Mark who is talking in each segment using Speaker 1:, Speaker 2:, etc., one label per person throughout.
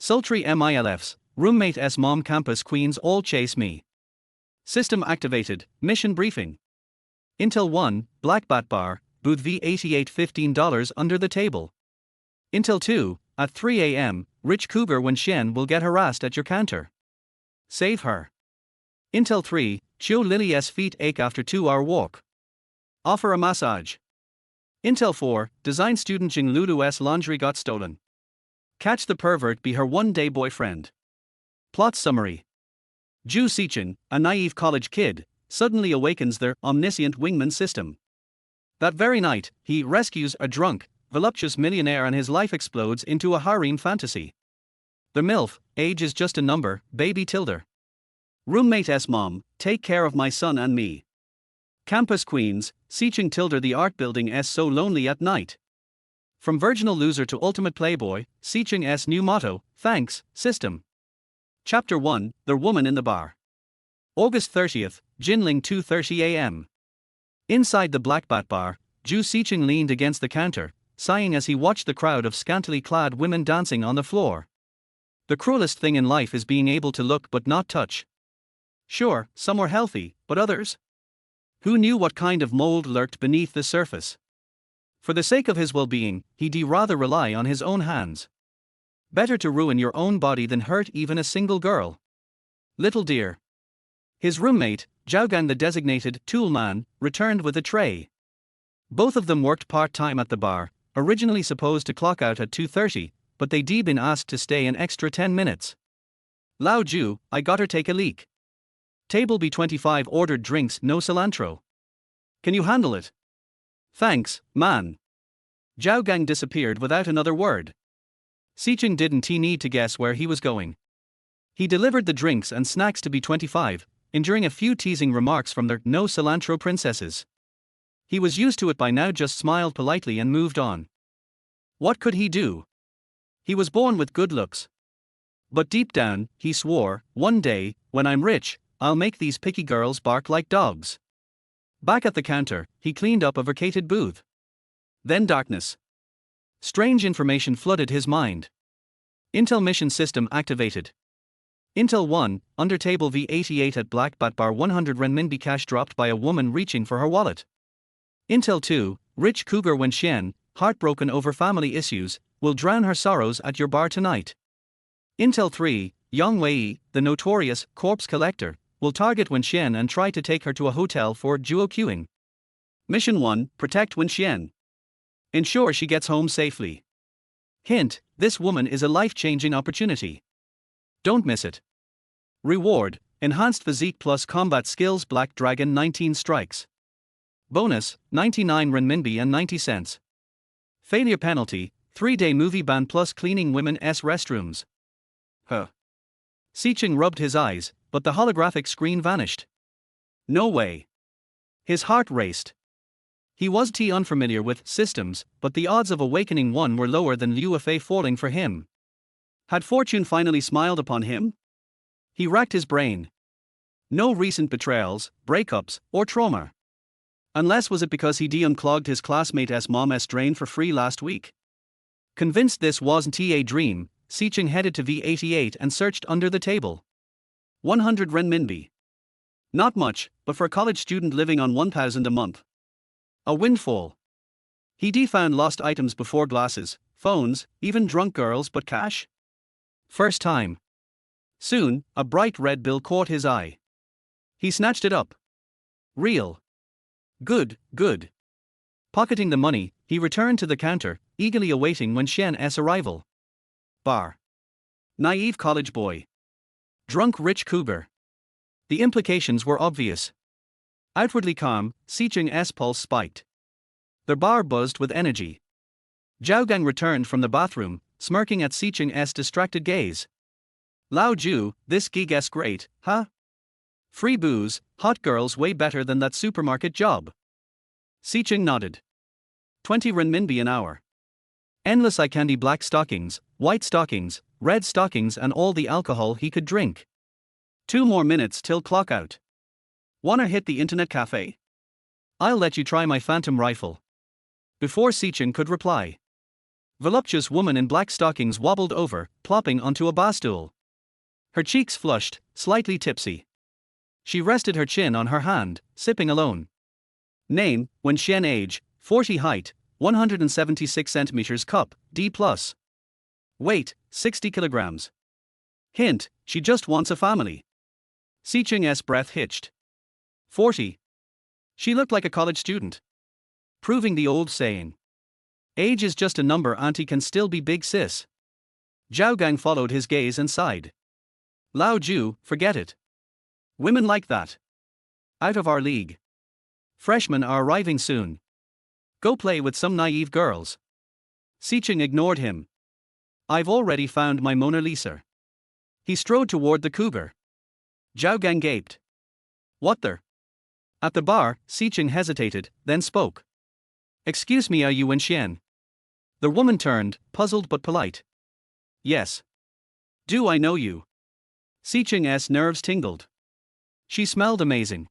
Speaker 1: Sultry MILFs, roommate S mom campus queens all chase me. System activated, mission briefing. Intel 1, Black Bat Bar, booth V88 $15 under the table. Intel 2, at 3 a.m., rich cougar Wenxian will get harassed at your counter. Save her. Intel 3, Chiu Lily's feet ache after 2-hour walk. Offer a massage. Intel 4, design student Jing Lulu's laundry got stolen. Catch the pervert be her one-day boyfriend. Plot summary. Zhou Sicheng, a naive college kid, suddenly awakens their omniscient wingman system. That very night, he rescues a drunk, voluptuous millionaire and his life explodes into a harem fantasy. The MILF, age is just a number, baby tilder. Roommate S mom, take care of my son and me. Campus queens, Sicheng tilder the art building S so lonely at night. From virginal loser to ultimate playboy, Sicheng S new motto, thanks, system. Chapter 1, The Woman in the Bar. August 30th, Jinling 2:30 a.m. Inside the Black Bat Bar, Zhou Sicheng leaned against the counter, sighing as he watched the crowd of scantily clad women dancing on the floor. The cruelest thing in life is being able to look but not touch. Sure, some were healthy, but others? Who knew what kind of mold lurked beneath the surface? For the sake of his well-being, he'd rather rely on his own hands. Better to ruin your own body than hurt even a single girl. Little dear. His roommate, Zhao, the designated tool man, returned with a tray. Both of them worked part-time at the bar, originally supposed to clock out at 2:30, but they'd been asked to stay an extra 10 minutes. Lao Zhu, I gotta take a leak. Table B25 ordered drinks, no cilantro. Can you handle it? Thanks, man. Zhao disappeared without another word. Sicheng didn't need to guess where he was going. He delivered the drinks and snacks to B25, enduring a few teasing remarks from their no cilantro princesses. He was used to it by now, just smiled politely and moved on. What could he do? He was born with good looks. But deep down, he swore, one day, when I'm rich, I'll make these picky girls bark like dogs. Back at the counter, he cleaned up a vacated booth. Then darkness. Strange information flooded his mind. Intel mission system activated. Intel 1, under table V88 at Black Bat Bar, 100 renminbi cash dropped by a woman reaching for her wallet. Intel 2, rich cougar Wenxian, heartbroken over family issues, will drown her sorrows at your bar tonight. Intel 3, Yang Wei, the notorious corpse collector, will target Wenxian and try to take her to a hotel for duo queuing. Mission 1, protect Wenxian. Ensure she gets home safely. Hint, this woman is a life-changing opportunity. Don't miss it. Reward, enhanced physique plus combat skills, Black Dragon 19 strikes. Bonus, 99 renminbi and 90 cents. Failure penalty, 3-day movie ban plus cleaning women's restrooms. Huh. Sicheng rubbed his eyes, but the holographic screen vanished. No way. His heart raced. He was unfamiliar with systems, but the odds of awakening one were lower than Liu Fei falling for him. Had fortune finally smiled upon him? He racked his brain. No recent betrayals, breakups, or trauma. Unless was it because he unclogged his classmate's mom's drain for free last week? Convinced this wasn't a dream, Sicheng headed to V88 and searched under the table. 100 renminbi. Not much, but for a college student living on 1,000 a month. A windfall. He found lost items before, glasses, phones, even drunk girls, but cash? First time. Soon, a bright red bill caught his eye. He snatched it up. Real. Good, good. Pocketing the money, he returned to the counter, eagerly awaiting Wenxian's arrival. Bar. Naive college boy. Drunk rich cougar. The implications were obvious. Outwardly calm, Sicheng's pulse spiked. The bar buzzed with energy. Zhao returned from the bathroom, smirking at Sicheng's distracted gaze. Lao Zhu, this gig's great, huh? Free booze, hot girls, way better than that supermarket job. Sicheng nodded. 20 renminbi an hour. Endless eye candy, black stockings, white stockings, red stockings, and all the alcohol he could drink. 2 more minutes till clock out. Wanna hit the internet cafe? I'll let you try my phantom rifle. Before Sicheng could reply, Voluptuous woman in black stockings wobbled over, plopping onto a bar stool. Her cheeks flushed, slightly tipsy. She rested her chin on her hand, sipping alone. Name, Wenxian age, 40 height, 176 centimeters cup, D+. Weight, 60 kilograms. Hint, she just wants a family. Sicheng's breath hitched. 40. She looked like a college student. Proving the old saying. Age is just a number, auntie can still be big sis. Zhao Gang followed his gaze and sighed. Lao Ju, forget it. Women like that. Out of our league. Freshmen are arriving soon. Go play with some naive girls. Sicheng ignored him. I've already found my Mona Lisa. He strode toward the cougar. Zhao Gang gaped. What the? At the bar, Sicheng hesitated, then spoke. Excuse me, are you Wenxian? The woman turned, puzzled but polite. Yes. Do I know you? Sicheng's nerves tingled. She smelled amazing.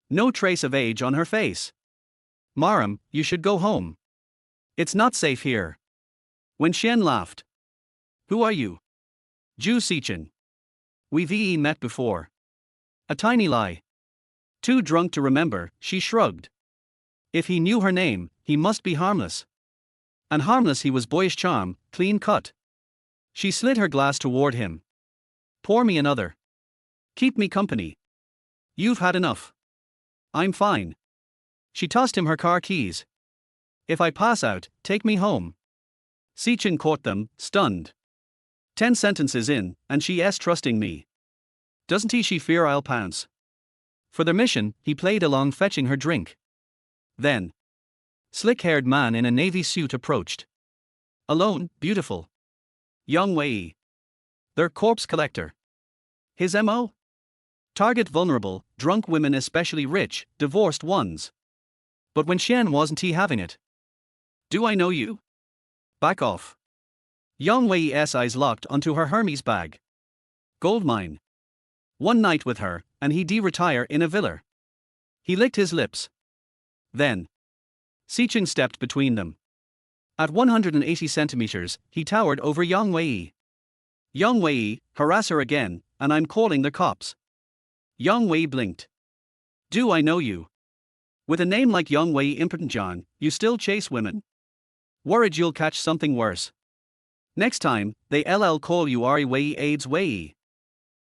Speaker 1: No trace of age on her face. Maram, you should go home. It's not safe here. Wenxian laughed. Who are you? Zhou Sicheng. We've met before. A tiny lie. Too drunk to remember, she shrugged. If he knew her name, he must be harmless. And harmless he was, boyish charm, clean cut. She slid her glass toward him. Pour me another. Keep me company. You've had enough. I'm fine. She tossed him her car keys. If I pass out, take me home. Sicheng caught them, stunned. 10 sentences in, and she's trusting me. Doesn't she fear I'll pounce? For their mission, he played along, fetching her drink. Then, slick-haired man in a navy suit approached. Alone, beautiful. Yang Wei. Their corpse collector. His MO? Target vulnerable, drunk women, especially rich, divorced ones. But Wenxian wasn't he having it? Do I know you? Back off. Yang Wei's eyes locked onto her Hermes bag. Goldmine. One night with her, and he'd retire in a villa. He licked his lips. Then, Sicheng stepped between them. At 180 centimeters, he towered over Yang Wei. Yang Wei, harass her again, and I'm calling the cops. Yang Wei blinked. Do I know you? With a name like Yang Wei, impotent John, you still chase women? Worried you'll catch something worse. Next time, they LL call you Ari Wei AIDS Wei.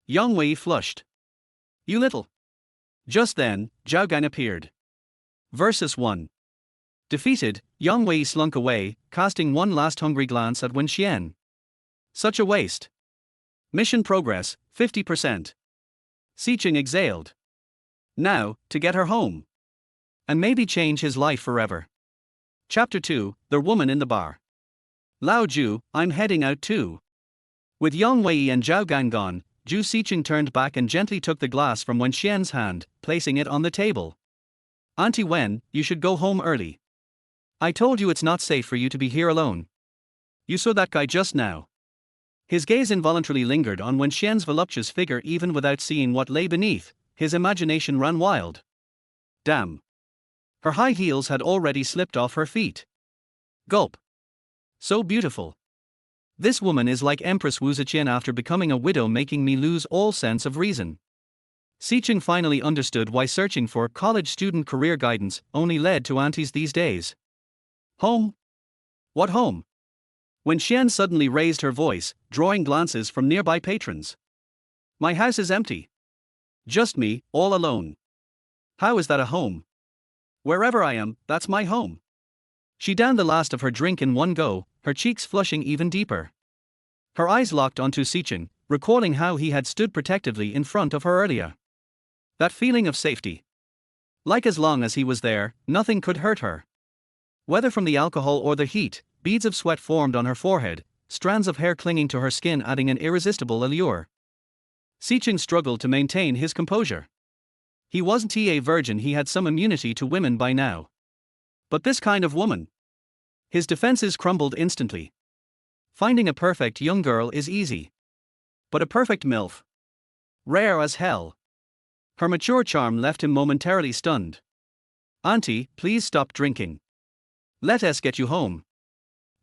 Speaker 1: Yang Wei flushed. You little. Just then, Zhao Gan appeared. Versus 1. Defeated, Yang Wei slunk away, casting one last hungry glance at Wenxian. Such a waste. Mission progress, 50%. Sicheng exhaled. Now, to get her home. And maybe change his life forever. Chapter 2, The Woman in the Bar. Lao Ju, I'm heading out too. With Yang Wei and Zhao Gan gone, Zhou Sicheng turned back and gently took the glass from Wenxian's hand, placing it on the table. Auntie Wen, you should go home early. I told you it's not safe for you to be here alone. You saw that guy just now. His gaze involuntarily lingered on Wenxian's voluptuous figure. Even without seeing what lay beneath, his imagination ran wild. Damn. Her high heels had already slipped off her feet. Gulp. So beautiful. This woman is like Empress Wu Zetian after becoming a widow, making me lose all sense of reason. Sicheng finally understood why searching for college student career guidance only led to aunties these days. Home? What home? Wenxian suddenly raised her voice, drawing glances from nearby patrons. My house is empty. Just me, all alone. How is that a home? Wherever I am, that's my home. She downed the last of her drink in one go, her cheeks flushing even deeper. Her eyes locked onto Sicheng, recalling how he had stood protectively in front of her earlier. That feeling of safety. Like as long as he was there, nothing could hurt her. Whether from the alcohol or the heat, beads of sweat formed on her forehead, strands of hair clinging to her skin adding an irresistible allure. Sicheng struggled to maintain his composure. He wasn't a virgin, he had some immunity to women by now. But this kind of woman. His defenses crumbled instantly. Finding a perfect young girl is easy. But a perfect MILF? Rare as hell. Her mature charm left him momentarily stunned. Auntie, please stop drinking. Let us get you home.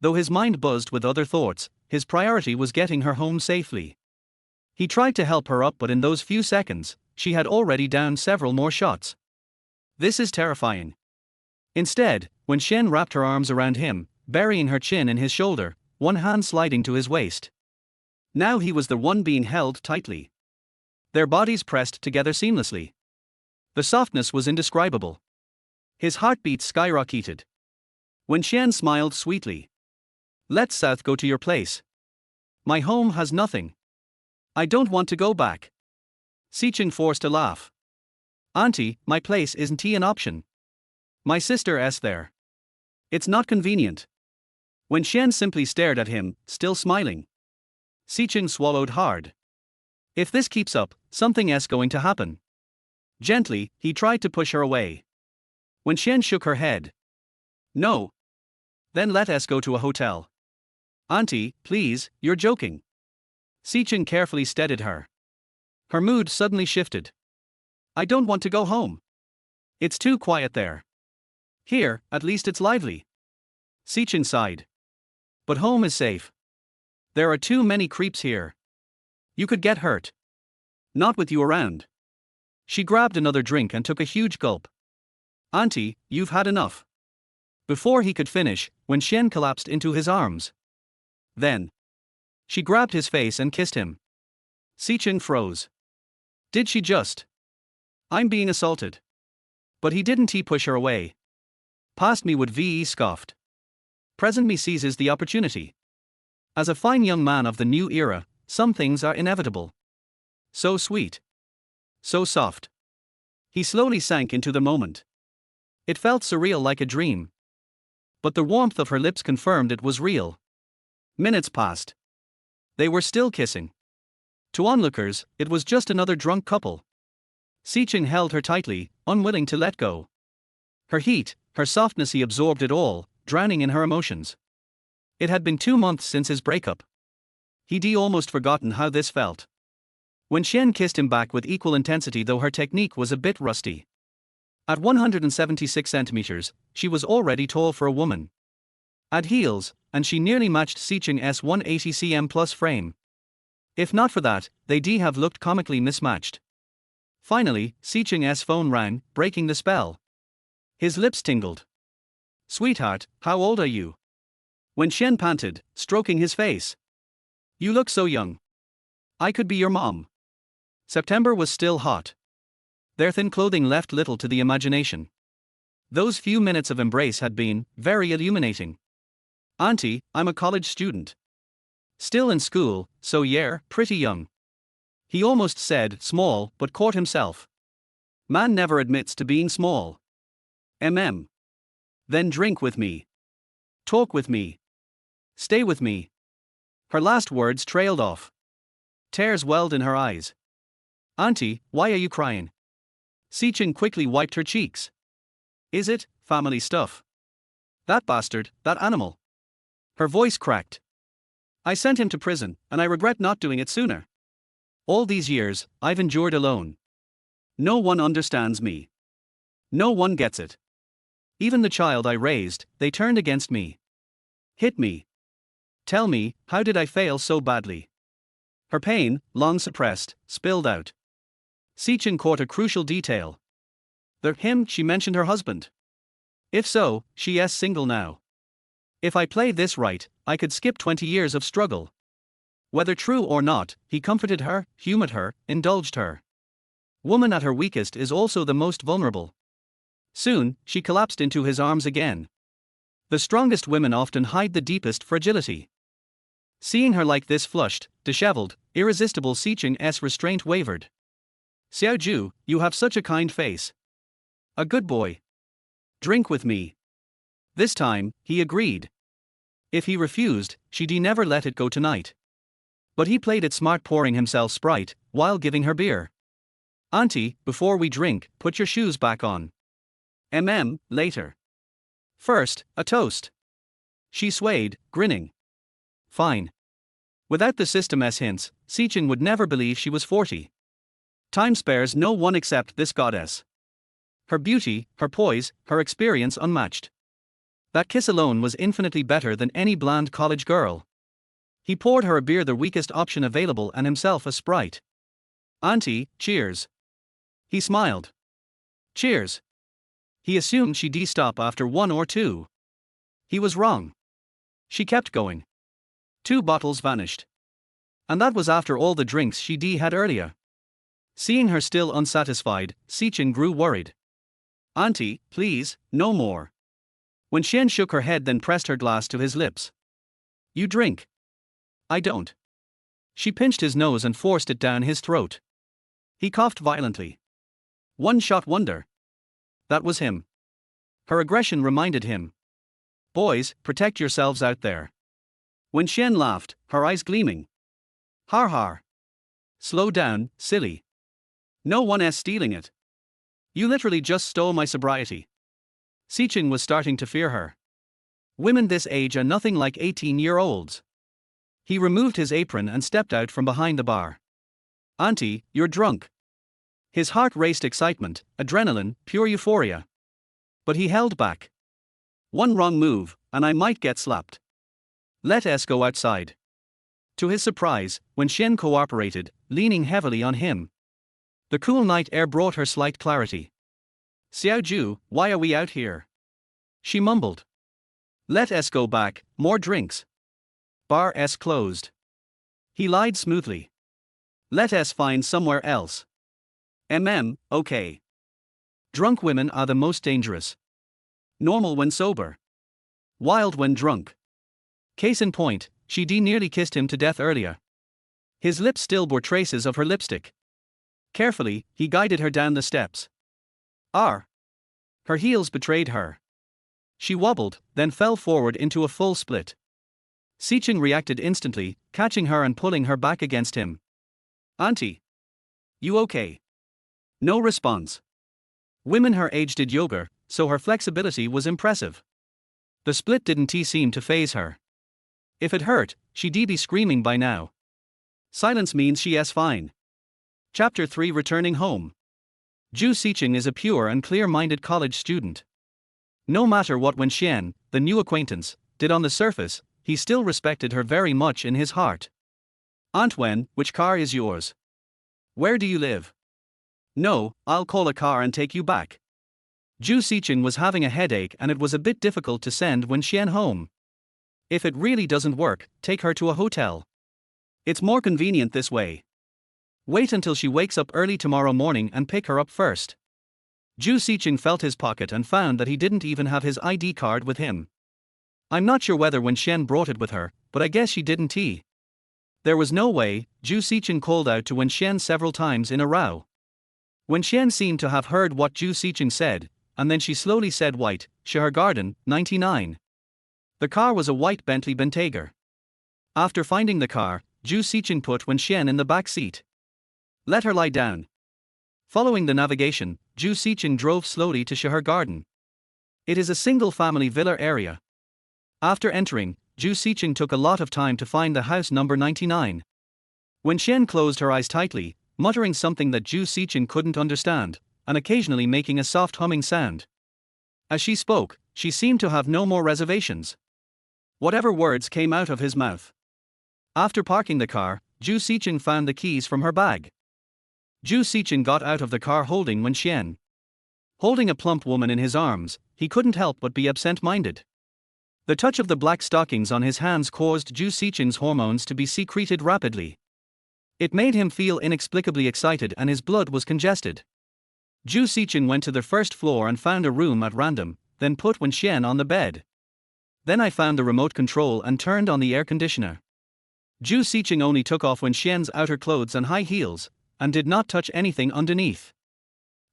Speaker 1: Though his mind buzzed with other thoughts, his priority was getting her home safely. He tried to help her up, but in those few seconds, she had already downed several more shots. This is terrifying. Instead, when Shen wrapped her arms around him, burying her chin in his shoulder, one hand sliding to his waist. Now he was the one being held tightly. Their bodies pressed together seamlessly. The softness was indescribable. His heartbeat skyrocketed. When Shen smiled sweetly. "Let's South go to your place. My home has nothing. I don't want to go back." Sicheng forced a laugh. "Auntie, my place isn't an option. My sister's there. It's not convenient." When Shen simply stared at him, still smiling. Sicheng swallowed hard. If this keeps up, something's going to happen. Gently, he tried to push her away. When Shen shook her head. "No. Then let us go to a hotel." "Auntie, please, you're joking." Sicheng carefully steadied her. Her mood suddenly shifted. "I don't want to go home. It's too quiet there. Here, at least it's lively." Sicheng sighed. "But home is safe. There are too many creeps here. You could get hurt. Not with you around." She grabbed another drink and took a huge gulp. "Auntie, you've had enough." Before he could finish, when Shen collapsed into his arms. Then. She grabbed his face and kissed him. Sicheng froze. Did she just? "I'm being assaulted." But he didn't push her away. "Past me would ve scoffed. Present me seizes the opportunity." As a fine young man of the new era, some things are inevitable. So sweet. So soft. He slowly sank into the moment. It felt surreal, like a dream. But the warmth of her lips confirmed it was real. Minutes passed. They were still kissing. To onlookers, it was just another drunk couple. Sicheng held her tightly, unwilling to let go. Her heat, her softness, he absorbed it all, drowning in her emotions. It had been 2 months since his breakup. He'd almost forgotten how this felt. When Shen kissed him back with equal intensity, though her technique was a bit rusty. At 176 centimeters, she was already tall for a woman. At heels, and she nearly matched Sicheng's 180 cm plus frame. If not for that, they'd have looked comically mismatched. Finally, Sicheng's phone rang, breaking the spell. His lips tingled. "Sweetheart, how old are you?" When Shen panted, stroking his face. "You look so young. I could be your mom." September was still hot. Their thin clothing left little to the imagination. Those few minutes of embrace had been very illuminating. "Auntie, I'm a college student. Still in school, so you're pretty young." He almost said small, but caught himself. Man never admits to being small. Then drink with me. Talk with me. Stay with me. Her last words trailed off. Tears welled in her eyes. "Auntie, why are you crying?" Sicheng quickly wiped her cheeks. "Is it family stuff? That bastard, that animal." Her voice cracked. "I sent him to prison, and I regret not doing it sooner. All these years, I've endured alone. No one understands me. No one gets it. Even the child I raised, they turned against me. Hit me. Tell me, how did I fail so badly?" Her pain, long suppressed, spilled out. Sicheng caught a crucial detail. She mentioned her husband. If so, she's single now. If I play this right, I could skip 20 years of struggle. Whether true or not, he comforted her, humored her, indulged her. Woman at her weakest is also the most vulnerable. Soon, she collapsed into his arms again. The strongest women often hide the deepest fragility. Seeing her like this, flushed, disheveled, irresistible, Sicheng's restraint wavered. "Xiaoju, you have such a kind face. A good boy. Drink with me." This time, he agreed. If he refused, she'd never let it go tonight. But he played it smart, pouring himself Sprite, while giving her beer. "Auntie, before we drink, put your shoes back on." Later. "First, a toast." She swayed, grinning. "Fine." Without the system's hints, Sicheng would never believe she was 40. Time spares no one except this goddess. Her beauty, her poise, her experience unmatched. That kiss alone was infinitely better than any bland college girl. He poured her a beer, the weakest option available, and himself a Sprite. "Auntie, cheers." He smiled. "Cheers." He assumed she'd stop after one or two. He was wrong. She kept going. 2 bottles vanished. And that was after all the drinks she'd had earlier. Seeing her still unsatisfied, Sicheng grew worried. "Auntie, please, no more." When Xian shook her head, then pressed her glass to his lips. "You drink." "I don't." She pinched his nose and forced it down his throat. He coughed violently. One-shot wonder. That was him. Her aggression reminded him. "Boys, protect yourselves out there." When Xian laughed, her eyes gleaming. "Har har. Slow down, silly. No one's stealing it. You literally just stole my sobriety." Sicheng was starting to fear her. Women this age are nothing like 18-year-olds. He removed his apron and stepped out from behind the bar. "Auntie, you're drunk." His heart raced, excitement, adrenaline, pure euphoria. But he held back. One wrong move, and I might get slapped. "Let us go outside." To his surprise, when Xian cooperated, leaning heavily on him, the cool night air brought her slight clarity. "Xiaoju, why are we out here?" she mumbled. "Let us go back, more drinks." "Bar s closed." He lied smoothly. "Let us find somewhere else." Okay. Drunk women are the most dangerous. Normal when sober. Wild when drunk. Case in point, she'd nearly kissed him to death earlier. His lips still bore traces of her lipstick. Carefully, he guided her down the steps. Her heels betrayed her. She wobbled, then fell forward into a full split. Sicheng reacted instantly, catching her and pulling her back against him. "Auntie. You okay?" No response. Women her age did yoga, so her flexibility was impressive. The split didn't seem to faze her. If it hurt, she'd be screaming by now. Silence means she's fine. Chapter 3, Returning Home. Zhou Sicheng is a pure and clear-minded college student. No matter what Wen Xian, the new acquaintance, did on the surface, he still respected her very much in his heart. "Aunt Wen, which car is yours? Where do you live?" "No, I'll call a car and take you back." Zhou Sicheng was having a headache and it was a bit difficult to send Wen Xian home. "If it really doesn't work, take her to a hotel. It's more convenient this way. Wait until she wakes up early tomorrow morning and pick her up first." Zhou Sicheng felt his pocket and found that he didn't even have his ID card with him. I'm not sure whether Wen Xian brought it with her, but I guess she didn't. There was no way. Zhou Sicheng called out to Wen Xian several times in a row. Wen Xian seemed to have heard what Zhou Sicheng said, and then she slowly said white, Shahar Garden, 99. The car was a white Bentley Bentayga. After finding the car, Zhou Sicheng put Wen Xian in the back seat. Let her lie down. Following the navigation, Zhou Sicheng drove slowly to Shahar Garden. It is a single-family villa area. After entering, Zhou Sicheng took a lot of time to find the house number 99. Wen Xian closed her eyes tightly, muttering something that Zhou Sicheng couldn't understand, and occasionally making a soft humming sound. As she spoke, she seemed to have no more reservations. Whatever words came out of his mouth. After parking the car, Zhou Sicheng found the keys from her bag. Zhou Sicheng got out of the car holding Wen Xian. Holding a plump woman in his arms, he couldn't help but be absent-minded. The touch of the black stockings on his hands caused Zhou Sicheng's hormones to be secreted rapidly. It made him feel inexplicably excited and his blood was congested. Zhou Sicheng went to the first floor and found a room at random, then put Wen Xian on the bed. Then I found the remote control and turned on the air conditioner. Zhou Sicheng only took off Wen Xian's outer clothes and high heels, and did not touch anything underneath.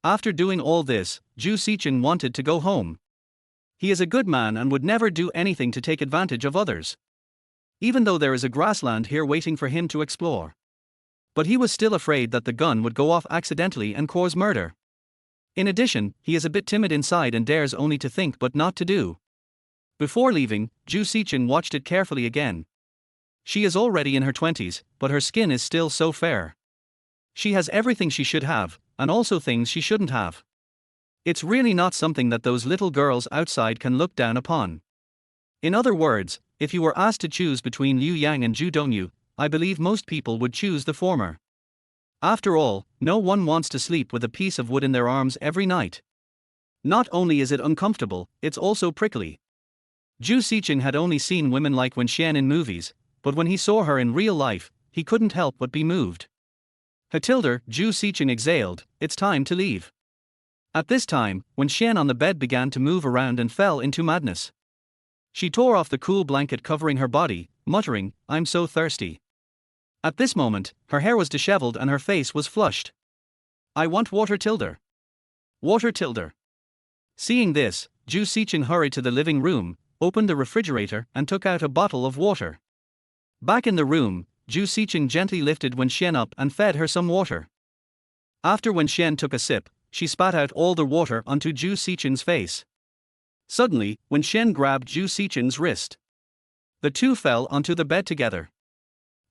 Speaker 1: After doing all this, Zhou Sicheng wanted to go home. He is a good man and would never do anything to take advantage of others. Even though there is a grassland here waiting for him to explore. But he was still afraid that the gun would go off accidentally and cause murder. In addition, he is a bit timid inside and dares only to think but not to do. Before leaving, Zhou Sicheng watched it carefully again. She is already in her 20s, but her skin is still so fair. She has everything she should have, and also things she shouldn't have. It's really not something that those little girls outside can look down upon. In other words, if you were asked to choose between Liu Yang and Zhu Dongyu, I believe most people would choose the former. After all, no one wants to sleep with a piece of wood in their arms every night. Not only is it uncomfortable, it's also prickly. Zhou Sicheng had only seen women like Wenxian in movies, but when he saw her in real life, he couldn't help but be moved. Zhou Sicheng exhaled, it's time to leave. At this time, Wenxian on the bed began to move around and fell into madness. She tore off the cool blanket covering her body, muttering, I'm so thirsty. At this moment, her hair was disheveled and her face was flushed. I want water tilde. Water tilde. Seeing this, Zhou Sicheng hurried to the living room, opened the refrigerator and took out a bottle of water. Back in the room, Zhou Sicheng gently lifted Wenxian up and fed her some water. After Wenxian took a sip, she spat out all the water onto Zhou Sicheng's face. Suddenly, Wenxian grabbed Zhou Sicheng's wrist. The two fell onto the bed together.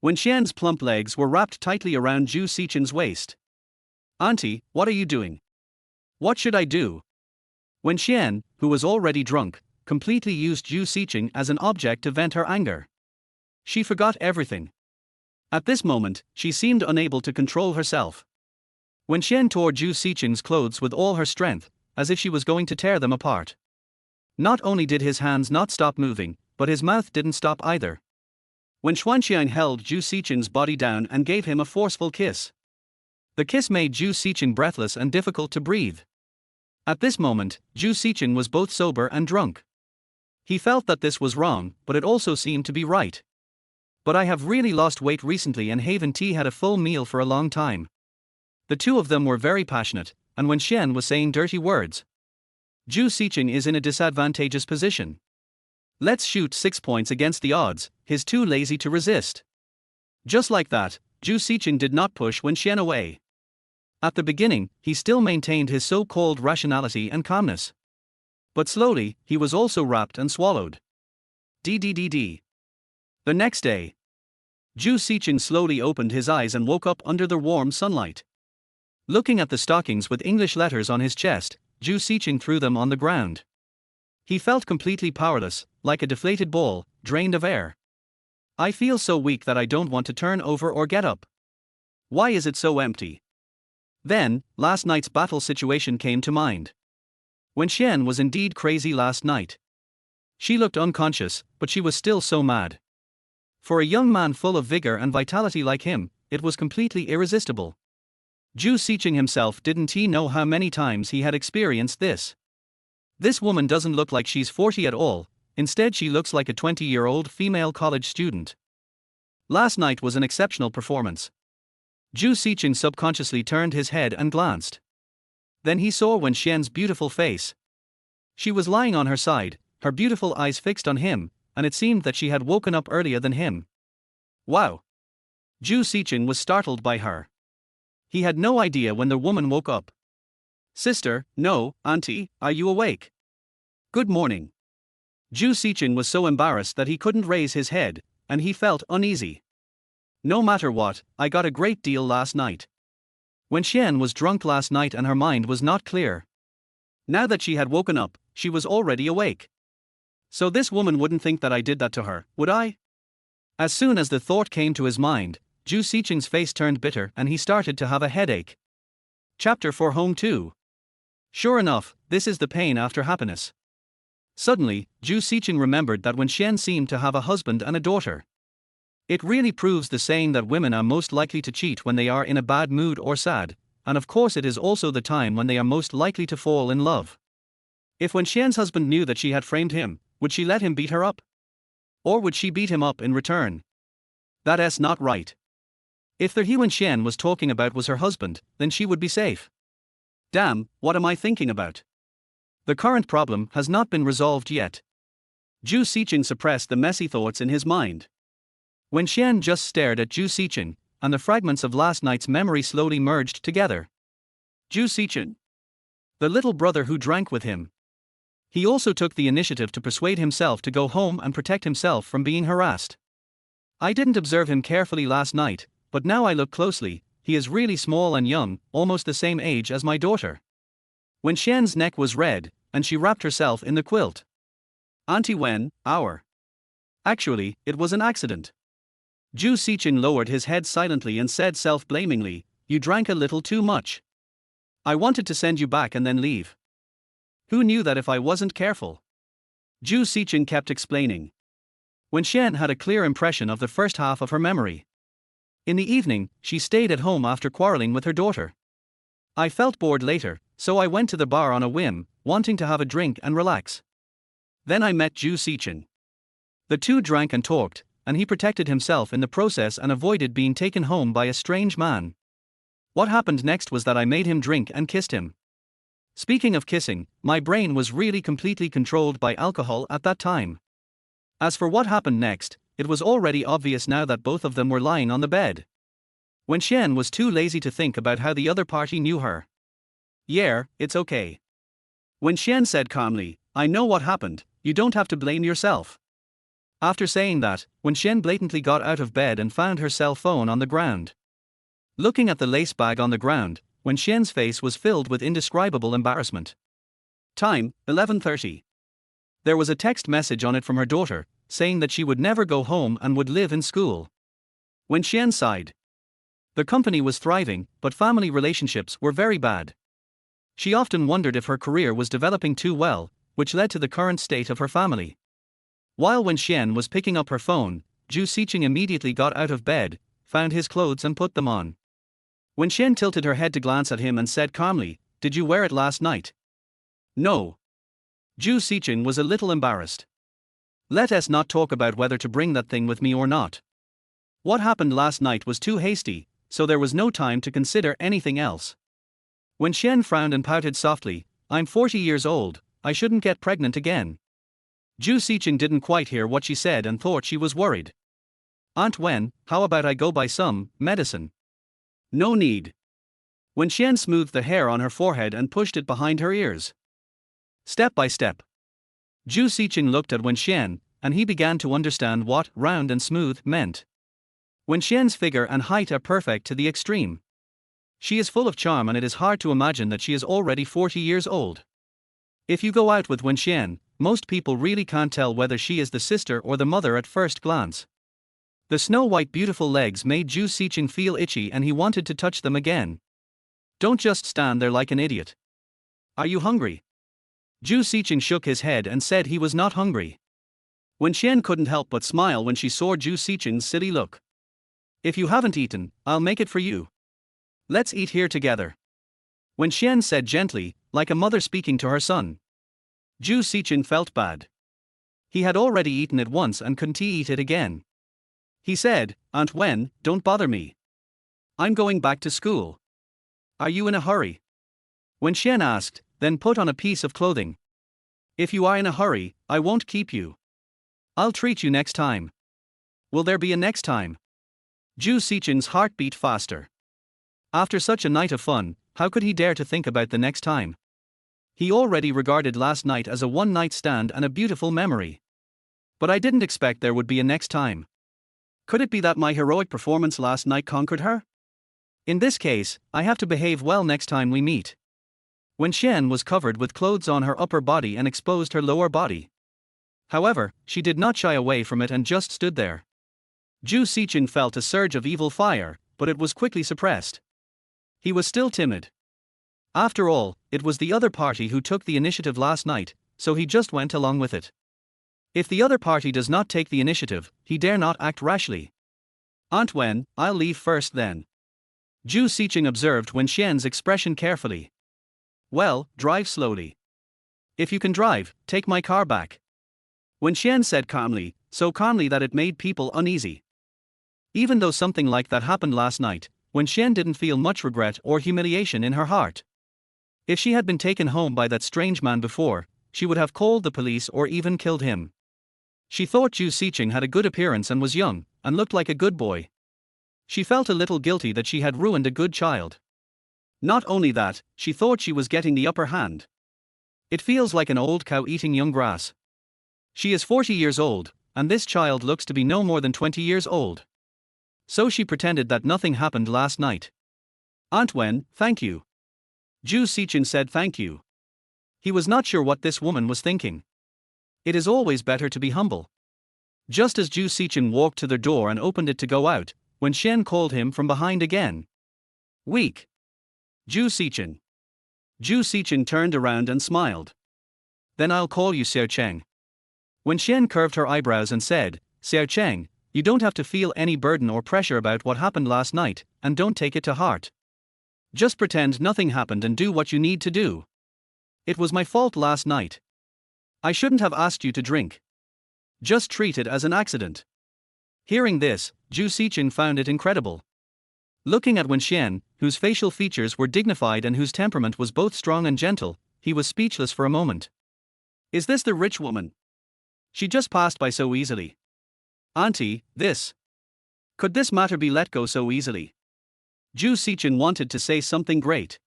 Speaker 1: Wenxian's plump legs were wrapped tightly around Zhou Sicheng's waist. Auntie, what are you doing? What should I do? Wenxian, who was already drunk, completely used Zhou Sicheng as an object to vent her anger. She forgot everything. At this moment, she seemed unable to control herself. Wenxian tore Zhou Sicheng's clothes with all her strength, as if she was going to tear them apart. Not only did his hands not stop moving, but his mouth didn't stop either. Wenxian held Zhou Sicheng's body down and gave him a forceful kiss. The kiss made Zhou Sicheng breathless and difficult to breathe. At this moment, Zhou Sicheng was both sober and drunk. He felt that this was wrong, but it also seemed to be right. But I have really lost weight recently and haven't had a full meal for a long time. The two of them were very passionate, and Wenxian was saying dirty words. Zhou Sicheng is in a disadvantageous position. Let's shoot 6 points against the odds, he's too lazy to resist. Just like that, Zhou Sicheng did not push Wenxian away. At the beginning, he still maintained his so-called rationality and calmness. But slowly, he was also wrapped and swallowed. The next day, Zhou Sicheng slowly opened his eyes and woke up under the warm sunlight. Looking at the stockings with English letters on his chest, Zhou Sicheng threw them on the ground. He felt completely powerless, like a deflated ball, drained of air. I feel so weak that I don't want to turn over or get up. Why is it so empty? Then, last night's battle situation came to mind. Wenxian was indeed crazy last night. She looked unconscious, but she was still so mad. For a young man full of vigor and vitality like him, it was completely irresistible. Zhou Sicheng himself didn't know how many times he had experienced this. This woman doesn't look like she's 40 at all, instead she looks like a 20-year-old female college student. Last night was an exceptional performance. Zhou Sicheng subconsciously turned his head and glanced. Then he saw Wenxian's beautiful face. She was lying on her side, her beautiful eyes fixed on him, and it seemed that she had woken up earlier than him. Wow! Zhou Sicheng was startled by her. He had no idea when the woman woke up. Sister, no, auntie, are you awake? Good morning. Zhou Sicheng was so embarrassed that he couldn't raise his head, and he felt uneasy. No matter what, I got a great deal last night. Wenxian was drunk last night and her mind was not clear. Now that she had woken up, she was already awake. So this woman wouldn't think that I did that to her, would I? As soon as the thought came to his mind, Zhou Sicheng's face turned bitter and he started to have a headache. Chapter 4 Home 2. Sure enough, this is the pain after happiness. Suddenly, Zhou Sicheng remembered that Wenxian seemed to have a husband and a daughter. It really proves the saying that women are most likely to cheat when they are in a bad mood or sad, and of course it is also the time when they are most likely to fall in love. If Wenxian's husband knew that she had framed him, would she let him beat her up? Or would she beat him up in return? That's not right. If the he Wenxian was talking about was her husband, then she would be safe. Damn, what am I thinking about? The current problem has not been resolved yet. Zhou Sicheng suppressed the messy thoughts in his mind. Wenxian just stared at Zhou Sicheng, and the fragments of last night's memory slowly merged together. Zhou Sicheng. The little brother who drank with him. He also took the initiative to persuade himself to go home and protect himself from being harassed. I didn't observe him carefully last night, but now I look closely, he is really small and young, almost the same age as my daughter. Wenxian's neck was red, and she wrapped herself in the quilt. Auntie Wen, our. Actually, it was an accident. Zhou Sicheng lowered his head silently and said self-blamingly, you drank a little too much. I wanted to send you back and then leave. Who knew that if I wasn't careful? Zhou Sicheng kept explaining. Wen Xian had a clear impression of the first half of her memory. In the evening, she stayed at home after quarreling with her daughter. I felt bored later, so I went to the bar on a whim, wanting to have a drink and relax. Then I met Zhou Sicheng. The two drank and talked, and he protected himself in the process and avoided being taken home by a strange man. What happened next was that I made him drink and kissed him. Speaking of kissing, my brain was really completely controlled by alcohol at that time. As for what happened next, it was already obvious now that both of them were lying on the bed. Wen Xian was too lazy to think about how the other party knew her. Yeah, it's okay. Wen Xian said calmly, I know what happened, you don't have to blame yourself. After saying that, Wen Xian blatantly got out of bed and found her cell phone on the ground. Looking at the lace bag on the ground, Wen Xian's face was filled with indescribable embarrassment. Time, 11:30. There was a text message on it from her daughter, saying that she would never go home and would live in school. Wen Xian sighed. The company was thriving, but family relationships were very bad. She often wondered if her career was developing too well, which led to the current state of her family. While Wen Xian was picking up her phone, Zhou Sicheng immediately got out of bed, found his clothes and put them on. Wen Xian tilted her head to glance at him and said calmly, Did you wear it last night? No. Zhou Sicheng was a little embarrassed. Let us not talk about whether to bring that thing with me or not. What happened last night was too hasty, so there was no time to consider anything else. Wen Xian frowned and pouted softly, I'm 40 years old, I shouldn't get pregnant again. Zhou Sicheng didn't quite hear what she said and thought she was worried. Aunt Wen, how about I go buy some medicine? No need. Wen Xian smoothed the hair on her forehead and pushed it behind her ears. Step by step. Zhou Sicheng looked at Wen Xian, and he began to understand what round and smooth meant. Wen Xian's figure and height are perfect to the extreme. She is full of charm and it is hard to imagine that she is already 40 years old. If you go out with Wen Xian, most people really can't tell whether she is the sister or the mother at first glance. The snow-white beautiful legs made Zhou Sicheng feel itchy and he wanted to touch them again. Don't just stand there like an idiot. Are you hungry? Zhou Sicheng shook his head and said he was not hungry. Wen Xian couldn't help but smile when she saw Zhou Sicheng's silly look. If you haven't eaten, I'll make it for you. Let's eat here together. Wen Xian said gently, like a mother speaking to her son. Zhou Sicheng felt bad. He had already eaten it once and couldn't eat it again. He said, Aunt Wen, don't bother me. I'm going back to school. Are you in a hurry? Wen Xian asked, then put on a piece of clothing. If you are in a hurry, I won't keep you. I'll treat you next time. Will there be a next time? Zhou Sicheng's heart beat faster. After such a night of fun, how could he dare to think about the next time? He already regarded last night as a one-night stand and a beautiful memory. But I didn't expect there would be a next time. Could it be that my heroic performance last night conquered her? In this case, I have to behave well next time we meet. Wen Xian was covered with clothes on her upper body and exposed her lower body. However, she did not shy away from it and just stood there. Zhou Sicheng felt a surge of evil fire, but it was quickly suppressed. He was still timid. After all, it was the other party who took the initiative last night, so he just went along with it. If the other party does not take the initiative, he dare not act rashly. Aunt Wen, I'll leave first then. Zhou Sicheng observed Wen Xian's expression carefully. Well, drive slowly. If you can drive, take my car back. Wen Xian said calmly, so calmly that it made people uneasy. Even though something like that happened last night, Wen Xian didn't feel much regret or humiliation in her heart. If she had been taken home by that strange man before, she would have called the police or even killed him. She thought Zhou Sicheng had a good appearance and was young, and looked like a good boy. She felt a little guilty that she had ruined a good child. Not only that, she thought she was getting the upper hand. It feels like an old cow eating young grass. She is 40 years old, and this child looks to be no more than 20 years old. So she pretended that nothing happened last night. Aunt Wen, thank you. Zhou Sicheng said thank you. He was not sure what this woman was thinking. It is always better to be humble. Just as Zhou Sicheng walked to the door and opened it to go out, Wen Xian called him from behind again. Weak. Zhou Sicheng. Zhou Sicheng turned around and smiled. Then I'll call you Xiao Cheng. Wen Xian curved her eyebrows and said, Xiao Cheng, you don't have to feel any burden or pressure about what happened last night, and don't take it to heart. Just pretend nothing happened and do what you need to do. It was my fault last night. I shouldn't have asked you to drink. Just treat it as an accident. Hearing this, Zhou Sicheng found it incredible. Looking at Wen Xian, whose facial features were dignified and whose temperament was both strong and gentle, he was speechless for a moment. Is this the rich woman? She just passed by so easily. Auntie, this. Could this matter be let go so easily? Zhou Sicheng wanted to say something great.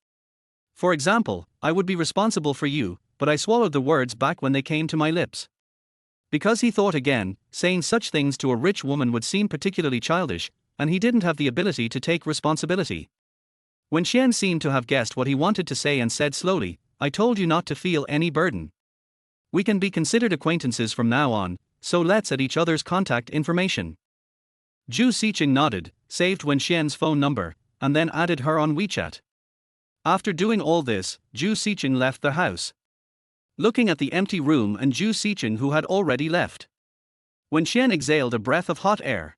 Speaker 1: For example, I would be responsible for you, but I swallowed the words back when they came to my lips. Because he thought again, saying such things to a rich woman would seem particularly childish, and he didn't have the ability to take responsibility. Wen Xian seemed to have guessed what he wanted to say and said slowly, I told you not to feel any burden. We can be considered acquaintances from now on, so let's add each other's contact information. Zhou Sicheng nodded, saved Wen Xian's phone number, and then added her on WeChat. After doing all this, Zhou Sicheng left the house. Looking at the empty room and Zhou Sicheng who had already left, Wen Xian exhaled a breath of hot air.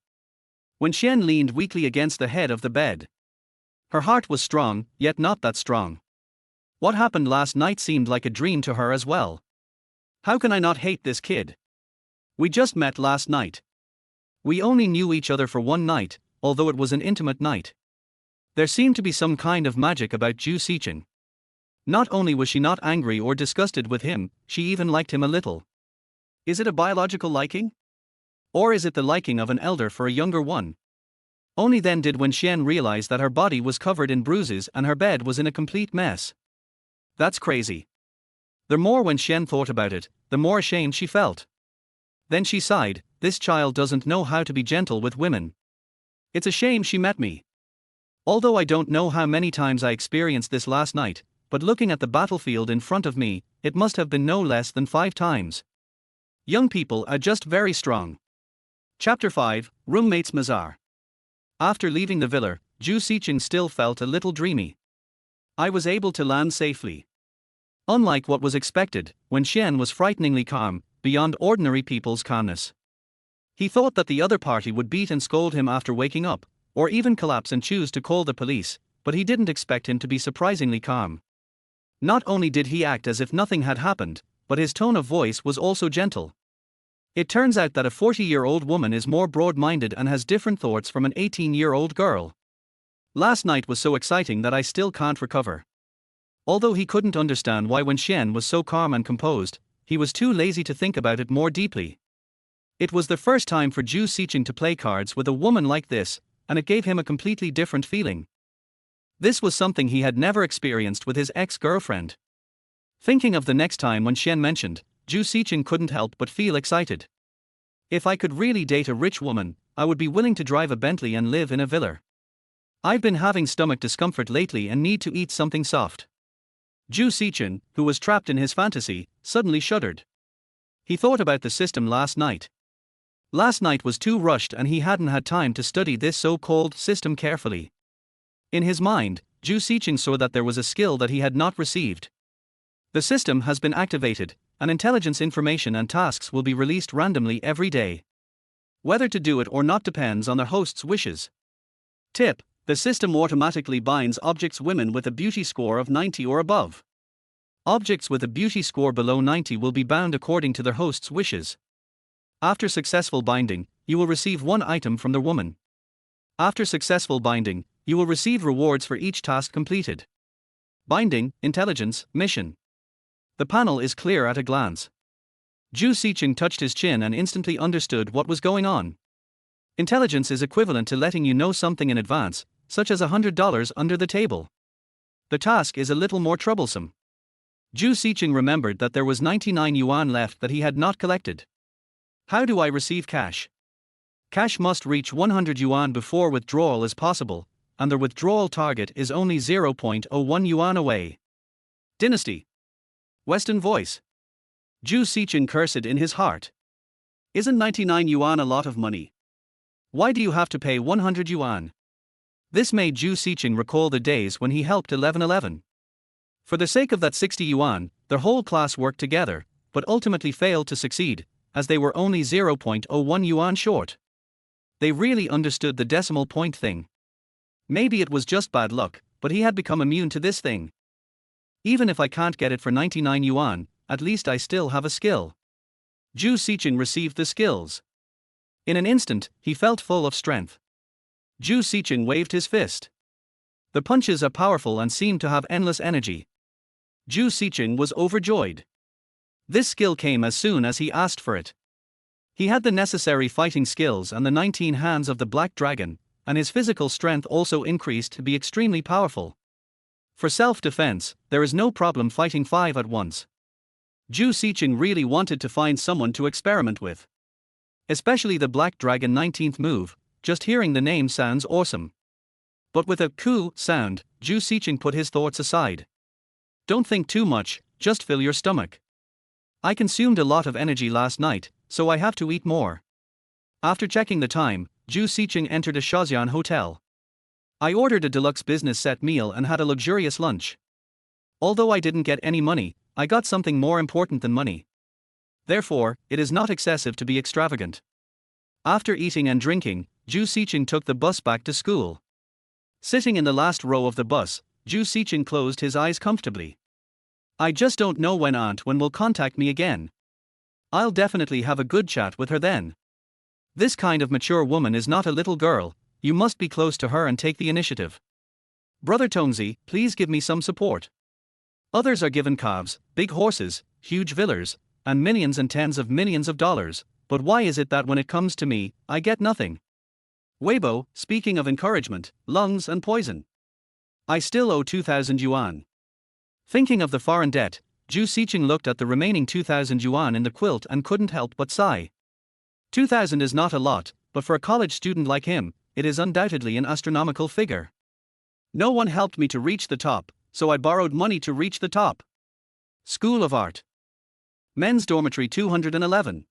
Speaker 1: Wen Xian leaned weakly against the head of the bed. Her heart was strong, yet not that strong. What happened last night seemed like a dream to her as well. How can I not hate this kid? We just met last night. We only knew each other for one night, although it was an intimate night. There seemed to be some kind of magic about Zhou Sicheng. Not only was she not angry or disgusted with him, she even liked him a little. Is it a biological liking? Or is it the liking of an elder for a younger one? Only then did Wen Xian realize that her body was covered in bruises and her bed was in a complete mess. That's crazy. The more Wen Xian thought about it, the more ashamed she felt. Then she sighed, this child doesn't know how to be gentle with women. It's a shame she met me. Although I don't know how many times I experienced this last night, but looking at the battlefield in front of me, it must have been no less than 5 times. Young people are just very strong. Chapter 5, Roommate's Mazar. After leaving the villa, Zhou Sicheng still felt a little dreamy. I was able to land safely. Unlike what was expected, Wen Xian was frighteningly calm, beyond ordinary people's calmness. He thought that the other party would beat and scold him after waking up, or even collapse and choose to call the police, but he didn't expect him to be surprisingly calm. Not only did he act as if nothing had happened, but his tone of voice was also gentle. It turns out that a 40-year-old woman is more broad-minded and has different thoughts from an 18-year-old girl. Last night was so exciting that I still can't recover. Although he couldn't understand why Wen Xian was so calm and composed, he was too lazy to think about it more deeply. It was the first time for Zhou Sicheng to play cards with a woman like this, and it gave him a completely different feeling. This was something he had never experienced with his ex-girlfriend. Thinking of the next time Wen Xian mentioned, Zhou Sicheng couldn't help but feel excited. If I could really date a rich woman, I would be willing to drive a Bentley and live in a villa. I've been having stomach discomfort lately and need to eat something soft. Zhou Sicheng, who was trapped in his fantasy, suddenly shuddered. He thought about the system last night. Last night was too rushed and he hadn't had time to study this so-called system carefully. In his mind, Zhou Sicheng saw that there was a skill that he had not received. The system has been activated, and intelligence information and tasks will be released randomly every day. Whether to do it or not depends on the host's wishes. Tip: the system automatically binds objects women with a beauty score of 90 or above. Objects with a beauty score below 90 will be bound according to their host's wishes. After successful binding, you will receive 1 item from the woman. After successful binding, you will receive rewards for each task completed. Binding, intelligence, mission. The panel is clear at a glance. Zhou Sicheng touched his chin and instantly understood what was going on. Intelligence is equivalent to letting you know something in advance, such as $100 under the table. The task is a little more troublesome. Zhou Sicheng remembered that there was 99 yuan left that he had not collected. How do I receive cash? Cash must reach 100 yuan before withdrawal is possible, and the withdrawal target is only 0.01 yuan away. Dynasty. Western voice. Zhou Sicheng cursed in his heart. Isn't 99 yuan a lot of money? Why do you have to pay 100 yuan? This made Zhou Sicheng recall the days when he helped 1111. For the sake of that 60 yuan, their whole class worked together, but ultimately failed to succeed, as they were only 0.01 yuan short. They really understood the decimal point thing. Maybe it was just bad luck, but he had become immune to this thing. Even if I can't get it for 99 yuan, at least I still have a skill. Zhou Sicheng received the skills. In an instant, he felt full of strength. Zhou Sicheng waved his fist. The punches are powerful and seem to have endless energy. Zhou Sicheng was overjoyed. This skill came as soon as he asked for it. He had the necessary fighting skills and the 19 hands of the Black Dragon, and his physical strength also increased to be extremely powerful. For self-defense, there is no problem fighting 5 at once. Zhou Sicheng really wanted to find someone to experiment with. Especially the Black Dragon 19th move, just hearing the name sounds awesome. But with a "coo" sound, Zhou Sicheng put his thoughts aside. Don't think too much, just fill your stomach. I consumed a lot of energy last night, so I have to eat more. After checking the time, Zhou Sicheng entered a Shaoxian hotel. I ordered a deluxe business set meal and had a luxurious lunch. Although I didn't get any money, I got something more important than money. Therefore, it is not excessive to be extravagant. After eating and drinking, Zhou Sicheng took the bus back to school. Sitting in the last row of the bus, Zhou Sicheng closed his eyes comfortably. I just don't know when Aunt Wen will contact me again. I'll definitely have a good chat with her then. This kind of mature woman is not a little girl, you must be close to her and take the initiative. Brother Tongzi, please give me some support. Others are given calves, big horses, huge villas, and millions and tens of millions of dollars, but why is it that when it comes to me, I get nothing? Weibo, speaking of encouragement, lungs and poison. I still owe 2,000 yuan. Thinking of the foreign debt, Zhou Sicheng looked at the remaining 2,000 yuan in the quilt and couldn't help but sigh. 2,000 is not a lot, but for a college student like him, it is undoubtedly an astronomical figure. No one helped me to reach the top, so I borrowed money to reach the top. School of Art. Men's Dormitory 211.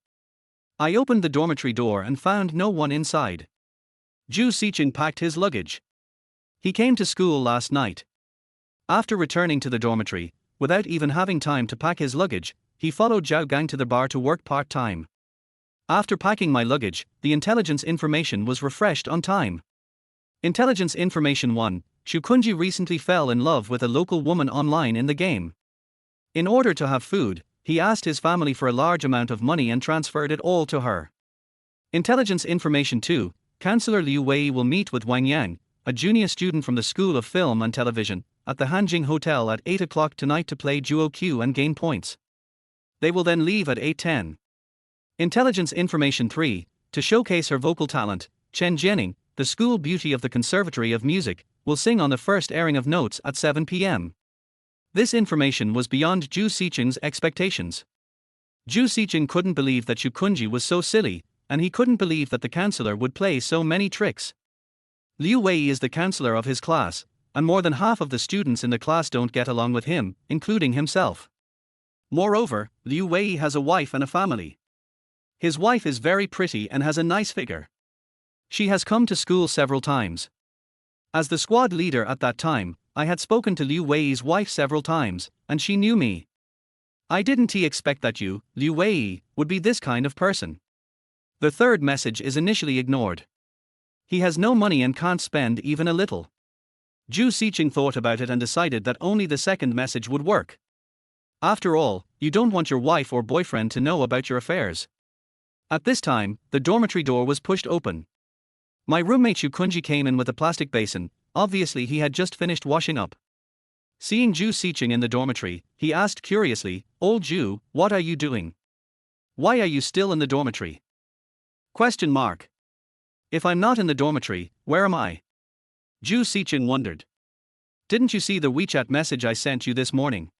Speaker 1: I opened the dormitory door and found no one inside. Zhou Sicheng packed his luggage. He came to school last night. After returning to the dormitory, without even having time to pack his luggage, he followed Zhao Gang to the bar to work part-time. After packing my luggage, the intelligence information was refreshed on time. Intelligence Information 1, Shukunji recently fell in love with a local woman online in the game. In order to have food, he asked his family for a large amount of money and transferred it all to her. Intelligence Information 2, Councillor Liu Wei will meet with Wang Yang, a junior student from the School of Film and Television, at the Hanjing Hotel at 8 o'clock tonight to play Duo Q and gain points. They will then leave at 8:10. Intelligence Information 3, to showcase her vocal talent, Chen Jinling, the school beauty of the Conservatory of Music, will sing on the first airing of Notes at 7 p.m. This information was beyond Zhou Sicheng's expectations. Zhou Sicheng couldn't believe that Shukunji was so silly, and he couldn't believe that the counselor would play so many tricks. Liu Wei is the counselor of his class, and more than half of the students in the class don't get along with him, including himself. Moreover, Liu Wei has a wife and a family. His wife is very pretty and has a nice figure. She has come to school several times. As the squad leader at that time, I had spoken to Liu Wei's wife several times, and she knew me. I didn't expect that you, Liu Wei, would be this kind of person. The third message is initially ignored. He has no money and can't spend even a little. Zhou Sicheng thought about it and decided that only the second message would work. After all, you don't want your wife or boyfriend to know about your affairs. At this time, the dormitory door was pushed open. My roommate Shukunji came in with a plastic basin, obviously he had just finished washing up. Seeing Zhou Sicheng in the dormitory, he asked curiously, "Old Zhou, what are you doing? Why are you still in the dormitory?" Question mark. If I'm not in the dormitory, where am I? Zhou Sicheng wondered. Didn't you see the WeChat message I sent you this morning?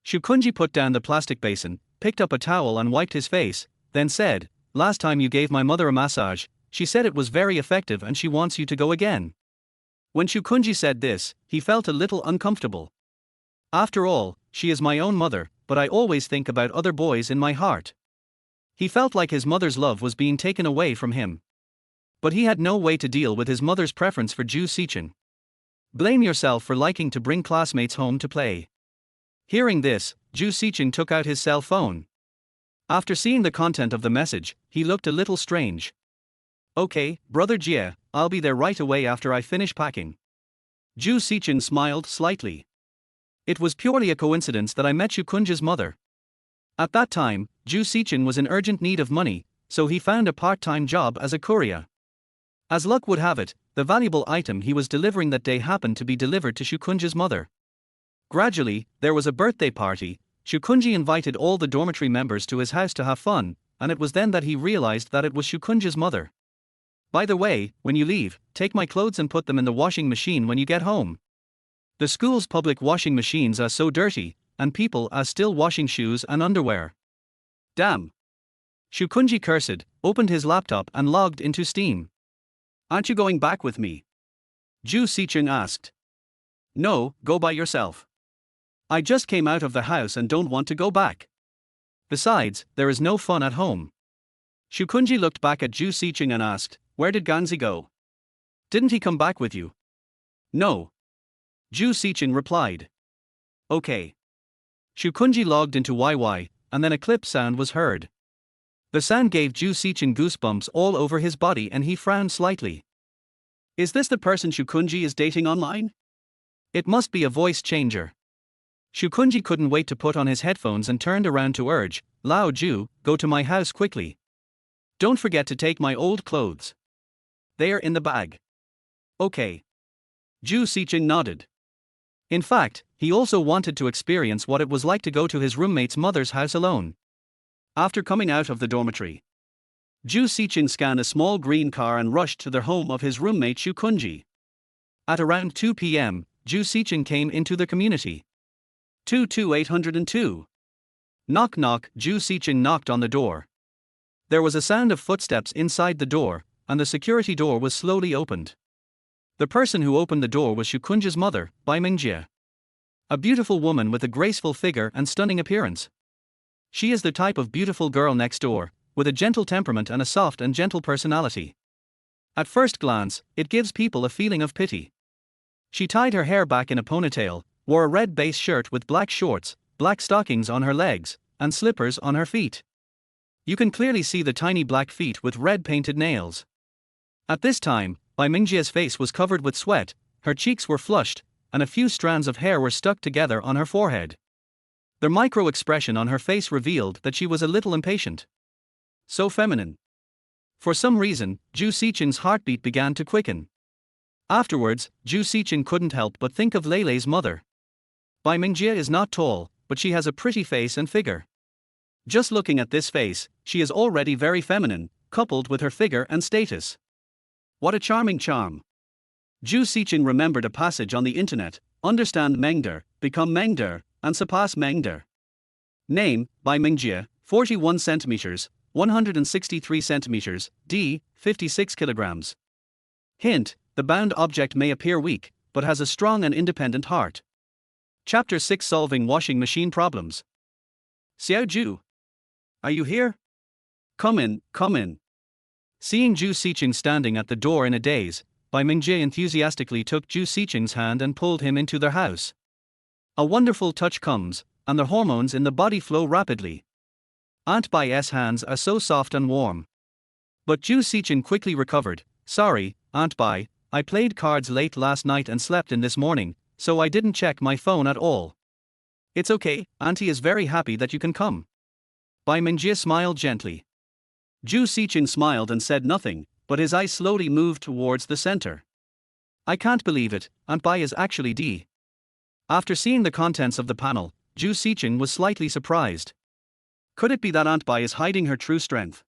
Speaker 1: Shukunji put down the plastic basin, picked up a towel and wiped his face, then said, "Last time you gave my mother a massage, she said it was very effective and she wants you to go again." When Shukunji said this, he felt a little uncomfortable. After all, she is my own mother, but I always think about other boys in my heart. He felt like his mother's love was being taken away from him. But he had no way to deal with his mother's preference for Zhou Sicheng. Blame yourself for liking to bring classmates home to play. Hearing this, Zhou Sicheng took out his cell phone. After seeing the content of the message, he looked a little strange. Okay, brother Jie, I'll be there right away after I finish packing. Zhou Sicheng smiled slightly. It was purely a coincidence that I met Shukunji's mother. At that time, Zhou Sicheng was in urgent need of money, so he found a part-time job as a courier. As luck would have it, the valuable item he was delivering that day happened to be delivered to Shukunji's mother. Gradually, there was a birthday party. Shukunji invited all the dormitory members to his house to have fun, and it was then that he realized that it was Shukunji's mother. By the way, when you leave, take my clothes and put them in the washing machine when you get home. The school's public washing machines are so dirty, and people are still washing shoes and underwear. Damn. Shukunji cursed, opened his laptop and logged into Steam. Aren't you going back with me? Zhou Sicheng asked. No, go by yourself. I just came out of the house and don't want to go back. Besides, there is no fun at home. Shukunji looked back at Zhou Sicheng and asked, where did Ganzi go? Didn't he come back with you? No. Zhou Sicheng replied. Okay. Shukunji logged into YY, and then a clip sound was heard. The sound gave Zhou Sicheng goosebumps all over his body and he frowned slightly. Is this the person Shukunji is dating online? It must be a voice changer. Shukunji couldn't wait to put on his headphones and turned around to urge, Lao Zhu, go to my house quickly. Don't forget to take my old clothes. They are in the bag. Okay. Zhou Sicheng nodded. In fact, he also wanted to experience what it was like to go to his roommate's mother's house alone. After coming out of the dormitory, Zhou Sicheng scanned a small green car and rushed to the home of his roommate Shukunji. At around 2 p.m., Zhou Sicheng came into the community. 22802. Knock knock. Zhou Sicheng knocked on the door. There was a sound of footsteps inside the door, and the security door was slowly opened. The person who opened the door was Shukunji's mother, Bai Mingjie. A beautiful woman with a graceful figure and stunning appearance. She is the type of beautiful girl next door, with a gentle temperament and a soft and gentle personality. At first glance, it gives people a feeling of pity. She tied her hair back in a ponytail, wore a red base shirt with black shorts, black stockings on her legs, and slippers on her feet. You can clearly see the tiny black feet with red painted nails. At this time, Bai Mingjie's face was covered with sweat, her cheeks were flushed, and a few strands of hair were stuck together on her forehead. The micro-expression on her face revealed that she was a little impatient. So feminine. For some reason, Zhou Sicheng's heartbeat began to quicken. Afterwards, Zhou Sicheng couldn't help but think of Leilei's mother. Bai Mingjie is not tall, but she has a pretty face and figure. Just looking at this face, she is already very feminine, coupled with her figure and status. What a charming charm. Zhou Sicheng remembered a passage on the internet, understand Mengder, become Mengder, and surpass Mengder. Name, Bai Mingjie, 41 centimeters, 163 centimeters, d, 56 kilograms. Hint, the bound object may appear weak, but has a strong and independent heart. Chapter 6 Solving Washing Machine Problems. Xiao Zhu. Are you here? Come in, come in. Seeing Zhou Sicheng standing at the door in a daze, Bai Mingjie enthusiastically took Zhou Sicheng's hand and pulled him into their house. A wonderful touch comes, and the hormones in the body flow rapidly. Aunt Bai's hands are so soft and warm. But Zhou Sicheng quickly recovered. Sorry, Aunt Bai, I played cards late last night and slept in this morning, so I didn't check my phone at all. It's okay, Auntie is very happy that you can come. Bai Mingjie smiled gently. Zhou Sicheng smiled and said nothing, but his eyes slowly moved towards the center. I can't believe it, Aunt Bai is actually D. After seeing the contents of the panel, Zhou Sicheng was slightly surprised. Could it be that Aunt Bai is hiding her true strength?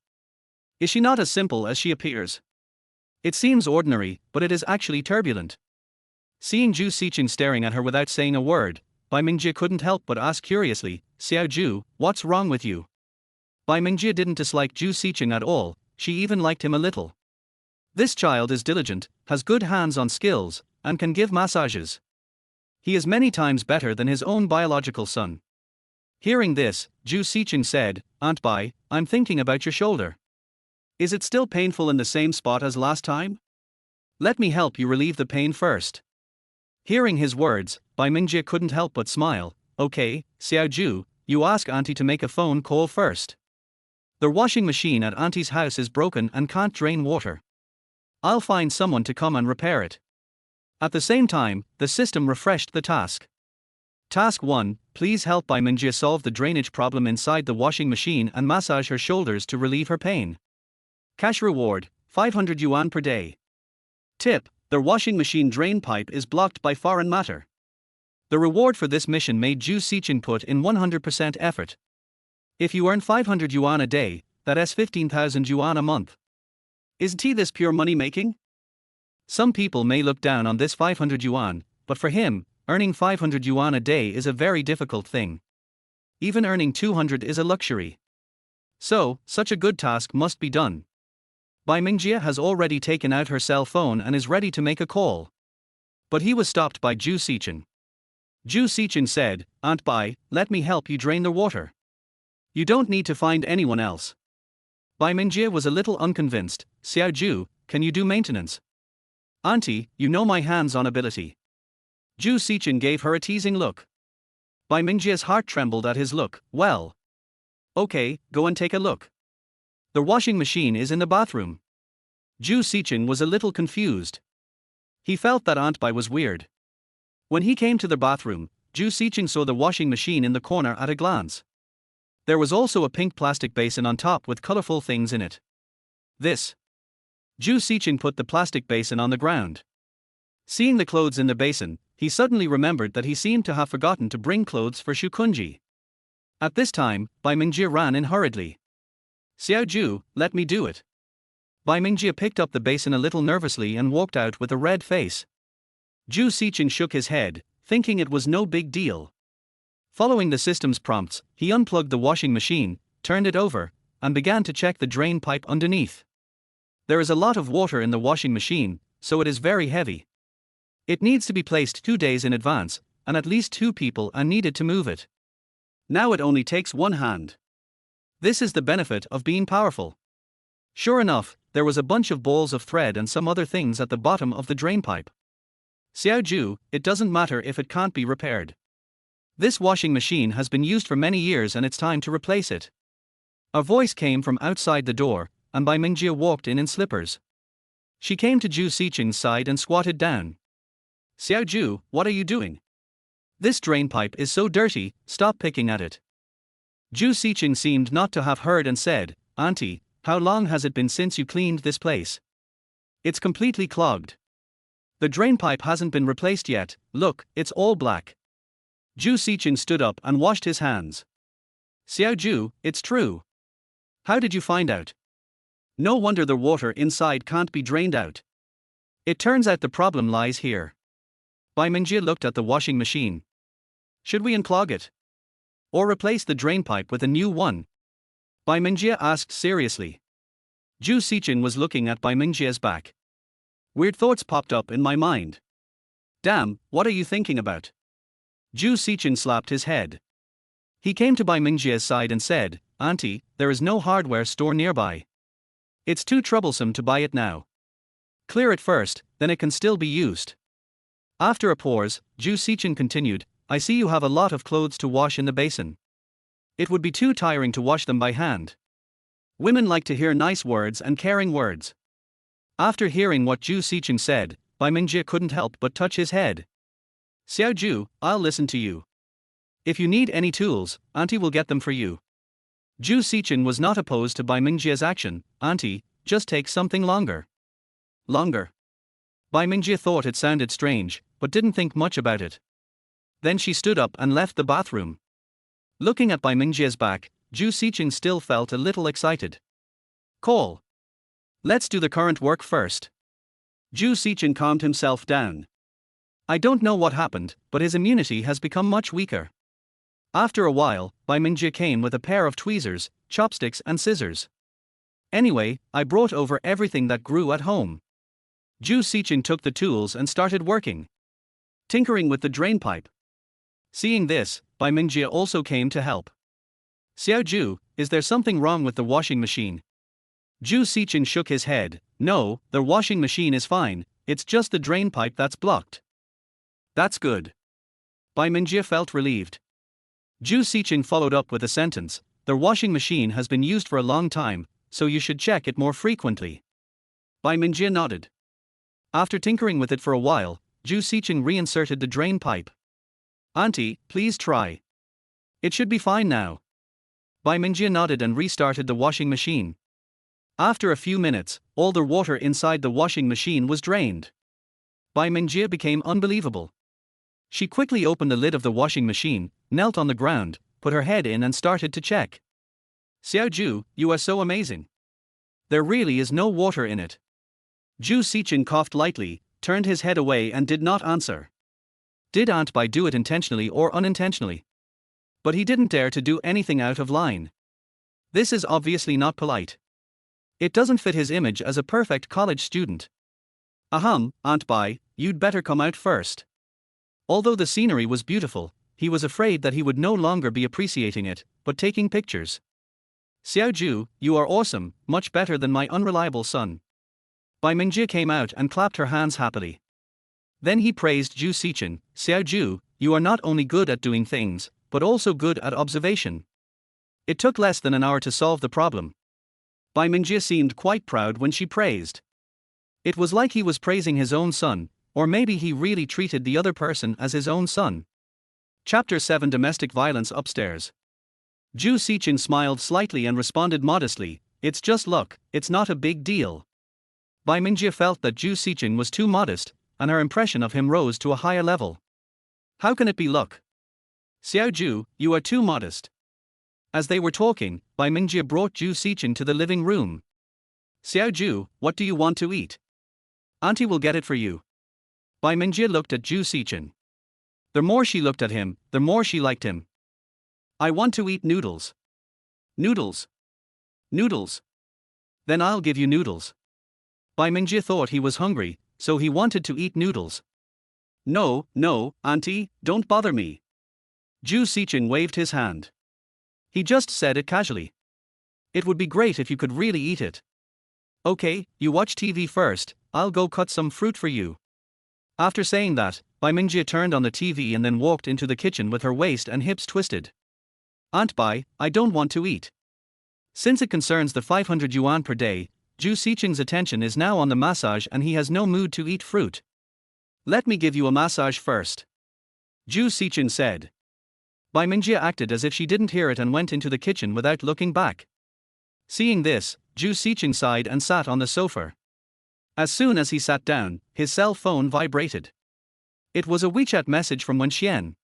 Speaker 1: Is she not as simple as she appears? It seems ordinary, but it is actually turbulent. Seeing Zhou Sicheng staring at her without saying a word, Bai Mingjie couldn't help but ask curiously, Xiao Zhu, what's wrong with you? Bai Mingjie didn't dislike Zhou Sicheng at all, she even liked him a little. This child is diligent, has good hands-on skills, and can give massages. He is many times better than his own biological son. Hearing this, Zhou Sicheng said, "Aunt Bai, I'm thinking about your shoulder. Is it still painful in the same spot as last time? Let me help you relieve the pain first." Hearing his words, Bai Mingjie couldn't help but smile. "Okay, Xiao Zhu, you ask Auntie to make a phone call first. The washing machine at Auntie's house is broken and can't drain water. I'll find someone to come and repair it." At the same time, the system refreshed the task. Task 1, please help Bai Mingjie solve the drainage problem inside the washing machine and massage her shoulders to relieve her pain. Cash reward, 500 yuan per day. Tip, the washing machine drain pipe is blocked by foreign matter. The reward for this mission made Zhou Sicheng put in 100% effort. If you earn 500 yuan a day, that's 15,000 yuan a month. Isn't this pure money making? Some people may look down on this 500 yuan, but for him, earning 500 yuan a day is a very difficult thing. Even earning 200 is a luxury. So, such a good task must be done. Bai Mingjie has already taken out her cell phone and is ready to make a call. But he was stopped by Zhou Sicheng. Zhou Sicheng said, "Aunt Bai, let me help you drain the water. You don't need to find anyone else." Bai Mingjie was a little unconvinced. "Xiao Zhu, can you do maintenance?" "Auntie, you know my hands-on ability." Zhou Sicheng gave her a teasing look. Bai Mingjie's heart trembled at his look. "Well. Okay, go and take a look. The washing machine is in the bathroom." Zhou Sicheng was a little confused. He felt that Aunt Bai was weird. When he came to the bathroom, Zhou Sicheng saw the washing machine in the corner at a glance. There was also a pink plastic basin on top with colorful things in it. This. Zhou Sicheng put the plastic basin on the ground. Seeing the clothes in the basin, he suddenly remembered that he seemed to have forgotten to bring clothes for Shukunji. At this time, Bai Mingjie ran in hurriedly. "Xiao Zhu, let me do it." Bai Mingjie picked up the basin a little nervously and walked out with a red face. Zhou Sicheng shook his head, thinking it was no big deal. Following the system's prompts, he unplugged the washing machine, turned it over, and began to check the drain pipe underneath. There is a lot of water in the washing machine, so it is very heavy. It needs to be placed 2 days in advance, and at least 2 people are needed to move it. Now it only takes 1 hand. This is the benefit of being powerful. Sure enough, there was a bunch of balls of thread and some other things at the bottom of the drain pipe. "Xiao Zhu, it doesn't matter if it can't be repaired. This washing machine has been used for many years and it's time to replace it." A voice came from outside the door, and Bai Mingjie walked in slippers. She came to Zhou Sicheng's side and squatted down. "Xiao Zhu, what are you doing? This drain pipe is so dirty, stop picking at it." Zhou Sicheng seemed not to have heard and said, "Auntie, how long has it been since you cleaned this place? It's completely clogged. The drain pipe hasn't been replaced yet, look, it's all black." Zhou Sicheng stood up and washed his hands. "Xiao Zhu, it's true. How did you find out? No wonder the water inside can't be drained out. It turns out the problem lies here." Bai Mingjie looked at the washing machine. "Should we unclog it? Or replace the drain pipe with a new one?" Bai Mingjie asked seriously. Zhou Sicheng was looking at Bai Mingjie's back. "Weird thoughts popped up in my mind." "Damn, what are you thinking about?" Zhou Sicheng slapped his head. He came to Bai Mingjie's side and said, "Auntie, there is no hardware store nearby. It's too troublesome to buy it now. Clear it first, then it can still be used." After a pause, Zhou Sicheng continued, "I see you have a lot of clothes to wash in the basin. It would be too tiring to wash them by hand. Women like to hear nice words and caring words." After hearing what Zhou Sicheng said, Bai Mingjie couldn't help but touch his head. "Xiao Zhu, I'll listen to you. If you need any tools, Auntie will get them for you." Zhou Sicheng was not opposed to Bai Mingjie's action. "Auntie, just take something longer." "Longer?" Bai Mingjie thought it sounded strange, but didn't think much about it. Then she stood up and left the bathroom. Looking at Bai Mingjie's back, Zhou Sicheng still felt a little excited. "Call. Let's do the current work first." Zhou Sicheng calmed himself down. I don't know what happened, but his immunity has become much weaker. After a while, Bai Mingjie came with a pair of tweezers, chopsticks and scissors. "Anyway, I brought over everything that grew at home." Zhou Sicheng took the tools and started working. Tinkering with the drain pipe. Seeing this, Bai Mingjie also came to help. Xiaoju, is there something wrong with the washing machine? Zhou Sicheng shook his head. No, the washing machine is fine, it's just the drain pipe that's blocked. That's good. Bai Mingjie felt relieved. Zhou Sicheng followed up with a sentence. The washing machine has been used for a long time, so you should check it more frequently. Bai Mingjie nodded. After tinkering with it for a while, Zhou Sicheng reinserted the drain pipe. Auntie, please try. It should be fine now. Bai Mingjie nodded and restarted the washing machine. After a few minutes, all the water inside the washing machine was drained. Bai Mingjie became unbelievable. She quickly opened the lid of the washing machine, knelt on the ground, put her head in and started to check. Xiaoju, you are so amazing. There really is no water in it. Zhou Sicheng coughed lightly, turned his head away and did not answer. Did Aunt Bai do it intentionally or unintentionally? But he didn't dare to do anything out of line. This is obviously not polite. It doesn't fit his image as a perfect college student. Ahem, Aunt Bai, you'd better come out first. Although the scenery was beautiful, he was afraid that he would no longer be appreciating it, but taking pictures. Xiaoju, you are awesome, much better than my unreliable son. Bai Mingjie came out and clapped her hands happily. Then he praised Zhou Sicheng. Xiaoju, you are not only good at doing things, but also good at observation. It took less than an hour to solve the problem. Bai Mingjie seemed quite proud when she praised. It was like he was praising his own son, or maybe he really treated the other person as his own son. Chapter 7 Domestic Violence Upstairs. Zhou Sicheng smiled slightly and responded modestly, it's just luck, it's not a big deal. Bai Mingjie felt that Zhou Sicheng was too modest, and her impression of him rose to a higher level. How can it be luck? Xiaoju, you are too modest. As they were talking, Bai Mingjie brought Zhou Sicheng to the living room. Xiaoju, what do you want to eat? Auntie will get it for you. Bai Mingjie looked at Zhou Sicheng. The more she looked at him, the more she liked him. I want to eat noodles. Noodles. Noodles. Then I'll give you noodles. Bai Mingjie thought he was hungry, so he wanted to eat noodles. No, no, Auntie, don't bother me. Zhou Sicheng waved his hand. He just said it casually. It would be great if you could really eat it. Okay, you watch TV first, I'll go cut some fruit for you. After saying that, Bai Mingjie turned on the TV and then walked into the kitchen with her waist and hips twisted. Aunt Bai, I don't want to eat. Since it concerns the 500 yuan per day, Zhou Sicheng's attention is now on the massage and he has no mood to eat fruit. Let me give you a massage first. Zhou Sicheng said. Bai Mingjie acted as if she didn't hear it and went into the kitchen without looking back. Seeing this, Zhou Sicheng sighed and sat on the sofa. As soon as he sat down, his cell phone vibrated. It was a WeChat message from Wenxian.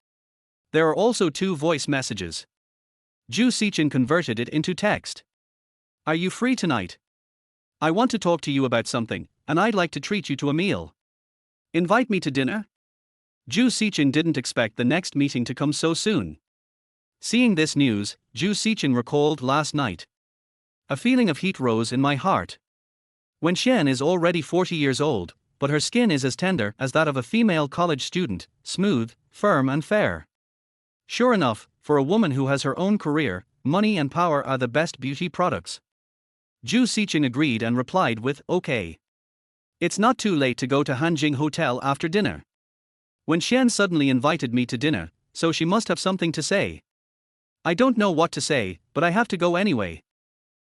Speaker 1: There are also 2 voice messages. Zhou Sicheng converted it into text. Are you free tonight? I want to talk to you about something, and I'd like to treat you to a meal. Invite me to dinner? Zhou Sicheng didn't expect the next meeting to come so soon. Seeing this news, Zhou Sicheng recalled last night. A feeling of heat rose in my heart. Wenxian is already 40 years old, but her skin is as tender as that of a female college student, smooth, firm and fair. Sure enough, for a woman who has her own career, money and power are the best beauty products. Zhou Sicheng agreed and replied with, okay. It's not too late to go to Hanjing Hotel after dinner. Wenxian suddenly invited me to dinner, so she must have something to say. I don't know what to say, but I have to go anyway.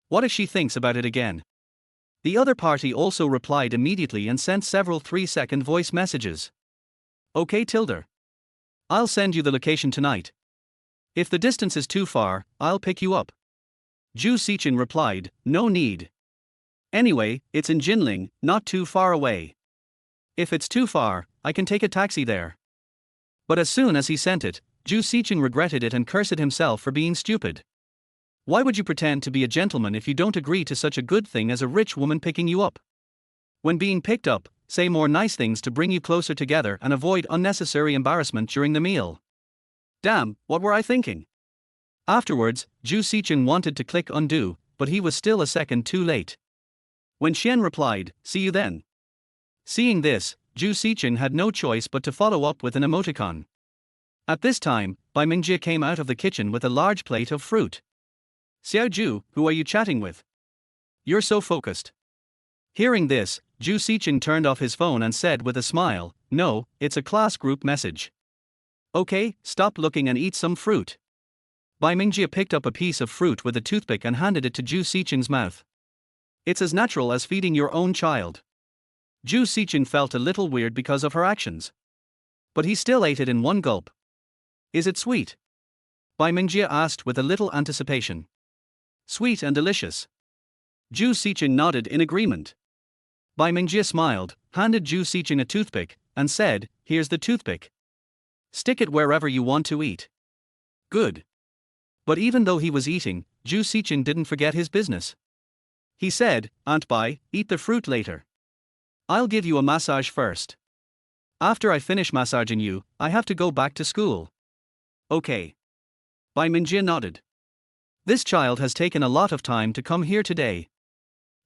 Speaker 1: What if she thinks about it again? The other party also replied immediately and sent several 3-second voice messages. Okay Tilda. I'll send you the location tonight. If the distance is too far, I'll pick you up. Zhou Sicheng replied, no need. Anyway, it's in Jinling, not too far away. If it's too far, I can take a taxi there. But as soon as he sent it, Zhou Sicheng regretted it and cursed himself for being stupid. Why would you pretend to be a gentleman if you don't agree to such a good thing as a rich woman picking you up? When being picked up, say more nice things to bring you closer together and avoid unnecessary embarrassment during the meal. Damn, what were I thinking? Afterwards, Zhou Sicheng wanted to click undo, but he was still a second too late. Wenxian replied, see you then. Seeing this, Zhou Sicheng had no choice but to follow up with an emoticon. At this time, Bai Mingjie came out of the kitchen with a large plate of fruit. Xiaoju, who are you chatting with? You're so focused. Hearing this, Zhou Sicheng turned off his phone and said with a smile, no, it's a class group message. Okay, stop looking and eat some fruit. Bai Mingjie picked up a piece of fruit with a toothpick and handed it to Zhou Sicheng's mouth. It's as natural as feeding your own child. Zhou Sicheng felt a little weird because of her actions. But he still ate it in one gulp. Is it sweet? Bai Mingjie asked with a little anticipation. Sweet and delicious. Zhou Sicheng nodded in agreement. Bai Mingjie smiled, handed Zhou Sicheng a toothpick, and said, here's the toothpick. Stick it wherever you want to eat. Good. But even though he was eating, Zhou Sicheng didn't forget his business. He said, Aunt Bai, eat the fruit later. I'll give you a massage first. After I finish massaging you, I have to go back to school. Okay. Bai Mingjie nodded. This child has taken a lot of time to come here today.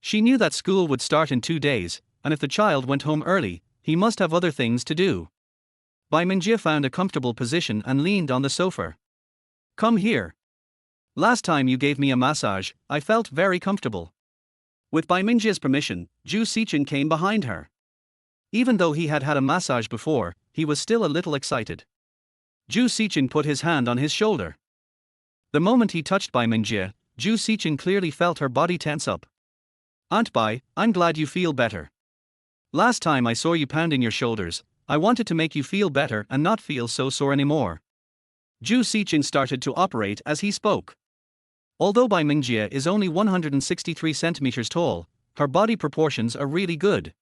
Speaker 1: She knew that school would start in 2 days, and if the child went home early, he must have other things to do. Bai Mingjie found a comfortable position and leaned on the sofa. Come here. Last time you gave me a massage, I felt very comfortable. With Bai Mingjie's permission, Zhou Sicheng came behind her. Even though he had had a massage before, he was still a little excited. Zhou Sicheng put his hand on his shoulder. The moment he touched Bai Mingjie, Zhou Sicheng clearly felt her body tense up. Aunt Bai, I'm glad you feel better. Last time I saw you pounding your shoulders, I wanted to make you feel better and not feel so sore anymore. Zhou Sicheng started to operate as he spoke. Although Bai Mingjie is only 163 centimeters tall, her body proportions are really good.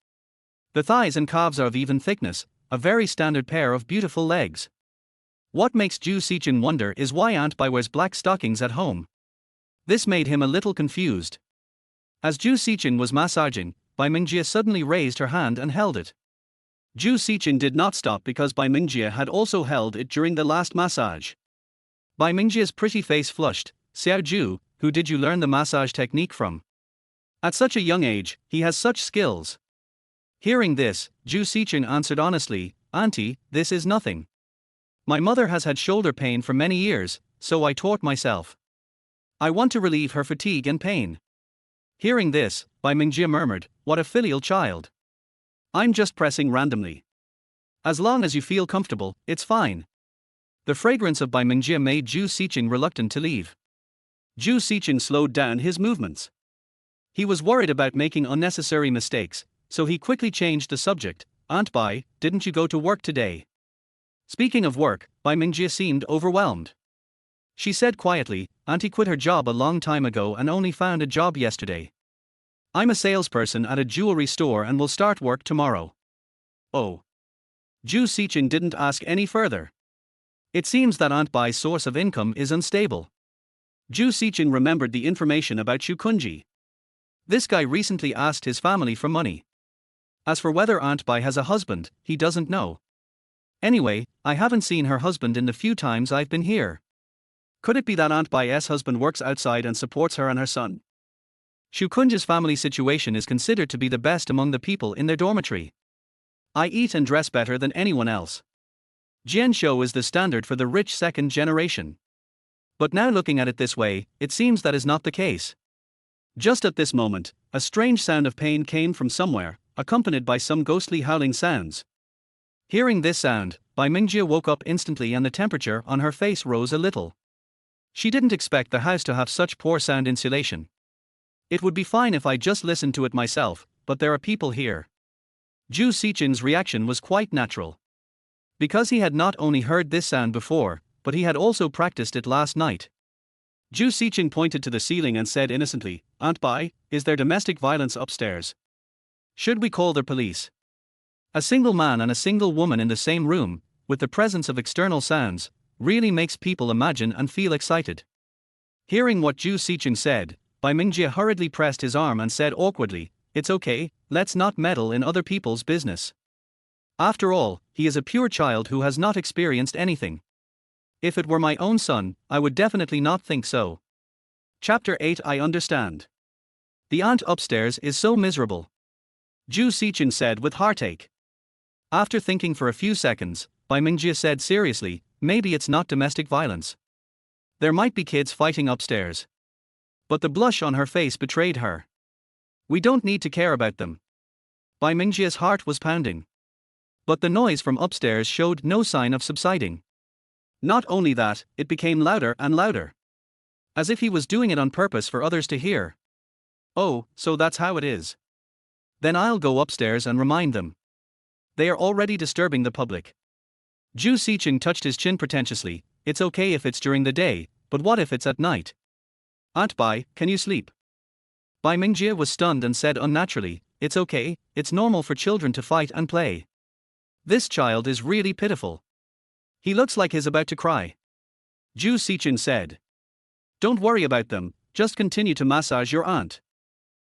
Speaker 1: The thighs and calves are of even thickness, a very standard pair of beautiful legs. What makes Zhou Sicheng wonder is why Aunt Bai wears black stockings at home. This made him a little confused. As Zhou Sicheng was massaging, Bai Mingjie suddenly raised her hand and held it. Zhou Sicheng did not stop because Bai Mingjie had also held it during the last massage. Bai Mingjie's pretty face flushed. Xiaoju, who did you learn the massage technique from? At such a young age, he has such skills. Hearing this, Zhou Sicheng answered honestly, Auntie, this is nothing. My mother has had shoulder pain for many years, so I taught myself. I want to relieve her fatigue and pain. Hearing this, Bai Mingjie murmured, what a filial child. I'm just pressing randomly. As long as you feel comfortable, it's fine. The fragrance of Bai Mingjie made Zhou Sicheng reluctant to leave. Zhou Sicheng slowed down his movements. He was worried about making unnecessary mistakes, so he quickly changed the subject. Aunt Bai, didn't you go to work today? Speaking of work, Bai Mingjie seemed overwhelmed. She said quietly, Auntie quit her job a long time ago and only found a job yesterday. I'm a salesperson at a jewelry store and will start work tomorrow. Oh. Zhou Sicheng didn't ask any further. It seems that Aunt Bai's source of income is unstable. Zhou Sicheng remembered the information about Xu Kunji. This guy recently asked his family for money. As for whether Aunt Bai has a husband, he doesn't know. Anyway, I haven't seen her husband in the few times I've been here. Could it be that Aunt Bai's husband works outside and supports her and her son? Xu Kunji's family situation is considered to be the best among the people in their dormitory. I eat and dress better than anyone else. Jianshou is the standard for the rich second generation. But now looking at it this way, it seems that is not the case. Just at this moment, a strange sound of pain came from somewhere, accompanied by some ghostly howling sounds. Hearing this sound, Bai Mingjie woke up instantly and the temperature on her face rose a little. She didn't expect the house to have such poor sound insulation. It would be fine if I just listened to it myself, but there are people here. Zhou Sicheng's reaction was quite natural. Because he had not only heard this sound before, but he had also practiced it last night. Zhou Sicheng pointed to the ceiling and said innocently, Aunt Bai, is there domestic violence upstairs? Should we call the police? A single man and a single woman in the same room, with the presence of external sounds, really makes people imagine and feel excited. Hearing what Zhou Sicheng said, Bai Mingjie hurriedly pressed his arm and said awkwardly, it's okay, let's not meddle in other people's business. After all, he is a pure child who has not experienced anything. If it were my own son, I would definitely not think so. Chapter 8 I understand. The aunt upstairs is so miserable. Zhou Sicheng said with heartache. After thinking for a few seconds, Bai Mingjie said seriously, maybe it's not domestic violence. There might be kids fighting upstairs. But the blush on her face betrayed her. We don't need to care about them. Bai Mingjie's heart was pounding. But the noise from upstairs showed no sign of subsiding. Not only that, it became louder and louder. As if he was doing it on purpose for others to hear. Oh, so that's how it is. Then I'll go upstairs and remind them. They are already disturbing the public. Zhou Sicheng touched his chin pretentiously. It's okay if it's during the day, but what if it's at night? Aunt Bai, can you sleep? Bai Mingjie was stunned and said unnaturally, it's okay, it's normal for children to fight and play. This child is really pitiful. He looks like he's about to cry. Zhou Sicheng said. Don't worry about them, just continue to massage your aunt.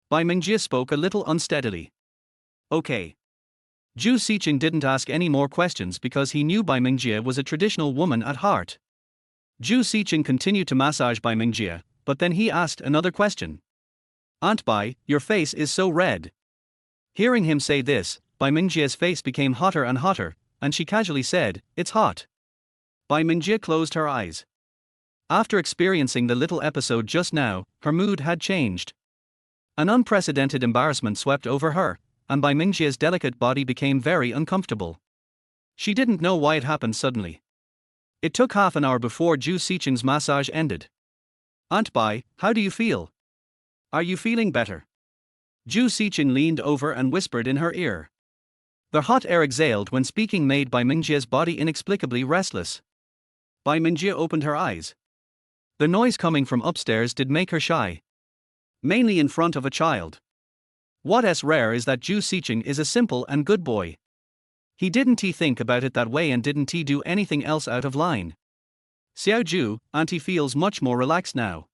Speaker 1: Bai Mingjie spoke a little unsteadily. Okay. Zhou Sicheng didn't ask any more questions because he knew Bai Mingjie was a traditional woman at heart. Zhou Sicheng continued to massage Bai Mingjie, but then he asked another question. Aunt Bai, your face is so red. Hearing him say this, Bai Mingjie's face became hotter and hotter, and she casually said, it's hot. Bai Mingjie closed her eyes. After experiencing the little episode just now, her mood had changed. An unprecedented embarrassment swept over her, and Bai Mingjie's delicate body became very uncomfortable. She didn't know why it happened suddenly. It took half an hour before Zhou Sicheng's massage ended. Aunt Bai, how do you feel? Are you feeling better? Zhou Sicheng leaned over and whispered in her ear. The hot air exhaled when speaking made Bai Mingjie's body inexplicably restless. Bai Mingjie opened her eyes. The noise coming from upstairs did make her shy. Mainly in front of a child. What's rare is that Zhou Sicheng is a simple and good boy. He didn't think about it that way and didn't do anything else out of line. Xiao Zhu, auntie feels much more relaxed now.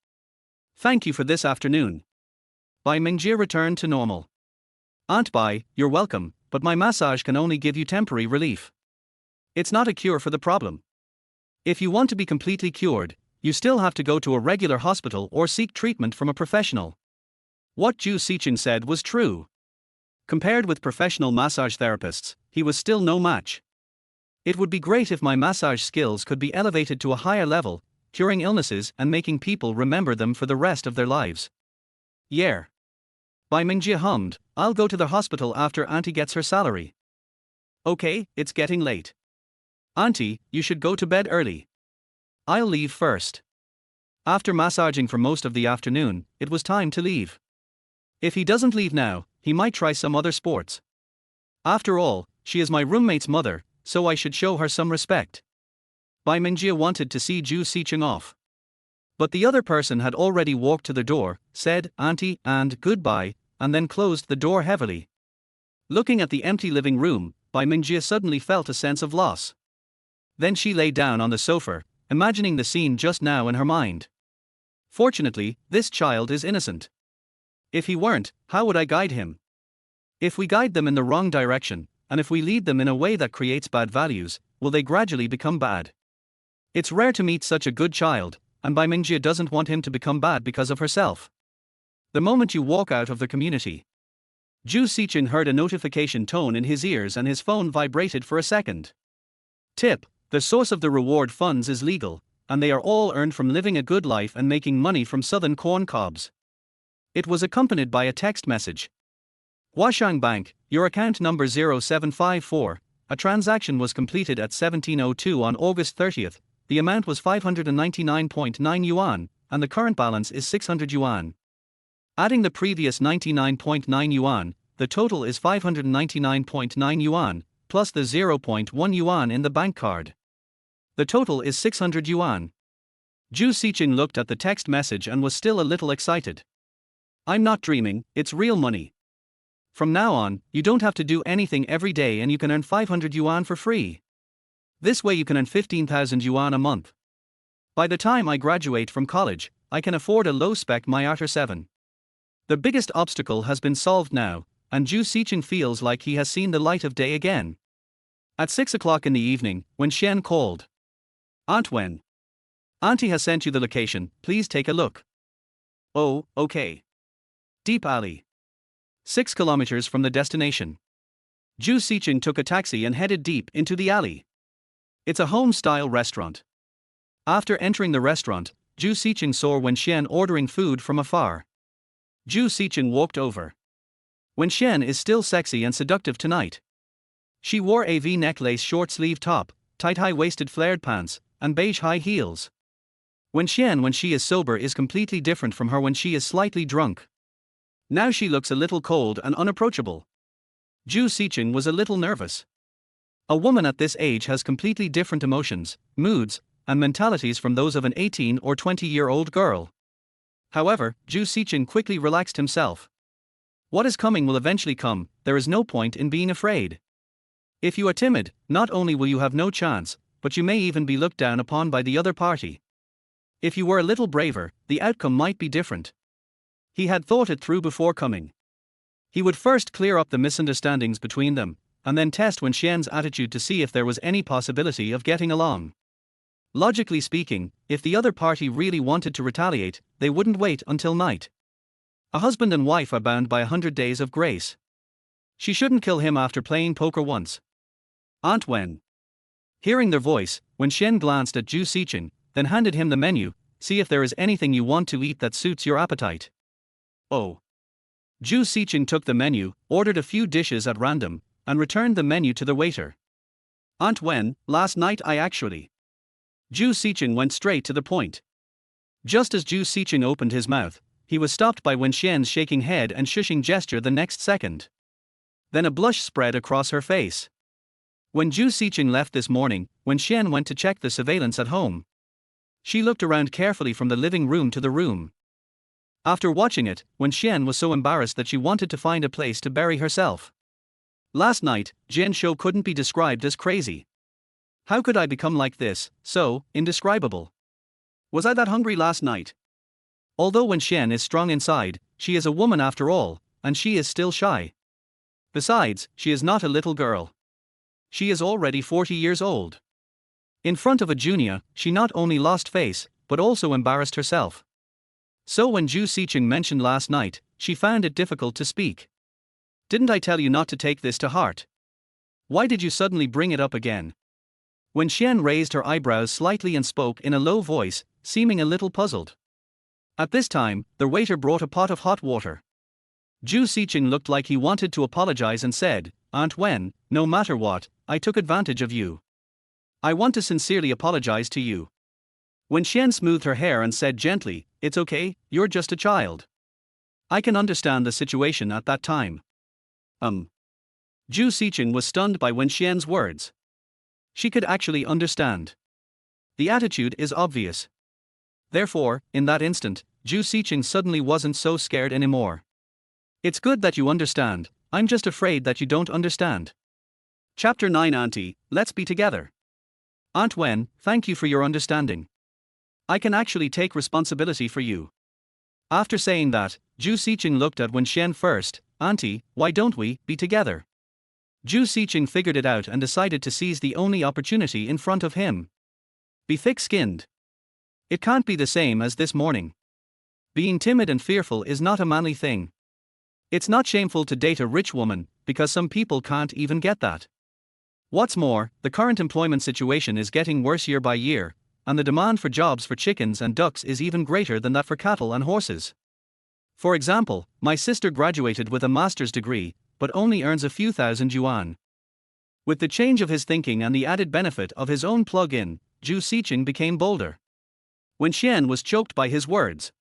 Speaker 1: Thank you for this afternoon. Bai Mingjie returned to normal. Aunt Bai, you're welcome, but my massage can only give you temporary relief. It's not a cure for the problem. If you want to be completely cured, you still have to go to a regular hospital or seek treatment from a professional. What Zhou Sicheng said was true. Compared with professional massage therapists, he was still no match. It would be great if my massage skills could be elevated to a higher level, curing illnesses and making people remember them for the rest of their lives. Yeah. Bai Mingjie hummed, I'll go to the hospital after Auntie gets her salary. Okay, it's getting late. Auntie, you should go to bed early. I'll leave first. After massaging for most of the afternoon, it was time to leave. If he doesn't leave now, he might try some other sports. After all, she is my roommate's mother, so I should show her some respect. Bai Mingjie wanted to see Zhou Sicheng off. But the other person had already walked to the door, said auntie and goodbye, and then closed the door heavily. Looking at the empty living room, Bai Mingjie suddenly felt a sense of loss. Then she lay down on the sofa, imagining the scene just now in her mind. Fortunately, this child is innocent. If he weren't, how would I guide him? If we guide them in the wrong direction, and if we lead them in a way that creates bad values, will they gradually become bad? It's rare to meet such a good child, and Bai Mingjie doesn't want him to become bad because of herself. The moment you walk out of the community. Zhou Sicheng heard a notification tone in his ears and his phone vibrated for a second. Tip: the source of the reward funds is legal, and they are all earned from living a good life and making money from southern corn cobs. It was accompanied by a text message. Huashang Bank, your account number 0754, a transaction was completed at 17:02 on August 30th, the amount was 599.9 yuan, and the current balance is 600 yuan. Adding the previous 99.9 yuan, the total is 599.9 yuan, plus the 0.1 yuan in the bank card. The total is 600 yuan. Zhou Sicheng looked at the text message and was still a little excited. I'm not dreaming, it's real money. From now on, you don't have to do anything every day and you can earn 500 yuan for free. This way you can earn 15,000 yuan a month. By the time I graduate from college, I can afford a low-spec Miata 7. The biggest obstacle has been solved now, and Zhou Sicheng feels like he has seen the light of day again. At 6 o'clock in the evening, when Xian called. Aunt Wen. Auntie has sent you the location, please take a look. Oh, okay. Deep alley. 6 kilometers from the destination. Zhou Sicheng took a taxi and headed deep into the alley. It's a home-style restaurant. After entering the restaurant, Zhou Sicheng saw Wenxian ordering food from afar. Zhou Sicheng walked over. Wenxian is still sexy and seductive tonight. She wore a V-neck lace short-sleeve top, tight high-waisted flared pants, and beige high heels. Wenxian when she is sober is completely different from her when she is slightly drunk. Now she looks a little cold and unapproachable. Zhou Sicheng was a little nervous. A woman at this age has completely different emotions, moods, and mentalities from those of an 18 or 20-year-old girl. However, Zhou Sicheng quickly relaxed himself. What is coming will eventually come, there is no point in being afraid. If you are timid, not only will you have no chance, but you may even be looked down upon by the other party. If you were a little braver, the outcome might be different. He had thought it through before coming. He would first clear up the misunderstandings between them, and then test Wenxian's attitude to see if there was any possibility of getting along. Logically speaking, if the other party really wanted to retaliate, they wouldn't wait until night. A husband and wife are bound by 100 days of grace. She shouldn't kill him after playing poker once. Aunt Wen. Hearing their voice, Wenxian glanced at Zhou Sicheng, then handed him the menu. See if there is anything you want to eat that suits your appetite. Oh. Zhou Sicheng took the menu, ordered a few dishes at random, and returned the menu to the waiter. Aunt Wen, last night I actually. Zhou Sicheng went straight to the point. Just as Zhou Sicheng opened his mouth, he was stopped by Wenxian's shaking head and shushing gesture the next second. Then a blush spread across her face. When Zhou Sicheng left this morning, Wenxian went to check the surveillance at home. She looked around carefully from the living room to the room. After watching it, Wenxian was so embarrassed that she wanted to find a place to bury herself. Last night, Jian Shou couldn't be described as crazy. How could I become like this, so indescribable? Was I that hungry last night? Although Wenxian is strong inside, she is a woman after all, and she is still shy. Besides, she is not a little girl. She is already 40 years old. In front of a junior, she not only lost face, but also embarrassed herself. So when Zhou Sicheng mentioned last night, she found it difficult to speak. Didn't I tell you not to take this to heart? Why did you suddenly bring it up again? Wenxian raised her eyebrows slightly and spoke in a low voice, seeming a little puzzled. At this time, the waiter brought a pot of hot water. Zhou Sicheng looked like he wanted to apologize and said, Aunt Wen, no matter what, I took advantage of you. I want to sincerely apologize to you. Wenxian smoothed her hair and said gently, It's okay, you're just a child. I can understand the situation at that time. Zhou Sicheng was stunned by Wenxian's words. She could actually understand. The attitude is obvious. Therefore, in that instant, Zhou Sicheng suddenly wasn't so scared anymore. It's good that you understand, I'm just afraid that you don't understand. Chapter 9 Auntie, let's be together. Aunt Wen, thank you for your understanding. I can actually take responsibility for you. After saying that, Zhou Sicheng looked at Wenxian first. Auntie, why don't we be together? Zhou Sicheng figured it out and decided to seize the only opportunity in front of him. Be thick-skinned. It can't be the same as this morning. Being timid and fearful is not a manly thing. It's not shameful to date a rich woman, because some people can't even get that. What's more, the current employment situation is getting worse year by year, and the demand for jobs for chickens and ducks is even greater than that for cattle and horses. For example, my sister graduated with a master's degree, but only earns a few thousand yuan. With the change of his thinking and the added benefit of his own plug-in, Zhou Sicheng became bolder. Wenxian was choked by his words.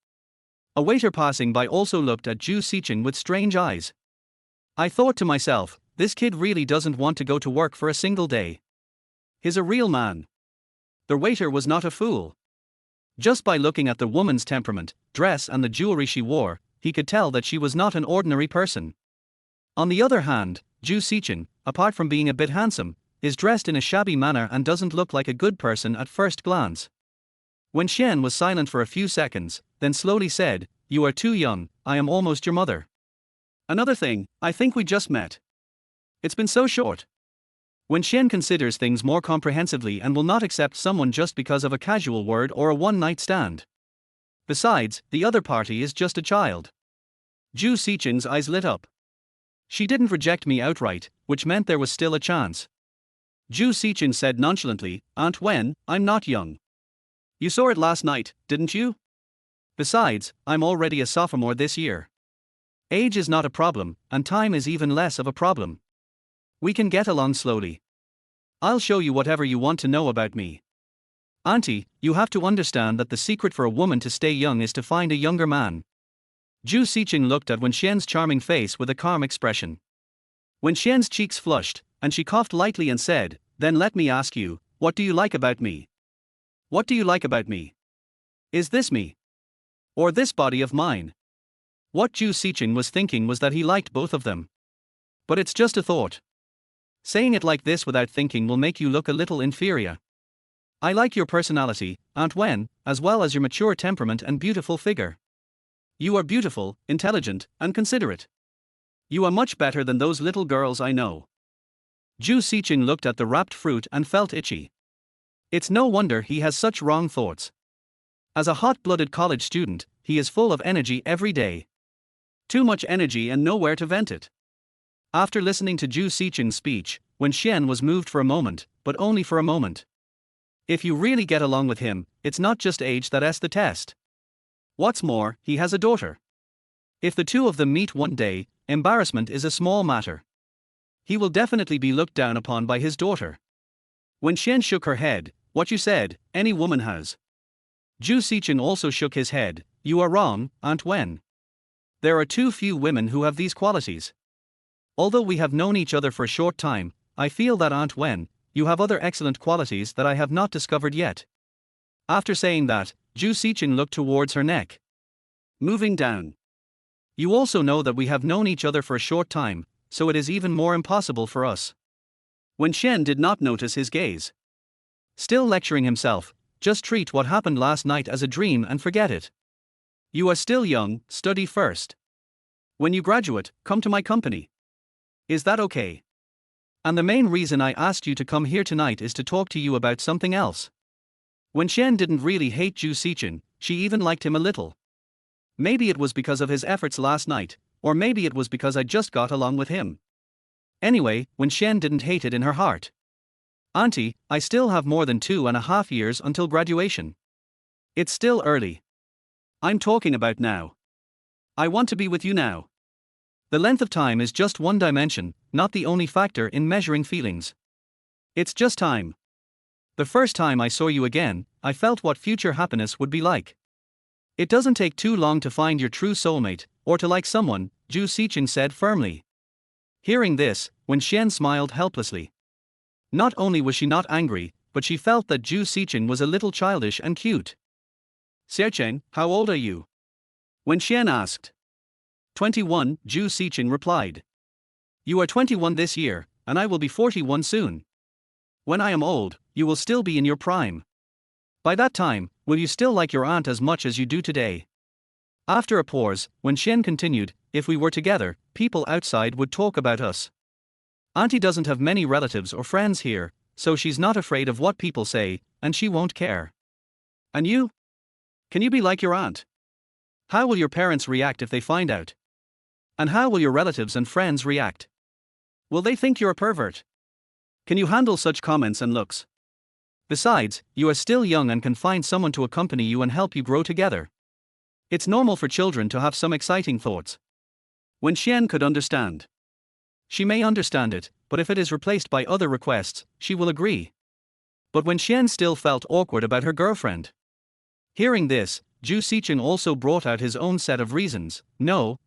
Speaker 1: A waiter passing by also looked at Zhou Sicheng with strange eyes. I thought to myself, this kid really doesn't want to go to work for a single day. He's a real man. The waiter was not a fool. Just by looking at the woman's temperament, dress and the jewelry she wore, he could tell that she was not an ordinary person. On the other hand, Zhou Sicheng, apart from being a bit handsome, is dressed in a shabby manner and doesn't look like a good person at first glance. Wenxian was silent for a few seconds, then slowly said, You are too young, I am almost your mother. Another thing, I think we just met. It's been so short. Wenxian considers things more comprehensively and will not accept someone just because of a casual word or a one-night stand. Besides, the other party is just a child. Zhou Sicheng's eyes lit up. She didn't reject me outright, which meant there was still a chance. Zhou Sicheng said nonchalantly, "Aunt Wen, I'm not young. You saw it last night, didn't you? Besides, I'm already a sophomore this year. Age is not a problem, and time is even less of a problem. We can get along slowly. I'll show you whatever you want to know about me. Auntie, you have to understand that the secret for a woman to stay young is to find a younger man." Zhou Sicheng looked at Wen Xian's charming face with a calm expression. Wen Xian's cheeks flushed, and she coughed lightly and said, "Then let me ask you, what do you like about me? What do you like about me? Is this me? Or this body of mine?" What Zhou Sicheng was thinking was that he liked both of them. But it's just a thought. Saying it like this without thinking will make you look a little inferior. I like your personality, Aunt Wen, as well as your mature temperament and beautiful figure. You are beautiful, intelligent, and considerate. You are much better than those little girls I know. Zhou Sicheng looked at the wrapped fruit and felt itchy. It's no wonder he has such wrong thoughts. As a hot-blooded college student, he is full of energy every day. Too much energy and nowhere to vent it. After listening to Zhou Sicheng's speech, Wen Xian was moved for a moment, but only for a moment. If you really get along with him, it's not just age that's the test. What's more, he has a daughter. If the two of them meet one day, embarrassment is a small matter. He will definitely be looked down upon by his daughter. Wen Xian shook her head. "What you said, any woman has." Zhou Sicheng also shook his head. "You are wrong, Aunt Wen. There are too few women who have these qualities. Although we have known each other for a short time, I feel that Aunt Wen, you have other excellent qualities that I have not discovered yet." After saying that, Zhou Sicheng looked towards her neck. Moving down. "You also know that we have known each other for a short time, so it is even more impossible for us." Wen Xian did not notice his gaze. Still lecturing himself, just treat what happened last night as a dream and forget it. You are still young, study first. When you graduate, come to my company. Is that okay? And the main reason I asked you to come here tonight is to talk to you about something else. Wen Xian didn't really hate Zhou Sicheng, she even liked him a little. Maybe it was because of his efforts last night, or maybe it was because I just got along with him. Anyway, Wen Xian didn't hate it in her heart. "Auntie, I still have more than 2.5 years until graduation. It's still early. I'm talking about now. I want to be with you now. The length of time is just one dimension, not the only factor in measuring feelings. It's just time. The first time I saw you again, I felt what future happiness would be like. It doesn't take too long to find your true soulmate, or to like someone," Zhou Sicheng said firmly. Hearing this, Wen Xian smiled helplessly. Not only was she not angry, but she felt that Zhou Sicheng was a little childish and cute. "Sicheng, how old are you?" Wen Xian asked. 21, Zhou Sicheng replied. "You are 21 this year, and I will be 41 soon. When I am old, you will still be in your prime. By that time, will you still like your aunt as much as you do today?" After a pause, Wen Xian continued, "If we were together, people outside would talk about us. Auntie doesn't have many relatives or friends here, so she's not afraid of what people say, and she won't care. And you? Can you be like your aunt? How will your parents react if they find out? And how will your relatives and friends react? Will they think you're a pervert? Can you handle such comments and looks? Besides, you are still young and can find someone to accompany you and help you grow together. It's normal for children to have some exciting thoughts." Wen Xian could understand. She may understand it, but if it is replaced by other requests, she will agree. But Wen Xian still felt awkward about her girlfriend. Hearing this, Zhou Sicheng also brought out his own set of reasons. No,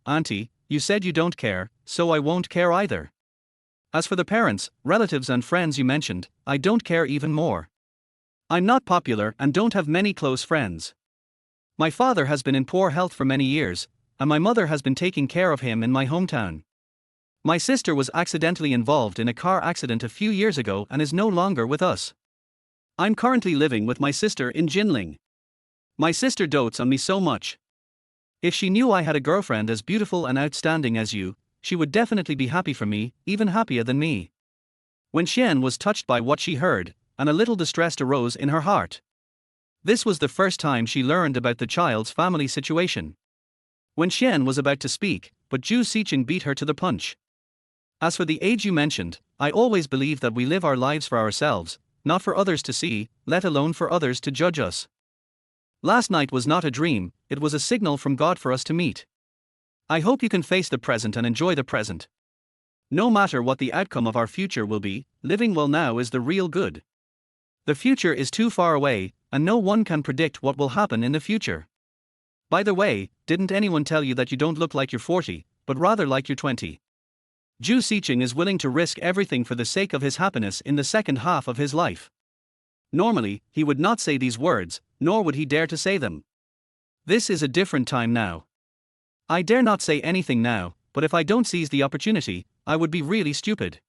Speaker 1: Auntie, you said you don't care, so I won't care either. As for the parents, relatives and friends you mentioned, I don't care even more. I'm not popular and don't have many close friends. My father has been in poor health for many years, and my mother has been taking care of him in my hometown. My sister was accidentally involved in a car accident a few years ago and is no longer with us. I'm currently living with my sister in Jinling. My sister dotes on me so much. If she knew I had a girlfriend as beautiful and outstanding as you, she would definitely be happy for me, even happier than me." Wen Xian was touched by what she heard, and a little distress arose in her heart. This was the first time she learned about the child's family situation. Wen Xian was about to speak, but Zhou Sicheng beat her to the punch. "As for the age you mentioned, I always believe that we live our lives for ourselves, not for others to see, let alone for others to judge us. Last night was not a dream, it was a signal from God for us to meet. I hope you can face the present and enjoy the present. No matter what the outcome of our future will be, living well now is the real good. The future is too far away, and no one can predict what will happen in the future. By the way, didn't anyone tell you that you don't look like you're 40, but rather like you're 20? Zhou Sicheng is willing to risk everything for the sake of his happiness in the second half of his life. Normally, he would not say these words, nor would he dare to say them. This is a different time now. I dare not say anything now, but if I don't seize the opportunity, I would be really stupid.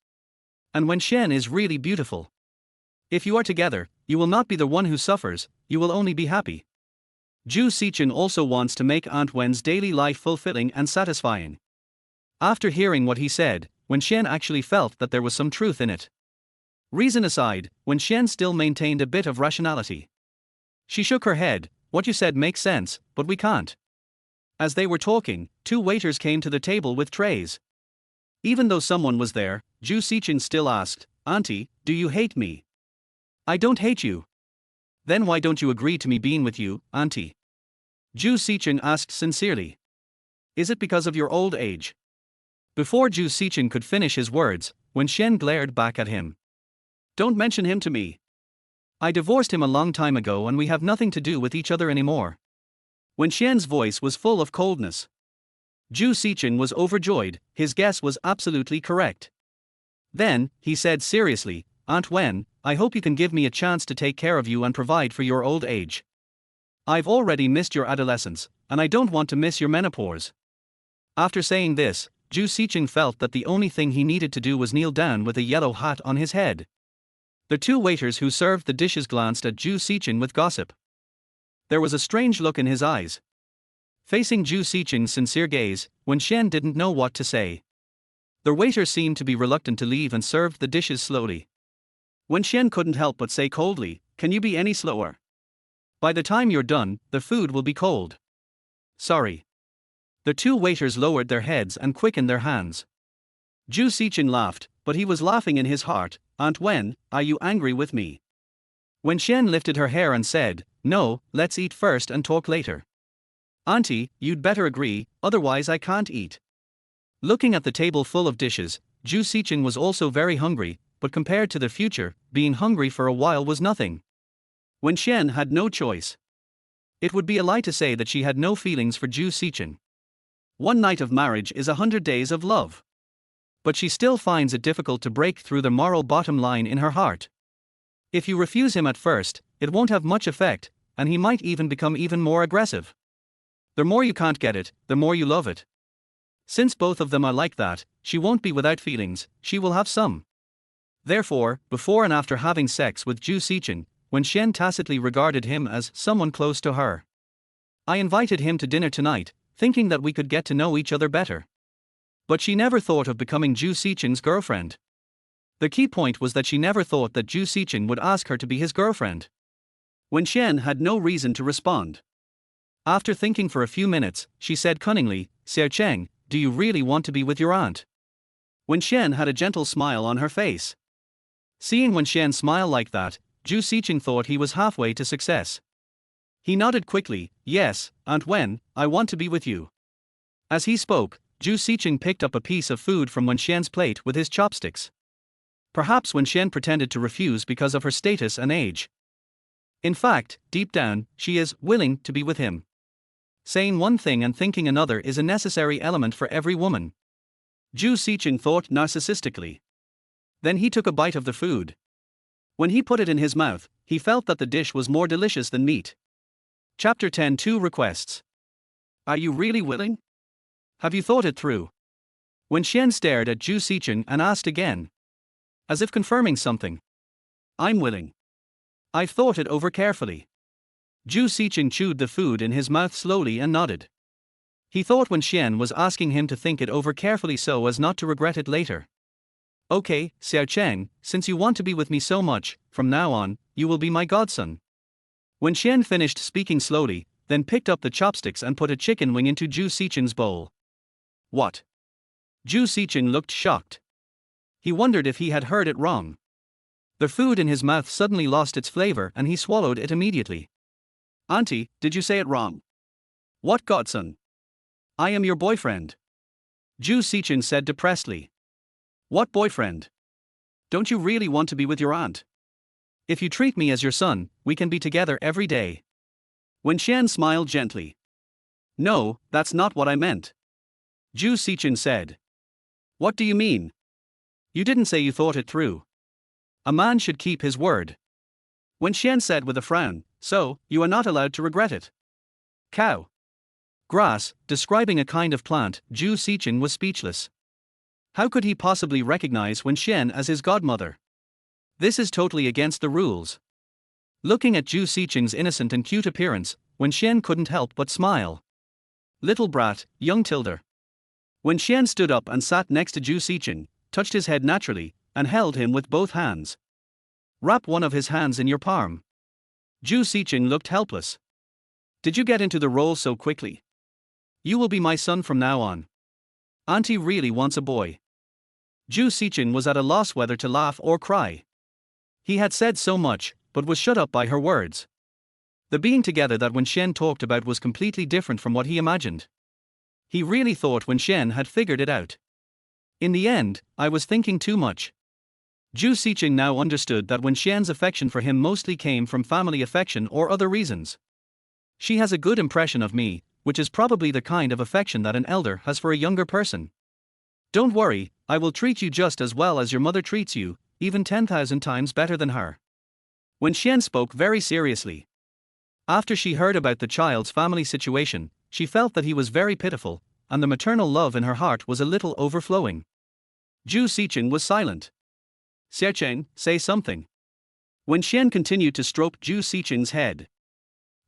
Speaker 1: And when Shen is really beautiful. If you are together, you will not be the one who suffers, you will only be happy. Zhou Sicheng also wants to make Aunt Wen's daily life fulfilling and satisfying. After hearing what he said, Wen Shen actually felt that there was some truth in it. Reason aside, Wen Shen still maintained a bit of rationality. She shook her head, what you said makes sense, but we can't. As they were talking, 2 waiters came to the table with trays. Even though someone was there, Zhou Sicheng still asked, Auntie, do you hate me? I don't hate you. Then why don't you agree to me being with you, Auntie? Zhou Sicheng asked sincerely. Is it because of your old age? Before Zhou Sicheng could finish his words, Wen Shen glared back at him. Don't mention him to me. I divorced him a long time ago and we have nothing to do with each other anymore. Wen Shen's voice was full of coldness. Zhou Sicheng was overjoyed, his guess was absolutely correct. Then, he said seriously, Aunt Wen, I hope you can give me a chance to take care of you and provide for your old age. I've already missed your adolescence, and I don't want to miss your menopause. After saying this, Zhou Sicheng felt that the only thing he needed to do was kneel down with a yellow hat on his head. The 2 waiters who served the dishes glanced at Zhou Sicheng with gossip. There was a strange look in his eyes. Facing Zhou Sicheng's sincere gaze, Wen Shen didn't know what to say. The waiter seemed to be reluctant to leave and served the dishes slowly. Wen Shen couldn't help but say coldly, can you be any slower? By the time you're done, the food will be cold. Sorry. The 2 waiters lowered their heads and quickened their hands. Zhou Sicheng laughed, but he was laughing in his heart. Aunt Wen, are you angry with me? Wen Shen lifted her hair and said, no, let's eat first and talk later. Auntie, you'd better agree, otherwise I can't eat. Looking at the table full of dishes, Zhou Sicheng was also very hungry, but compared to the future, being hungry for a while was nothing. Wen Shen had no choice. It would be a lie to say that she had no feelings for Zhou Sicheng. 1 night of marriage is 100 days of love. But she still finds it difficult to break through the moral bottom line in her heart. If you refuse him at first, it won't have much effect, and he might even become even more aggressive. The more you can't get it, the more you love it. Since both of them are like that, she won't be without feelings, she will have some. Therefore, before and after having sex with Zhou Sicheng, Wen Shen tacitly regarded him as someone close to her. I invited him to dinner tonight, thinking that we could get to know each other better. But she never thought of becoming Zhou Sicheng's girlfriend. The key point was that she never thought that Zhou Sicheng would ask her to be his girlfriend. Wen Shen had no reason to respond. After thinking for a few minutes, she said cunningly, Sicheng, do you really want to be with your aunt? Wen Shen had a gentle smile on her face. Seeing Wen Shen smile like that, Zhou Sicheng thought he was halfway to success. He nodded quickly, yes, Aunt Wen, I want to be with you. As he spoke, Zhou Sicheng picked up a piece of food from Wen Shen's plate with his chopsticks. Perhaps Wen Shen pretended to refuse because of her status and age. In fact, deep down, she is willing to be with him. Saying one thing and thinking another is a necessary element for every woman. Zhou Sicheng thought narcissistically. Then he took a bite of the food. When he put it in his mouth, he felt that the dish was more delicious than meat. Chapter 10 2 Requests. Are you really willing? Have you thought it through? Wen Shen stared at Zhou Sicheng and asked again. As if confirming something. I'm willing. I've thought it over carefully. Zhou Sicheng chewed the food in his mouth slowly and nodded. He thought Wen Shen was asking him to think it over carefully so as not to regret it later. Okay, Sicheng, since you want to be with me so much, from now on, you will be my godson. Wen Shen finished speaking slowly, then picked up the chopsticks and put a chicken wing into Zhou Sicheng's bowl. What? Zhou Sicheng looked shocked. He wondered if he had heard it wrong. The food in his mouth suddenly lost its flavor and he swallowed it immediately. Auntie, did you say it wrong? What godson? I am your boyfriend. Zhou Sicheng said depressedly. What boyfriend? Don't you really want to be with your aunt? If you treat me as your son, we can be together every day. Wenxian smiled gently. No, that's not what I meant. Zhou Sicheng said. What do you mean? You didn't say you thought it through. A man should keep his word. Wenxian said with a frown, so, you are not allowed to regret it. Cow. Grass, describing a kind of plant, Zhou Sicheng was speechless. How could he possibly recognize Wenxian as his godmother? This is totally against the rules. Looking at Zhou Sicheng's innocent and cute appearance, Wenxian couldn't help but smile. Little brat, young tilder. Wenxian stood up and sat next to Zhou Sicheng, touched his head naturally, and held him with both hands. Wrap one of his hands in your palm. Zhou Sicheng looked helpless. Did you get into the role so quickly? You will be my son from now on. Auntie really wants a boy. Zhou Sicheng was at a loss whether to laugh or cry. He had said so much, but was shut up by her words. The being together that Wenxian talked about was completely different from what he imagined. He really thought Wenxian had figured it out. In the end, I was thinking too much. Zhou Sicheng now understood that Wenxian's affection for him mostly came from family affection or other reasons. She has a good impression of me, which is probably the kind of affection that an elder has for a younger person. Don't worry, I will treat you just as well as your mother treats you, even 10,000 times better than her. Wenxian spoke very seriously. After she heard about the child's family situation, she felt that he was very pitiful, and the maternal love in her heart was a little overflowing. Zhou Sicheng was silent. Sicheng, say something. Wenxian continued to stroke Zhou Sicheng's head.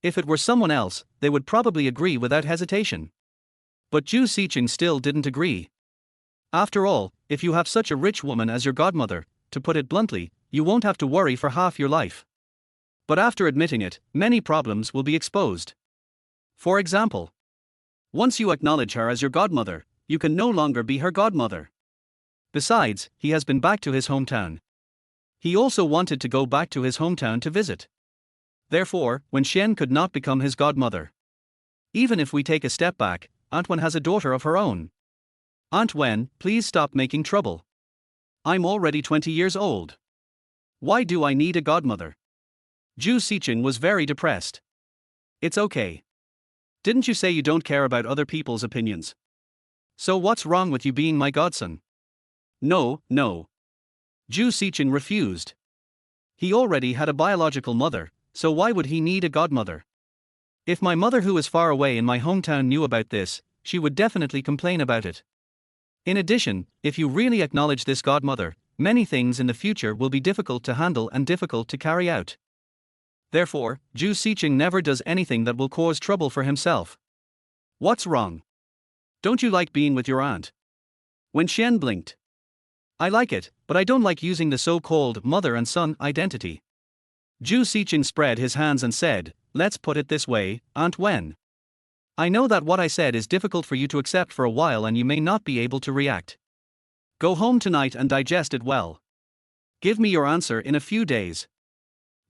Speaker 1: If it were someone else, they would probably agree without hesitation. But Zhou Sicheng still didn't agree. After all, if you have such a rich woman as your godmother, to put it bluntly, you won't have to worry for half your life. But after admitting it, many problems will be exposed. For example, once you acknowledge her as your godmother, you can no longer be her godmother. Besides, he has been back to his hometown. He also wanted to go back to his hometown to visit. Therefore, Wenxian could not become his godmother. Even if we take a step back, Aunt Wen has a daughter of her own. Aunt Wen, please stop making trouble. I'm already 20 years old. Why do I need a godmother? Zhou Sicheng was very depressed. It's okay. Didn't you say you don't care about other people's opinions? So what's wrong with you being my godson? No. Zhou Sicheng refused. He already had a biological mother, so why would he need a godmother? If my mother who is far away in my hometown knew about this, she would definitely complain about it. In addition, if you really acknowledge this godmother, many things in the future will be difficult to handle and difficult to carry out. Therefore, Zhou Sicheng never does anything that will cause trouble for himself. What's wrong? Don't you like being with your aunt? Wenxian blinked. I like it, but I don't like using the so-called mother and son identity. Zhou Sicheng spread his hands and said, let's put it this way, Aunt Wen. I know that what I said is difficult for you to accept for a while and you may not be able to react. Go home tonight and digest it well. Give me your answer in a few days.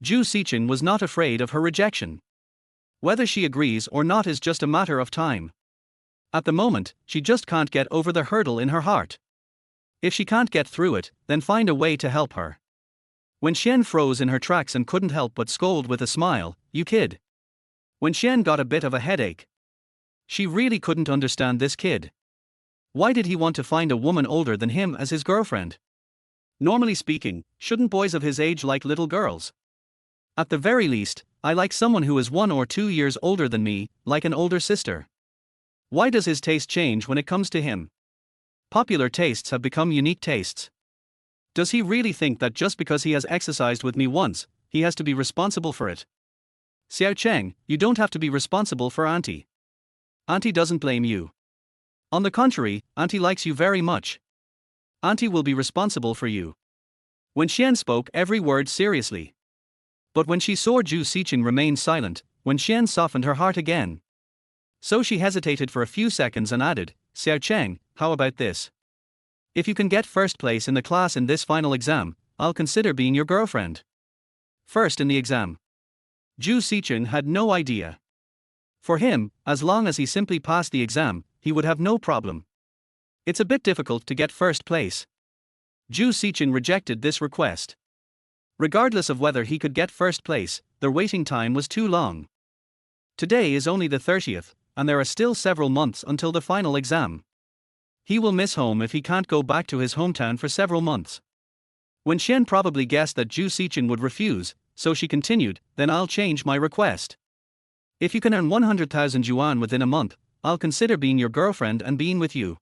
Speaker 1: Zhou Sicheng was not afraid of her rejection. Whether she agrees or not is just a matter of time. At the moment, she just can't get over the hurdle in her heart. If she can't get through it, then find a way to help her. Wenxian froze in her tracks and couldn't help but scold with a smile, you kid. Wenxian got a bit of a headache. She really couldn't understand this kid. Why did he want to find a woman older than him as his girlfriend? Normally speaking, shouldn't boys of his age like little girls? At the very least, I like someone who is 1 or 2 years older than me, like an older sister. Why does his taste change when it comes to him? Popular tastes have become unique tastes. Does he really think that just because he has exercised with me once, he has to be responsible for it? Sicheng, you don't have to be responsible for Auntie. Auntie doesn't blame you. On the contrary, Auntie likes you very much. Auntie will be responsible for you. Wenxian spoke every word seriously. But when she saw Zhou Sicheng remain silent, Wenxian softened her heart again. So she hesitated for a few seconds and added, Sicheng, how about this? If you can get first place in the class in this final exam, I'll consider being your girlfriend. First in the exam. Zhou Sicheng had no idea. For him, as long as he simply passed the exam, he would have no problem. It's a bit difficult to get first place. Zhou Sicheng rejected this request. Regardless of whether he could get first place, the waiting time was too long. Today is only the 30th, and there are still several months until the final exam. He will miss home if he can't go back to his hometown for several months. Wen Xian probably guessed that Zhou Sicheng would refuse, so she continued, then I'll change my request. If you can earn 100,000 yuan within a month, I'll consider being your girlfriend and being with you.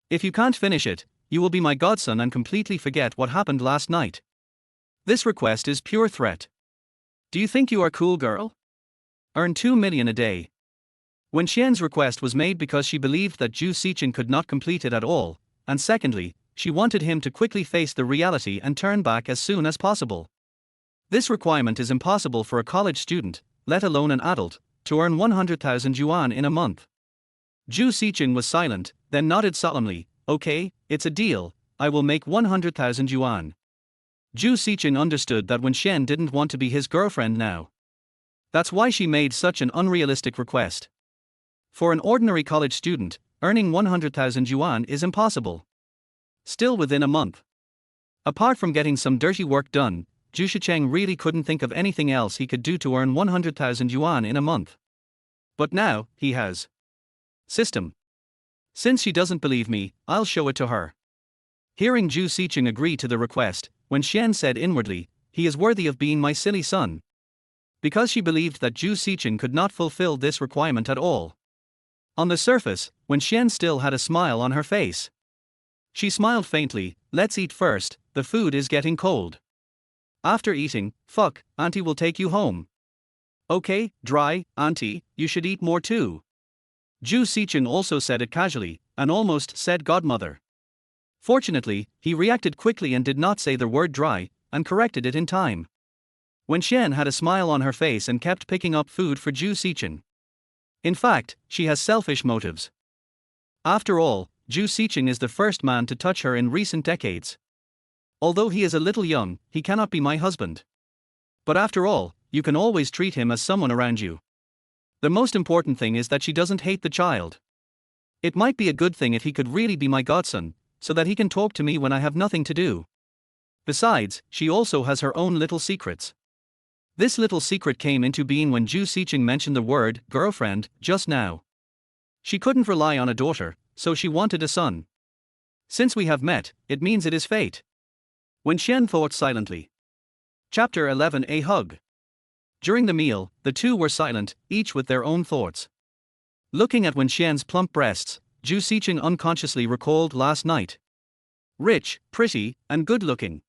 Speaker 1: If you can't finish it, you will be my godson and completely forget what happened last night. This request is pure threat. Do you think you are cool, girl? Earn 2 million a day. Wen Xian's request was made because she believed that Zhou Sicheng could not complete it at all, and secondly, she wanted him to quickly face the reality and turn back as soon as possible. This requirement is impossible for a college student, let alone an adult, to earn 100,000 yuan in a month. Zhou Sicheng was silent, then nodded solemnly, okay, it's a deal, I will make 100,000 yuan. Zhou Sicheng understood that Wen Xian didn't want to be his girlfriend now. That's why she made such an unrealistic request. For an ordinary college student, earning 100,000 yuan is impossible. Still within a month. Apart from getting some dirty work done, Zhou Sicheng really couldn't think of anything else he could do to earn 100,000 yuan in a month. But now, he has. System. Since she doesn't believe me, I'll show it to her. Hearing Zhou Sicheng agree to the request, Wen Xian said inwardly, he is worthy of being my silly son. Because she believed that Zhou Sicheng could not fulfill this requirement at all. On the surface, Wen Xian still had a smile on her face. She smiled faintly, let's eat first, the food is getting cold. After eating, fuck, auntie will take you home. Okay, dry, auntie, you should eat more too. Zhou Sicheng also said it casually, and almost said godmother. Fortunately, he reacted quickly and did not say the word dry, and corrected it in time. Wen Xian had a smile on her face and kept picking up food for Zhou Sicheng. In fact, she has selfish motives. After all, Zhou Sicheng is the first man to touch her in recent decades. Although he is a little young, he cannot be my husband. But after all, you can always treat him as someone around you. The most important thing is that she doesn't hate the child. It might be a good thing if he could really be my godson, so that he can talk to me when I have nothing to do. Besides, she also has her own little secrets. This little secret came into being when Zhou Sicheng mentioned the word girlfriend just now. She couldn't rely on a daughter, so she wanted a son. Since we have met, it means it is fate. Wen Xian thought silently. Chapter 11: A Hug. During the meal, the two were silent, each with their own thoughts. Looking at Wen Xian's plump breasts, Zhou Sicheng unconsciously recalled last night. Rich, pretty, and good-looking.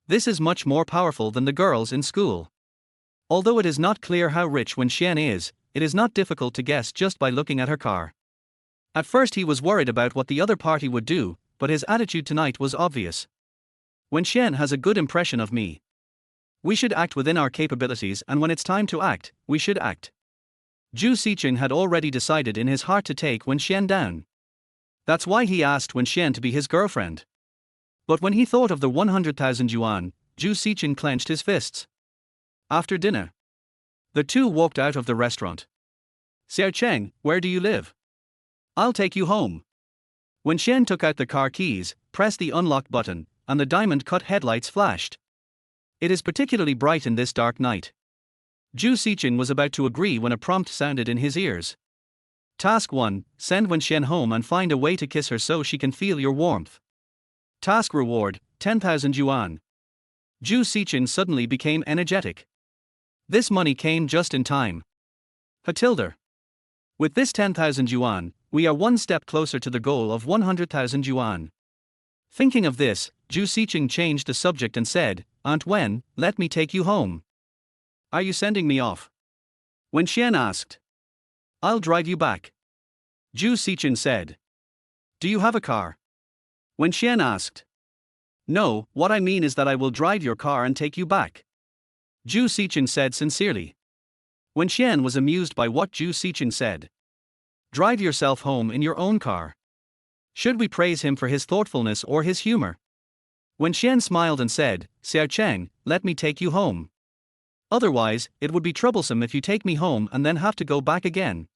Speaker 1: This is much more powerful than the girls in school. Although it is not clear how rich Wen Xian is, it is not difficult to guess just by looking at her car. At first he was worried about what the other party would do, but his attitude tonight was obvious. Wen Xian has a good impression of me. We should act within our capabilities, and when it's time to act, we should act. Zhou Sicheng had already decided in his heart to take Wen Xian down. That's why he asked Wen Xian to be his girlfriend. But when he thought of the 100,000 yuan, Zhou Sicheng clenched his fists. After dinner, the two walked out of the restaurant. Sicheng, where do you live? I'll take you home. Wen Xian took out the car keys, pressed the unlock button, and the diamond-cut headlights flashed. It is particularly bright in this dark night. Zhou Sicheng was about to agree when a prompt sounded in his ears. Task 1, send Wen Xian home and find a way to kiss her so she can feel your warmth. Task reward, 10,000 yuan. Zhou Sicheng suddenly became energetic. This money came just in time. Hatilda. With this 10,000 yuan, we are one step closer to the goal of 100,000 yuan. Thinking of this, Zhou Sicheng changed the subject and said, Aunt Wen, let me take you home. Are you sending me off? Wen Xian asked. I'll drive you back. Zhou Sicheng said. Do you have a car? Wen Xian asked. No, what I mean is that I will drive your car and take you back. Zhou Sicheng said sincerely. Wen Xian was amused by what Zhou Sicheng said. Drive yourself home in your own car. Should we praise him for his thoughtfulness or his humor? Wenxian smiled and said, Sicheng, let me take you home. Otherwise, it would be troublesome if you take me home and then have to go back again.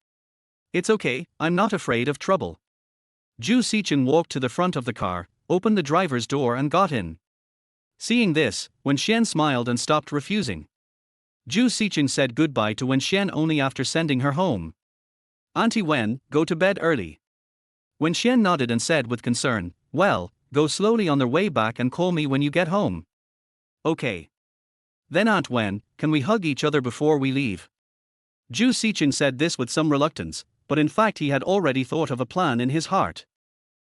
Speaker 1: It's okay, I'm not afraid of trouble. Zhou Sicheng walked to the front of the car, opened the driver's door and got in. Seeing this, Wenxian smiled and stopped refusing. Zhou Sicheng said goodbye to Wenxian only after sending her home. Auntie Wen, go to bed early. Wenxian nodded and said with concern, well, go slowly on their way back and call me when you get home. Okay. Then Aunt Wen, can we hug each other before we leave? Zhou Sicheng said this with some reluctance, but in fact he had already thought of a plan in his heart.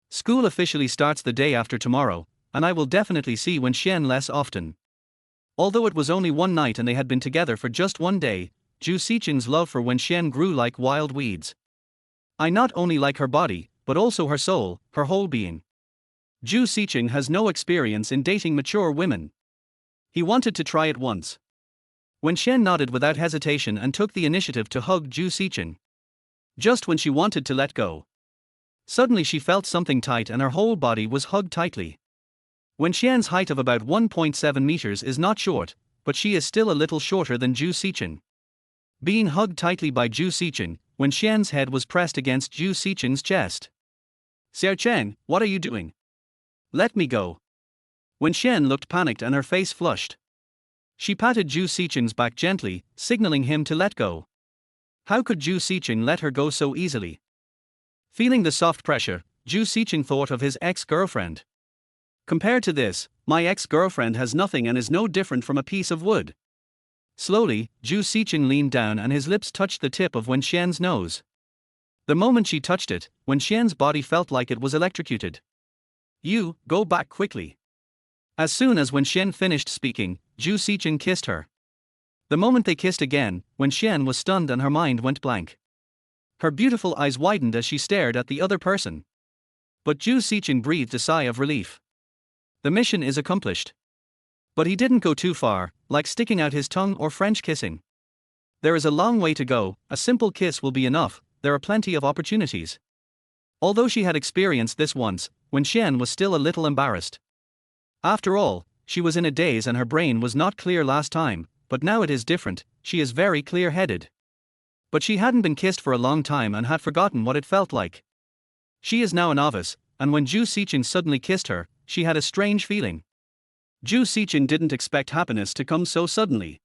Speaker 1: School officially starts the day after tomorrow, and I will definitely see Wenxian less often. Although it was only one night and they had been together for just one day, Zhou Sicheng's love for Wenxian grew like wild weeds. I not only like her body, but also her soul, her whole being. Zhou Sicheng has no experience in dating mature women. He wanted to try it once. Wenxian nodded without hesitation and took the initiative to hug Zhou Sicheng. Just when she wanted to let go, suddenly she felt something tight and her whole body was hugged tightly. Wenxian's height of about 1.7 meters is not short, but she is still a little shorter than Zhou Sicheng. Being hugged tightly by Zhou Sicheng, Wenxian's head was pressed against Zhou Sicheng's chest. Sicheng, what are you doing? Let me go. Wenxian looked panicked and her face flushed. She patted Zhou Sicheng's back gently, signaling him to let go. How could Zhou Sicheng let her go so easily? Feeling the soft pressure, Zhou Sicheng thought of his ex-girlfriend. Compared to this, my ex-girlfriend has nothing and is no different from a piece of wood. Slowly, Zhou Sicheng leaned down and his lips touched the tip of Wenxian's nose. The moment she touched it, Wenxian's body felt like it was electrocuted. You, go back quickly. As soon as Wenxian finished speaking, Zhou Sicheng kissed her. The moment they kissed again, Wenxian was stunned and her mind went blank. Her beautiful eyes widened as she stared at the other person. But Zhou Sicheng breathed a sigh of relief. The mission is accomplished. But he didn't go too far, like sticking out his tongue or French kissing. There is a long way to go, a simple kiss will be enough, there are plenty of opportunities. Although she had experienced this once, Wenxian was still a little embarrassed. After all, she was in a daze and her brain was not clear last time, but now it is different, she is very clear-headed. But she hadn't been kissed for a long time and had forgotten what it felt like. She is now a novice, and when Zhou Sicheng suddenly kissed her, she had a strange feeling. Zhou Sicheng didn't expect happiness to come so suddenly.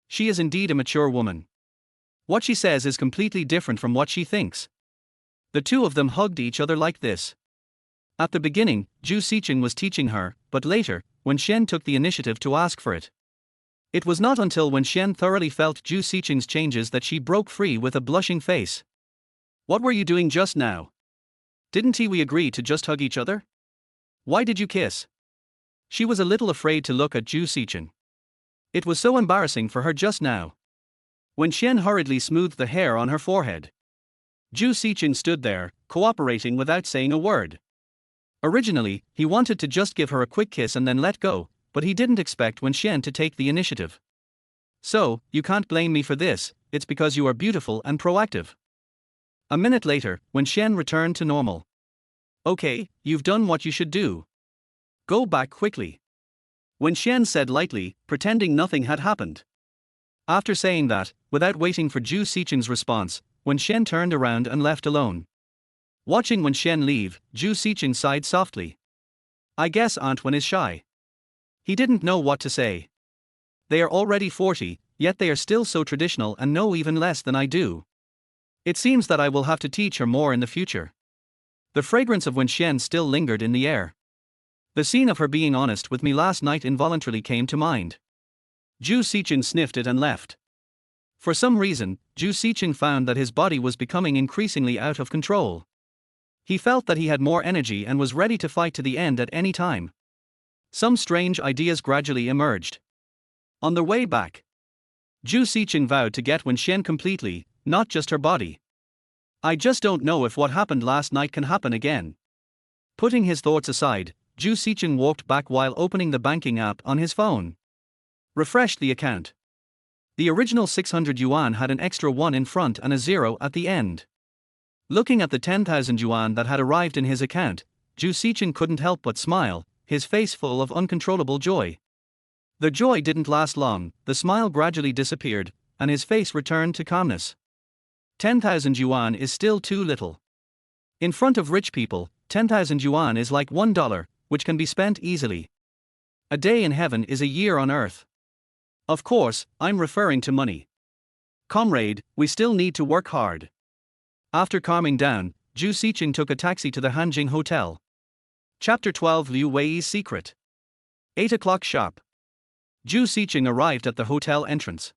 Speaker 1: She is indeed a mature woman. What she says is completely different from what she thinks. The two of them hugged each other like this. At the beginning, Zhou Sicheng was teaching her, but later, Wenxian took the initiative to ask for it. It was not until Wenxian thoroughly felt Zhou Sicheng's changes that she broke free with a blushing face. What were you doing just now? Didn't we agree to just hug each other? Why did you kiss? She was a little afraid to look at Zhou Sicheng. It was so embarrassing for her just now. Wenxian hurriedly smoothed the hair on her forehead. Zhou Sicheng stood there, cooperating without saying a word. Originally, he wanted to just give her a quick kiss and then let go, but he didn't expect Wenxian to take the initiative. So, you can't blame me for this, it's because you are beautiful and proactive. A minute later, Wenxian returned to normal. Okay, you've done what you should do. Go back quickly. Wenxian said lightly, pretending nothing had happened. After saying that, without waiting for Zhou Sicheng's response, Wenxian turned around and left alone. Watching Wenxian leave, Zhou Sicheng sighed softly. I guess Aunt Wen is shy. He didn't know what to say. They are already 40, yet they are still so traditional and know even less than I do. It seems that I will have to teach her more in the future. The fragrance of Wenxian still lingered in the air. The scene of her being honest with me last night involuntarily came to mind. Zhou Sicheng sniffed it and left. For some reason, Zhou Sicheng found that his body was becoming increasingly out of control. He felt that he had more energy and was ready to fight to the end at any time. Some strange ideas gradually emerged. On their way back, Zhou Sicheng vowed to get Wenxian completely, not just her body. I just don't know if what happened last night can happen again. Putting his thoughts aside, Zhou Sicheng walked back while opening the banking app on his phone. Refreshed the account. The original 600 yuan had an extra 1 in front and a 0 at the end. Looking at the 10,000 yuan that had arrived in his account, Zhou Sicheng couldn't help but smile, his face full of uncontrollable joy. The joy didn't last long, the smile gradually disappeared, and his face returned to calmness. 10,000 yuan is still too little. In front of rich people, 10,000 yuan is like $1, which can be spent easily. A day in heaven is a year on earth. Of course, I'm referring to money. Comrade, we still need to work hard. After calming down, Zhou Sicheng took a taxi to the Hanjing Hotel. Chapter 12: Liu Wei's Secret. 8 o'clock sharp. Zhou Sicheng arrived at the hotel entrance.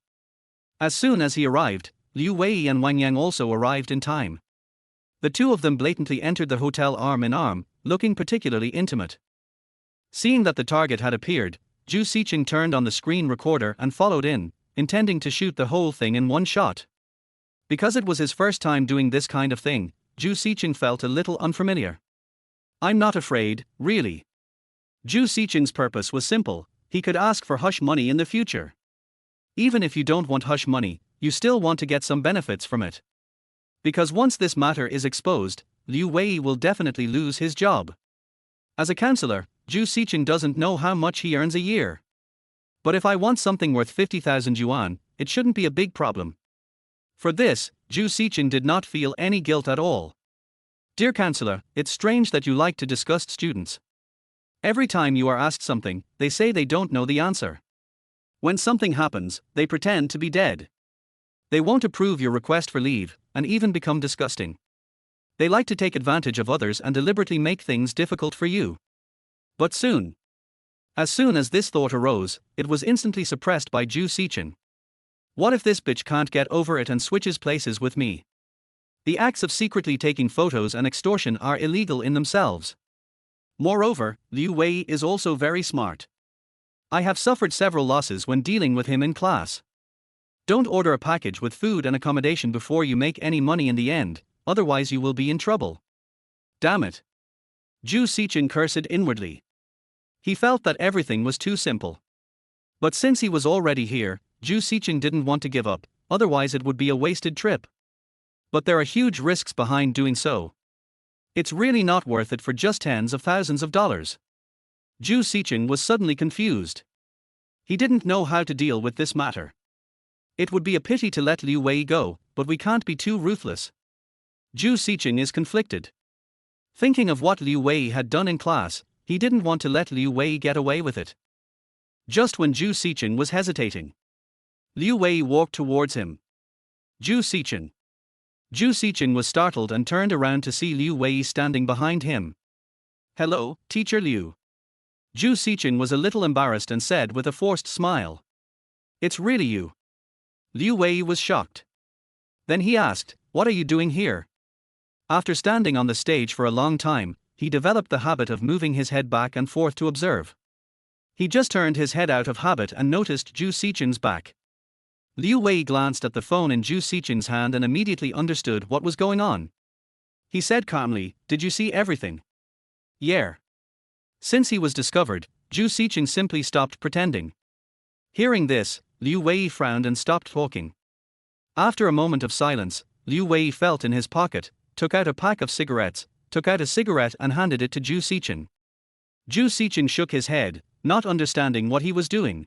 Speaker 1: As soon as he arrived, Liu Wei and Wang Yang also arrived in time. The two of them blatantly entered the hotel arm in arm, looking particularly intimate. Seeing that the target had appeared, Zhou Sicheng turned on the screen recorder and followed in, intending to shoot the whole thing in one shot. Because it was his first time doing this kind of thing, Zhou Sicheng felt a little unfamiliar. I'm not afraid, really. Zhou Sicheng's purpose was simple: he could ask for hush money in the future. Even if you don't want hush money, you still want to get some benefits from it. Because once this matter is exposed, Liu Wei will definitely lose his job. As a counselor, Zhou Sicheng doesn't know how much he earns a year. But if I want something worth 50,000 yuan, it shouldn't be a big problem. For this, Zhou Sicheng did not feel any guilt at all. Dear counselor, it's strange that you like to disgust students. Every time you are asked something, they say they don't know the answer. When something happens, they pretend to be dead. They won't approve your request for leave, and even become disgusting. They like to take advantage of others and deliberately make things difficult for you. But as soon as this thought arose, it was instantly suppressed by Zhou Sicheng. What if this bitch can't get over it and switches places with me? The acts of secretly taking photos and extortion are illegal in themselves. Moreover, Liu Wei is also very smart. I have suffered several losses when dealing with him in class. Don't order a package with food and accommodation before you make any money in the end, otherwise you will be in trouble. Damn it. Zhou Sicheng cursed inwardly. He felt that everything was too simple. But since he was already here, Zhou Sicheng didn't want to give up, otherwise it would be a wasted trip. But there are huge risks behind doing so. It's really not worth it for just tens of thousands of dollars. Zhou Sicheng was suddenly confused. He didn't know how to deal with this matter. It would be a pity to let Liu Wei go, but we can't be too ruthless. Zhou Sicheng is conflicted. Thinking of what Liu Wei had done in class, he didn't want to let Liu Wei get away with it. Just when Zhou Sicheng was hesitating, Liu Wei walked towards him. Zhou Sicheng. Zhou Sicheng was startled and turned around to see Liu Wei standing behind him. Hello, Teacher Liu. Zhou Sicheng was a little embarrassed and said with a forced smile. It's really you. Liu Wei was shocked. Then he asked, what are you doing here? After standing on the stage for a long time, he developed the habit of moving his head back and forth to observe. He just turned his head out of habit and noticed Zhou Sicheng's back. Liu Wei glanced at the phone in Zhou Sicheng's hand and immediately understood what was going on. He said calmly, did you see everything? Yeah. Since he was discovered, Zhou Sicheng simply stopped pretending. Hearing this, Liu Wei frowned and stopped talking. After a moment of silence, Liu Wei felt in his pocket, took out a pack of cigarettes, took out a cigarette and handed it to Zhou Sicheng. Zhou Sicheng shook his head, not understanding what he was doing.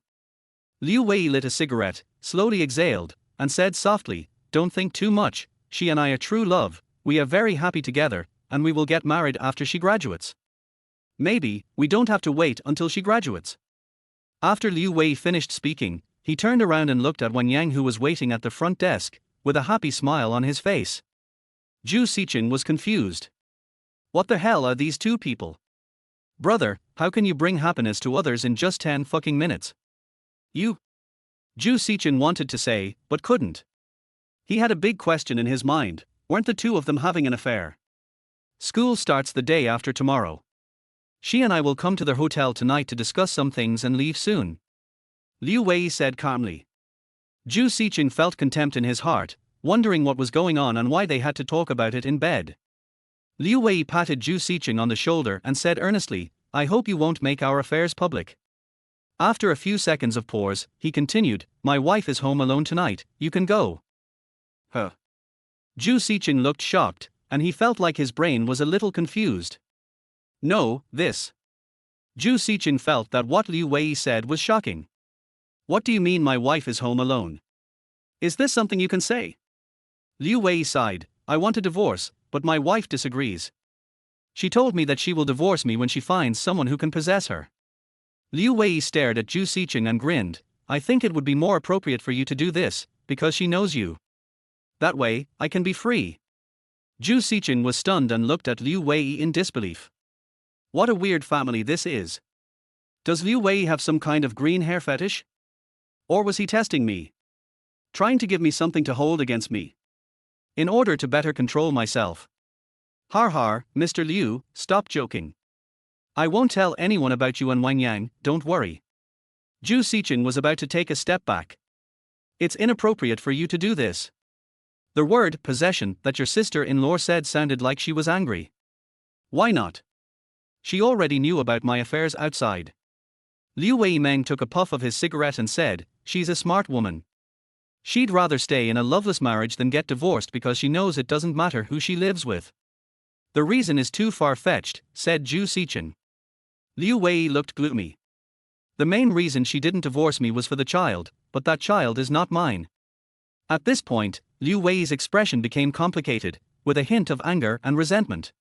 Speaker 1: Liu Wei lit a cigarette, slowly exhaled, and said softly, don't think too much, she and I are true love, we are very happy together, and we will get married after she graduates. Maybe, we don't have to wait until she graduates. After Liu Wei finished speaking, he turned around and looked at Wang Yang, who was waiting at the front desk, with a happy smile on his face. Zhou Sicheng was confused. What the hell are these two people? Brother, how can you bring happiness to others in just 10 fucking minutes? You? Zhou Sicheng wanted to say, but couldn't. He had a big question in his mind, weren't the two of them having an affair? School starts the day after tomorrow. She and I will come to their hotel tonight to discuss some things and leave soon. Liu Wei said calmly. Zhou Sicheng felt contempt in his heart, wondering what was going on and why they had to talk about it in bed. Liu Wei patted Zhou Sicheng on the shoulder and said earnestly, I hope you won't make our affairs public. After a few seconds of pause, he continued, my wife is home alone tonight, you can go. Huh. Zhou Sicheng looked shocked, and he felt like his brain was a little confused. No, this. Zhou Sicheng felt that what Liu Wei said was shocking. What do you mean my wife is home alone? Is this something you can say? Liu Wei sighed, I want a divorce, but my wife disagrees. She told me that she will divorce me when she finds someone who can possess her. Liu Wei stared at Zhou Sicheng and grinned, I think it would be more appropriate for you to do this, because she knows you. That way, I can be free. Zhou Sicheng was stunned and looked at Liu Wei in disbelief. What a weird family this is. Does Liu Wei have some kind of green hair fetish? Or was he testing me? Trying to give me something to hold against me? In order to better control myself. Har har, Mr. Liu, stop joking. I won't tell anyone about you and Wang Yang, don't worry. Zhou Sicheng was about to take a step back. It's inappropriate for you to do this. The word possession that your sister-in-law said sounded like she was angry. Why not? She already knew about my affairs outside. Liu Weimeng took a puff of his cigarette and said, she's a smart woman. She'd rather stay in a loveless marriage than get divorced because she knows it doesn't matter who she lives with. The reason is too far-fetched, said Zhou Sicheng. Liu Wei looked gloomy. The main reason she didn't divorce me was for the child, but that child is not mine. At this point, Liu Wei's expression became complicated, with a hint of anger and resentment.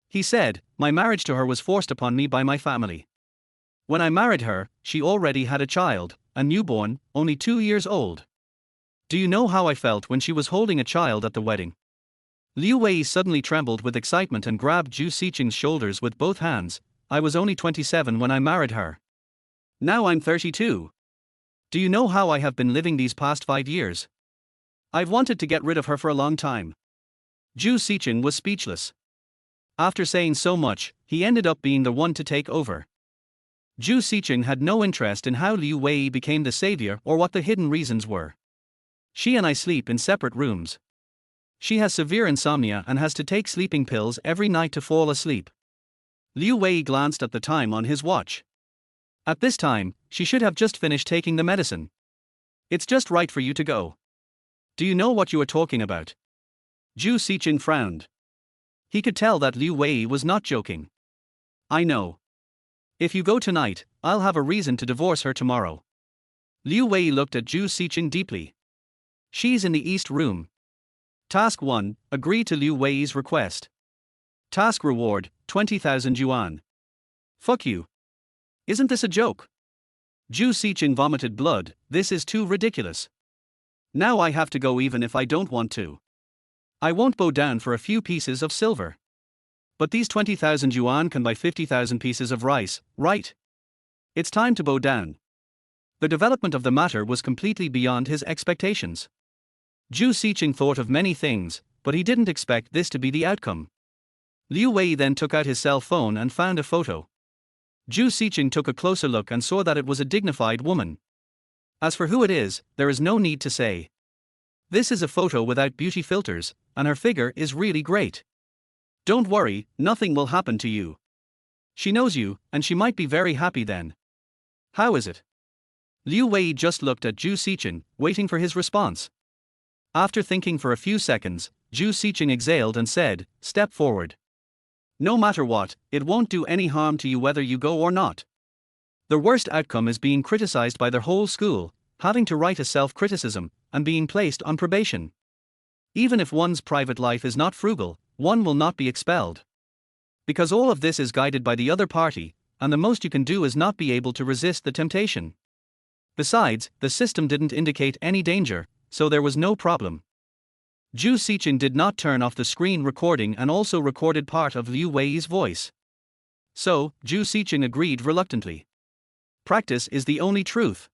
Speaker 1: He said, my marriage to her was forced upon me by my family. When I married her, she already had a child, a newborn, only 2 years old. Do you know how I felt when she was holding a child at the wedding? Liu Wei suddenly trembled with excitement and grabbed Zhou Sicheng's shoulders with both hands. I was only 27 when I married her. Now I'm 32. Do you know how I have been living these past 5 years? I've wanted to get rid of her for a long time. Zhou Sicheng was speechless. After saying so much, he ended up being the one to take over. Zhou Sicheng had no interest in how Liu Wei became the savior or what the hidden reasons were. She and I sleep in separate rooms. She has severe insomnia and has to take sleeping pills every night to fall asleep. Liu Wei glanced at the time on his watch. At this time, she should have just finished taking the medicine. It's just right for you to go. Do you know what you are talking about? Zhou Sicheng frowned. He could tell that Liu Wei was not joking. I know. If you go tonight, I'll have a reason to divorce her tomorrow. Liu Wei looked at Zhou Sicheng deeply. She's in the east room. Task 1, agree to Liu Wei's request. Task reward, 20,000 yuan. Fuck you. Isn't this a joke? Zhou Sicheng vomited blood, this is too ridiculous. Now I have to go even if I don't want to. I won't bow down for a few pieces of silver. But these 20,000 yuan can buy 50,000 pieces of rice, right? It's time to bow down. The development of the matter was completely beyond his expectations. Zhou Sicheng thought of many things, but he didn't expect this to be the outcome. Liu Wei then took out his cell phone and found a photo. Zhou Sicheng took a closer look and saw that it was a dignified woman. As for who it is, there is no need to say. This is a photo without beauty filters, and her figure is really great. Don't worry, nothing will happen to you. She knows you, and she might be very happy then. How is it? Liu Wei just looked at Zhou Sicheng, waiting for his response. After thinking for a few seconds, Zhou Sicheng exhaled and said, step forward. No matter what, it won't do any harm to you whether you go or not. The worst outcome is being criticized by the whole school, having to write a self-criticism, and being placed on probation. Even if one's private life is not frugal, one will not be expelled. Because all of this is guided by the other party, and the most you can do is not be able to resist the temptation. Besides, the system didn't indicate any danger, so there was no problem. Zhou Sicheng did not turn off the screen recording and also recorded part of Liu Wei's voice. So, Zhou Sicheng agreed reluctantly. Practice is the only truth.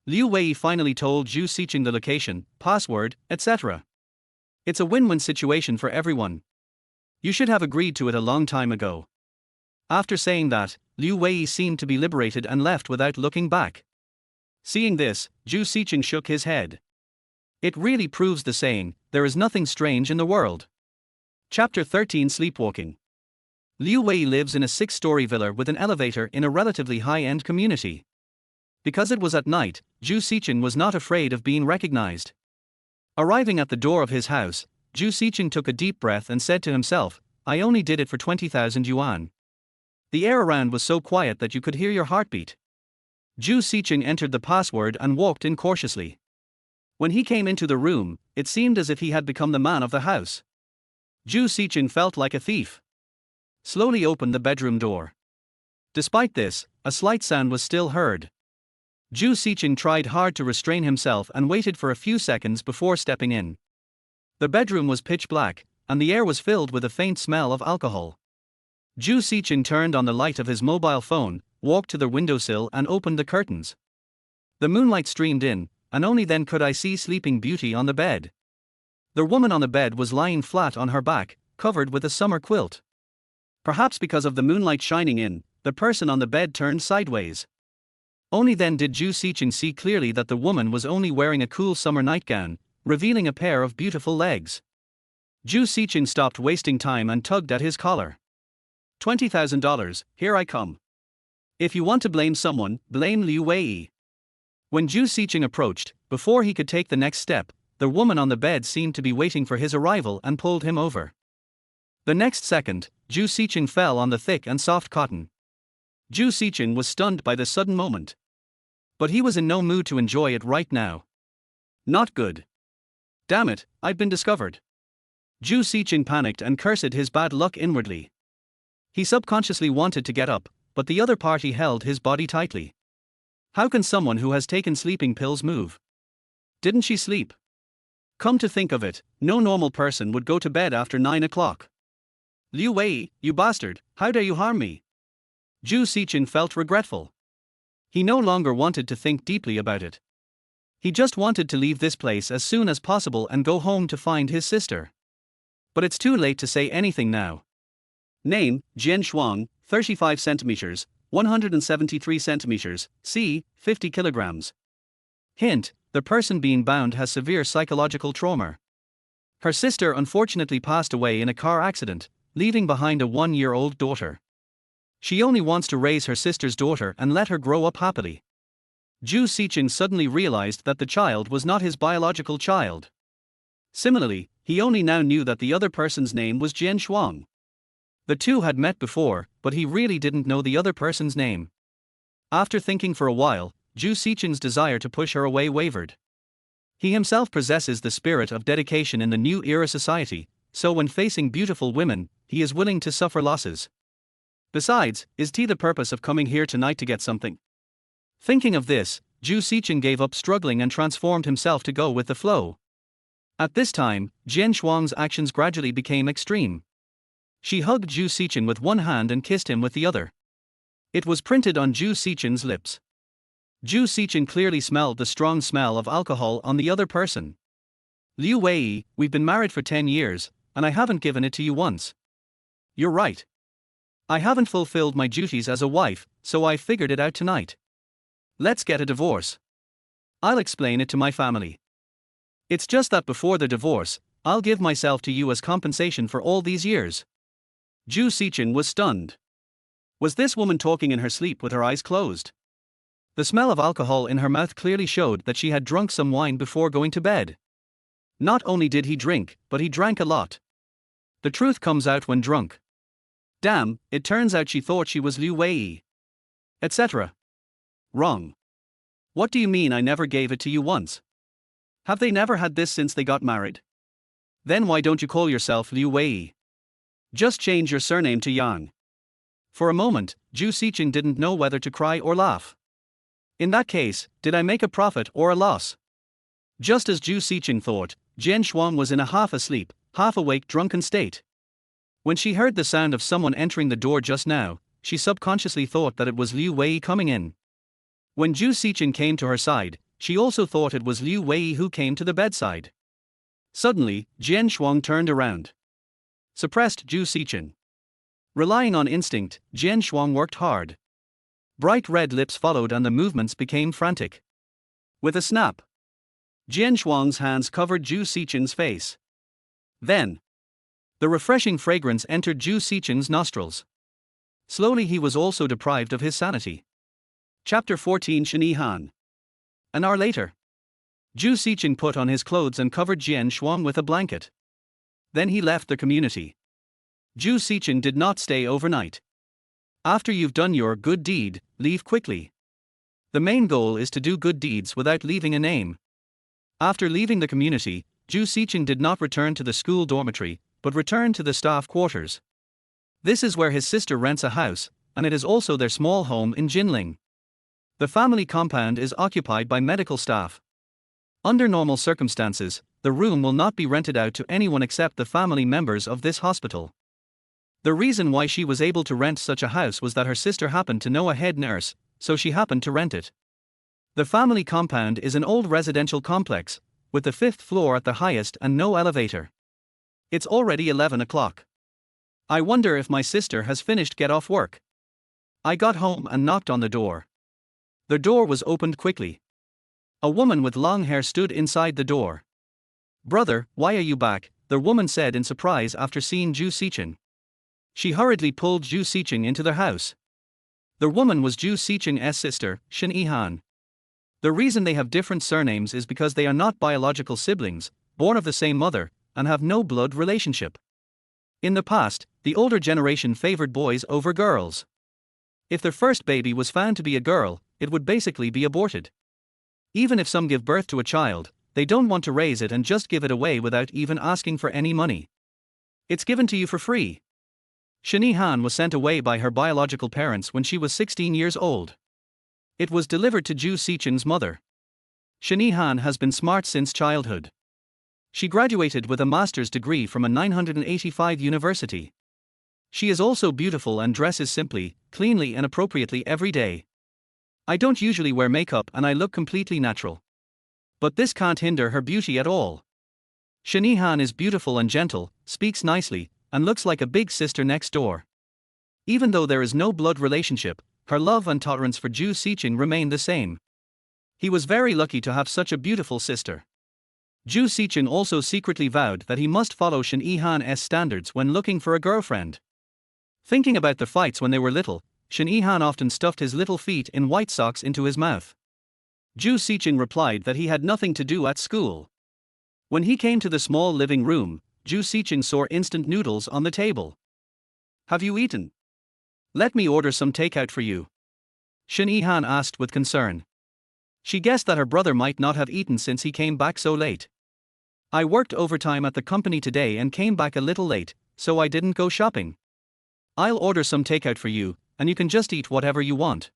Speaker 1: Liu Wei finally told Zhou Sicheng the location, password, etc. It's a win-win situation for everyone. You should have agreed to it a long time ago. After saying that, Liu Wei seemed to be liberated and left without looking back. Seeing this, Zhou Sicheng shook his head. It really proves the saying, there is nothing strange in the world. Chapter 13 Sleepwalking. Liu Wei lives in a 6-story villa with an elevator in a relatively high-end community. Because it was at night, Zhou Sicheng was not afraid of being recognized. Arriving at the door of his house, Zhou Sicheng took a deep breath and said to himself, I only did it for 20,000 yuan. The air around was so quiet that you could hear your heartbeat. Zhou Sicheng entered the password and walked in cautiously. When he came into the room, it seemed as if he had become the man of the house. Zhou Sicheng felt like a thief. Slowly opened the bedroom door. Despite this, a slight sound was still heard. Zhou Sicheng tried hard to restrain himself and waited for a few seconds before stepping in. The bedroom was pitch black, and the air was filled with a faint smell of alcohol. Zhou Sicheng turned on the light of his mobile phone, walked to the windowsill and opened the curtains. The moonlight streamed in, and only then could I see Sleeping Beauty on the bed. The woman on the bed was lying flat on her back, covered with a summer quilt. Perhaps because of the moonlight shining in, the person on the bed turned sideways. Only then did Zhou Sicheng see clearly that the woman was only wearing a cool summer nightgown, revealing a pair of beautiful legs. Zhou Sicheng stopped wasting time and tugged at his collar. $20,000, here I come. If you want to blame someone, blame Liu Wei. When Zhou Sicheng approached, before he could take the next step, the woman on the bed seemed to be waiting for his arrival and pulled him over. The next second, Zhou Sicheng fell on the thick and soft cotton. Zhou Sicheng was stunned by the sudden moment. But he was in no mood to enjoy it right now. Not good. Damn it, I've been discovered. Zhou Sicheng panicked and cursed his bad luck inwardly. He subconsciously wanted to get up, but the other party held his body tightly. How can someone who has taken sleeping pills move? Didn't she sleep? Come to think of it, no normal person would go to bed after 9 o'clock. Liu Wei, you bastard, how dare you harm me? Zhou Sicheng felt regretful. He no longer wanted to think deeply about it. He just wanted to leave this place as soon as possible and go home to find his sister. But it's too late to say anything now. Name, Jian Shuang, 35 centimeters, 173 centimeters, c. 50 kilograms. Hint, the person being bound has severe psychological trauma. Her sister unfortunately passed away in a car accident, leaving behind a 1-year-old daughter. She only wants to raise her sister's daughter and let her grow up happily. Zhou Sicheng suddenly realized that the child was not his biological child. Similarly, he only now knew that the other person's name was Jian Shuang. The two had met before, but he really didn't know the other person's name. After thinking for a while, Zhou Sicheng's desire to push her away wavered. He himself possesses the spirit of dedication in the new era society, so when facing beautiful women, he is willing to suffer losses. Besides, is the purpose of coming here tonight to get something? Thinking of this, Zhou Sicheng gave up struggling and transformed himself to go with the flow. At this time, Jian Shuang's actions gradually became extreme. She hugged Zhou Sicheng with one hand and kissed him with the other. It was printed on Zhou Sicheng's lips. Zhou Sicheng clearly smelled the strong smell of alcohol on the other person. Liu Wei, we've been married for 10 years, and I haven't given it to you once. You're right. I haven't fulfilled my duties as a wife, so I figured it out tonight. Let's get a divorce. I'll explain it to my family. It's just that before the divorce, I'll give myself to you as compensation for all these years. Zhou Sicheng was stunned. Was this woman talking in her sleep with her eyes closed? The smell of alcohol in her mouth clearly showed that she had drunk some wine before going to bed. Not only did he drink, but he drank a lot. The truth comes out when drunk. Damn, it turns out she thought she was Liu Wei. Etc. Wrong. What do you mean I never gave it to you once? Have they never had this since they got married? Then why don't you call yourself Liu Wei? Just change your surname to Yang. For a moment, Zhou Sicheng didn't know whether to cry or laugh. In that case, did I make a profit or a loss? Just as Zhou Sicheng thought, Jian Shuang was in a half-asleep, half-awake drunken state. When she heard the sound of someone entering the door just now, she subconsciously thought that it was Liu Wei coming in. When Zhou Sicheng came to her side, she also thought it was Liu Wei who came to the bedside. Suddenly, Jian Shuang turned around. Suppressed Zhou Sicheng. Relying on instinct, Jian Shuang worked hard. Bright red lips followed and the movements became frantic. With a snap, Jian Shuang's hands covered Zhou Sicheng's face. Then, the refreshing fragrance entered Zhou Sicheng's nostrils. Slowly he was also deprived of his sanity. Chapter 14 Shani Han. An hour later, Zhou Sicheng put on his clothes and covered Jian Shuang with a blanket. Then he left the community. Zhou Sicheng did not stay overnight. After you've done your good deed, leave quickly. The main goal is to do good deeds without leaving a name. After leaving the community, Zhou Sicheng did not return to the school dormitory, but returned to the staff quarters. This is where his sister rents a house, and it is also their small home in Jinling. The family compound is occupied by medical staff. Under normal circumstances, the room will not be rented out to anyone except the family members of this hospital. The reason why she was able to rent such a house was that her sister happened to know a head nurse, so she happened to rent it. The family compound is an old residential complex, with the 5th floor at the highest and no elevator. It's already 11 o'clock. I wonder if my sister has finished get off work. I got home and knocked on the door. The door was opened quickly. A woman with long hair stood inside the door. "Brother, why are you back?" the woman said in surprise after seeing Zhou Sicheng. She hurriedly pulled Zhou Sicheng into their house. The woman was Zhou Sicheng's sister, Shen Yihan. The reason they have different surnames is because they are not biological siblings, born of the same mother, and have no blood relationship. In the past, the older generation favored boys over girls. If their first baby was found to be a girl, it would basically be aborted. Even if some give birth to a child, they don't want to raise it and just give it away without even asking for any money. It's given to you for free. Shen Yihan was sent away by her biological parents when she was 16 years old. It was delivered to Zhou Sicheng's mother. Shen Yihan has been smart since childhood. She graduated with a master's degree from a 985 university. She is also beautiful and dresses simply, cleanly and appropriately every day. I don't usually wear makeup and I look completely natural. But this can't hinder her beauty at all. Shen Yihan is beautiful and gentle, speaks nicely, and looks like a big sister next door. Even though there is no blood relationship, her love and tolerance for Zhou Sicheng remain the same. He was very lucky to have such a beautiful sister. Zhou Sicheng also secretly vowed that he must follow Shen Yihan's standards when looking for a girlfriend. Thinking about the fights when they were little, Shen Yihan often stuffed his little feet in white socks into his mouth. Zhou Sicheng replied that he had nothing to do at school. When he came to the small living room, Zhou Sicheng saw instant noodles on the table. "Have you eaten? Let me order some takeout for you," Shen Yihan asked with concern. She guessed that her brother might not have eaten since he came back so late. "I worked overtime at the company today and came back a little late, so I didn't go shopping. I'll order some takeout for you, and you can just eat whatever you want."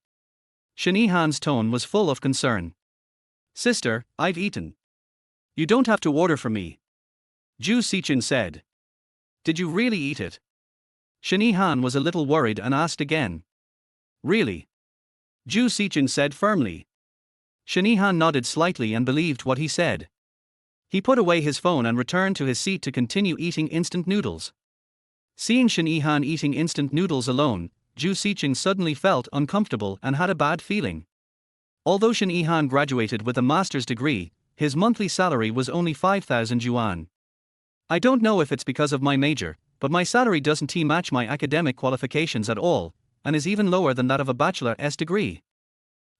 Speaker 1: Shen Yihan's tone was full of concern. "Sister, I've eaten. You don't have to order for me," Zhou Sicheng said. "Did you really eat it?" Shen Yihan was a little worried and asked again. "Really?" Zhou Sicheng said firmly. Shen Yihan nodded slightly and believed what he said. He put away his phone and returned to his seat to continue eating instant noodles. Seeing Shen Yihan eating instant noodles alone, Zhou Sicheng suddenly felt uncomfortable and had a bad feeling. Although Shen Yihan graduated with a master's degree, his monthly salary was only 5,000 yuan. "I don't know if it's because of my major, but my salary doesn't match my academic qualifications at all, and is even lower than that of a bachelor's degree.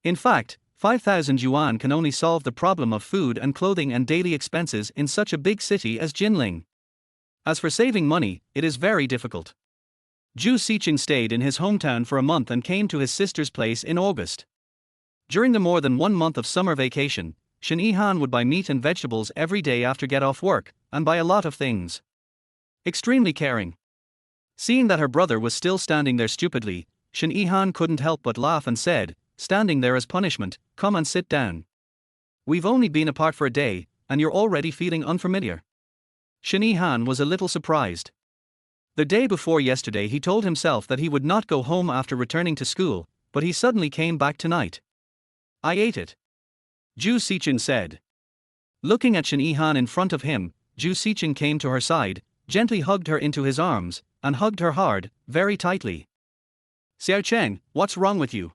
Speaker 1: In fact, 5,000 yuan can only solve the problem of food and clothing and daily expenses in such a big city as Jinling. As for saving money, it is very difficult." Zhou Sicheng stayed in his hometown for a month and came to his sister's place in August. During the more than 1 month of summer vacation, Shen Yihan would buy meat and vegetables every day after get off work, and buy a lot of things. Extremely caring. Seeing that her brother was still standing there stupidly, Shen Yihan couldn't help but laugh and said, standing there as punishment, "Come and sit down. We've only been apart for a day, and you're already feeling unfamiliar." Shen Yihan was a little surprised. The day before yesterday he told himself that he would not go home after returning to school, but he suddenly came back tonight. "I ate it," Zhou Sicheng said. Looking at Shen Yihan in front of him, Zhou Sicheng came to her side, gently hugged her into his arms, and hugged her hard, very tightly. "Xiao Cheng, what's wrong with you?"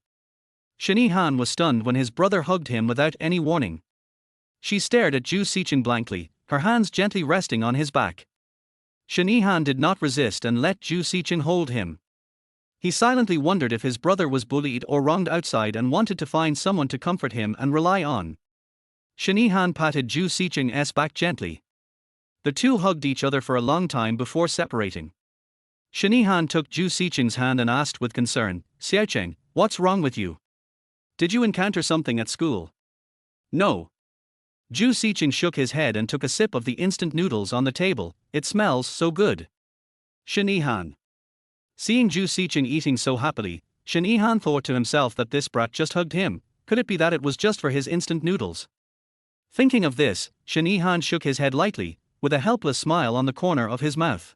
Speaker 1: Shen Yihan was stunned when his brother hugged him without any warning. She stared at Zhou Sicheng blankly, her hands gently resting on his back. Shen Yihan did not resist and let Zhou Sicheng hold him. He silently wondered if his brother was bullied or wronged outside and wanted to find someone to comfort him and rely on. Shen Yihan patted Zhou Sicheng's back gently. The two hugged each other for a long time before separating. Shinihan took Zhou Sicheng's hand and asked with concern, "Sicheng, what's wrong with you? Did you encounter something at school?" "No." Zhou Sicheng shook his head and took a sip of the instant noodles on the table. "It smells so good." Shinihan. Seeing Zhou Sicheng eating so happily, Shinihan thought to himself that this brat just hugged him. Could it be that it was just for his instant noodles? Thinking of this, Shinihan shook his head lightly, with a helpless smile on the corner of his mouth.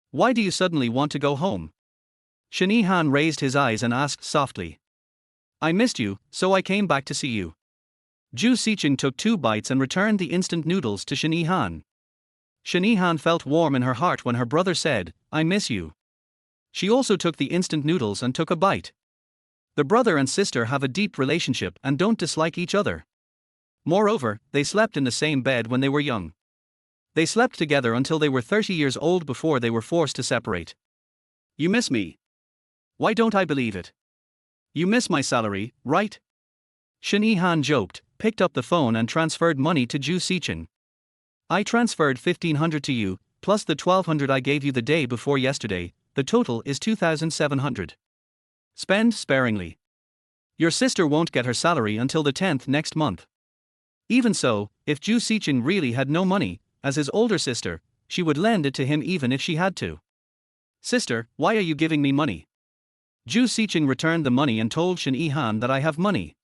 Speaker 1: "Why do you suddenly want to go home?" Shinihan raised his eyes and asked softly. "I missed you, so I came back to see you." Zhou Sicheng took 2 bites and returned the instant noodles to Shinihan. Shinihan felt warm in her heart when her brother said, "I miss you." She also took the instant noodles and took a bite. The brother and sister have a deep relationship and don't dislike each other. Moreover, they slept in the same bed when they were young. They slept together until they were 30 years old before they were forced to separate. "You miss me? Why don't I believe it? You miss my salary, right?" Shinihan joked, picked up the phone and transferred money to Zhou Sicheng. "I transferred 1,500 to you, plus the 1,200 I gave you the day before yesterday. The total is 2,700. Spend sparingly. Your sister won't get her salary until the 10th next month." Even so, if Zhou Sicheng really had no money, as his older sister, she would lend it to him even if she had to. "Sister, why are you giving me money?" Zhou Sicheng returned the money and told Shinihan that I have money.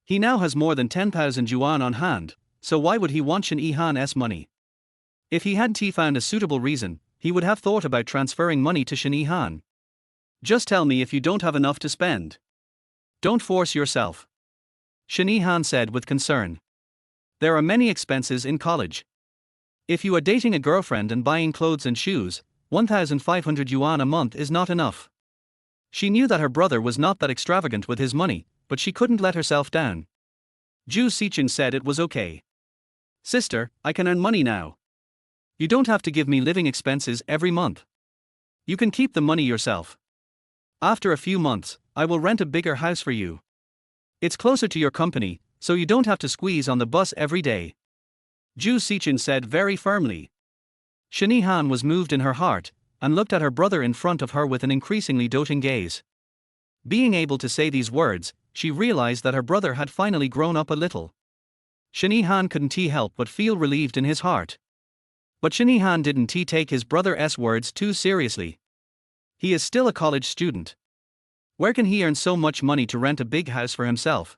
Speaker 1: He now has more than 10,000 yuan on hand, so why would he want Shinihan's money? If he hadn't found a suitable reason, he would have thought about transferring money to Shinihan. "Just tell me if you don't have enough to spend. Don't force yourself," Shinihan said with concern. "There are many expenses in college. If you are dating a girlfriend and buying clothes and shoes, 1,500 yuan a month is not enough." She knew that her brother was not that extravagant with his money, but she couldn't let herself down. Zhou Sicheng said it was okay. "Sister, I can earn money now. You don't have to give me living expenses every month. You can keep the money yourself. After a few months, I will rent a bigger house for you. It's closer to your company, so you don't have to squeeze on the bus every day," Zhou Sicheng said very firmly. Shinihan was moved in her heart, and looked at her brother in front of her with an increasingly doting gaze. Being able to say these words, she realized that her brother had finally grown up a little. Shinihan couldn't help but feel relieved in his heart. But Shinihan didn't take his brother's words too seriously. He is still a college student. Where can he earn so much money to rent a big house for himself?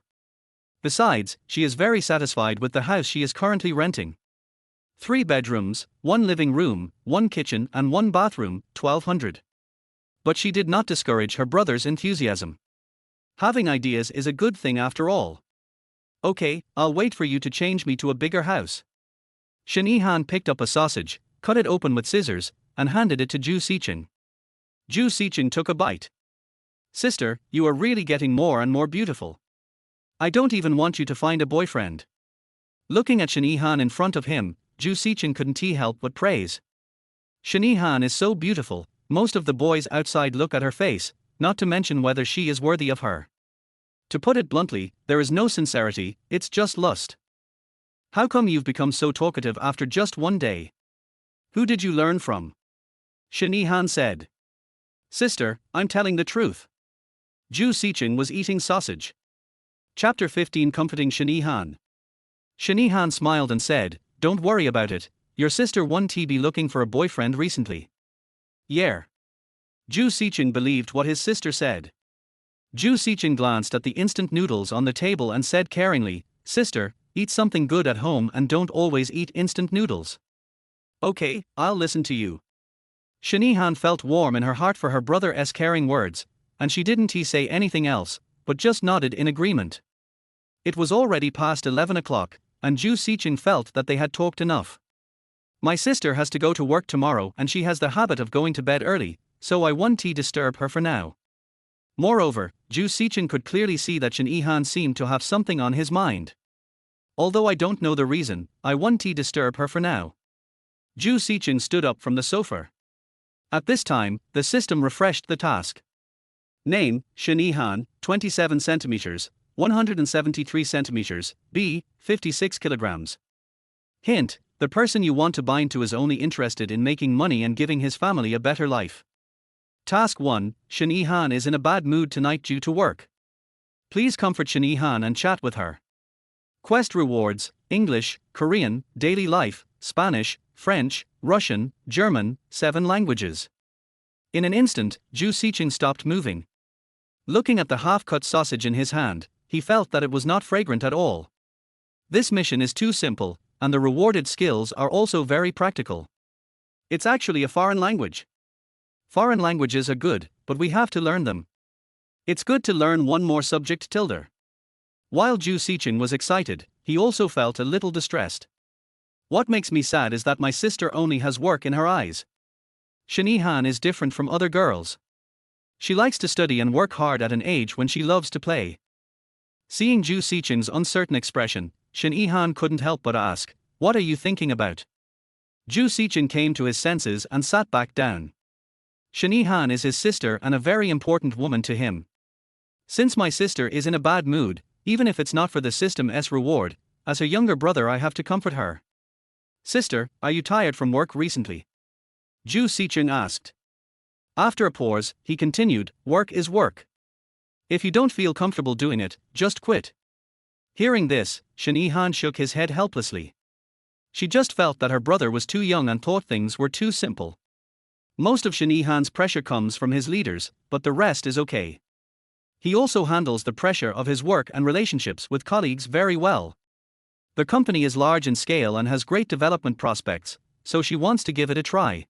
Speaker 1: Besides, she is very satisfied with the house she is currently renting. 3 bedrooms, 1 living room, 1 kitchen and 1 bathroom, 1,200. But she did not discourage her brother's enthusiasm. Having ideas is a good thing after all. "Okay, I'll wait for you to change me to a bigger house." Shinihan picked up a sausage, cut it open with scissors, and handed it to Zhou Sicheng. Zhou Sicheng took a bite. "Sister, you are really getting more and more beautiful. I don't even want you to find a boyfriend." Looking at Shinihan in front of him, Zhou Sicheng couldn't help but praise. "Shinihan is so beautiful, most of the boys outside look at her face, not to mention whether she is worthy of her. To put it bluntly, there is no sincerity, it's just lust. How come you've become so talkative after just 1 day? Who did you learn from?" Shinihan said. "Sister, I'm telling the truth." Zhou Sicheng was eating sausage. Chapter 15 Comforting Shinihan. Shinihan smiled and said, "Don't worry about it, your sister won't be looking for a boyfriend recently." "Yeah." Zhou Sicheng believed what his sister said. Zhou Sicheng glanced at the instant noodles on the table and said caringly, "Sister, eat something good at home and don't always eat instant noodles." "Okay, I'll listen to you." Shinihan felt warm in her heart for her brother's caring words, and she didn't say anything else, but just nodded in agreement. It was already past 11 o'clock, and Zhou Sicheng felt that they had talked enough. "My sister has to go to work tomorrow and she has the habit of going to bed early, so I won't disturb her for now." Moreover, Zhou Sicheng could clearly see that Shinihan seemed to have something on his mind. "Although I don't know the reason, I won't disturb her for now." Zhou Sicheng stood up from the sofa. At this time, the system refreshed the task. Name, Shinihan, 27 centimeters, 173 centimeters, B, 56 kilograms. Hint, The person you want to bind to is only interested in making money and giving his family a better life. Task 1. Shen Yihan is in a bad mood tonight due to work. Please comfort Shen Yihan and chat with her. Quest rewards: English, Korean, daily life, Spanish, French, Russian, German, 7 languages. In an instant, Zhou Sicheng stopped moving. Looking at the half-cut sausage in his hand, he felt that it was not fragrant at all. This mission is too simple, and the rewarded skills are also very practical. It's actually a foreign language. Foreign languages are good, but we have to learn them. It's good to learn one more subject tilde. While Zhou Sicheng was excited, he also felt a little distressed. What makes me sad is that my sister only has work in her eyes. Shen Yihan is different from other girls. She likes to study and work hard at an age when she loves to play. Seeing Zhou Sicheng's uncertain expression, Shen Yihan couldn't help but ask, "What are you thinking about?" Zhou Sicheng came to his senses and sat back down. Shen Yihan is his sister and a very important woman to him. Since my sister is in a bad mood, even if it's not for the system's reward, as her younger brother I have to comfort her. "Sister, are you tired from work recently?" Zhou Sicheng asked. After a pause, he continued, "Work is work. If you don't feel comfortable doing it, just quit." Hearing this, Shen Yihan shook his head helplessly. She just felt that her brother was too young and thought things were too simple. Most of Shen Yihan's pressure comes from his leaders, but the rest is okay. He also handles the pressure of his work and relationships with colleagues very well. The company is large in scale and has great development prospects, so she wants to give it a try.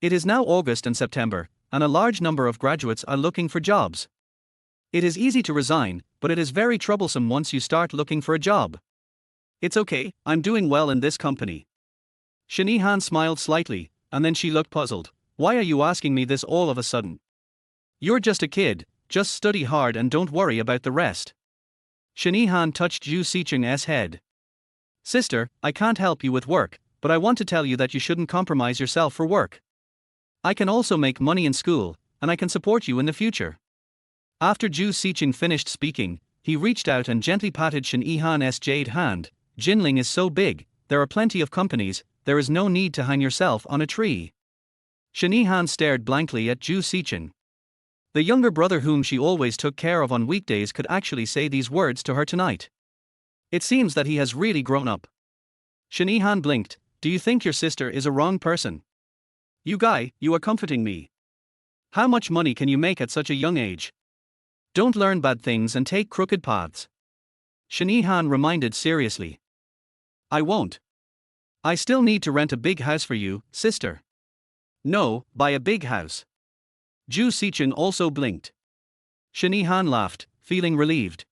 Speaker 1: It is now August and September, and a large number of graduates are looking for jobs. It is easy to resign, but it is very troublesome once you start looking for a job. "It's okay, I'm doing well in this company." Shen Yihan smiled slightly, and then she looked puzzled. "Why are you asking me this all of a sudden? You're just a kid, just study hard and don't worry about the rest." Shen Yihan touched Zhou Sicheng's head. "Sister, I can't help you with work, but I want to tell you that you shouldn't compromise yourself for work. I can also make money in school, and I can support you in the future." After Zhou Sicheng finished speaking, he reached out and gently patted Shen Yihan's jade hand. "Jinling is so big, there are plenty of companies, there is no need to hang yourself on a tree." Shen Yihan stared blankly at Zhou Sicheng. The younger brother whom she always took care of on weekdays could actually say these words to her tonight. It seems that he has really grown up. Shen Yihan blinked. "Do you think your sister is a wrong person? You guy, you are comforting me. How much money can you make at such a young age? Don't learn bad things and take crooked paths." Shen Yihan reminded seriously. "I won't. I still need to rent a big house for you, sister." "No, buy a big house." Zhou Sicheng also blinked. Shen Yihan laughed, feeling relieved.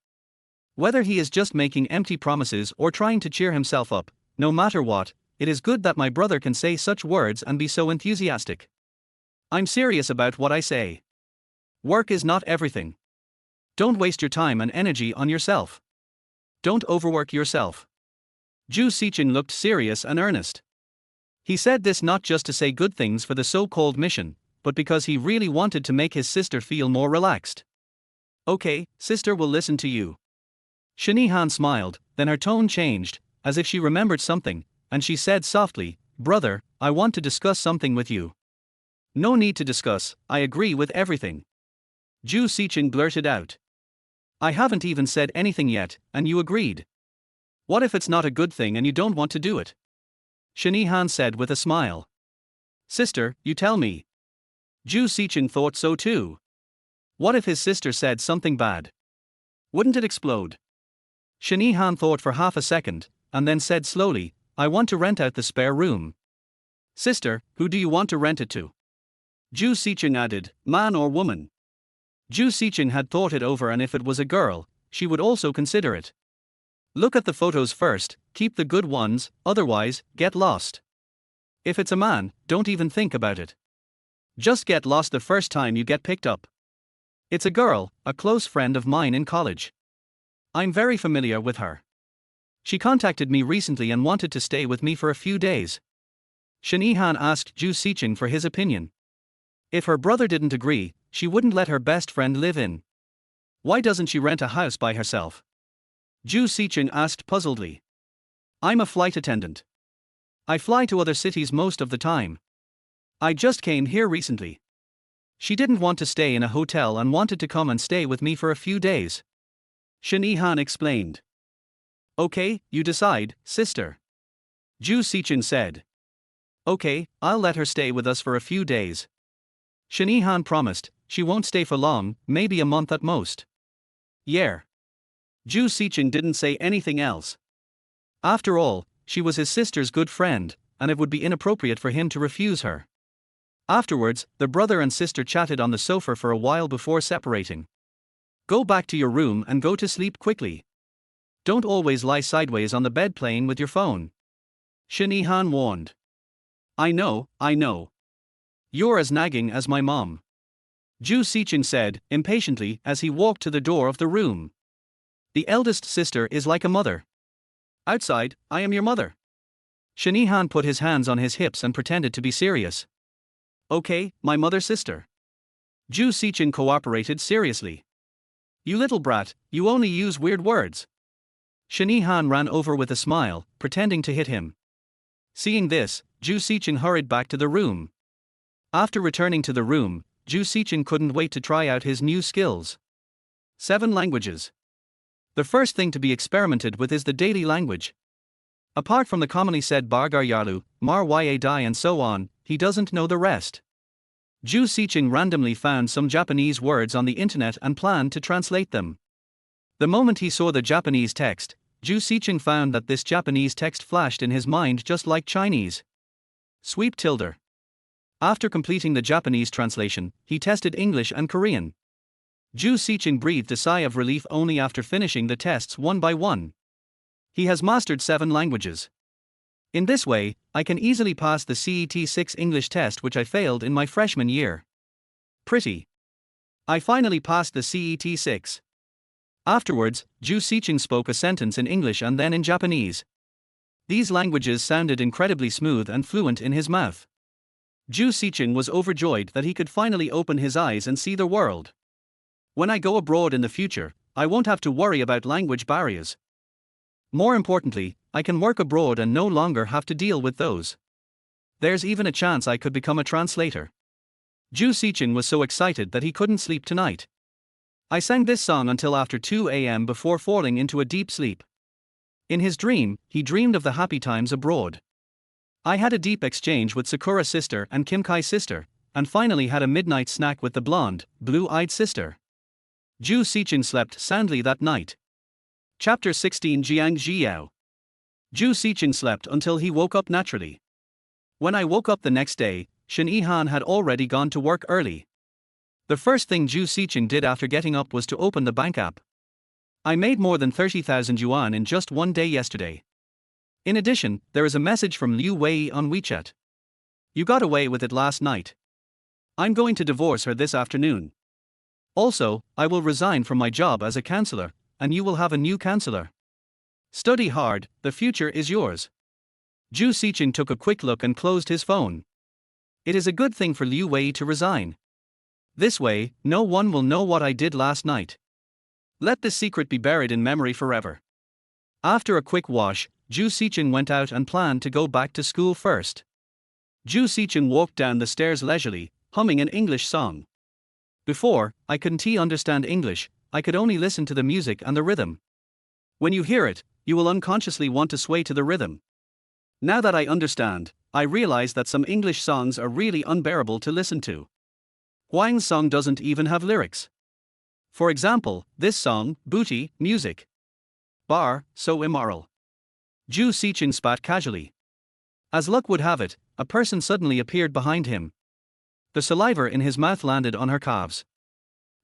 Speaker 1: Whether he is just making empty promises or trying to cheer himself up, no matter what, it is good that my brother can say such words and be so enthusiastic. I'm serious about what I say. Work is not everything. Don't waste your time and energy on yourself. Don't overwork yourself. Zhou Sicheng looked serious and earnest. He said this not just to say good things for the so-called mission, but because he really wanted to make his sister feel more relaxed. "Okay, sister will listen to you." Shen Yihan smiled, then her tone changed, as if she remembered something, and she said softly, "Brother, I want to discuss something with you." "No need to discuss, I agree with everything." Zhou Sicheng blurted out. "I haven't even said anything yet, and you agreed. What if it's not a good thing and you don't want to do it?" Shen Yihan said with a smile. "Sister, you tell me." Zhou Sicheng thought so too. What if his sister said something bad? Wouldn't it explode? Shen Yihan thought for half a second, and then said slowly, "I want to rent out the spare room." "Sister, who do you want to rent it to?" Zhou Sicheng added, "Man or woman?" Zhou Sicheng had thought it over, and if it was a girl, she would also consider it. "Look at the photos first, keep the good ones, otherwise, get lost. If it's a man, don't even think about it. Just get lost the first time you get picked up. It's a girl, a close friend of mine in college. I'm very familiar with her. She contacted me recently and wanted to stay with me for a few days." Shen Yihan asked Zhou Sicheng for his opinion. If her brother didn't agree, she wouldn't let her best friend live in. Why doesn't she rent a house by herself? Zhou Sicheng asked puzzledly. "I'm a flight attendant. I fly to other cities most of the time. I just came here recently. She didn't want to stay in a hotel and wanted to come and stay with me for a few days. Shen Yihan explained. Okay, you decide, sister. Zhou Sicheng said. Okay, I'll let her stay with us for a few days. Shen Yihan promised, she won't stay for long, maybe a month at most. Yeah. Zhou Sicheng didn't say anything else. After all, she was his sister's good friend, and it would be inappropriate for him to refuse her. Afterwards, the brother and sister chatted on the sofa for a while before separating. Go back to your room and go to sleep quickly. Don't always lie sideways on the bed playing with your phone. Shen Yihan warned. I know. You're as nagging as my mom. Zhou Sicheng said, impatiently, as he walked to the door of the room. The eldest sister is like a mother. Outside, I am your mother. Shen Yihan put his hands on his hips and pretended to be serious. Okay, my mother's sister. Zhou Sicheng cooperated seriously. You little brat, you only use weird words. Shen Yihan ran over with a smile, pretending to hit him. Seeing this, Zhou Sicheng hurried back to the room. After returning to the room, Zhou Sicheng couldn't wait to try out his new skills. 7 languages. The first thing to be experimented with is the daily language. Apart from the commonly said Bargar Yarlu, Mar Ya Dai and so on, he doesn't know the rest. Zhou Sicheng randomly found some Japanese words on the internet and planned to translate them. The moment he saw the Japanese text, Zhou Sicheng found that this Japanese text flashed in his mind just like Chinese. Sweep tilde. After completing the Japanese translation, he tested English and Korean. Zhou Sicheng breathed a sigh of relief only after finishing the tests one by one. He has mastered 7 languages. In this way, I can easily pass the CET 6 English test which I failed in my freshman year. Pretty. I finally passed the CET 6. Afterwards, Zhou Sicheng spoke a sentence in English and then in Japanese. These languages sounded incredibly smooth and fluent in his mouth. Zhou Sicheng was overjoyed that he could finally open his eyes and see the world. When I go abroad in the future, I won't have to worry about language barriers. More importantly, I can work abroad and no longer have to deal with those. There's even a chance I could become a translator. Zhou Sicheng was so excited that he couldn't sleep tonight. I sang this song until after 2 a.m. before falling into a deep sleep. In his dream, he dreamed of the happy times abroad. I had a deep exchange with Sakura sister and Kim Kai sister, and finally had a midnight snack with the blonde, blue-eyed sister. Zhou Sicheng slept soundly that night. Chapter 16 Jiang Jiao. Zhou Sicheng slept until he woke up naturally. When I woke up the next day, Shen Yihan had already gone to work early. The first thing Zhou Sicheng did after getting up was to open the bank app. I made more than 30,000 yuan in just one day yesterday. In addition, there is a message from Liu Wei on WeChat. You got away with it last night. I'm going to divorce her this afternoon. Also, I will resign from my job as a counselor, and you will have a new counselor. Study hard, the future is yours. Zhou Sicheng took a quick look and closed his phone. It is a good thing for Liu Wei to resign. This way, no one will know what I did last night. Let this secret be buried in memory forever. After a quick wash, Zhou Sicheng went out and planned to go back to school first. Zhou Sicheng walked down the stairs leisurely, humming an English song. Before, I couldn't understand English, I could only listen to the music and the rhythm. When you hear it, you will unconsciously want to sway to the rhythm. Now that I understand, I realize that some English songs are really unbearable to listen to. Huang's song doesn't even have lyrics. For example, this song, Booty, music. Bar, so immoral. Zhou Sicheng spat casually. As luck would have it, a person suddenly appeared behind him. The saliva in his mouth landed on her calves.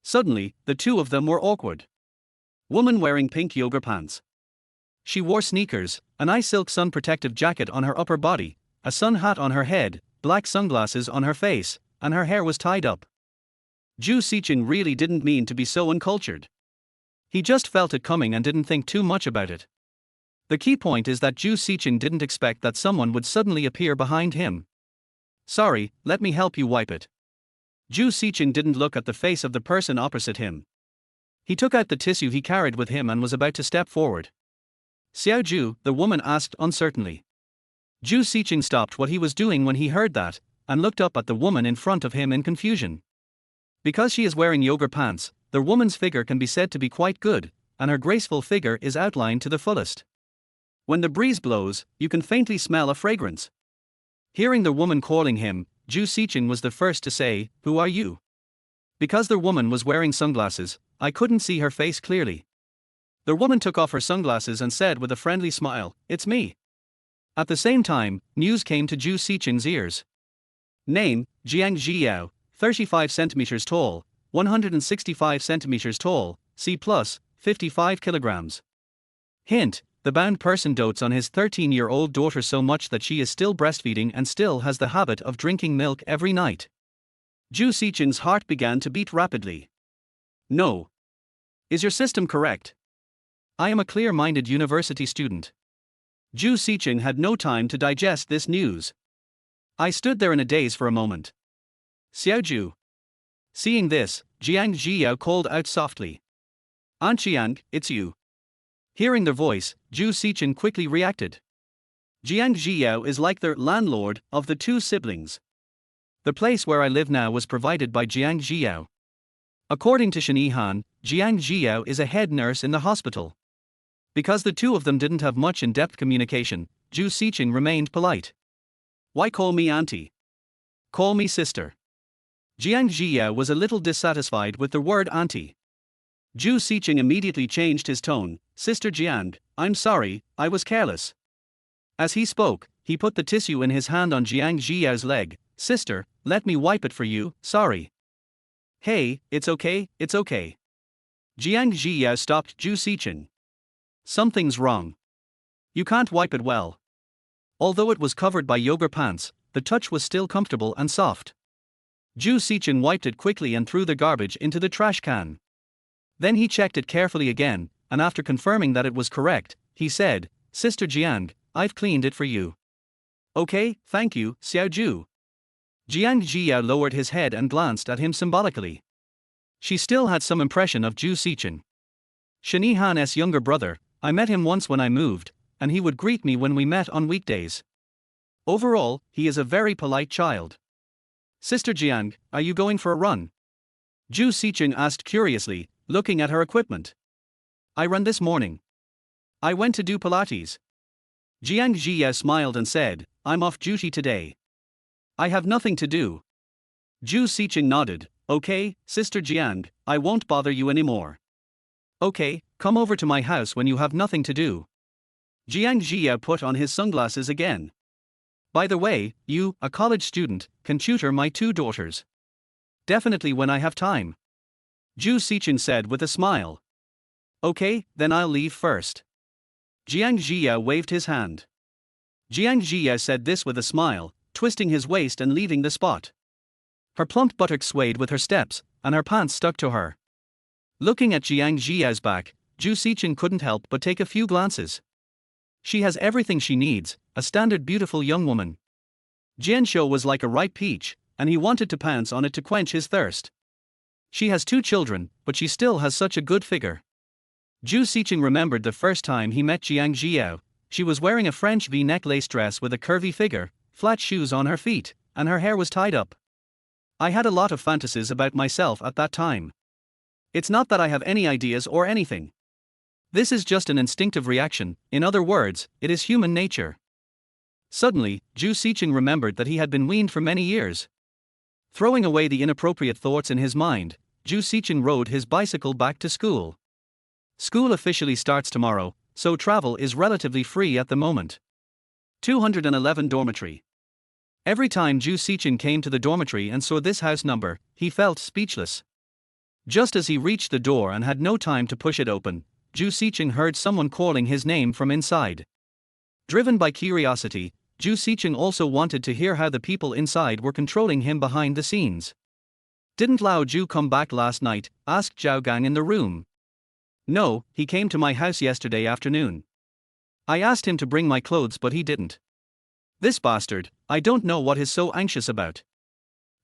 Speaker 1: Suddenly, the two of them were awkward. Woman wearing pink yoga pants. She wore sneakers, an eye silk sun protective jacket on her upper body, a sun hat on her head, black sunglasses on her face, and her hair was tied up. Zhou Sicheng really didn't mean to be so uncultured. He just felt it coming and didn't think too much about it. The key point is that Zhou Sicheng didn't expect that someone would suddenly appear behind him. Sorry, let me help you wipe it. Zhou Sicheng didn't look at the face of the person opposite him. He took out the tissue he carried with him and was about to step forward. Xiao Zhu, the woman asked uncertainly. Zhou Sicheng stopped what he was doing when he heard that, and looked up at the woman in front of him in confusion. Because she is wearing yoga pants, the woman's figure can be said to be quite good, and her graceful figure is outlined to the fullest. When the breeze blows, you can faintly smell a fragrance. Hearing the woman calling him, Zhou Sicheng was the first to say, "Who are you?" Because the woman was wearing sunglasses, I couldn't see her face clearly. The woman took off her sunglasses and said with a friendly smile, "It's me." At the same time, news came to Zhou Sicheng's ears. Name, Jiang Zhiyao, 35 centimeters tall, 165 centimeters tall, C+, 55 kilograms. Hint, the bound person dotes on his 13-year-old daughter so much that she is still breastfeeding and still has the habit of drinking milk every night. Zhou Sicheng's heart began to beat rapidly. No. Is your system correct? I am a clear-minded university student. Zhou Sicheng had no time to digest this news. I stood there in a daze for a moment. Xiaozhu. Seeing this, Jiang Zhiyao called out softly. "Aunt Jiang, it's you." Hearing their voice, Zhou Sicheng quickly reacted. Jiang Zhiyao is like the landlord of the two siblings. The place where I live now was provided by Jiang Zhiyao. According to Shen Han, Jiang Zhiyao is a head nurse in the hospital. Because the two of them didn't have much in-depth communication, Zhou Sicheng remained polite. "Why call me auntie? Call me sister." Jiang Zhiyao was a little dissatisfied with the word auntie. Zhou Sicheng immediately changed his tone. "Sister Jiang, I'm sorry, I was careless." As he spoke, he put the tissue in his hand on Jiang Zhiyao's leg. "Sister, let me wipe it for you, sorry." "Hey, it's okay, it's okay." Jiang Zhiyao stopped Zhou Sicheng. "Something's wrong. You can't wipe it well." Although it was covered by yoga pants, the touch was still comfortable and soft. Zhou Sicheng wiped it quickly and threw the garbage into the trash can. Then he checked it carefully again, and after confirming that it was correct, he said, "Sister Jiang, I've cleaned it for you." "Okay, thank you, Xiaozhu." Jiang Zhiyao lowered his head and glanced at him symbolically. She still had some impression of Zhou Sicheng. Shen Han's younger brother, I met him once when I moved, and he would greet me when we met on weekdays. Overall, he is a very polite child. "Sister Jiang, are you going for a run?" Zhou Sicheng asked curiously, looking at her equipment. "I ran this morning. I went to do Pilates." Jiang Zhiyao smiled and said, "I'm off duty today. I have nothing to do." Zhou Sicheng nodded. "Okay, Sister Jiang, I won't bother you anymore." "Okay, come over to my house when you have nothing to do." Jiang Zhiyao put on his sunglasses again. "By the way, you, a college student, can tutor my two daughters." "Definitely when I have time." Zhou Sicheng said with a smile. "Okay, then I'll leave first." Jiang Zhiyao waved his hand. Jiang Zhiyao said this with a smile, twisting his waist and leaving the spot. Her plump buttocks swayed with her steps, and her pants stuck to her. Looking at Jiang Zhiyao's back, Zhou Sicheng couldn't help but take a few glances. She has everything she needs, a standard beautiful young woman. Jianshou was like a ripe peach, and he wanted to pounce on it to quench his thirst. She has 2 children, but she still has such a good figure. Zhou Sicheng remembered the first time he met Jiang Zhiyao. She was wearing a French V-neck lace dress with a curvy figure, flat shoes on her feet, and her hair was tied up. I had a lot of fantasies about myself at that time. It's not that I have any ideas or anything. This is just an instinctive reaction, in other words, it is human nature. Suddenly, Zhou Sicheng remembered that he had been weaned for many years. Throwing away the inappropriate thoughts in his mind, Zhou Sicheng rode his bicycle back to school. School officially starts tomorrow, so travel is relatively free at the moment. 211 Dormitory. Every time Zhou Sicheng came to the dormitory and saw this house number, he felt speechless. Just as he reached the door and had no time to push it open, Zhou Sicheng heard someone calling his name from inside. Driven by curiosity, Zhou Sicheng also wanted to hear how the people inside were controlling him behind the scenes. "Didn't Lao Zhu come back last night?" asked Zhao Gang in the room. "No, he came to my house yesterday afternoon. I asked him to bring my clothes but he didn't. This bastard, I don't know what he's so anxious about."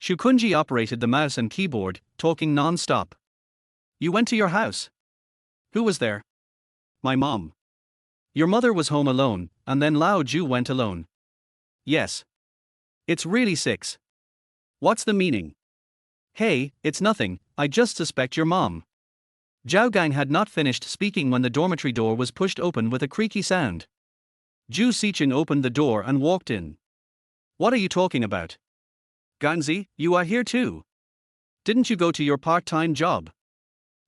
Speaker 1: Shukunji operated the mouse and keyboard, talking non-stop. "You went to your house? Who was there?" "My mom." "Your mother was home alone, and then Lao Zhu went alone." yes. It's really 6. What's the meaning? Hey, it's nothing, I just suspect your mom. Zhou Gang had not finished speaking when the dormitory door was pushed open with a creaky sound. Zhou Sicheng opened the door and walked in. What are you talking about? Ganzi, you are here too. Didn't you go to your part-time job?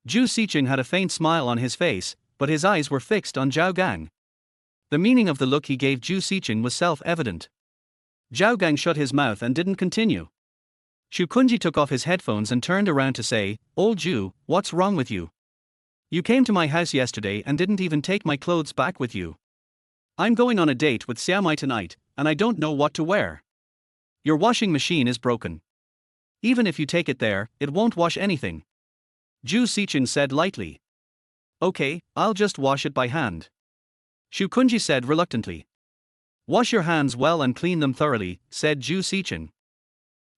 Speaker 1: Zhou Sicheng had a faint smile on his face, but his eyes were fixed on Zhou Gang. The meaning of the look he gave Zhou Sicheng was self-evident. Zhou Gang shut his mouth and didn't continue. Xu Kunji took off his headphones and turned around to say, "Old Zhou, what's wrong with you? You came to my house yesterday and didn't even take my clothes back with you. I'm going on a date with Xiaomai tonight, and I don't know what to wear. Your washing machine is broken. Even if you take it there, it won't wash anything." Zhou Sicheng said lightly. "Okay, I'll just wash it by hand." Xu Kunji said reluctantly. "Wash your hands well and clean them thoroughly," said Zhou Sicheng.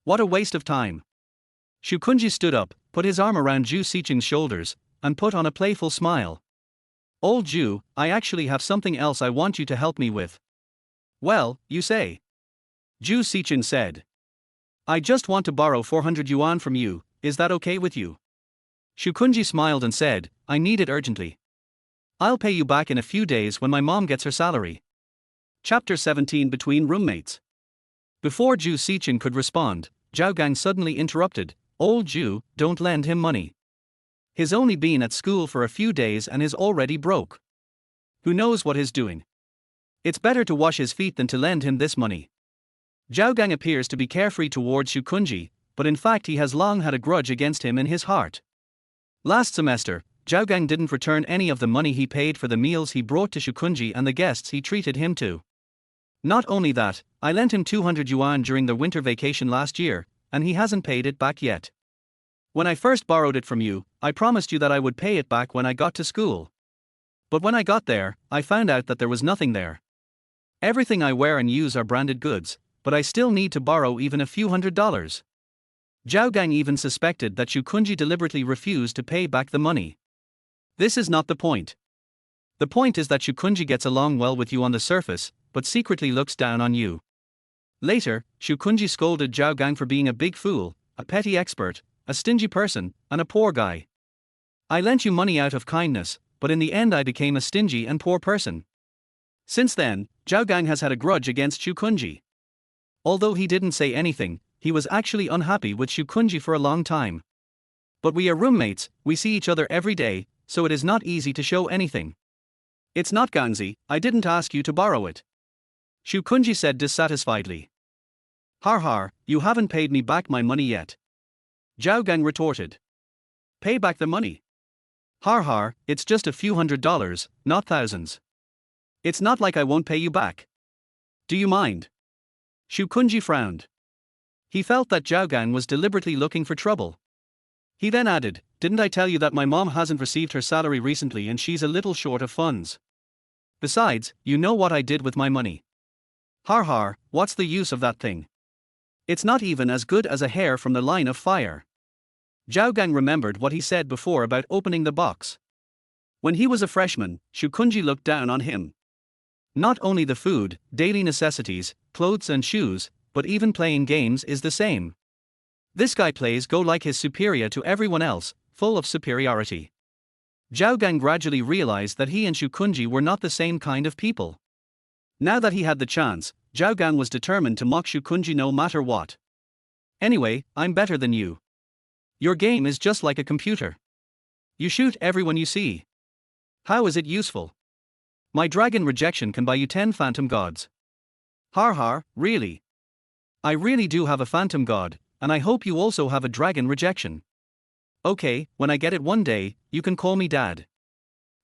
Speaker 1: "What a waste of time." Xu Kunji stood up, put his arm around Zhou Sicheng's shoulders, and put on a playful smile. "Old Zhou, I actually have something else I want you to help me with." "Well, you say." Zhou Sicheng said. "I just want to borrow 400 yuan from you, is that okay with you?" Xu Kunji smiled and said, "I need it urgently. I'll pay you back in a few days when my mom gets her salary." Chapter 17 Between Roommates. Before Zhou Sicheng could respond, Zhou Gang suddenly interrupted, "Old Zhou, don't lend him money. He's only been at school for a few days and is already broke. Who knows what he's doing? It's better to wash his feet than to lend him this money." Zhou Gang appears to be carefree towards Xu Kunji, but in fact he has long had a grudge against him in his heart. Last semester, Zhou Gang didn't return any of the money he paid for the meals he brought to Xu Kunji and the guests he treated him to. Not only that, I lent him 200 yuan during the winter vacation last year, and he hasn't paid it back yet. When I first borrowed it from you, I promised you that I would pay it back when I got to school. But when I got there, I found out that there was nothing there. Everything I wear and use are branded goods, but I still need to borrow even a few $100s. Zhou Gang even suspected that Xu Kunji deliberately refused to pay back the money. This is not the point. The point is that Xu Kunji gets along well with you on the surface, but secretly looks down on you. Later, Xu Kunji scolded Zhou Gang for being a big fool, a petty expert, a stingy person, and a poor guy. "I lent you money out of kindness, but in the end I became a stingy and poor person." Since then, Zhou Gang has had a grudge against Xu Kunji. Although he didn't say anything, he was actually unhappy with Xu Kunji for a long time. "But we are roommates, we see each other every day, so it is not easy to show anything." "It's not Ganzi, I didn't ask you to borrow it," Xu Kunji said dissatisfiedly. "Har har, you haven't paid me back my money yet," Zhou Gang retorted. "Pay back the money." "Har har, it's just a few $100s, not thousands. It's not like I won't pay you back. Do you mind?" Xu Kunji frowned. He felt that Zhou Gang was deliberately looking for trouble. He then added, "Didn't I tell you that my mom hasn't received her salary recently and she's a little short of funds? Besides, you know what I did with my money. Har har, what's the use of that thing? It's not even as good as a hair from the line of fire." Zhou Gang remembered what he said before about opening the box. When he was a freshman, Xu Kunji looked down on him. Not only the food, daily necessities, clothes and shoes, but even playing games is the same. This guy plays go like he's superior to everyone else, full of superiority. Zhou Gang gradually realized that he and Xu Kunji were not the same kind of people. Now that he had the chance, Zhou Gang was determined to mock Xu Kunji no matter what. "Anyway, I'm better than you. Your game is just like a computer. You shoot everyone you see. How is it useful? My dragon rejection can buy you 10 phantom gods." "Har har, really? I really do have a phantom god, and I hope you also have a dragon rejection. Okay, when I get it one day, you can call me Dad.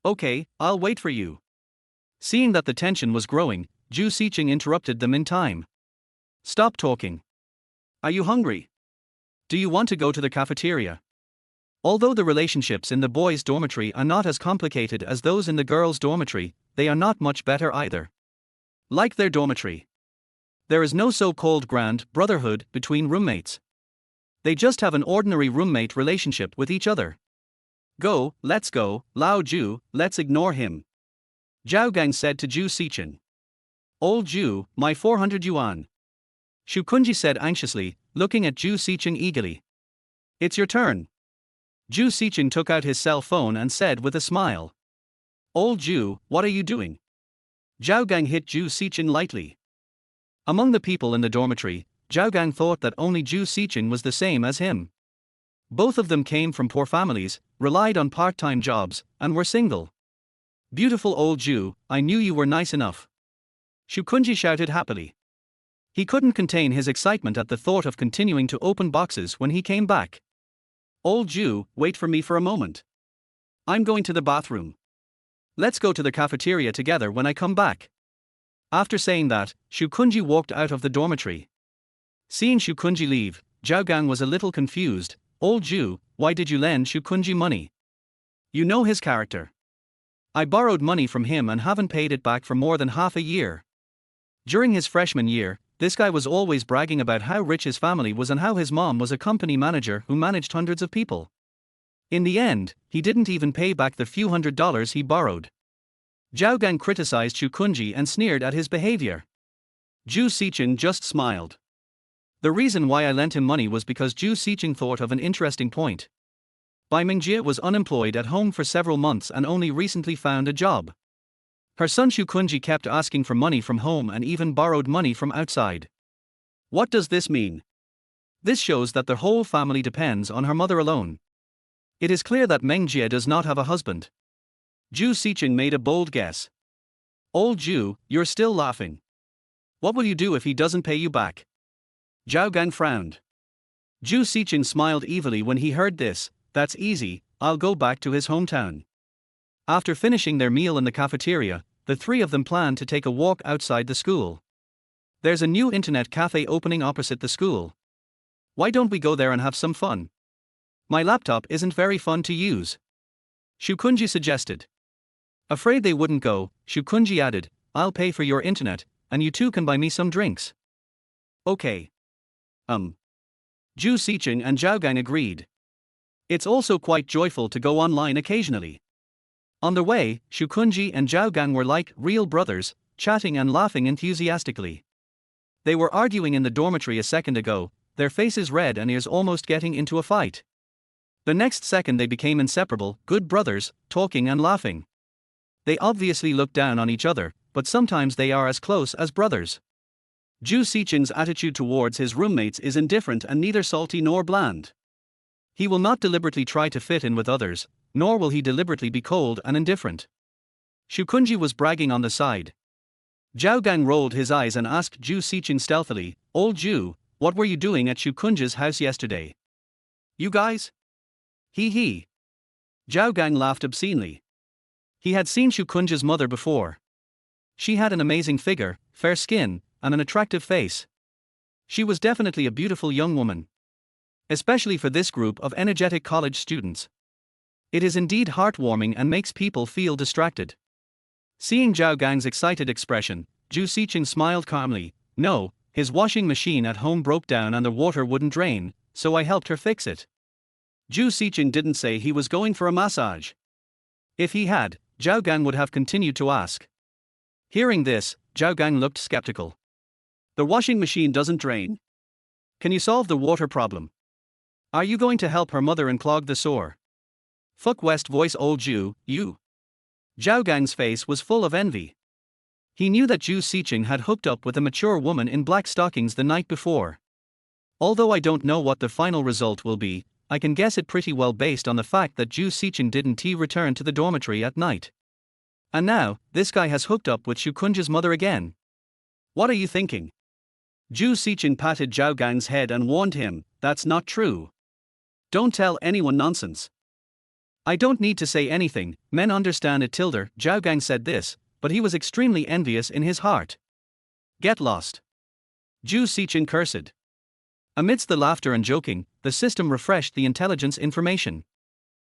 Speaker 1: Okay, I'll wait for you." Seeing that the tension was growing, Zhou Sicheng interrupted them in time. "Stop talking. Are you hungry? Do you want to go to the cafeteria?" Although the relationships in the boys' dormitory are not as complicated as those in the girls' dormitory, they are not much better either. Like their dormitory, there is no so-called grand brotherhood between roommates. They just have an ordinary roommate relationship with each other. Let's go, Lao Zhu, let's ignore him," Zhou Gang said to Zhou Sicheng. Old Zhu, my 400 yuan. Shu Kunji said anxiously, looking at Zhou Sicheng eagerly. It's your turn. Zhou Sicheng took out his cell phone and said with a smile. Old Zhu, what are you doing? Zhao Gang hit Zhou Sicheng lightly. Among the people in the dormitory, Zhao Gang thought that only Zhou Sicheng was the same as him. Both of them came from poor families, relied on part-time jobs, and were single. Beautiful old Zhu, I knew you were nice enough. Shu Kunji shouted happily. He couldn't contain his excitement at the thought of continuing to open boxes when he came back. Old Zhu, wait for me for a moment. I'm going to the bathroom. Let's go to the cafeteria together when I come back. After saying that, Shu Kunji walked out of the dormitory. Seeing Shu Kunji leave, Zhao Gang was a little confused. Old Zhu, why did you lend Shu Kunji money? You know his character. I borrowed money from him and haven't paid it back for more than half a year. During his freshman year, this guy was always bragging about how rich his family was and how his mom was a company manager who managed hundreds of people. In the end, he didn't even pay back the few $100s he borrowed. Zhao Gang criticized Shu Kunji and sneered at his behavior. Zhou Sicheng just smiled. The reason why I lent him money was because Zhou Sicheng thought of an interesting point. Bai Mingjie was unemployed at home for several months and only recently found a job. Her son Shu Kunji kept asking for money from home and even borrowed money from outside. What does this mean? This shows that the whole family depends on her mother alone. It is clear that Meng Jie does not have a husband. Zhou Sicheng made a bold guess. Old Zhu, you're still laughing. What will you do if he doesn't pay you back? Zhao Gang frowned. Zhou Sicheng smiled evilly when he heard this. That's easy, I'll go back to his hometown. After finishing their meal in the cafeteria, the three of them planned to take a walk outside the school. There's a new internet cafe opening opposite the school. Why don't we go there and have some fun? My laptop isn't very fun to use. Shu Kunji suggested. Afraid they wouldn't go, Shu Kunji added, I'll pay for your internet, and you two can buy me some drinks. Okay. Zhou Sicheng and Zhao Gang agreed. It's also quite joyful to go online occasionally. On the way, Shu Kunji and Zhao Gang were like real brothers, chatting and laughing enthusiastically. They were arguing in the dormitory a second ago, their faces red and ears almost getting into a fight. The next second they became inseparable, good brothers, talking and laughing. They obviously look down on each other, but sometimes they are as close as brothers. Zhou Sicheng's attitude towards his roommates is indifferent and neither salty nor bland. He will not deliberately try to fit in with others, nor will he deliberately be cold and indifferent. Shu Kunji was bragging on the side. Zhao Gang rolled his eyes and asked Zhou Sicheng stealthily, Old Zhu, what were you doing at Shu Kunji's house yesterday? You guys? He. Zhao Gang laughed obscenely. He had seen Shu Kunji's mother before. She had an amazing figure, fair skin, and an attractive face. She was definitely a beautiful young woman. Especially for this group of energetic college students. It is indeed heartwarming and makes people feel distracted. Seeing Zhao Gang's excited expression, Zhou Sicheng smiled calmly. No, his washing machine at home broke down and the water wouldn't drain, so I helped her fix it. Zhou Sicheng didn't say he was going for a massage. If he had, Zhao Gang would have continued to ask. Hearing this, Zhao Gang looked skeptical. The washing machine doesn't drain. Can you solve the water problem? Are you going to help her mother unclog the sewer? Fuck West voice old Zhu, you. Zhao Gang's face was full of envy. He knew that Zhou Sicheng had hooked up with a mature woman in black stockings the night before. Although I don't know what the final result will be, I can guess it pretty well based on the fact that Zhou Sicheng didn't return to the dormitory at night. And now, this guy has hooked up with Shu Kunji's mother again. What are you thinking? Zhou Sicheng patted Zhao Gang's head and warned him, that's not true. Don't tell anyone nonsense. I don't need to say anything, men understand it. Zhao Gang said this, but he was extremely envious in his heart. Get lost. Zhou Sicheng cursed. Amidst the laughter and joking, the system refreshed the intelligence information.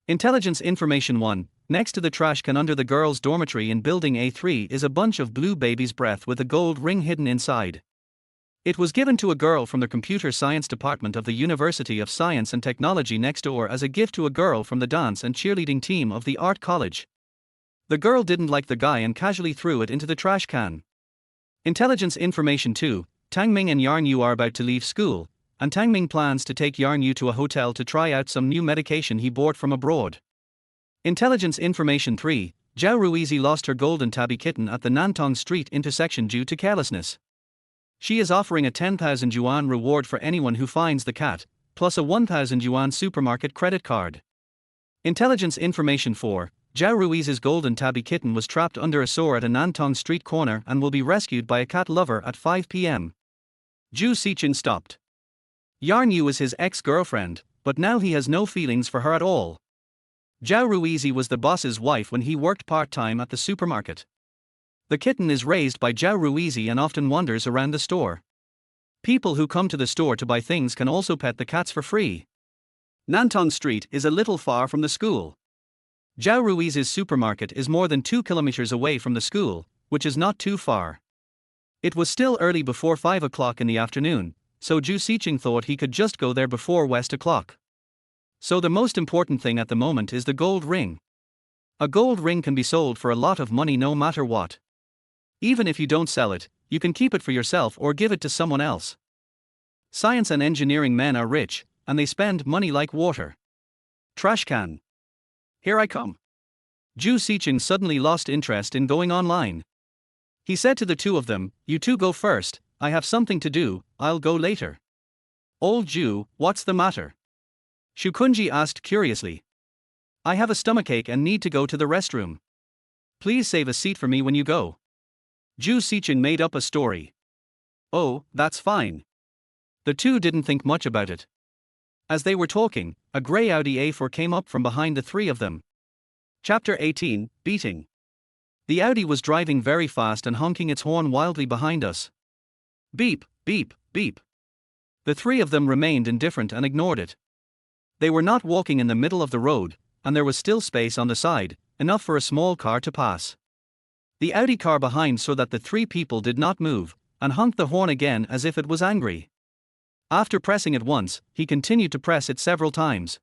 Speaker 1: Intelligence information 1, next to the trash can under the girls' dormitory in building A3 is a bunch of blue baby's breath with a gold ring hidden inside. It was given to a girl from the computer science department of the University of Science and Technology next door as a gift to a girl from the dance and cheerleading team of the art college. The girl didn't like the guy and casually threw it into the trash can. Intelligence Information 2, Tang Ming and Yarn Yu are about to leave school, and Tang Ming plans to take Yarn Yu to a hotel to try out some new medication he bought from abroad. Intelligence Information 3, Zhao Ruizi lost her golden tabby kitten at the Nantong Street intersection due to carelessness. She is offering a 10,000 yuan reward for anyone who finds the cat, plus a 1,000 yuan supermarket credit card. Intelligence Information 4, Zhao Ruizi's golden tabby kitten was trapped under a sewer at a Nantong Street corner and will be rescued by a cat lover at 5 p.m. Zhou Sicheng stopped. Yarn Yu is his ex-girlfriend, but now he has no feelings for her at all. Zhao Ruizi was the boss's wife when he worked part-time at the supermarket. The kitten is raised by Zhao Ruizi and often wanders around the store. People who come to the store to buy things can also pet the cats for free. Nantong Street is a little far from the school. Zhao Ruizi's supermarket is more than 2 kilometers away from the school, which is not too far. It was still early before 5 o'clock in the afternoon, so Zhou Sicheng thought he could just go there before West o'clock. So the most important thing at the moment is the gold ring. A gold ring can be sold for a lot of money no matter what. Even if you don't sell it, you can keep it for yourself or give it to someone else. Science and engineering men are rich, and they spend money like water. Trash can. Here I come. Zhou Sicheng suddenly lost interest in going online. He said to the two of them, "You two go first, I have something to do, I'll go later." "Old Zhou, what's the matter?" Shukunji asked curiously. "I have a stomachache and need to go to the restroom. Please save a seat for me when you go." Zhou Sicheng made up a story. "Oh, that's fine." The two didn't think much about it. As they were talking, a grey Audi A4 came up from behind the three of them. Chapter 18, Beating. The Audi was driving very fast and honking its horn wildly behind us. Beep, beep, beep. The three of them remained indifferent and ignored it. They were not walking in the middle of the road, and there was still space on the side, enough for a small car to pass. The Audi car behind saw that the three people did not move, and honked the horn again as if it was angry. After pressing it once, he continued to press it several times.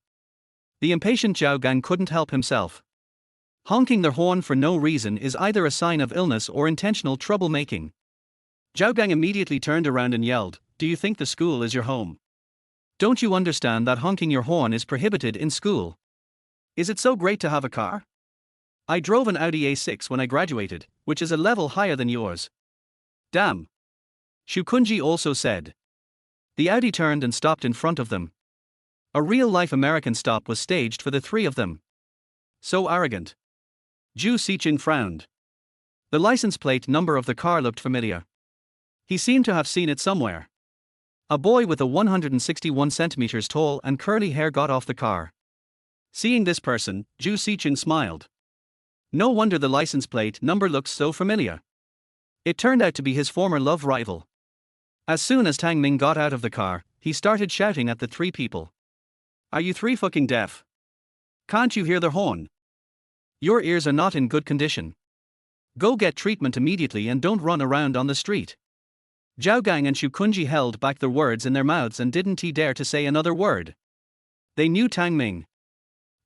Speaker 1: The impatient Zhao Gang couldn't help himself. Honking their horn for no reason is either a sign of illness or intentional troublemaking. Zhao Gang immediately turned around and yelled, "Do you think the school is your home? Don't you understand that honking your horn is prohibited in school? Is it so great to have a car? I drove an Audi A6 when I graduated, which is a level higher than yours." "Damn." Shukunji also said. The Audi turned and stopped in front of them. A real-life American stop was staged for the three of them. So arrogant. Zhou Sicheng frowned. The license plate number of the car looked familiar. He seemed to have seen it somewhere. A boy with a 161 centimeters tall and curly hair got off the car. Seeing this person, Zhou Sicheng smiled. No wonder the license plate number looks so familiar. It turned out to be his former love rival. As soon as Tang Ming got out of the car, he started shouting at the three people. "Are you three fucking deaf? Can't you hear the horn? Your ears are not in good condition. Go get treatment immediately and don't run around on the street." Zhao Gang and Shukunji held back their words in their mouths and didn't dare to say another word. They knew Tang Ming.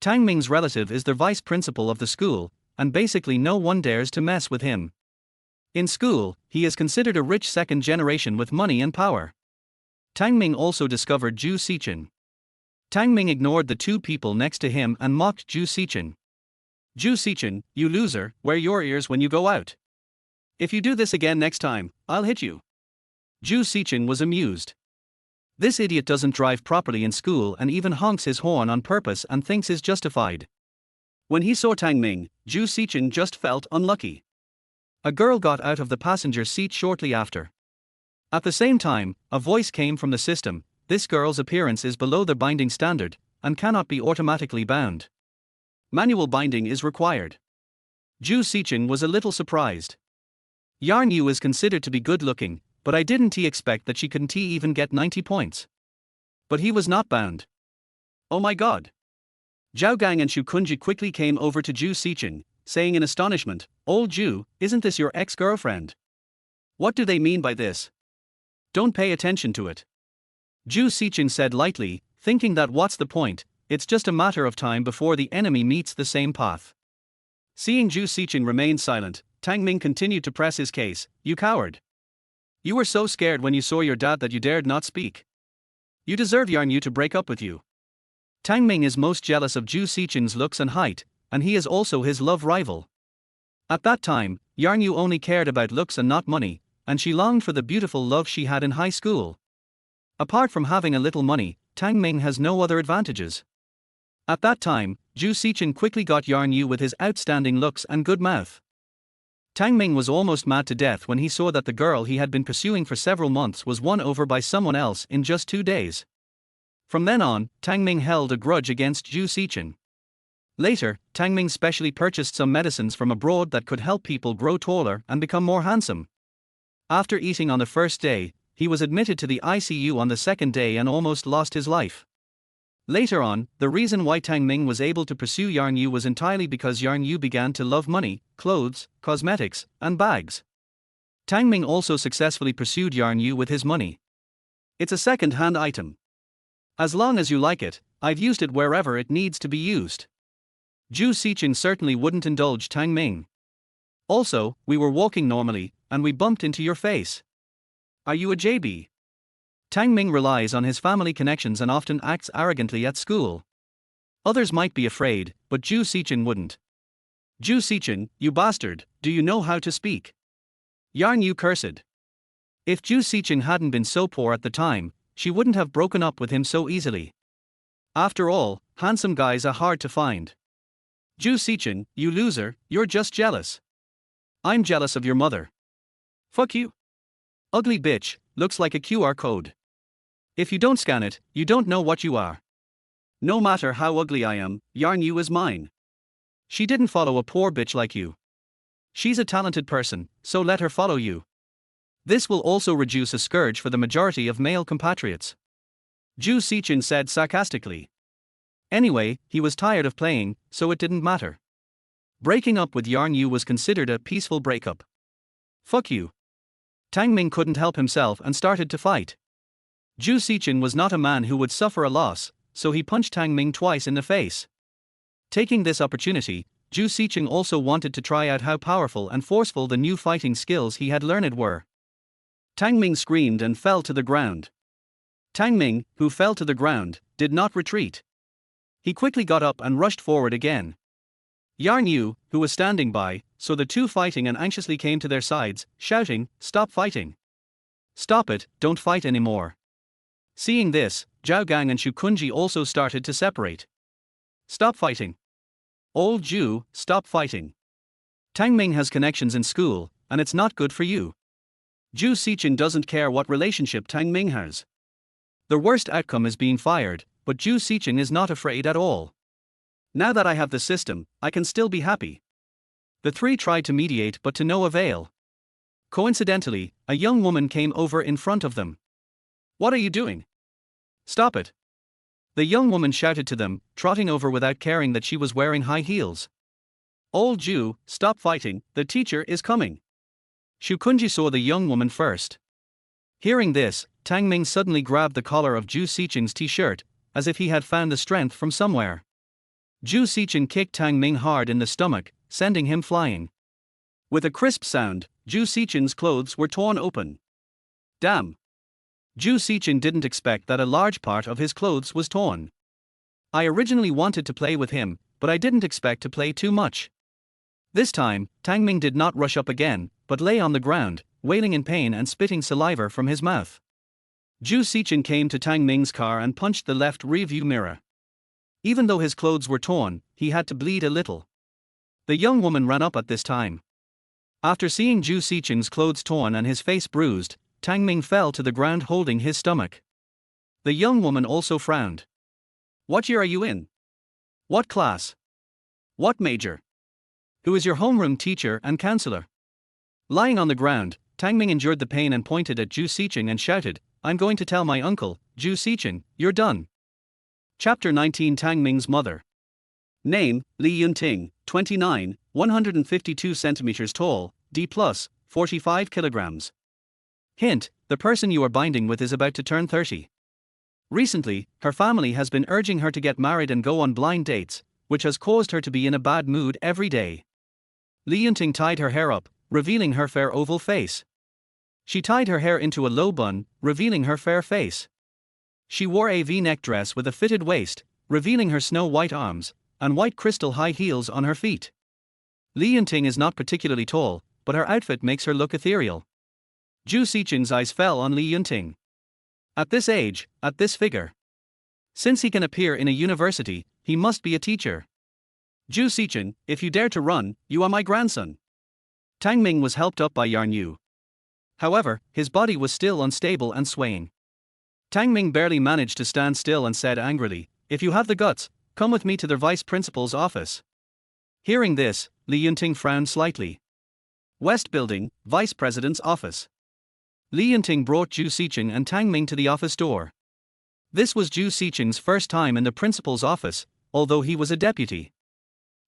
Speaker 1: Tang Ming's relative is the vice principal of the school, and basically no one dares to mess with him. In school, he is considered a rich second generation with money and power. Tang Ming also discovered Zhou Sicheng. Tang Ming ignored the two people next to him and mocked Zhou Sicheng. "Zhou Sicheng, you loser, wear your ears when you go out. If you do this again next time, I'll hit you." Zhou Sicheng was amused. This idiot doesn't drive properly in school and even honks his horn on purpose and thinks is justified. When he saw Tang Ming, Zhou Sicheng just felt unlucky. A girl got out of the passenger seat shortly after. At the same time, a voice came from the system: "This girl's appearance is below the binding standard, and cannot be automatically bound. Manual binding is required." Zhou Sicheng was a little surprised. Yarn Yu is considered to be good looking, but I didn't expect that she couldn't even get 90 points. But he was not bound. Oh my god. Zhao Gang and Shukunji quickly came over to Zhou Sicheng, saying in astonishment, "Old Zhou, isn't this your ex-girlfriend? What do they mean by this? Don't pay attention to it." Zhou Sicheng said lightly, thinking that what's the point, it's just a matter of time before the enemy meets the same path. Seeing Zhou Sicheng remain silent, Tang Ming continued to press his case, "You coward. You were so scared when you saw your dad that you dared not speak. You deserve Yarn Yu to break up with you. Tang Ming is most jealous of Zhou Sicheng's looks and height, and he is also his love rival. At that time, Yarn Yu only cared about looks and not money, and she longed for the beautiful love she had in high school. Apart from having a little money, Tang Ming has no other advantages. At that time, Zhou Sicheng quickly got Yarn Yu with his outstanding looks and good mouth. Tang Ming was almost mad to death when he saw that the girl he had been pursuing for several months was won over by someone else in just 2 days. From then on, Tang Ming held a grudge against Zhou Sicheng. Later, Tang Ming specially purchased some medicines from abroad that could help people grow taller and become more handsome. After eating on the first day, he was admitted to the ICU on the second day and almost lost his life. Later on, the reason why Tang Ming was able to pursue Yarn Yu was entirely because Yarn Yu began to love money, clothes, cosmetics, and bags. Tang Ming also successfully pursued Yarn Yu with his money. It's a second-hand item. As long as you like it, I've used it wherever it needs to be used. Zhou Sicheng certainly wouldn't indulge Tang Ming. Also, we were walking normally, and we bumped into your face. Are you a JB? Tang Ming relies on his family connections and often acts arrogantly at school. Others might be afraid, but Zhou Sicheng wouldn't. Zhou Sicheng, you bastard, do you know how to speak? Yarn Yu cursed. If Zhou Sicheng hadn't been so poor at the time, she wouldn't have broken up with him so easily. After all, handsome guys are hard to find. Zhou Sicheng, you loser, you're just jealous. I'm jealous of your mother. Fuck you. Ugly bitch, looks like a QR code. If you don't scan it, you don't know what you are. No matter how ugly I am, Yarn Yu is mine. She didn't follow a poor bitch like you. She's a talented person, so let her follow you. This will also reduce a scourge for the majority of male compatriots. Zhou Sicheng said sarcastically. Anyway, he was tired of playing, so it didn't matter. Breaking up with Yarn Yu was considered a peaceful breakup. Fuck you. Tang Ming couldn't help himself and started to fight. Zhou Sicheng was not a man who would suffer a loss, so he punched Tang Ming twice in the face. Taking this opportunity, Zhou Sicheng also wanted to try out how powerful and forceful the new fighting skills he had learned were. Tang Ming screamed and fell to the ground. Tang Ming, who fell to the ground, did not retreat. He quickly got up and rushed forward again. Yarn Yu, who was standing by, saw the two fighting and anxiously came to their sides, shouting, "Stop fighting! Stop it, don't fight anymore." Seeing this, Zhao Gang and Shu Kunji also started to separate. Stop fighting. Old Zhu, stop fighting. Tang Ming has connections in school, and it's not good for you. Zhou Sicheng doesn't care what relationship Tang Ming has. The worst outcome is being fired, but Zhou Sicheng is not afraid at all. Now that I have the system, I can still be happy. The three tried to mediate but to no avail. Coincidentally, a young woman came over in front of them. What are you doing? Stop it. The young woman shouted to them, trotting over without caring that she was wearing high heels. Old Zhu, stop fighting, the teacher is coming. Shu Kunji saw the young woman first. Hearing this, Tang Ming suddenly grabbed the collar of Zhou Sicheng's t-shirt, as if he had found the strength from somewhere. Zhou Sicheng kicked Tang Ming hard in the stomach, sending him flying. With a crisp sound, Zhou Sicheng's clothes were torn open. Damn. Zhou Sicheng didn't expect that a large part of his clothes was torn. I originally wanted to play with him, but I didn't expect to play too much. This time, Tang Ming did not rush up again, but lay on the ground, wailing in pain and spitting saliva from his mouth. Zhou Sicheng came to Tang Ming's car and punched the left rearview mirror. Even though his clothes were torn, he had to bleed a little. The young woman ran up at this time. After seeing Zhou Sicheng's clothes torn and his face bruised, Tang Ming fell to the ground holding his stomach. The young woman also frowned. What year are you in? What class? What major? Who is your homeroom teacher and counselor? Lying on the ground, Tang Ming endured the pain and pointed at Zhou Sicheng and shouted, I'm going to tell my uncle, Zhou Sicheng, you're done. Chapter 19 Tang Ming's mother. Name, Li Yunting, 29, 152 centimeters tall, D+, 45 kilograms. Hint, the person you are binding with is about to turn 30. Recently, her family has been urging her to get married and go on blind dates, which has caused her to be in a bad mood every day. Li Yunting tied her hair up, revealing her fair oval face. She tied her hair into a low bun, revealing her fair face. She wore a V-neck dress with a fitted waist, revealing her snow-white arms, and white crystal high heels on her feet. Li Yunting is not particularly tall, but her outfit makes her look ethereal. Zhou Sicheng's eyes fell on Li Yunting. At this age, at this figure. Since he can appear in a university, he must be a teacher. Zhou Sicheng, if you dare to run, you are my grandson. Tang Ming was helped up by Yarn Yu. However, his body was still unstable and swaying. Tang Ming barely managed to stand still and said angrily, "If you have the guts, come with me to the vice principal's office." Hearing this, Li Yunting frowned slightly. West Building, Vice President's office. Li Yunting brought Zhou Sicheng and Tang Ming to the office door. This was Zhou Sicheng's first time in the principal's office, although he was a deputy.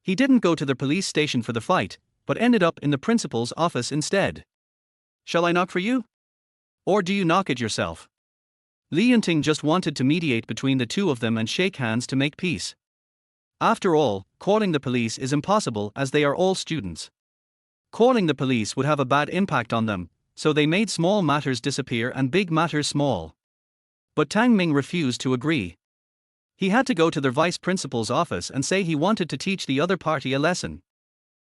Speaker 1: He didn't go to the police station for the fight, but ended up in the principal's office instead. "Shall I knock for you? Or do you knock it yourself?" Li Yunting just wanted to mediate between the two of them and shake hands to make peace. After all, calling the police is impossible as they are all students. Calling the police would have a bad impact on them, so they made small matters disappear and big matters small. But Tang Ming refused to agree. He had to go to the vice principal's office and say he wanted to teach the other party a lesson.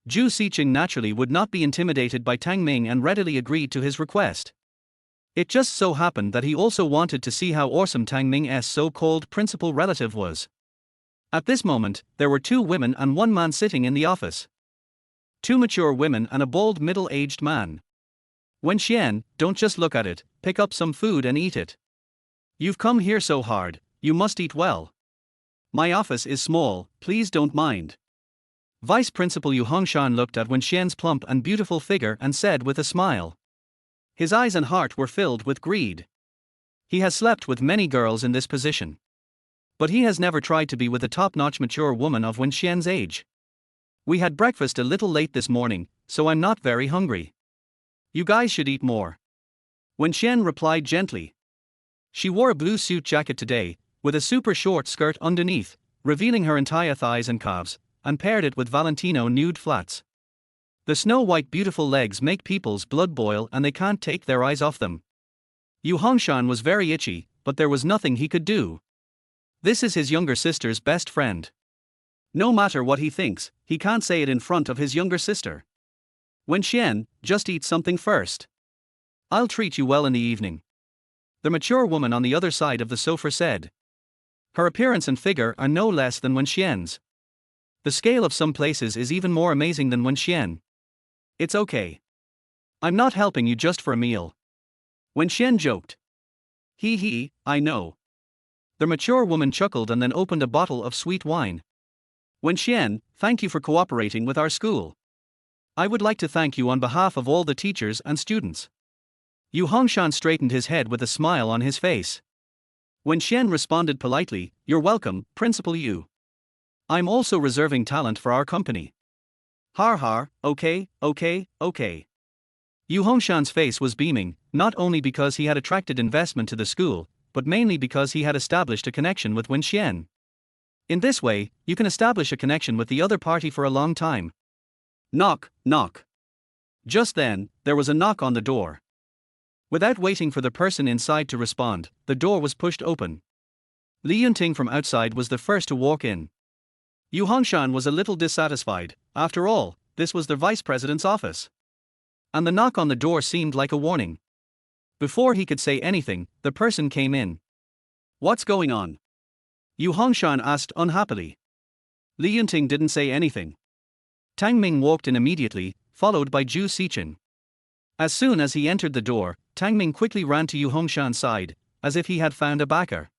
Speaker 1: Zhou Sicheng naturally would not be intimidated by Tang Ming and readily agreed to his request. It just so happened that he also wanted to see how awesome Tang Ming's so-called principal relative was. At this moment, there were 2 women and 1 man sitting in the office. 2 mature women and a bald middle-aged man. "Wen Xian, don't just look at it, pick up some food and eat it. You've come here so hard, you must eat well. My office is small, please don't mind." Vice Principal Yu Hongshan looked at Wen Xian's plump and beautiful figure and said with a smile. His eyes and heart were filled with greed. He has slept with many girls in this position. But he has never tried to be with a top-notch mature woman of Wen Xian's age. "We had breakfast a little late this morning, so I'm not very hungry. You guys should eat more." Wen Xian replied gently. She wore a blue suit jacket today, with a super short skirt underneath, revealing her entire thighs and calves, and paired it with Valentino nude flats. The snow-white beautiful legs make people's blood boil and they can't take their eyes off them. Yu Hongshan was very itchy, but there was nothing he could do. This is his younger sister's best friend. No matter what he thinks, he can't say it in front of his younger sister. "Wen Xian, just eat something first. I'll treat you well in the evening," the mature woman on the other side of the sofa said. Her appearance and figure are no less than Wen Xian's. The scale of some places is even more amazing than Wen Xian. "It's okay. I'm not helping you just for a meal," Wen Xian joked. He, I know." The mature woman chuckled and then opened a bottle of sweet wine. "Wen Xian, thank you for cooperating with our school. I would like to thank you on behalf of all the teachers and students." Yu Hongshan straightened his head with a smile on his face. Wen Xian responded politely, "You're welcome, Principal Yu. I'm also reserving talent for our company." Har, okay. Yu Hongshan's face was beaming, not only because he had attracted investment to the school, but mainly because he had established a connection with Wen Xian. In this way, you can establish a connection with the other party for a long time. Knock. Just then, there was a knock on the door. Without waiting for the person inside to respond, the door was pushed open. Li Yunting from outside was the first to walk in. Yu Hongshan was a little dissatisfied. After all, this was the vice president's office. And the knock on the door seemed like a warning. Before he could say anything, the person came in. "What's going on?" Yu Hongshan asked unhappily. Li Yunting didn't say anything. Tang Ming walked in immediately, followed by Zhou Sicheng. As soon as he entered the door, Tang Ming quickly ran to Yu Hongshan's side, as if he had found a backer.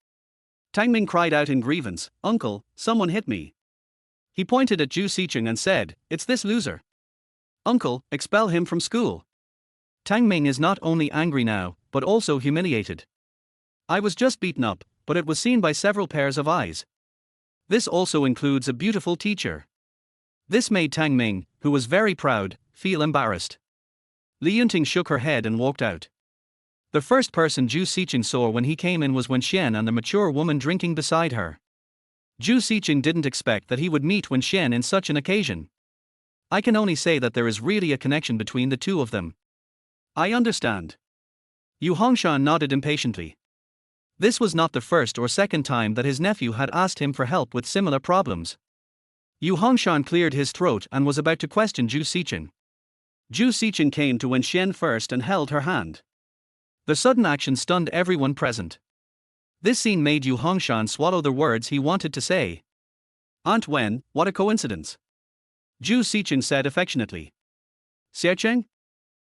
Speaker 1: Tang Ming cried out in grievance, "Uncle, someone hit me." He pointed at Zhou Sicheng and said, "It's this loser. Uncle, expel him from school." Tang Ming is not only angry now, but also humiliated. "I was just beaten up, but it was seen by several pairs of eyes. This also includes a beautiful teacher." This made Tang Ming, who was very proud, feel embarrassed. Li Yunting shook her head and walked out. The first person Zhou Sicheng saw when he came in was Wen Xian and the mature woman drinking beside her. Zhou Sicheng didn't expect that he would meet Wen Xian in such an occasion. "I can only say that there is really a connection between the two of them." "I understand. Yu Hongshan nodded impatiently. This was not the first or second time that his nephew had asked him for help with similar problems. Yu Hongshan cleared his throat and was about to question Zhou Sicheng. Zhou Sicheng came to Wenxian first and held her hand. The sudden action stunned everyone present. This scene made Yu Hongshan swallow the words he wanted to say. Aunt Wen, what a coincidence. Zhou Sicheng said affectionately. Sicheng?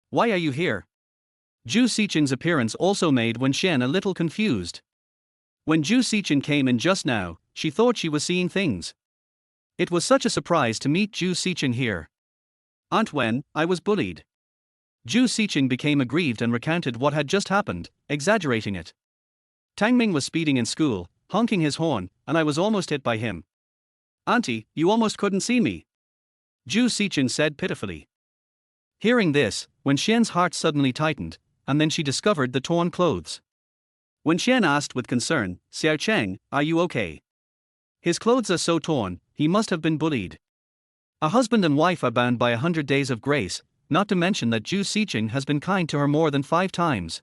Speaker 1: Why are you here? Zhou Sicheng's appearance also made Wenxian a little confused. When Zhou Sicheng came in just now, she thought she was seeing things. It was such a surprise to meet Zhou Sicheng here. Aunt Wen, I was bullied. Zhou Sicheng became aggrieved and recounted what had just happened, exaggerating it. Tang Ming was speeding in school, honking his horn, and I was almost hit by him. Auntie, you almost couldn't see me. Zhou Sicheng said pitifully. Hearing this, Wenxian's heart suddenly tightened, and then she discovered the torn clothes. Wenxian asked with concern, Xiao Cheng, are you okay? His clothes are so torn, he must have been bullied. A husband and wife are bound by 100 days of grace, not to mention that Zhou Sicheng has been kind to her more than 5 times.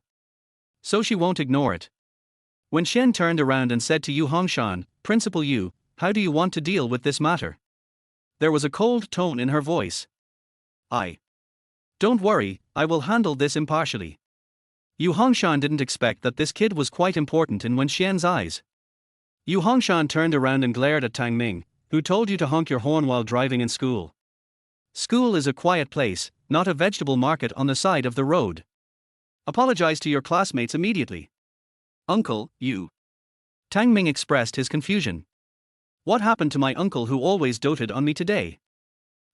Speaker 1: So she won't ignore it. Wenxian turned around and said to Yu Hongshan, Principal Yu, how do you want to deal with this matter? There was a cold tone in her voice. Don't worry, I will handle this impartially. Yu Hongshan didn't expect that this kid was quite important in Wenxian's eyes. Yu Hongshan turned around and glared at Tang Ming, who told you to honk your horn while driving in school. School is a quiet place, not a vegetable market on the side of the road. Apologize to your classmates immediately. Uncle, you. Tang Ming expressed his confusion. What happened to my uncle who always doted on me today?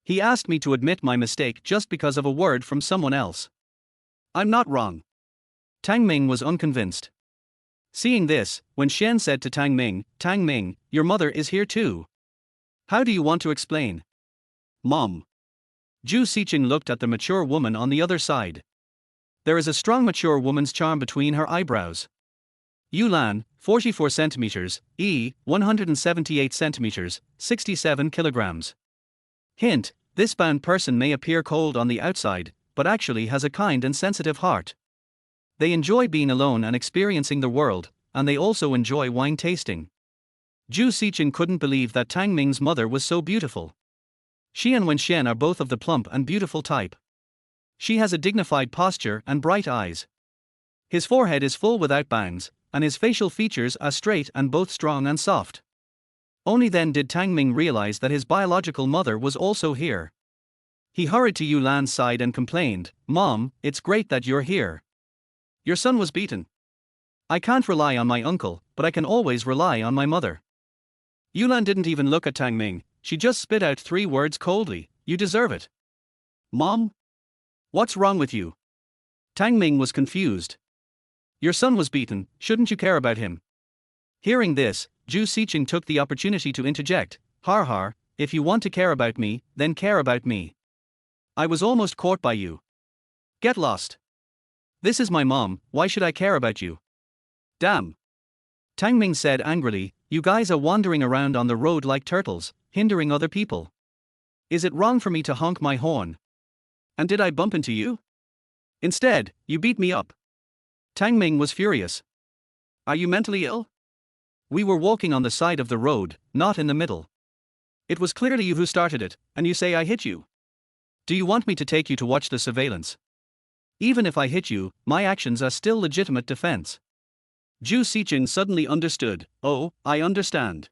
Speaker 1: He asked me to admit my mistake just because of a word from someone else. I'm not wrong. Tang Ming was unconvinced. Seeing this, Wenxian said to Tang Ming, your mother is here too. How do you want to explain? Mom. Zhou Sicheng looked at the mature woman on the other side. There is a strong mature woman's charm between her eyebrows. Yulan, 44 centimeters, 178 centimeters, 67 kilograms. Hint, this bound person may appear cold on the outside, but actually has a kind and sensitive heart. They enjoy being alone and experiencing the world, and they also enjoy wine tasting. Zhou Sicheng couldn't believe that Tang Ming's mother was so beautiful. She and Wenxian are both of the plump and beautiful type. She has a dignified posture and bright eyes. His forehead is full without bangs, and his facial features are straight and both strong and soft. Only then did Tang Ming realize that his biological mother was also here. He hurried to Yulan's side and complained, Mom, it's great that you're here. Your son was beaten. I can't rely on my uncle, but I can always rely on my mother. Yulan didn't even look at Tang Ming, she just spit out 3 words coldly, you deserve it. Mom? What's wrong with you? Tang Ming was confused. Your son was beaten, shouldn't you care about him? Hearing this, Zhou Sicheng took the opportunity to interject, Har, if you want to care about me, then care about me. I was almost caught by you. Get lost. This is my mom, why should I care about you? Damn. Tang Ming said angrily, you guys are wandering around on the road like turtles, hindering other people. Is it wrong for me to honk my horn? And did I bump into you? Instead, you beat me up. Tang Ming was furious. Are you mentally ill? We were walking on the side of the road, not in the middle. It was clearly you who started it, and you say I hit you. Do you want me to take you to watch the surveillance? Even if I hit you, my actions are still legitimate defense. Zhou Sicheng suddenly understood, oh, I understand.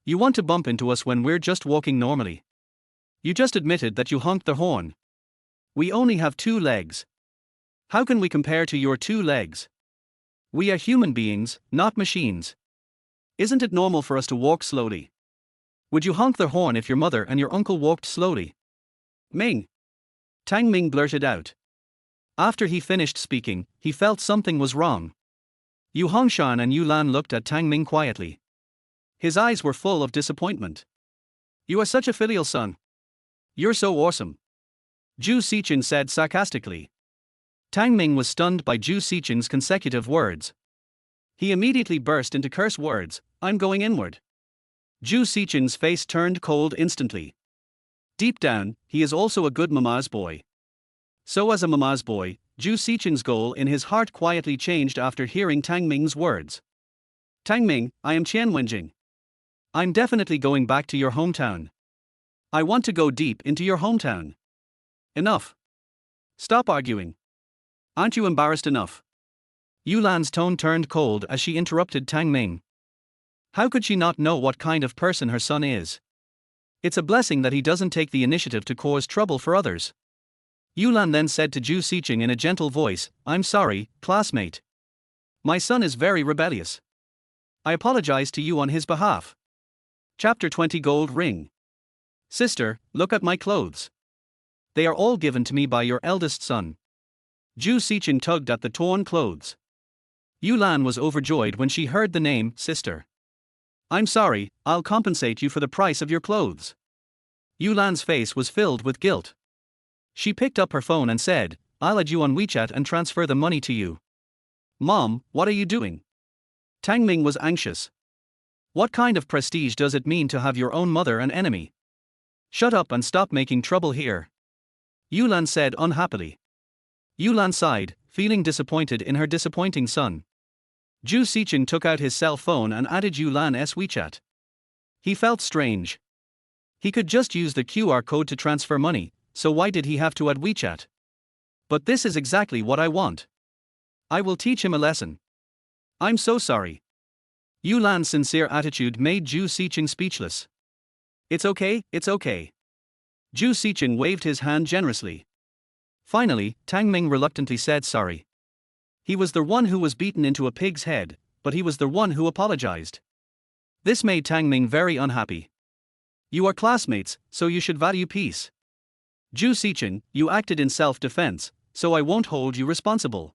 Speaker 1: You want to bump into us when we're just walking normally. You just admitted that you honked the horn. We only have 2 legs. How can we compare to your 2 legs? We are human beings, not machines. Isn't it normal for us to walk slowly? Would you honk the horn if your mother and your uncle walked slowly? Ming. Tang Ming blurted out. After he finished speaking, he felt something was wrong. Yu Hongshan and Yulan looked at Tang Ming quietly. His eyes were full of disappointment. You are such a filial son. You're so awesome. Zhou Sicheng said sarcastically. Tang Ming was stunned by Zhou Sicheng's consecutive words. He immediately burst into curse words, I'm going inward. Zhou Sicheng's face turned cold instantly. Deep down, he is also a good mama's boy. So as a mama's boy, Zhou Sicheng's goal in his heart quietly changed after hearing Tang Ming's words. Tang Ming, I am Qian Wenjing. I'm definitely going back to your hometown. I want to go deep into your hometown. Enough. Stop arguing. Aren't you embarrassed enough? Yulan's tone turned cold as she interrupted Tang Ming. How could she not know what kind of person her son is? It's a blessing that he doesn't take the initiative to cause trouble for others. Yulan then said to Zhou Sicheng in a gentle voice, I'm sorry, classmate. My son is very rebellious. I apologize to you on his behalf. Chapter 20 Gold Ring. Sister, look at my clothes. They are all given to me by your eldest son. Zhou Sicheng tugged at the torn clothes. Yulan was overjoyed when she heard the name, sister. I'm sorry, I'll compensate you for the price of your clothes. Yulan's face was filled with guilt. She picked up her phone and said, I'll add you on WeChat and transfer the money to you. Mom, what are you doing? Tang Ming was anxious. What kind of prestige does it mean to have your own mother an enemy? Shut up and stop making trouble here. Yulan said unhappily. Yulan sighed, feeling disappointed in her disappointing son. Zhou Sicheng took out his cell phone and added Yulan's WeChat. He felt strange. He could just use the QR code to transfer money, so why did he have to add WeChat? But this is exactly what I want. I will teach him a lesson. I'm so sorry. Yulan's sincere attitude made Zhou Sicheng speechless. It's okay, it's okay. Zhou Sicheng waved his hand generously. Finally, Tang Ming reluctantly said sorry. He was the one who was beaten into a pig's head, but he was the one who apologized. This made Tang Ming very unhappy. You are classmates, so you should value peace. Zhou Sicheng, you acted in self-defense, so I won't hold you responsible.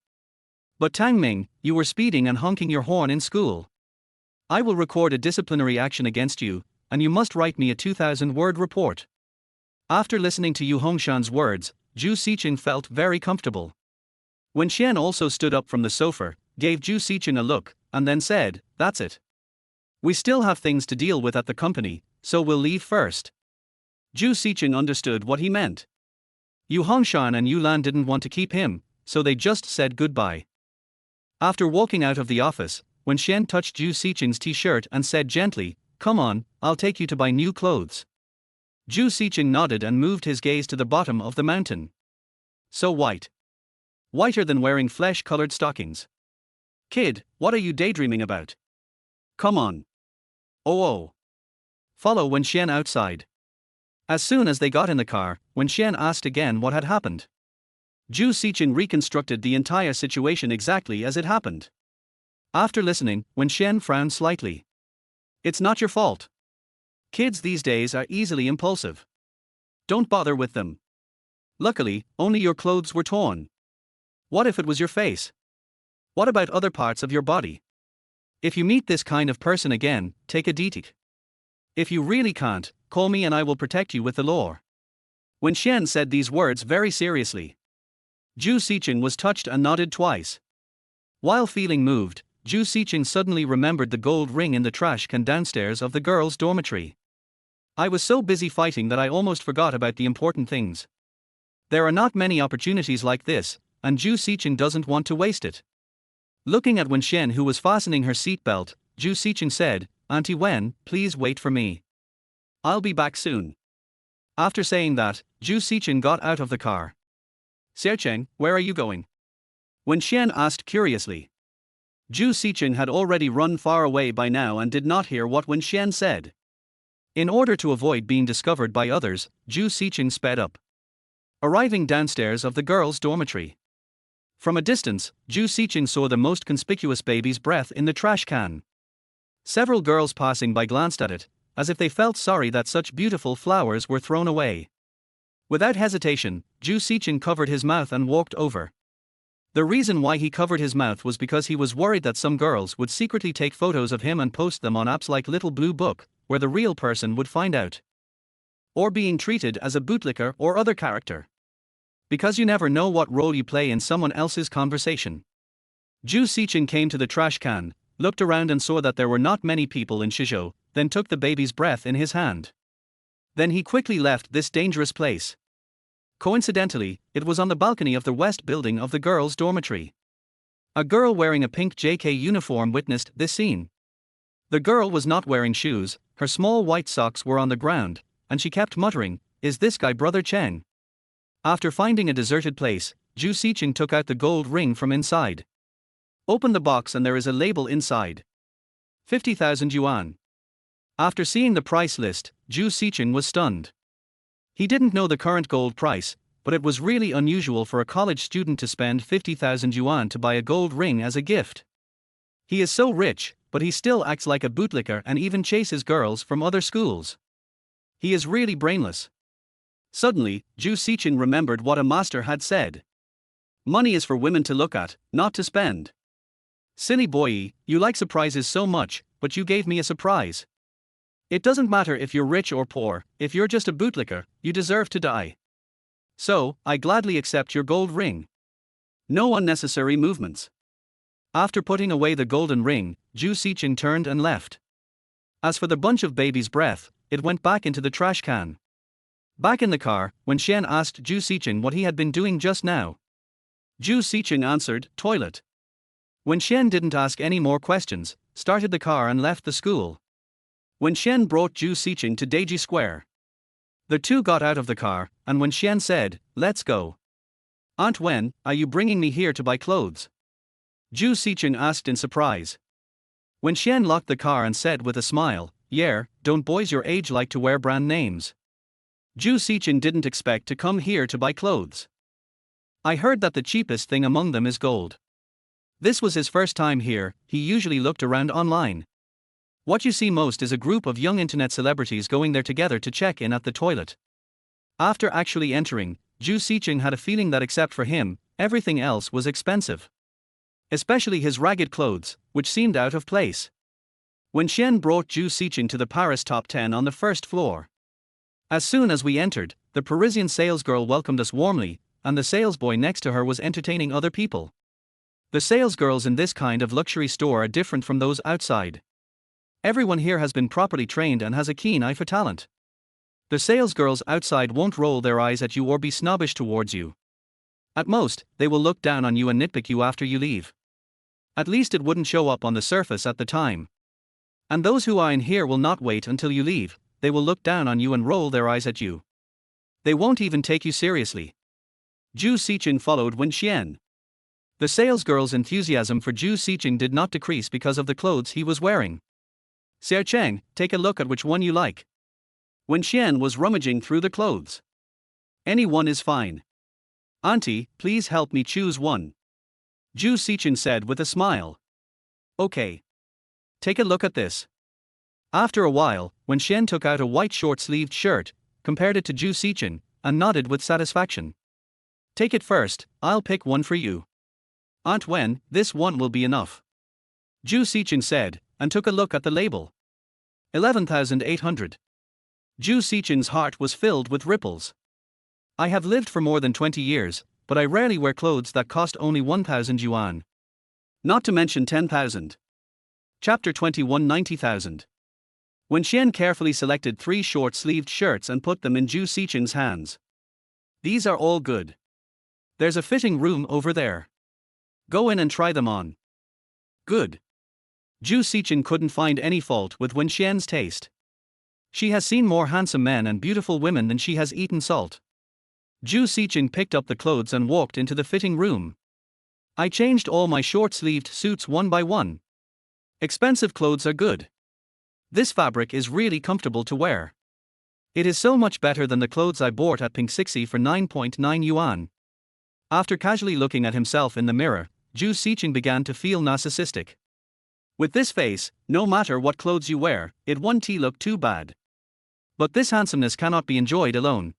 Speaker 1: But Tang Ming, you were speeding and honking your horn in school. I will record a disciplinary action against you, and you must write me a 2,000-word report. After listening to Yu Hongshan's words, Zhou Sicheng felt very comfortable. Wen Xian also stood up from the sofa, gave Zhou Sicheng a look, and then said, That's it. We still have things to deal with at the company, so we'll leave first. Zhou Sicheng understood what he meant. Yu Hongshan and Yulan didn't want to keep him, so they just said goodbye. After walking out of the office, Wen Xian touched Zhou Sicheng's t-shirt and said gently, Come on, I'll take you to buy new clothes. Zhou Sicheng nodded and moved his gaze to the bottom of the mountain. So white. Whiter than wearing flesh-colored stockings. Kid, what are you daydreaming about? Come on. Oh. Follow Wen Xian outside. As soon as they got in the car, Wen Xian asked again what had happened. Zhou Sicheng reconstructed the entire situation exactly as it happened. After listening, Wen Xian frowned slightly. It's not your fault. Kids these days are easily impulsive. Don't bother with them. Luckily, only your clothes were torn. What if it was your face? What about other parts of your body? If you meet this kind of person again, take a detic. If you really can't, call me and I will protect you with the law. Wen Xian said these words very seriously. Zhou Sicheng was touched and nodded twice. While feeling moved, Zhou Sicheng suddenly remembered the gold ring in the trash can downstairs of the girls' dormitory. I was so busy fighting that I almost forgot about the important things. There are not many opportunities like this, and Zhou Sicheng doesn't want to waste it. Looking at Wen Xian, who was fastening her seatbelt, Zhou Sicheng said, Auntie Wen, please wait for me. I'll be back soon. After saying that, Zhou Sicheng got out of the car. Sicheng, where are you going? Wen Xian asked curiously. Zhou Sicheng had already run far away by now and did not hear what Wen Xian said. In order to avoid being discovered by others, Zhou Sicheng sped up. Arriving downstairs of the girls' dormitory. From a distance, Zhou Sicheng saw the most conspicuous baby's breath in the trash can. Several girls passing by glanced at it, as if they felt sorry that such beautiful flowers were thrown away. Without hesitation, Zhou Sicheng covered his mouth and walked over. The reason why he covered his mouth was because he was worried that some girls would secretly take photos of him and post them on apps like Little Blue Book, where the real person would find out. Or being treated as a bootlicker or other character. Because you never know what role you play in someone else's conversation. Zhou Sicheng came to the trash can, looked around and saw that there were not many people in Shizhou, then took the baby's breath in his hand. Then he quickly left this dangerous place. Coincidentally, it was on the balcony of the west building of the girls' dormitory. A girl wearing a pink JK uniform witnessed this scene. The girl was not wearing shoes, her small white socks were on the ground, and she kept muttering, "Is this guy Brother Cheng?" After finding a deserted place, Zhou Sicheng took out the gold ring from inside. Open the box and there is a label inside. 50,000 yuan. After seeing the price list, Zhou Sicheng was stunned. He didn't know the current gold price, but it was really unusual for a college student to spend 50,000 yuan to buy a gold ring as a gift. He is so rich, but he still acts like a bootlicker and even chases girls from other schools. He is really brainless. Suddenly, Zhou Sicheng remembered what a master had said. Money is for women to look at, not to spend. Silly boy, you like surprises so much, but you gave me a surprise. It doesn't matter if you're rich or poor, if you're just a bootlicker, you deserve to die. So, I gladly accept your gold ring. No unnecessary movements. After putting away the golden ring, Zhou Sicheng turned and left. As for the bunch of baby's breath, it went back into the trash can. Back in the car, Wen Xian asked Zhou Sicheng what he had been doing just now. Zhou Sicheng answered, "Toilet." Wen Xian didn't ask any more questions, started the car and left the school. Wen Xian brought Zhou Sicheng to Deji Square. The two got out of the car, and Wen Xian said, "Let's go." "Aunt Wen, are you bringing me here to buy clothes?" Zhou Sicheng asked in surprise. Wen Xian locked the car and said with a smile, "Yeah, don't boys your age like to wear brand names?" Zhou Sicheng didn't expect to come here to buy clothes. I heard that the cheapest thing among them is gold. This was his first time here, he usually looked around online. What you see most is a group of young internet celebrities going there together to check in at the toilet. After actually entering, Zhou Sicheng had a feeling that except for him, everything else was expensive. Especially his ragged clothes, which seemed out of place. Wen Xian brought Zhou Sicheng to the Paris Top 10 on the first floor. As soon as we entered, the Parisian salesgirl welcomed us warmly, and the salesboy next to her was entertaining other people. The salesgirls in this kind of luxury store are different from those outside. Everyone here has been properly trained and has a keen eye for talent. The salesgirls outside won't roll their eyes at you or be snobbish towards you. At most, they will look down on you and nitpick you after you leave. At least it wouldn't show up on the surface at the time. And those who are in here will not wait until you leave, they will look down on you and roll their eyes at you. They won't even take you seriously. Zhou Sicheng followed Wen Xian. The salesgirl's enthusiasm for Zhou Sicheng did not decrease because of the clothes he was wearing. "Sir Cheng, take a look at which one you like." Wen Xian was rummaging through the clothes. "Any one is fine." "Auntie, please help me choose one." Zhou Sicheng said with a smile. "Okay. Take a look at this." After a while, Wen Xian took out a white short-sleeved shirt, compared it to Zhou Sicheng, and nodded with satisfaction. "Take it first, I'll pick one for you." "Aunt Wen, this one will be enough." Zhou Sicheng said, and took a look at the label. 11,800. Zhou Sicheng's heart was filled with ripples. "I have lived for more than 20 years, but I rarely wear clothes that cost only 1,000 yuan. Not to mention 10,000. Chapter 21 90,000. Wen Xian carefully selected 3 short-sleeved shirts and put them in Zhou Sicheng's hands. "These are all good. There's a fitting room over there. Go in and try them on." "Good." Zhou Sicheng couldn't find any fault with Wen Xian's taste. She has seen more handsome men and beautiful women than she has eaten salt. Zhou Sicheng picked up the clothes and walked into the fitting room. "I changed all my short-sleeved suits one by one. Expensive clothes are good. This fabric is really comfortable to wear. It is so much better than the clothes I bought at Pink Sixi for 9.9 yuan. After casually looking at himself in the mirror, Zhou Sicheng began to feel narcissistic. With this face, no matter what clothes you wear, it won't look too bad. But this handsomeness cannot be enjoyed alone.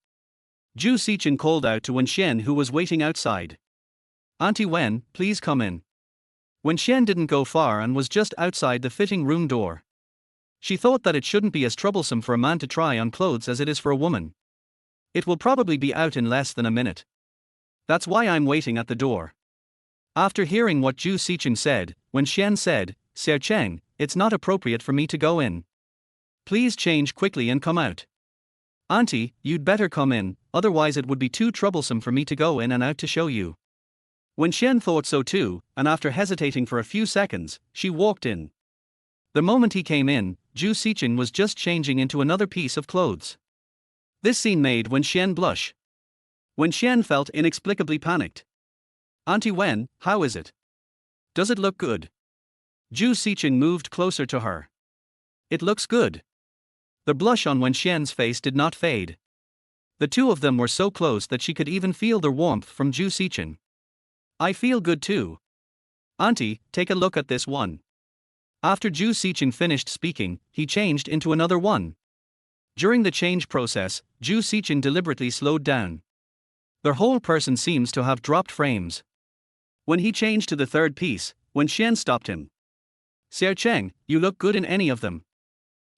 Speaker 1: Zhou Sicheng called out to Wen Xian, who was waiting outside. "Auntie Wen, please come in." Wen Xian didn't go far and was just outside the fitting room door. She thought that it shouldn't be as troublesome for a man to try on clothes as it is for a woman. It will probably be out in less than a minute. That's why I'm waiting at the door. After hearing what Zhou Sicheng said, Wen Xian said, "Sir Cheng, it's not appropriate for me to go in. Please change quickly and come out." "Auntie, you'd better come in, otherwise it would be too troublesome for me to go in and out to show you. Wen Xian thought so too, and after hesitating for a few seconds, she walked in. The moment he came in, Zhou Sicheng was just changing into another piece of clothes. This scene made Wen Xian blush. Wen Xian felt inexplicably panicked. "Auntie Wen, how is it? Does it look good?" Zhou Sicheng moved closer to her. "It looks good." The blush on Wen Xian's face did not fade. The two of them were so close that she could even feel the warmth from Zhou Sicheng. "I feel good too. Auntie, take a look at this one." After Zhou Sicheng finished speaking, he changed into another one. During the change process, Zhou Sicheng deliberately slowed down. Their whole person seems to have dropped frames. When he changed to the third piece, Wen Xian stopped him. "Sicheng, you look good in any of them.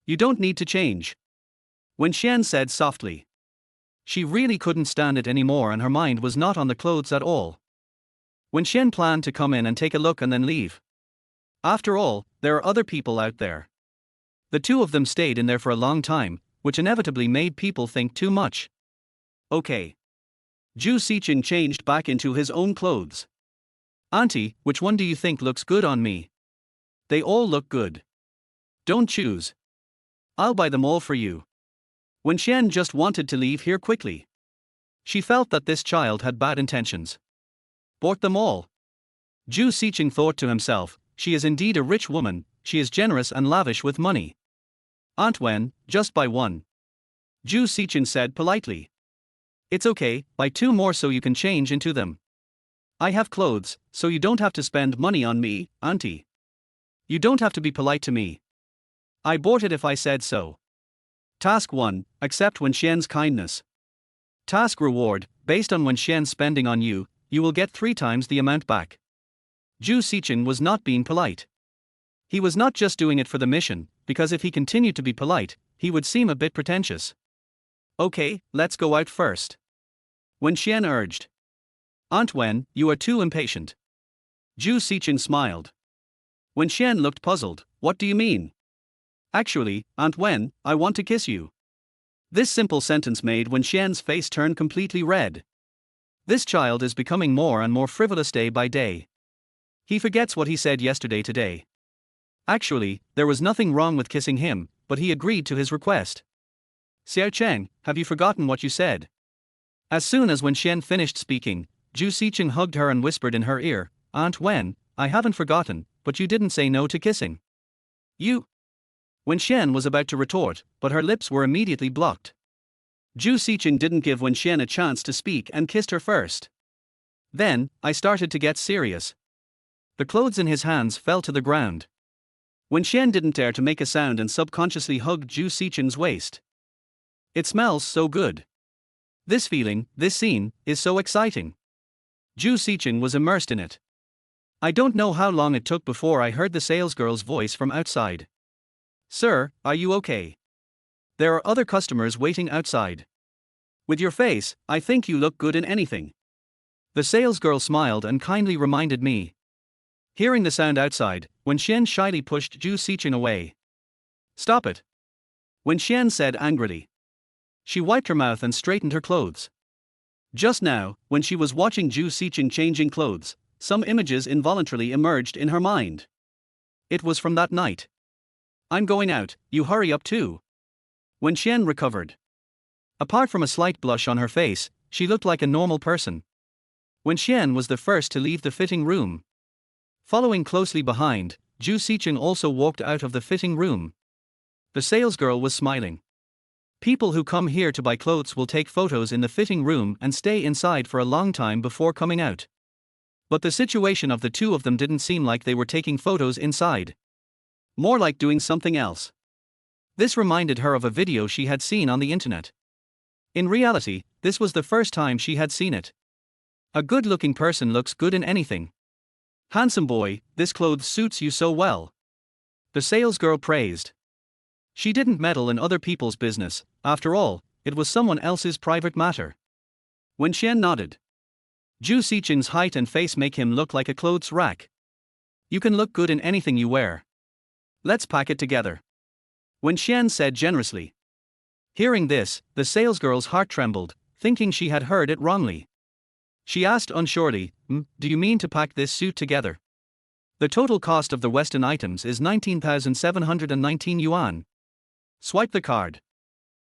Speaker 1: You don't need to change," Wen Xian said softly. She really couldn't stand it anymore and her mind was not on the clothes at all. Wen Xian planned to come in and take a look and then leave. After all, there are other people out there. The two of them stayed in there for a long time, which inevitably made people think too much. "Okay." Zhou Sicheng changed back into his own clothes. "Auntie, which one do you think looks good on me?" "They all look good. Don't choose. I'll buy them all for you." Wen Xian just wanted to leave here quickly. She felt that this child had bad intentions. "Bought them all?" Zhou Sicheng thought to himself, she is indeed a rich woman, she is generous and lavish with money. "Aunt Wen, just buy one," Zhou Sicheng said politely. "It's okay, buy two more so you can change into them. I have clothes, so you don't have to spend money on me, auntie. You don't have to be polite to me. I bought it if I said so." Task 1, accept Wen Xian's kindness. Task reward, based on Wen Xian's spending on you, you will get 3 times the amount back. Zhou Sicheng was not being polite. He was not just doing it for the mission, because if he continued to be polite, he would seem a bit pretentious. "Okay, let's go out first," Wen Xian urged. "Aunt Wen, you are too impatient." Zhou Sicheng smiled. Wen Xian looked puzzled. "What do you mean?" "Actually, Aunt Wen, I want to kiss you." This simple sentence made Wen Xian's face turn completely red. This child is becoming more and more frivolous day by day. He forgets what he said yesterday today. Actually, there was nothing wrong with kissing him, but he agreed to his request. "Sicheng, have you forgotten what you said?" As soon as Wen Xian finished speaking, Zhou Sicheng hugged her and whispered in her ear, "Aunt Wen, I haven't forgotten, but you didn't say no to kissing." "You?" Wen Xian was about to retort, but her lips were immediately blocked. Zhou Sicheng didn't give Wen Xian a chance to speak and kissed her first. Then, I started to get serious. The clothes in his hands fell to the ground. Wen Xian didn't dare to make a sound and subconsciously hugged Zhou Sicheng's waist. "It smells so good. This feeling, this scene, is so exciting." Zhou Sicheng was immersed in it. I don't know how long it took before I heard the salesgirl's voice from outside. "Sir, are you okay? There are other customers waiting outside. With your face, I think you look good in anything." The salesgirl smiled and kindly reminded me. Hearing the sound outside, Wen Xian shyly pushed Zhou Sicheng away. "Stop it," Wen Xian said angrily. She wiped her mouth and straightened her clothes. Just now, when she was watching Zhou Sicheng changing clothes, some images involuntarily emerged in her mind. It was from that night. "I'm going out, you hurry up too." Wen Xian recovered. Apart from a slight blush on her face, she looked like a normal person. Wen Xian was the first to leave the fitting room. Following closely behind, Zhou Sicheng also walked out of the fitting room. The salesgirl was smiling. People who come here to buy clothes will take photos in the fitting room and stay inside for a long time before coming out. But the situation of the two of them didn't seem like they were taking photos inside. More like doing something else. This reminded her of a video she had seen on the internet. In reality, this was the first time she had seen it. A good-looking person looks good in anything. "Handsome boy, this clothes suits you so well," the salesgirl praised. She didn't meddle in other people's business, after all, it was someone else's private matter. Wen Xian nodded. Zhou Sicheng's height and face make him look like a clothes rack. "You can look good in anything you wear. Let's pack it together," Wen Xian said generously. Hearing this, the salesgirl's heart trembled, thinking she had heard it wrongly. She asked unsurely, do you mean to pack this suit together? The total cost of the Western items is 19,719 yuan. Swipe the card.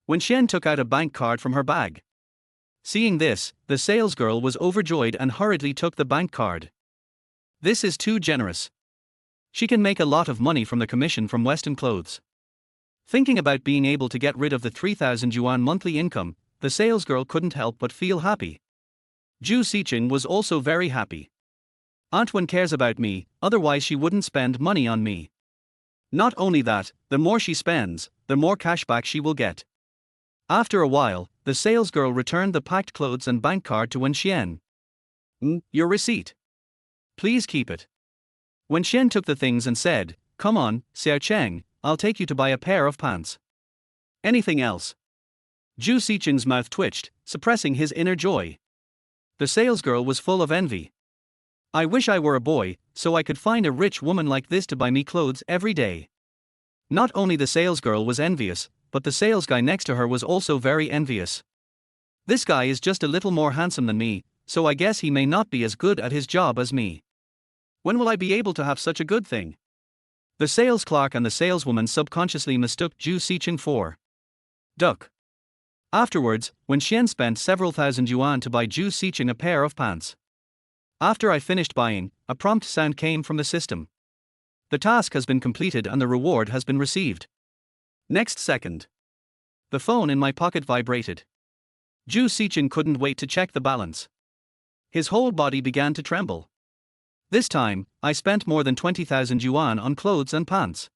Speaker 1: Wen Xian took out a bank card from her bag. Seeing this, the salesgirl was overjoyed and hurriedly took the bank card. This is too generous. She can make a lot of money from the commission from Western clothes. Thinking about being able to get rid of the 3,000 yuan monthly income, the salesgirl couldn't help but feel happy. Zhou Sicheng was also very happy. Aunt Wen cares about me, otherwise she wouldn't spend money on me. Not only that, the more she spends, the more cash back she will get. After a while, the salesgirl returned the packed clothes and bank card to Wen Xian. Your receipt. Please keep it. Wen Xian took the things and said, come on, Sicheng, I'll take you to buy a pair of pants. Anything else? Zhou Sicheng's mouth twitched, suppressing his inner joy. The salesgirl was full of envy. I wish I were a boy, so I could find a rich woman like this to buy me clothes every day. Not only the salesgirl was envious, but the sales guy next to her was also very envious. This guy is just a little more handsome than me, so I guess he may not be as good at his job as me. When will I be able to have such a good thing? The sales clerk and the saleswoman subconsciously mistook Zhou Sicheng for duck. Afterwards, Wen Xian spent several thousand yuan to buy Zhou Sicheng a pair of pants. After I finished buying, a prompt sound came from the system. The task has been completed and the reward has been received. Next second, the phone in my pocket vibrated. Zhou Sicheng couldn't wait to check the balance. His whole body began to tremble. This time, I spent more than 20,000 yuan on clothes and pants.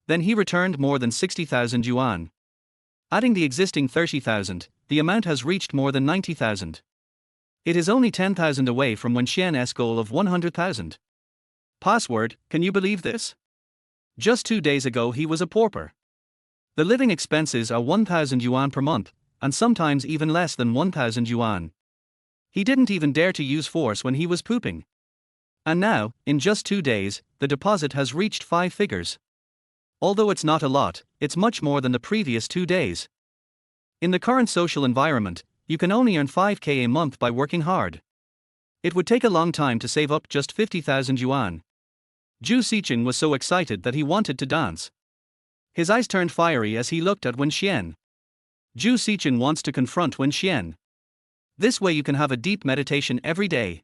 Speaker 1: Then he returned more than 60,000 yuan. Adding the existing 30,000, the amount has reached more than 90,000. It is only 10,000 away from Wen Xian's goal of 100,000. Password, can you believe this? Just 2 days ago he was a pauper. The living expenses are 1,000 yuan per month, and sometimes even less than 1,000 yuan. He didn't even dare to use force when he was pooping. And now, in just 2 days, the deposit has reached 5 figures. Although it's not a lot, it's much more than the previous 2 days. In the current social environment, you can only earn 5k a month by working hard. It would take a long time to save up just 50,000 yuan. Zhou Sicheng was so excited that he wanted to dance. His eyes turned fiery as he looked at Wen Xian. Zhou Sicheng wants to confront Wen Xian. This way you can have a deep meditation every day.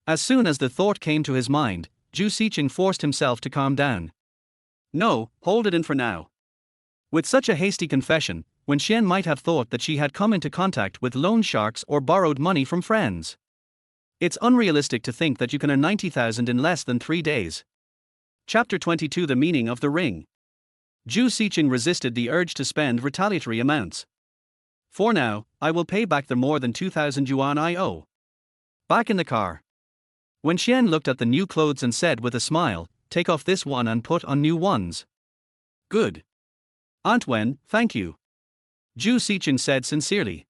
Speaker 1: As soon as the thought came to his mind, Zhou Sicheng forced himself to calm down. No, hold it in for now. With such a hasty confession, Wen Xian might have thought that she had come into contact with loan sharks or borrowed money from friends. It's unrealistic to think that you can earn 90,000 in less than 3 days. Chapter 22 The Meaning of the Ring. Zhou Sicheng resisted the urge to spend retaliatory amounts. For now, I will pay back the more than 2,000 yuan I owe. Back in the car, Wen Xian looked at the new clothes and said with a smile, take off this one and put on new ones. Good. Aunt Wen, thank you. Zhou Sicheng said sincerely.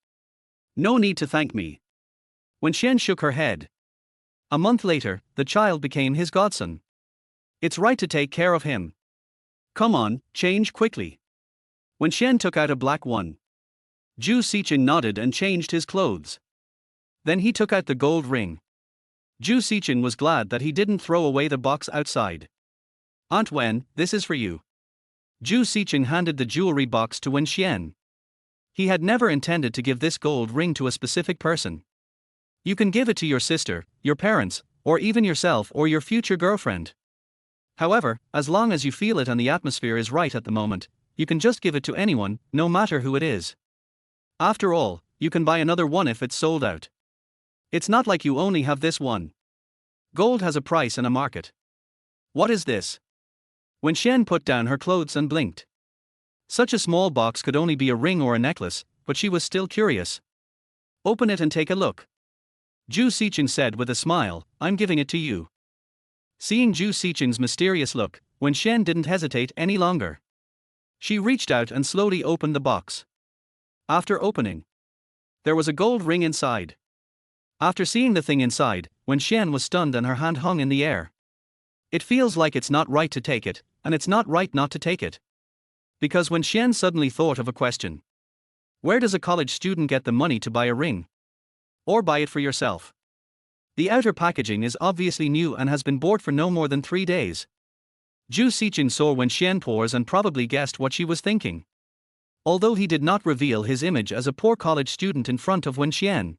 Speaker 1: No need to thank me. Wen Xian shook her head. A month later, the child became his godson. It's right to take care of him. Come on, change quickly. Wen Xian took out a black one. Zhou Sicheng nodded and changed his clothes. Then he took out the gold ring. Zhou Sicheng was glad that he didn't throw away the box outside. Aunt Wen, this is for you. Zhou Sicheng handed the jewelry box to Wen Xian. He had never intended to give this gold ring to a specific person. You can give it to your sister, your parents, or even yourself or your future girlfriend. However, as long as you feel it and the atmosphere is right at the moment, you can just give it to anyone, no matter who it is. After all, you can buy another one if it's sold out. It's not like you only have this one. Gold has a price and a market. What is this? Wen Xian put down her clothes and blinked. Such a small box could only be a ring or a necklace, but she was still curious. Open it and take a look. Zhou Sicheng said with a smile, I'm giving it to you. Seeing Zhou Sicheng's mysterious look, Wen Xian didn't hesitate any longer. She reached out and slowly opened the box. After opening, there was a gold ring inside. After seeing the thing inside, Wen Xian was stunned and her hand hung in the air. It feels like it's not right to take it, and it's not right not to take it. Because Wen Xian suddenly thought of a question. Where does a college student get the money to buy a ring? Or buy it for yourself? The outer packaging is obviously new and has been bought for no more than 3 days. Zhou Sicheng saw Wenxian pause and probably guessed what she was thinking. Although he did not reveal his image as a poor college student in front of Wenxian.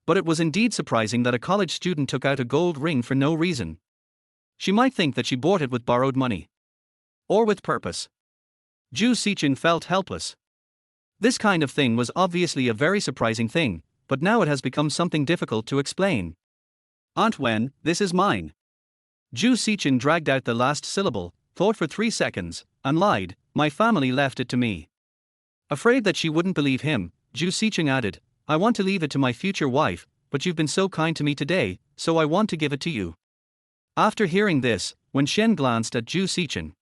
Speaker 1: But it was indeed surprising that a college student took out a gold ring for no reason. She might think that she bought it with borrowed money. Or with purpose. Zhou Sicheng felt helpless. This kind of thing was obviously a very surprising thing, but now it has become something difficult to explain. Aunt Wen, this is mine. Zhou Sicheng dragged out the last syllable, thought for 3 seconds, and lied, my family left it to me. Afraid that she wouldn't believe him, Zhou Sicheng added, I want to leave it to my future wife, but you've been so kind to me today, so I want to give it to you. After hearing this, Wenxian glanced at Zhou Sicheng.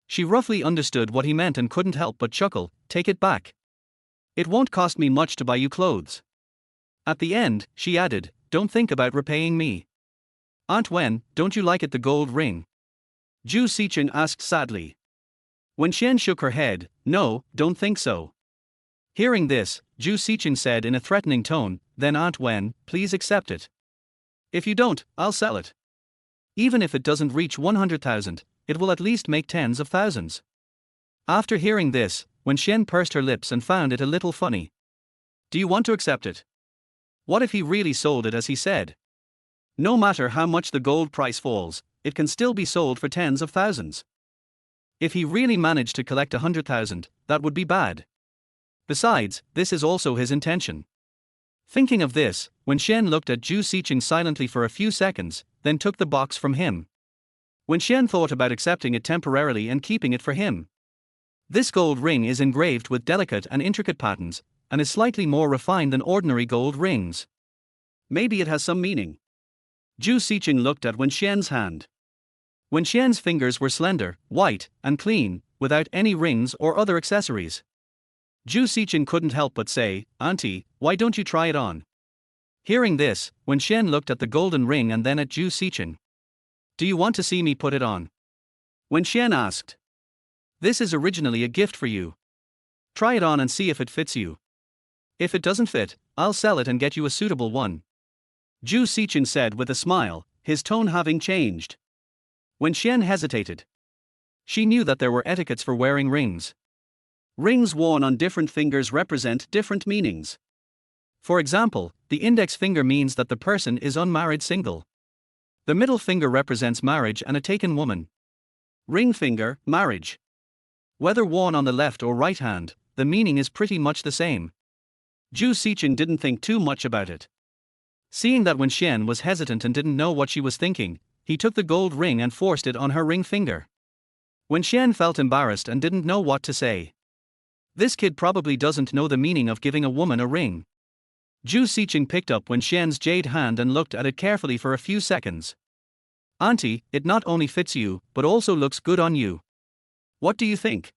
Speaker 1: She roughly understood what he meant and couldn't help but chuckle, take it back. It won't cost me much to buy you clothes. At the end, she added, don't think about repaying me. Aunt Wen, don't you like it, the gold ring? Zhou Sicheng asked sadly. Wenxian shook her head, no, don't think so. Hearing this, Zhou Sicheng said in a threatening tone, then Aunt Wen, please accept it. If you don't, I'll sell it. Even if it doesn't reach 100,000, it will at least make tens of thousands. After hearing this, Wenxian pursed her lips and found it a little funny. Do you want to accept it? What if he really sold it as he said? No matter how much the gold price falls, it can still be sold for tens of thousands. If he really managed to collect 100,000, that would be bad. Besides, this is also his intention. Thinking of this, Wenxian looked at Zhou Sicheng silently for a few seconds, then took the box from him. Wenxian thought about accepting it temporarily and keeping it for him. This gold ring is engraved with delicate and intricate patterns, and is slightly more refined than ordinary gold rings. Maybe it has some meaning. Zhou Sicheng looked at Wenxian's hand. Wenxian's fingers were slender, white, and clean, without any rings or other accessories. Zhou Sicheng couldn't help but say, Auntie, why don't you try it on? Hearing this, Wenxian looked at the golden ring and then at Zhou Sicheng. Do you want to see me put it on? Wenxian asked. This is originally a gift for you. Try it on and see if it fits you. If it doesn't fit, I'll sell it and get you a suitable one. Zhou Sicheng said with a smile, his tone having changed. Wenxian hesitated. She knew that there were etiquettes for wearing rings. Rings worn on different fingers represent different meanings. For example, the index finger means that the person is unmarried single. The middle finger represents marriage and a taken woman. Ring finger, marriage. Whether worn on the left or right hand, the meaning is pretty much the same. Zhou Sicheng didn't think too much about it. Seeing that Wenxian was hesitant and didn't know what she was thinking, he took the gold ring and forced it on her ring finger. Wenxian felt embarrassed and didn't know what to say. This kid probably doesn't know the meaning of giving a woman a ring. Zhou Sicheng picked up Wenxian's jade hand and looked at it carefully for a few seconds. Auntie, it not only fits you, but also looks good on you. What do you think?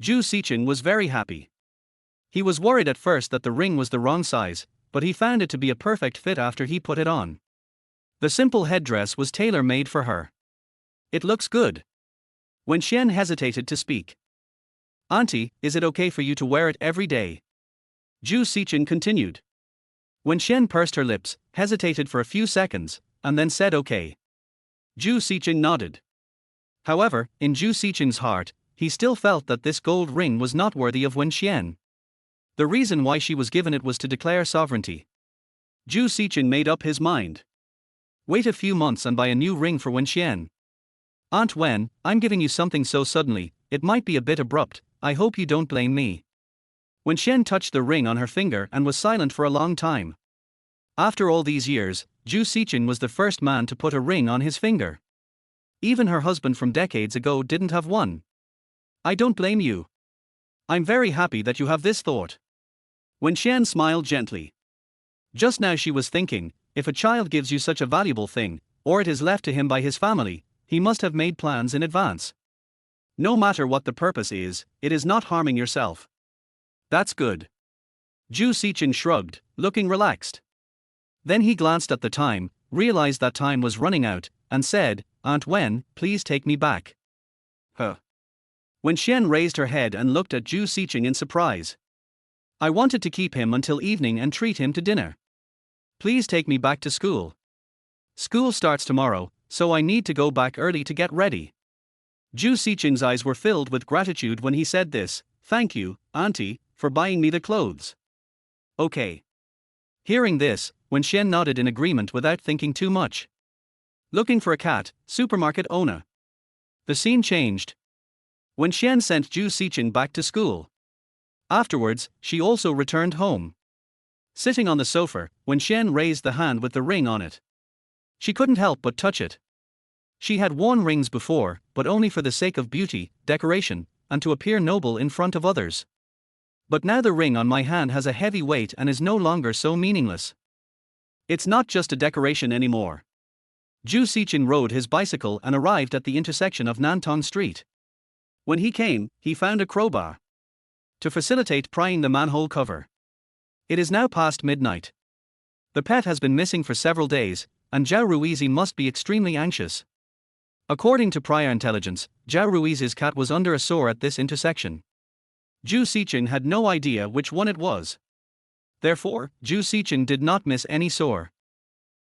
Speaker 1: Zhou Sicheng was very happy. He was worried at first that the ring was the wrong size, but he found it to be a perfect fit after he put it on. The simple headdress was tailor-made for her. It looks good. Wenxian hesitated to speak. Auntie, is it okay for you to wear it every day? Zhou Sicheng continued. Wenxian pursed her lips, hesitated for a few seconds, and then said okay. Zhou Sicheng nodded. However, in Zhou Sicheng's heart, he still felt that this gold ring was not worthy of Wenxian. The reason why she was given it was to declare sovereignty. Zhou Sicheng made up his mind. Wait a few months and buy a new ring for Wenxian. Aunt Wen, I'm giving you something so suddenly, it might be a bit abrupt, I hope you don't blame me. Wenxian touched the ring on her finger and was silent for a long time. After all these years, Zhou Sicheng was the first man to put a ring on his finger. Even her husband from decades ago didn't have one. I don't blame you. I'm very happy that you have this thought. Wenxian smiled gently. Just now she was thinking, if a child gives you such a valuable thing, or it is left to him by his family, he must have made plans in advance. No matter what the purpose is, it is not harming yourself. That's good. Zhou Sicheng shrugged, looking relaxed. Then he glanced at the time, realized that time was running out, and said, Aunt Wen, please take me back. Huh. Wenxian raised her head and looked at Zhou Sicheng in surprise. I wanted to keep him until evening and treat him to dinner. Please take me back to school. School starts tomorrow, so I need to go back early to get ready. Zhou Sicheng's eyes were filled with gratitude when he said this. Thank you, auntie, for buying me the clothes. Okay. Hearing this, Wen Xian nodded in agreement without thinking too much. Looking for a cat, supermarket owner. The scene changed. Wen Xian sent Zhou Sicheng back to school. Afterwards, she also returned home. Sitting on the sofa, Wen Xian raised the hand with the ring on it. She couldn't help but touch it. She had worn rings before, but only for the sake of beauty, decoration, and to appear noble in front of others. But now the ring on my hand has a heavy weight and is no longer so meaningless. It's not just a decoration anymore. Zhou Sicheng rode his bicycle and arrived at the intersection of Nantong Street. When he came, he found a crowbar to facilitate prying the manhole cover. It is now past midnight. The pet has been missing for several days, and Zhao Ruizi must be extremely anxious. According to prior intelligence, Zhao Ruizi's cat was under a sore at this intersection. Zhou Sicheng had no idea which one it was. Therefore, Zhou Sicheng did not miss any sore.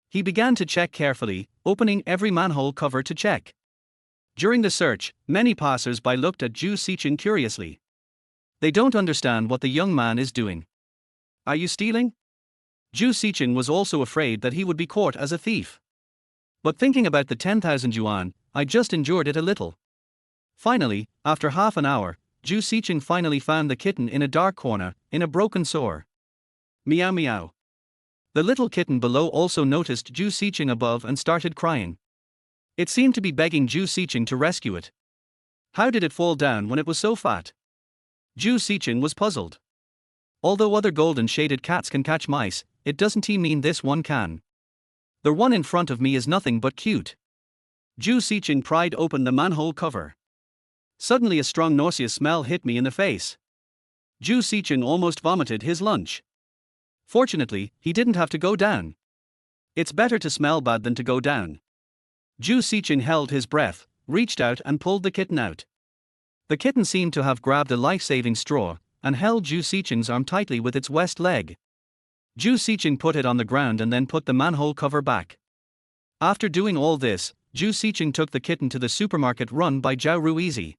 Speaker 1: He began to check carefully, opening every manhole cover to check. During the search, many passers-by looked at Zhou Sicheng curiously. They don't understand what the young man is doing. Are you stealing? Zhou Sicheng was also afraid that he would be caught as a thief. But thinking about the 10,000 yuan, I just endured it a little. Finally, after half an hour, Zhou Sicheng finally found the kitten in a dark corner, in a broken sore. Meow meow. The little kitten below also noticed Zhou Sicheng above and started crying. It seemed to be begging Zhou Sicheng to rescue it. How did it fall down when it was so fat? Zhou Sicheng was puzzled. Although other golden-shaded cats can catch mice, it doesn't mean this one can. The one in front of me is nothing but cute. Zhou Sicheng pried open the manhole cover. Suddenly a strong nauseous smell hit me in the face. Zhou Sicheng almost vomited his lunch. Fortunately, he didn't have to go down. It's better to smell bad than to go down. Zhou Sicheng held his breath, reached out and pulled the kitten out. The kitten seemed to have grabbed a life-saving straw, and held Zhou Sicheng's arm tightly with its west leg. Zhou Sicheng put it on the ground and then put the manhole cover back. After doing all this, Zhou Sicheng took the kitten to the supermarket run by Zhao Ruizi.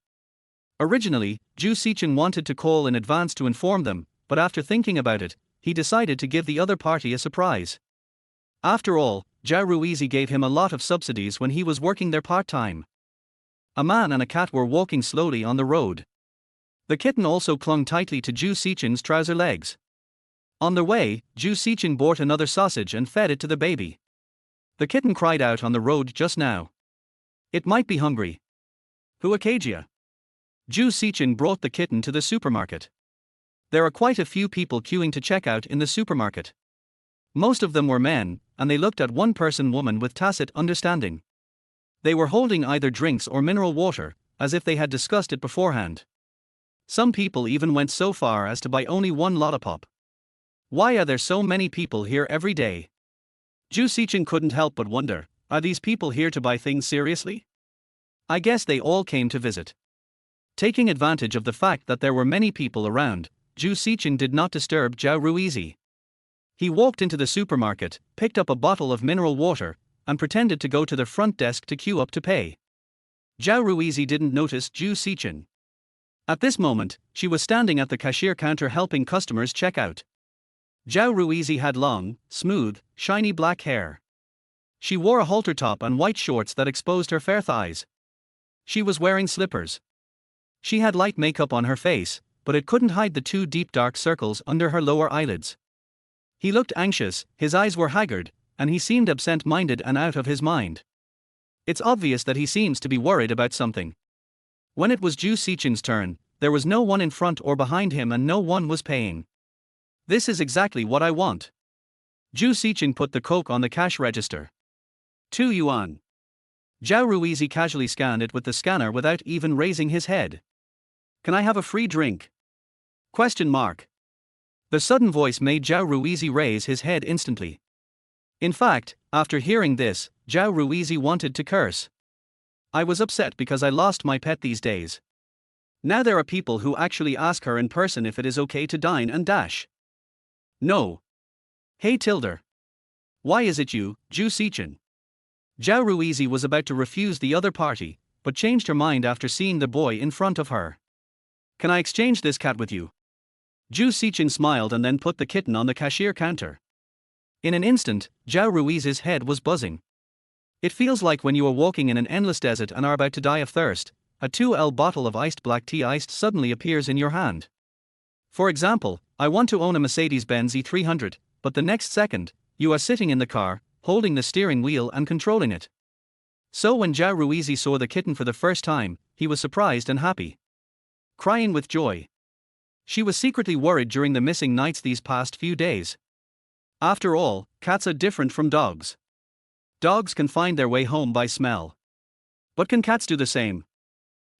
Speaker 1: Originally, Zhou Sicheng wanted to call in advance to inform them, but after thinking about it, he decided to give the other party a surprise. After all, Zhao Ruizi gave him a lot of subsidies when he was working there part-time. A man and a cat were walking slowly on the road. The kitten also clung tightly to Zhou Sicheng's trouser legs. On their way, Zhou Sicheng bought another sausage and fed it to the baby. The kitten cried out on the road just now. It might be hungry. Huakagia. Zhou Sicheng brought the kitten to the supermarket. There are quite a few people queuing to check out in the supermarket. Most of them were men, and they looked at one woman with tacit understanding. They were holding either drinks or mineral water, as if they had discussed it beforehand. Some people even went so far as to buy only one lollipop. Why are there so many people here every day? Zhou Sicheng couldn't help but wonder, are these people here to buy things seriously? I guess they all came to visit. Taking advantage of the fact that there were many people around, Zhou Sicheng did not disturb Zhao Ruizi. He walked into the supermarket, picked up a bottle of mineral water, and pretended to go to the front desk to queue up to pay. Zhao Ruizi didn't notice Zhou Sicheng. At this moment, she was standing at the cashier counter helping customers check out. Zhao Ruizi had long, smooth, shiny black hair. She wore a halter top and white shorts that exposed her fair thighs. She was wearing slippers. She had light makeup on her face, but it couldn't hide the two deep dark circles under her lower eyelids. He looked anxious, his eyes were haggard, and he seemed absent-minded and out of his mind. It's obvious that he seems to be worried about something. When it was Zhou Sicheng's turn, there was no one in front or behind him and no one was paying. This is exactly what I want. Zhou Sicheng put the Coke on the cash register. 2 yuan. Zhao Ruizi casually scanned it with the scanner without even raising his head. Can I have a free drink? Question mark. The sudden voice made Zhao Ruizi raise his head instantly. In fact, after hearing this, Zhao Ruizi wanted to curse. I was upset because I lost my pet these days. Now there are people who actually ask her in person if it is okay to dine and dash. No. Hey Tilder. Why is it you, Zhou Sicheng? Zhao Ruizi was about to refuse the other party, but changed her mind after seeing the boy in front of her. Can I exchange this cat with you? Zhou Sicheng smiled and then put the kitten on the cashier counter. In an instant, Zhao Ruizi's head was buzzing. It feels like when you are walking in an endless desert and are about to die of thirst, a 2L bottle of iced black tea iced suddenly appears in your hand. For example, I want to own a Mercedes-Benz E300, but the next second, you are sitting in the car, holding the steering wheel and controlling it. So when Zhao Ruizi saw the kitten for the first time, he was surprised and happy. Crying with joy. She was secretly worried during the missing nights these past few days. After all, cats are different from dogs. Dogs can find their way home by smell. But can cats do the same?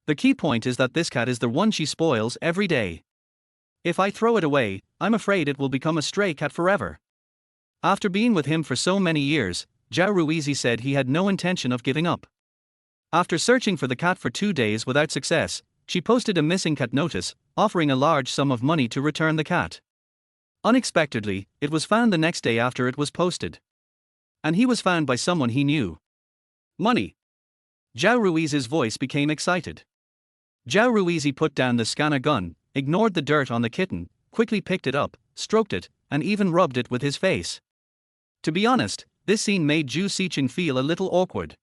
Speaker 1: The key point is that this cat is the one she spoils every day. If I throw it away, I'm afraid it will become a stray cat forever. After being with him for so many years, Zhao Ruizi said he had no intention of giving up. After searching for the cat for 2 days without success, she posted a missing cat notice, offering a large sum of money to return the cat. Unexpectedly, it was found the next day after it was posted. And he was found by someone he knew. Money. Zhao Ruizi's voice became excited. Zhao Ruizi put down the scanner gun, ignored the dirt on the kitten, quickly picked it up, stroked it, and even rubbed it with his face. To be honest, this scene made Zhou Sicheng feel a little awkward.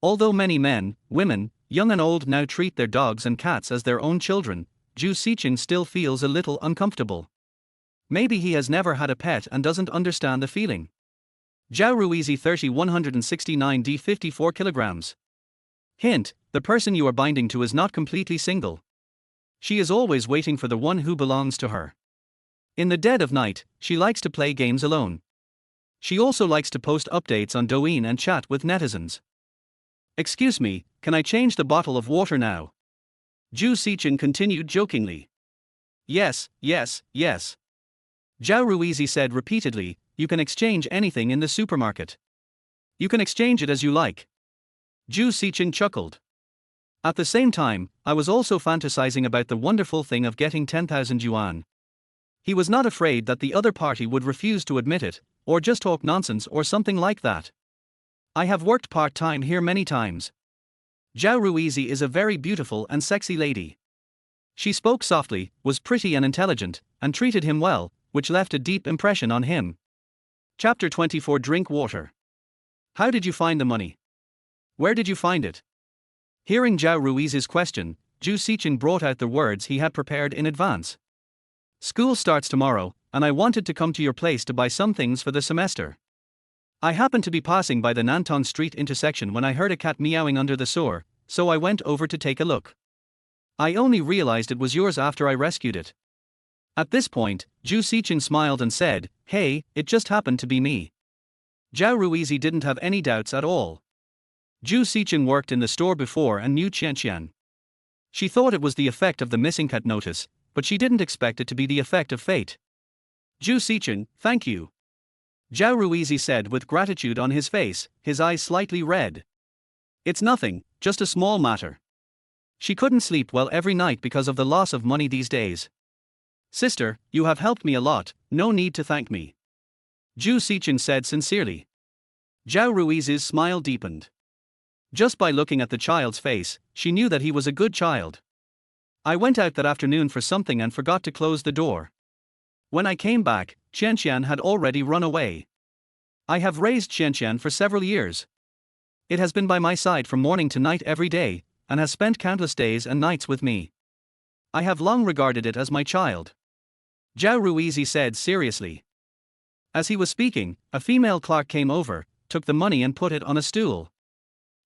Speaker 1: Although many men, women, young and old now treat their dogs and cats as their own children, Zhou Sicheng still feels a little uncomfortable. Maybe he has never had a pet and doesn't understand the feeling. Zhao Ruizi 30 169 d 54 kilograms. Hint, the person you are binding to is not completely single. She is always waiting for the one who belongs to her. In the dead of night, she likes to play games alone. She also likes to post updates on Douyin and chat with netizens. Excuse me, can I change the bottle of water now? Zhou Sicheng continued jokingly. Yes, yes, yes. Zhao Ruizi said repeatedly, you can exchange anything in the supermarket. You can exchange it as you like. Zhou Sicheng chuckled. At the same time, I was also fantasizing about the wonderful thing of getting 10,000 yuan. He was not afraid that the other party would refuse to admit it, or just talk nonsense or something like that. I have worked part-time here many times. Zhao Ruizi is a very beautiful and sexy lady. She spoke softly, was pretty and intelligent, and treated him well, which left a deep impression on him. Chapter 24. Drink water. How did you find the money? Where did you find it? Hearing Zhao Ruizi's question, Zhou Sicheng brought out the words he had prepared in advance. School starts tomorrow, and I wanted to come to your place to buy some things for the semester. I happened to be passing by the Nantong Street intersection when I heard a cat meowing under the sewer, so I went over to take a look. I only realized it was yours after I rescued it. At this point, Zhou Sicheng smiled and said, hey, it just happened to be me. Zhao Ruizi didn't have any doubts at all. Zhou Sicheng worked in the store before and knew Qianqian. She thought it was the effect of the missing cat notice, but she didn't expect it to be the effect of fate. Zhou Sicheng, thank you. Zhao Ruizi said with gratitude on his face, his eyes slightly red. It's nothing, just a small matter. She couldn't sleep well every night because of the loss of money these days. Sister, you have helped me a lot, no need to thank me. Zhou Sicheng said sincerely. Zhao Ruizi's smile deepened. Just by looking at the child's face, she knew that he was a good child. I went out that afternoon for something and forgot to close the door. When I came back, Qianqian had already run away. I have raised Qianqian for several years. It has been by my side from morning to night every day, and has spent countless days and nights with me. I have long regarded it as my child. Zhao Ruizi said seriously. As he was speaking, a female clerk came over, took the money and put it on a stool.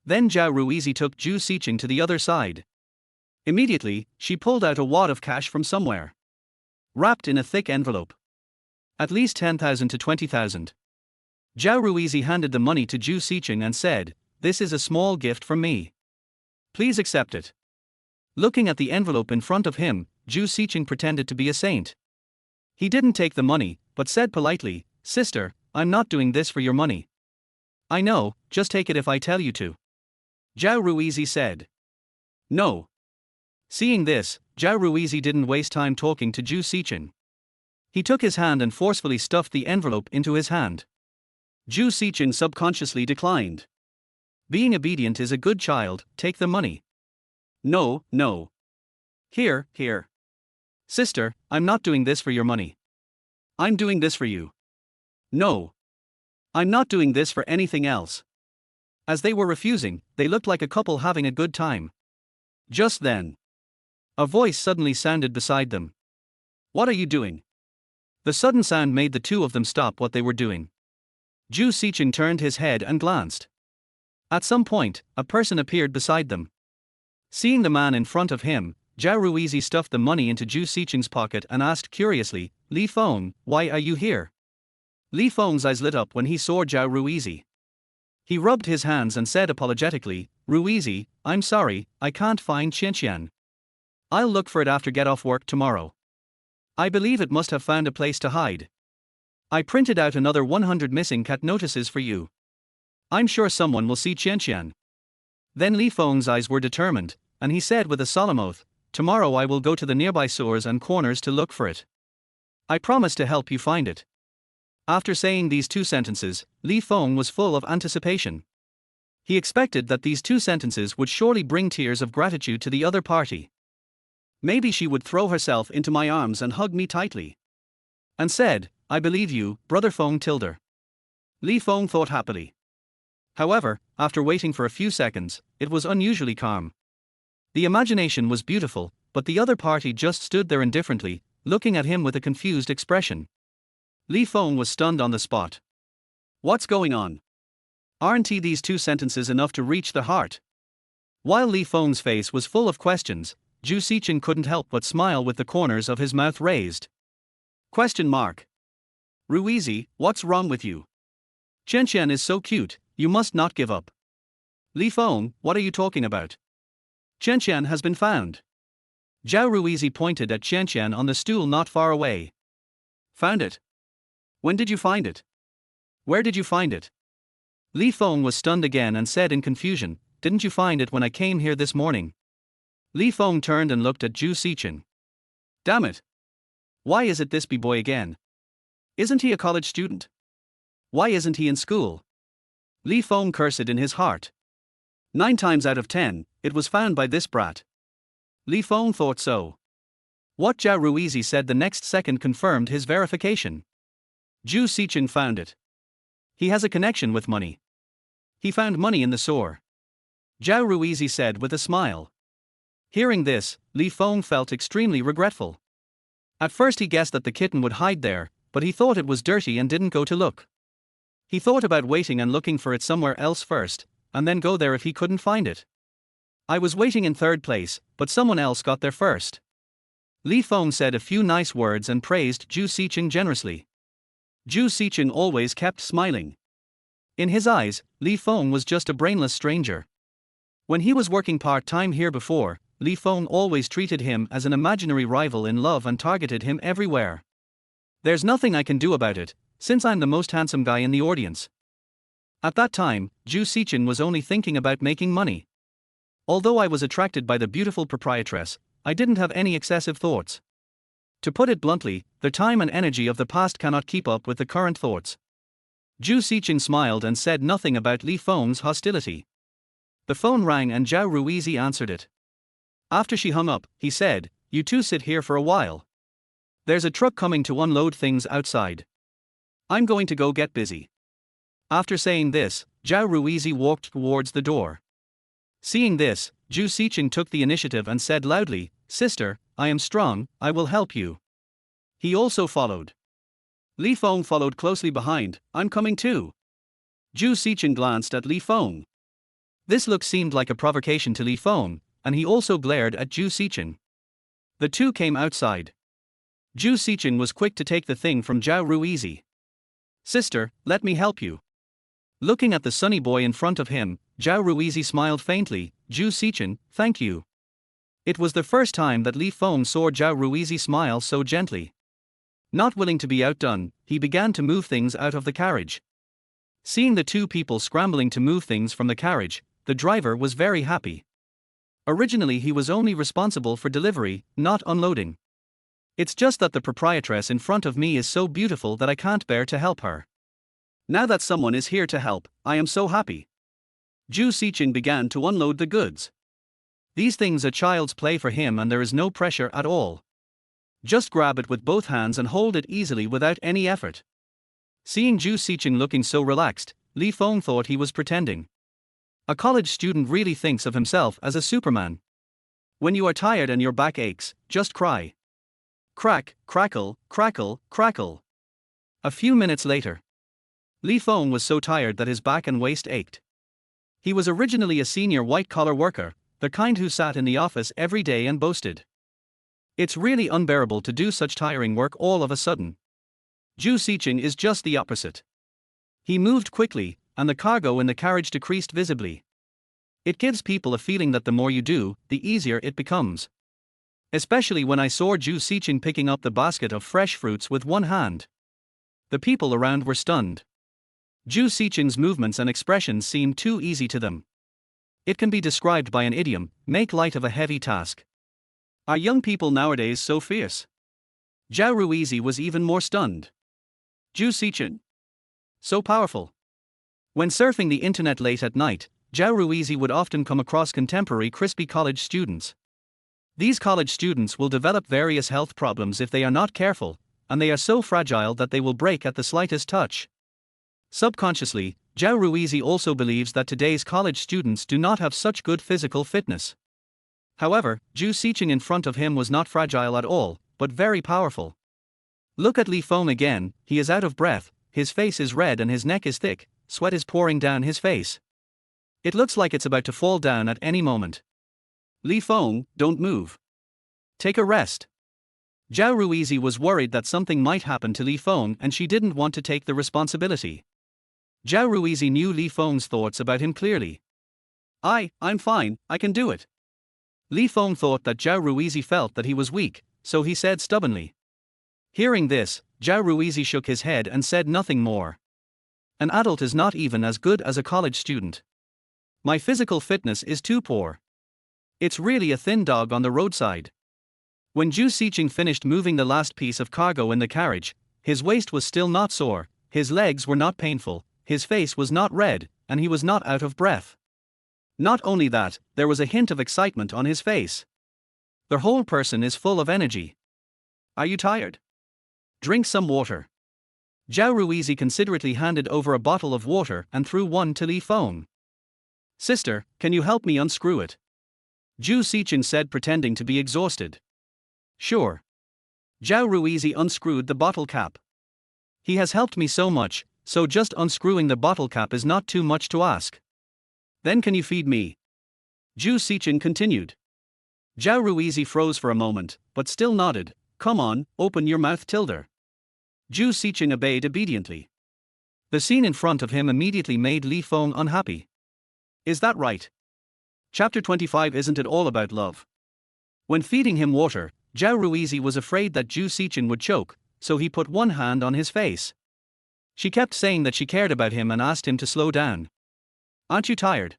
Speaker 1: Then Zhao Ruizi took Zhou Sicheng to the other side. Immediately, she pulled out a wad of cash from somewhere. Wrapped in a thick envelope. At least 10,000 to 20,000. Zhao Ruizi handed the money to Zhou Sicheng and said, this is a small gift from me. Please accept it. Looking at the envelope in front of him, Zhou Sicheng pretended to be a saint. He didn't take the money, but said politely, Sister, I'm not doing this for your money. I know, just take it if I tell you to. Zhao Ruizi said. No. Seeing this, Zhou Ruizi didn't waste time talking to Zhou Sicheng. He took his hand and forcefully stuffed the envelope into his hand. Zhou Sicheng subconsciously declined. Being obedient is a good child, take the money. No, no. Here, here. Sister, I'm not doing this for your money. I'm doing this for you. No. I'm not doing this for anything else. As they were refusing, they looked like a couple having a good time. Just then, a voice suddenly sounded beside them. What are you doing? The sudden sound made the two of them stop what they were doing. Zhou Sicheng turned his head and glanced. At some point, a person appeared beside them. Seeing the man in front of him, Zhou Ruizi stuffed the money into Zhou Sicheng's pocket and asked curiously, Li Feng, why are you here? Li Feng's eyes lit up when he saw Zhou Ruizi. He rubbed his hands and said apologetically, Ruizi, I'm sorry, I can't find Qianqian. I'll look for it after get off work tomorrow. I believe it must have found a place to hide. I printed out another 100 missing cat notices for you. I'm sure someone will see Qianqian. Then Li Feng's eyes were determined, and he said with a solemn oath, tomorrow I will go to the nearby sewers and corners to look for it. I promise to help you find it. After saying these two sentences, Li Feng was full of anticipation. He expected that these two sentences would surely bring tears of gratitude to the other party. Maybe she would throw herself into my arms and hug me tightly. And said, I believe you, brother Feng Tilder. Li Feng thought happily. However, after waiting for a few seconds, it was unusually calm. The imagination was beautiful, but the other party just stood there indifferently, looking at him with a confused expression. Li Feng was stunned on the spot. What's going on? Aren't these two sentences enough to reach the heart? While Li Feng's face was full of questions, Zhou Sicheng couldn't help but smile with the corners of his mouth raised. Question mark. Ruizi, what's wrong with you? Qianqian is so cute, you must not give up. Li Feng, what are you talking about? Qianqian has been found. Zhou Ruizi pointed at Qianqian on the stool not far away. Found it? When did you find it? Where did you find it? Li Feng was stunned again and said in confusion, didn't you find it when I came here this morning? Li Feng turned and looked at Zhou Sicheng. Damn it. Why is it this b-boy again? Isn't he a college student? Why isn't he in school? Li Feng cursed in his heart. 9 times out of 10, it was found by this brat. Li Feng thought so. What Zhou Ruizi said the next second confirmed his verification. Zhou Sicheng found it. He has a connection with money. He found money in the sewer. Zhou Ruizi said with a smile. Hearing this, Li Feng felt extremely regretful. At first he guessed that the kitten would hide there, but he thought it was dirty and didn't go to look. He thought about waiting and looking for it somewhere else first, and then go there if he couldn't find it. I was waiting in third place, but someone else got there first. Li Feng said a few nice words and praised Zhou Sicheng generously. Zhou Sicheng always kept smiling. In his eyes, Li Feng was just a brainless stranger. When he was working part-time here before, Li Feng always treated him as an imaginary rival in love and targeted him everywhere. There's nothing I can do about it, since I'm the most handsome guy in the audience. At that time, Zhou Sicheng was only thinking about making money. Although I was attracted by the beautiful proprietress, I didn't have any excessive thoughts. To put it bluntly, the time and energy of the past cannot keep up with the current thoughts. Zhou Sicheng smiled and said nothing about Li Feng's hostility. The phone rang and Zhou Ruizi answered it. After she hung up, he said, you two sit here for a while. There's a truck coming to unload things outside. I'm going to go get busy. After saying this, Zhou Ruizi walked towards the door. Seeing this, Zhou Sicheng took the initiative and said loudly, Sister, I am strong, I will help you. He also followed. Li Feng followed closely behind, I'm coming too. Zhou Sicheng glanced at Li Feng. This look seemed like a provocation to Li Feng, and he also glared at Zhou Sicheng. The two came outside. Zhou Sicheng was quick to take the thing from Zhou Ruizi. Sister, let me help you. Looking at the sunny boy in front of him, Zhou Ruizi smiled faintly, Zhou Sicheng, thank you. It was the first time that Li Feng saw Zhou Ruizi smile so gently. Not willing to be outdone, he began to move things out of the carriage. Seeing the two people scrambling to move things from the carriage, the driver was very happy. Originally he was only responsible for delivery, not unloading. It's just that the proprietress in front of me is so beautiful that I can't bear to help her. Now that someone is here to help, I am so happy. Zhou Sicheng began to unload the goods. These things are child's play for him and there is no pressure at all. Just grab it with both hands and hold it easily without any effort. Seeing Zhou Sicheng looking so relaxed, Li Feng thought he was pretending. A college student really thinks of himself as a superman. When you are tired and your back aches, just cry. Crack, crackle, crackle, crackle. A few minutes later, Li Feng was so tired that his back and waist ached. He was originally a senior white-collar worker, the kind who sat in the office every day and boasted. It's really unbearable to do such tiring work all of a sudden. Zhou Sicheng is just the opposite. He moved quickly, and the cargo in the carriage decreased visibly. It gives people a feeling that the more you do, the easier it becomes. Especially when I saw Zhou Sicheng picking up the basket of fresh fruits with one hand. The people around were stunned. Zhou Sicheng's movements and expressions seemed too easy to them. It can be described by an idiom: make light of a heavy task. Are young people nowadays so fierce? Zhao Ruizi was even more stunned. Zhou Sicheng. So powerful. When surfing the internet late at night, Zhao Ruizi would often come across contemporary crispy college students. These college students will develop various health problems if they are not careful, and they are so fragile that they will break at the slightest touch. Subconsciously, Zhao Ruizi also believes that today's college students do not have such good physical fitness. However, Zhou Sicheng in front of him was not fragile at all, but very powerful. Look at Li Feng again, he is out of breath, his face is red and his neck is thick, sweat is pouring down his face. It looks like it's about to fall down at any moment. Li Feng, don't move. Take a rest. Zhao Ruizi was worried that something might happen to Li Feng and she didn't want to take the responsibility. Zhao Ruizi knew Li Feng's thoughts about him clearly. I'm fine, I can do it. Li Feng thought that Zhao Ruizi felt that he was weak, so he said stubbornly. Hearing this, Zhao Ruizi shook his head and said nothing more. An adult is not even as good as a college student. My physical fitness is too poor. It's really a thin dog on the roadside. When Zhou Sicheng finished moving the last piece of cargo in the carriage, his waist was still not sore, his legs were not painful, his face was not red, and he was not out of breath. Not only that, there was a hint of excitement on his face. The whole person is full of energy. Are you tired? Drink some water. Zhao Ruizi considerately handed over a bottle of water and threw one to Li Feng. Sister, can you help me unscrew it? Zhou Sicheng said, pretending to be exhausted. Sure. Zhao Ruizi unscrewed the bottle cap. He has helped me so much, so just unscrewing the bottle cap is not too much to ask. Then can you feed me? Zhou Sicheng continued. Zhao Ruizi froze for a moment, but still nodded. Come on, open your mouth, Tilda. Zhou Sicheng obeyed obediently. The scene in front of him immediately made Li Feng unhappy. Is that right? Chapter 25. Isn't it all about love? When feeding him water, Zhao Ruizi was afraid that Zhou Sicheng would choke, so he put one hand on his face. She kept saying that she cared about him and asked him to slow down. Aren't you tired?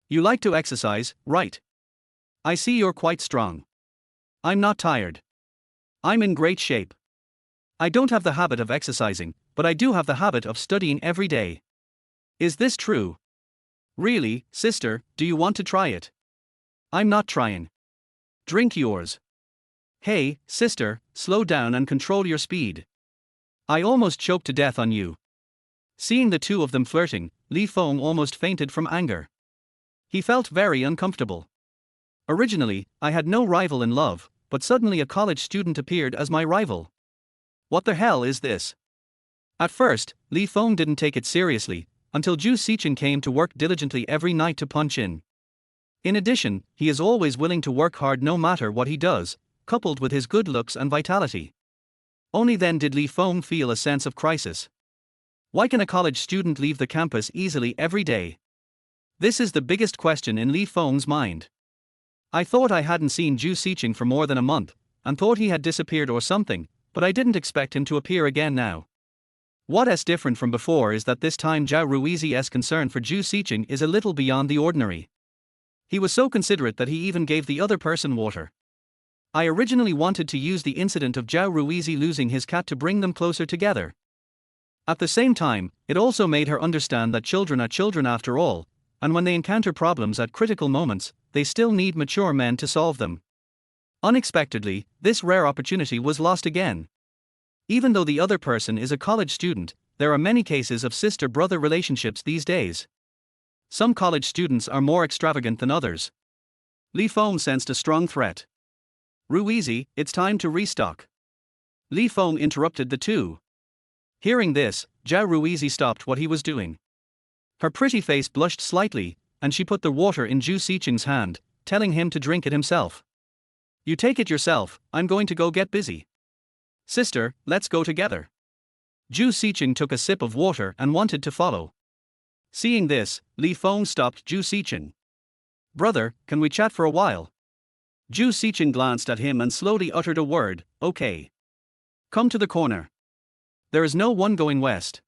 Speaker 1: You like to exercise, right? I see you're quite strong. I'm not tired. I'm in great shape. I don't have the habit of exercising, but I do have the habit of studying every day. Is this true? Really, sister, do you want to try it? I'm not trying. Drink yours. Hey, sister, slow down and control your speed. I almost choked to death on you. Seeing the two of them flirting, Li Feng almost fainted from anger. He felt very uncomfortable. Originally, I had no rival in love, but suddenly a college student appeared as my rival. What the hell is this? At first, Li Feng didn't take it seriously, until Zhou Sicheng came to work diligently every night to punch in. In addition, he is always willing to work hard no matter what he does, coupled with his good looks and vitality. Only then did Li Feng feel a sense of crisis. Why can a college student leave the campus easily every day? This is the biggest question in Li Feng's mind. I thought I hadn't seen Zhou Sicheng for more than a month, and thought he had disappeared or something, but I didn't expect him to appear again now. What's different from before is that this time Zhao Ruizi's concern for Zhou Sicheng is a little beyond the ordinary. He was so considerate that he even gave the other person water. I originally wanted to use the incident of Zhou Ruizi losing his cat to bring them closer together. At the same time, it also made her understand that children are children after all, and when they encounter problems at critical moments, they still need mature men to solve them. Unexpectedly, this rare opportunity was lost again. Even though the other person is a college student, there are many cases of sister-brother relationships these days. Some college students are more extravagant than others. Li Feng sensed a strong threat. Ruizi, it's time to restock. Li Feng interrupted the two. Hearing this, Zhou Ruizi stopped what he was doing. Her pretty face blushed slightly, and she put the water in Zhou Sicheng's hand, telling him to drink it himself. You take it yourself, I'm going to go get busy. Sister, let's go together. Zhou Sicheng took a sip of water and wanted to follow. Seeing this, Li Feng stopped Zhou Sicheng. Brother, can we chat for a while? Zhou Sicheng glanced at him and slowly uttered a word, okay. Come to the corner. There is no one going west.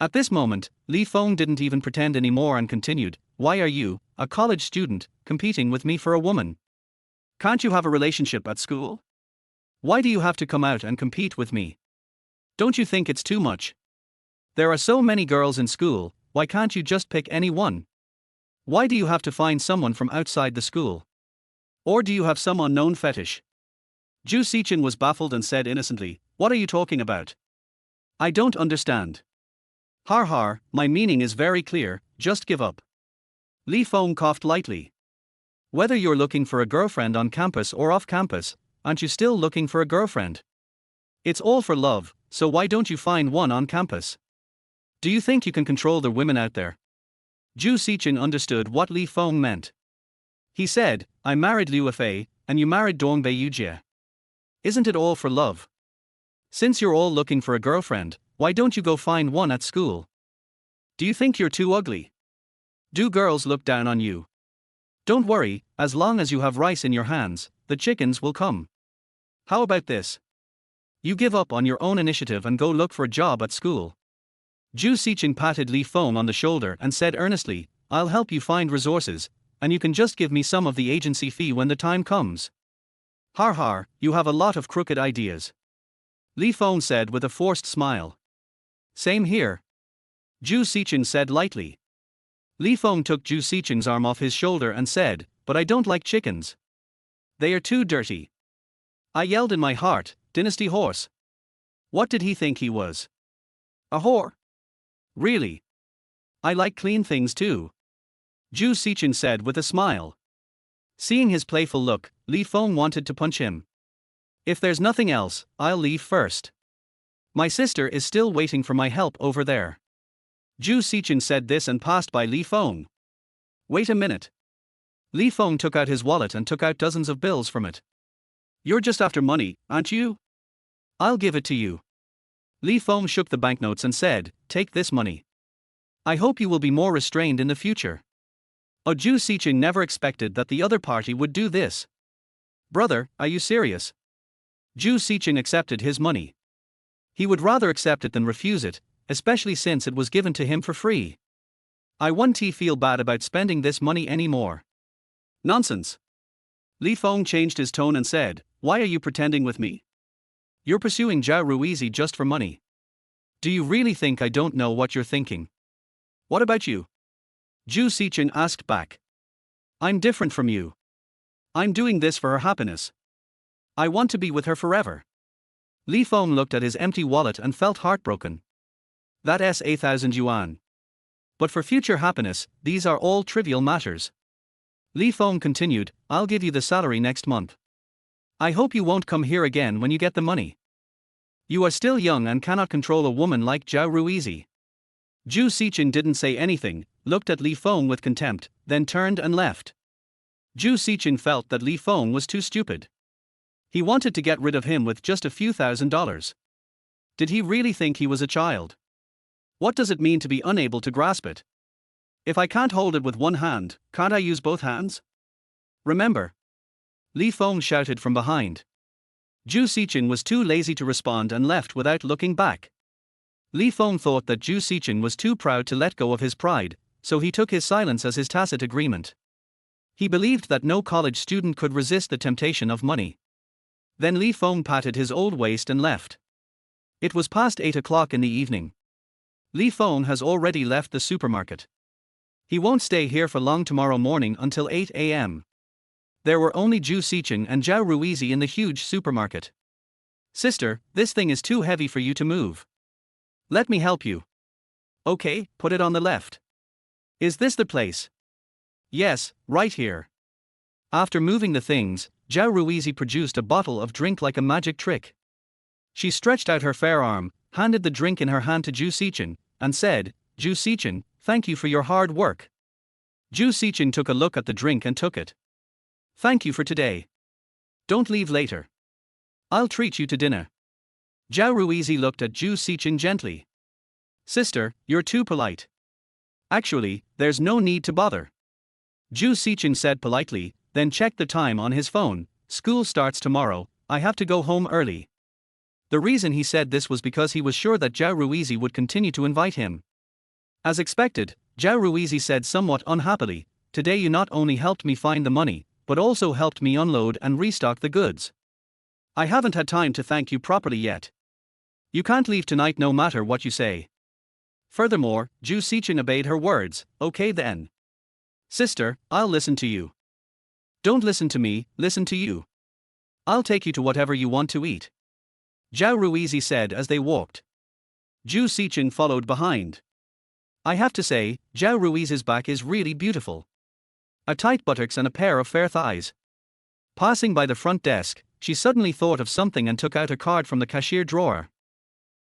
Speaker 1: At this moment, Li Feng didn't even pretend anymore and continued, why are you, a college student, competing with me for a woman? Can't you have a relationship at school? Why do you have to come out and compete with me? Don't you think it's too much? There are so many girls in school, why can't you just pick any one? Why do you have to find someone from outside the school? Or do you have some unknown fetish? Zhou Sicheng was baffled and said innocently, what are you talking about? I don't understand. Har har, my meaning is very clear, just give up. Li Feng coughed lightly. Whether you're looking for a girlfriend on campus or off campus, aren't you still looking for a girlfriend? It's all for love, so why don't you find one on campus? Do you think you can control the women out there? Zhou Sicheng understood what Li Feng meant. He said, I married Liu Fei, and you married Dongbei Yujie. Isn't it all for love? Since you're all looking for a girlfriend, why don't you go find one at school? Do you think you're too ugly? Do girls look down on you? Don't worry, as long as you have rice in your hands, the chickens will come. How about this? You give up on your own initiative and go look for a job at school. Zhou Sicheng patted Li Feng on the shoulder and said earnestly, I'll help you find resources, and you can just give me some of the agency fee when the time comes. Har har, you have a lot of crooked ideas. Li Feng said with a forced smile. Same here. Zhou Sicheng said lightly. Li Feng took Zhou Sicheng's arm off his shoulder and said, but I don't like chickens. They are too dirty. I yelled in my heart, dynasty horse. What did he think he was? A whore? Really? I like clean things too. Zhou Sicheng said with a smile. Seeing his playful look, Li Feng wanted to punch him. If there's nothing else, I'll leave first. My sister is still waiting for my help over there. Zhou Sicheng said this and passed by Li Feng. Wait a minute. Li Feng took out his wallet and took out dozens of bills from it. You're just after money, aren't you? I'll give it to you. Li Feng shook the banknotes and said, take this money. I hope you will be more restrained in the future. Zhou Sicheng never expected that the other party would do this. Brother, are you serious? Zhou Sicheng accepted his money. He would rather accept it than refuse it, especially since it was given to him for free. I won't feel bad about spending this money anymore. Nonsense. Li Feng changed his tone and said, why are you pretending with me? You're pursuing Zhou Ruizi just for money. Do you really think I don't know what you're thinking? What about you? Zhou Sicheng asked back. I'm different from you. I'm doing this for her happiness. I want to be with her forever. Li Feng looked at his empty wallet and felt heartbroken. That's 8,000 yuan. But for future happiness, these are all trivial matters. Li Feng continued, I'll give you the salary next month. I hope you won't come here again when you get the money. You are still young and cannot control a woman like Zhou Ruizi. Zhou Sicheng didn't say anything, looked at Li Feng with contempt, then turned and left. Zhou Sicheng felt that Li Feng was too stupid. He wanted to get rid of him with just a few $1,000s. Did he really think he was a child? What does it mean to be unable to grasp it? If I can't hold it with one hand, can't I use both hands? Remember. Li Feng shouted from behind. Zhou Sicheng was too lazy to respond and left without looking back. Li Feng thought that Zhou Sicheng was too proud to let go of his pride, so he took his silence as his tacit agreement. He believed that no college student could resist the temptation of money. Then Li Feng patted his old waist and left. It was past 8 o'clock in the evening. Li Feng has already left the supermarket. He won't stay here for long tomorrow morning until 8 a.m. There were only Zhou Sicheng and Zhao Ruizi in the huge supermarket. Sister, this thing is too heavy for you to move. Let me help you. Okay, put it on the left. Is this the place? Yes, right here. After moving the things, Zhao Ruizi produced a bottle of drink like a magic trick. She stretched out her fair arm, handed the drink in her hand to Zhou Sicheng, and said, Zhou Sicheng, thank you for your hard work. Zhou Sicheng took a look at the drink and took it. Thank you for today. Don't leave later. I'll treat you to dinner. Zhao Ruizi looked at Zhou Sicheng gently. Sister, you're too polite. Actually, there's no need to bother. Zhou Sicheng said politely, then checked the time on his phone. School starts tomorrow, I have to go home early. The reason he said this was because he was sure that Zhao Ruizi would continue to invite him. As expected, Zhao Ruizi said somewhat unhappily, today you not only helped me find the money, but also helped me unload and restock the goods. I haven't had time to thank you properly yet. You can't leave tonight no matter what you say. Furthermore, Zhou Sicheng obeyed her words. Okay then. Sister, I'll listen to you. Don't listen to me, listen to you. I'll take you to whatever you want to eat. Zhao Ruizi said as they walked. Zhou Sicheng followed behind. I have to say, Zhao Ruizi's back is really beautiful. A tight buttocks and a pair of fair thighs. Passing by the front desk, she suddenly thought of something and took out a card from the cashier drawer.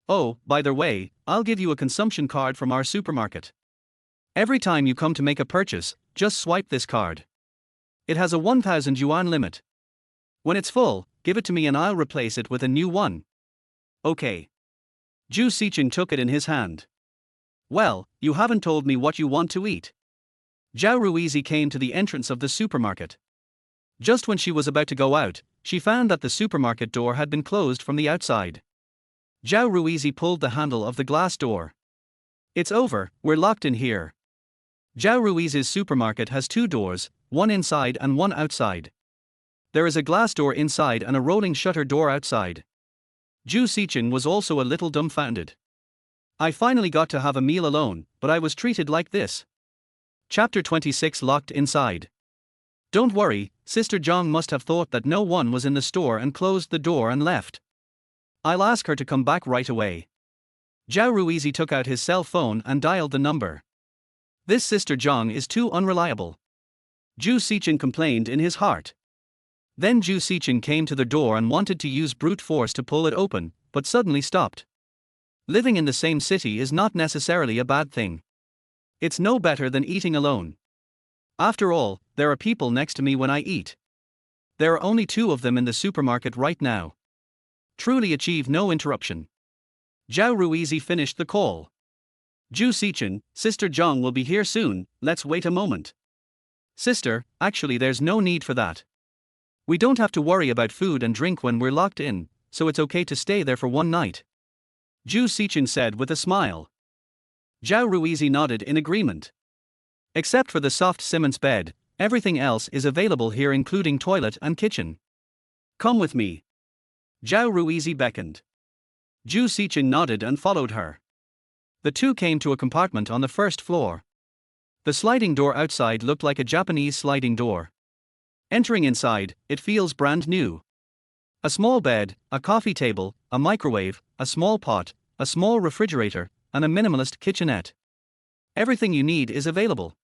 Speaker 1: Oh, by the way, I'll give you a consumption card from our supermarket. Every time you come to make a purchase, just swipe this card. It has a 1,000 yuan limit. When it's full, give it to me and I'll replace it with a new one. Okay. Zhou Sicheng took it in his hand. Well, you haven't told me what you want to eat. Zhao Ruizi came to the entrance of the supermarket. Just when she was about to go out, she found that the supermarket door had been closed from the outside. Zhao Ruizi pulled the handle of the glass door. It's over, we're locked in here. Zhao Ruizi's supermarket has two doors, one inside and one outside. There is a glass door inside and a rolling shutter door outside. Zhou Sicheng was also a little dumbfounded. I finally got to have a meal alone, but I was treated like this. Chapter 26 Locked inside. Don't worry, Sister Zhang must have thought that no one was in the store and closed the door and left. I'll ask her to come back right away. Zhao Ruizi took out his cell phone and dialed the number. This Sister Zhang is too unreliable. Zhou Sicheng complained in his heart. Then Zhou Sicheng came to the door and wanted to use brute force to pull it open, but suddenly stopped. Living in the same city is not necessarily a bad thing. It's no better than eating alone. After all, there are people next to me when I eat. There are only two of them in the supermarket right now. Truly achieve no interruption. Zhao Ruizi finished the call. Zhou Sicheng, Sister Zhang will be here soon, let's wait a moment. Sister, actually there's no need for that. We don't have to worry about food and drink when we're locked in, so it's okay to stay there for one night. Zhou Sicheng said with a smile. Zhao Ruizi nodded in agreement. Except for the soft cement bed, everything else is available here including toilet and kitchen. Come with me. Zhao Ruizi beckoned. Zhou Sicheng nodded and followed her. The two came to a compartment on the first floor. The sliding door outside looked like a Japanese sliding door. Entering inside, it feels brand new. A small bed, a coffee table, a microwave, a small pot, a small refrigerator, and a minimalist kitchenette. Everything you need is available.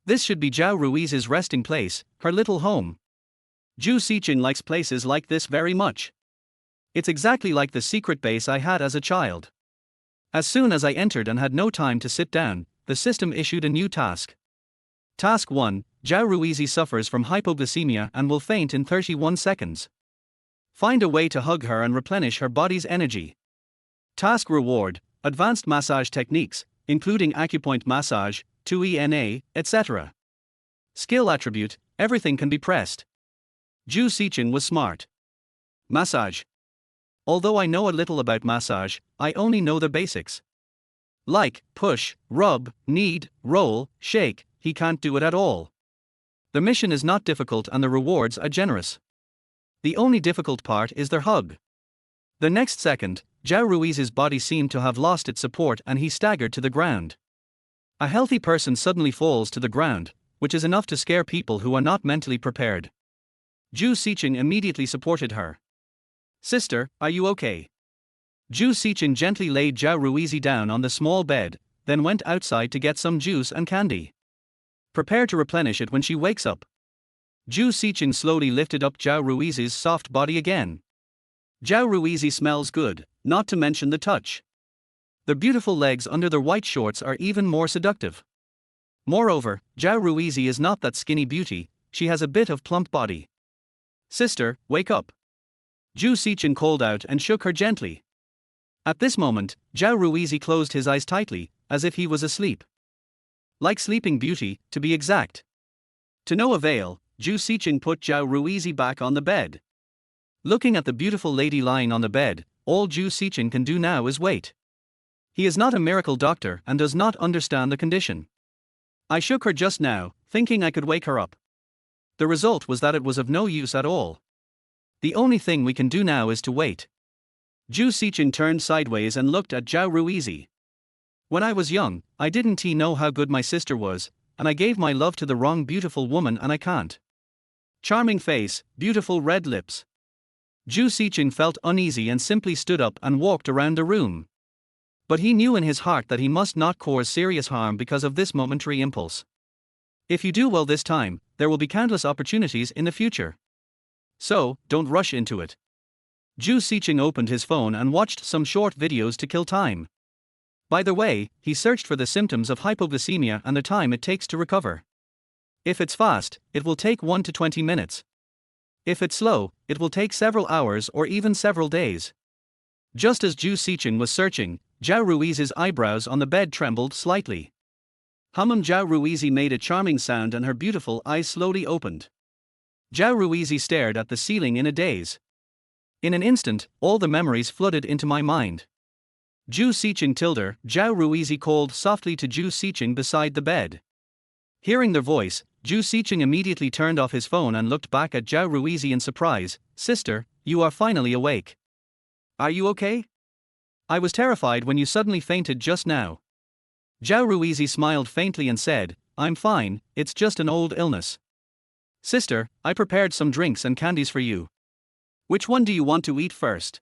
Speaker 1: This should be Zhao Ruizi's resting place, her little home. Zhou Sicheng likes places like this very much. It's exactly like the secret base I had as a child. As soon as I entered and had no time to sit down, the system issued a new task. Task 1, Zhao Ruizi suffers from hypoglycemia and will faint in 31 seconds. Find a way to hug her and replenish her body's energy. Task reward, advanced massage techniques, including acupoint massage, 2ENA, etc. Skill attribute, everything can be pressed. Zhou Sicheng was smart. Massage. Although I know a little about massage, I only know the basics. Like, push, rub, knead, roll, shake, he can't do it at all. The mission is not difficult and the rewards are generous. The only difficult part is their hug. The next second, Zhou Ruiz's body seemed to have lost its support and he staggered to the ground. A healthy person suddenly falls to the ground, which is enough to scare people who are not mentally prepared. Zhou Sicheng immediately supported her. Sister, are you okay? Zhou Sicheng gently laid Zhou Ruizi down on the small bed, then went outside to get some juice and candy. Prepare to replenish it when she wakes up. Zhou Sicheng slowly lifted up Zhou Ruizi's soft body again. Zhou Ruizi smells good, not to mention the touch. The beautiful legs under their white shorts are even more seductive. Moreover, Zhou Ruizi is not that skinny beauty, she has a bit of plump body. Sister, wake up. Zhou Sicheng called out and shook her gently. At this moment, Zhou Ruizi closed his eyes tightly, as if he was asleep. Like Sleeping Beauty, to be exact. To no avail, Zhou Sicheng put Zhou Ruizi back on the bed. Looking at the beautiful lady lying on the bed, all Zhou Sicheng can do now is wait. He is not a miracle doctor and does not understand the condition. I shook her just now, thinking I could wake her up. The result was that it was of no use at all. The only thing we can do now is to wait. Zhou Sicheng turned sideways and looked at Zhou Ruizi. When I was young, I didn't know how good my sister was, and I gave my love to the wrong beautiful woman and I can't. Charming face, beautiful red lips. Zhou Sicheng felt uneasy and simply stood up and walked around the room. But he knew in his heart that he must not cause serious harm because of this momentary impulse. If you do well this time, there will be countless opportunities in the future. So, don't rush into it. Zhou Sicheng opened his phone and watched some short videos to kill time. By the way, he searched for the symptoms of hypoglycemia and the time it takes to recover. If it's fast, it will take 1 to 20 minutes. If it's slow, it will take several hours or even several days. Just as Zhou Sicheng was searching, Zhou Ruizi's eyebrows on the bed trembled slightly. Zhou Ruizi made a charming sound and her beautiful eyes slowly opened. Zhou Ruizi stared at the ceiling in a daze. In an instant, all the memories flooded into my mind. Zhou Sicheng Tilder, Zhou Ruizi called softly to Zhou Sicheng beside the bed. Hearing their voice, Zhou Sicheng immediately turned off his phone and looked back at Zhou Ruizi in surprise. Sister, you are finally awake. Are you okay? I was terrified when you suddenly fainted just now. Zhou Ruizi smiled faintly and said, I'm fine, it's just an old illness. Sister, I prepared some drinks and candies for you. Which one do you want to eat first?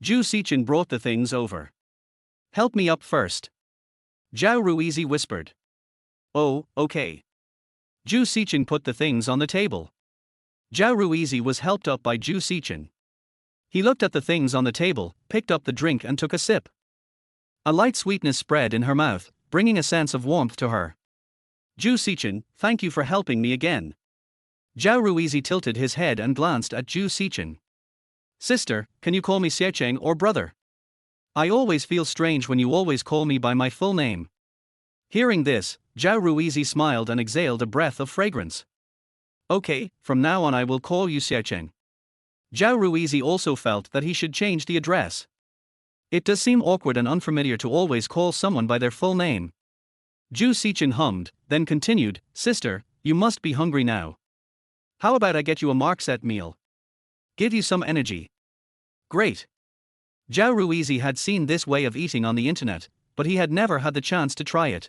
Speaker 1: Zhou Sicheng brought the things over. Help me up first. Zhou Ruizi whispered. Oh, okay. Zhou Sicheng put the things on the table. Zhou Ruizi was helped up by Zhou Sicheng. He looked at the things on the table, picked up the drink and took a sip. A light sweetness spread in her mouth, bringing a sense of warmth to her. Zhou Sicheng, thank you for helping me again. Zhou Ruizi tilted his head and glanced at Zhou Sicheng. Sister, can you call me Sicheng or brother? I always feel strange when you always call me by my full name. Hearing this, Zhou Ruizi smiled and exhaled a breath of fragrance. Okay, from now on I will call you Sicheng. Zhou Ruizi also felt that he should change the address. It does seem awkward and unfamiliar to always call someone by their full name. Zhou Sicheng hummed, then continued, Sister, you must be hungry now. How about I get you a mark-set meal? Give you some energy. Great. Zhou Ruizi had seen this way of eating on the internet, but he had never had the chance to try it.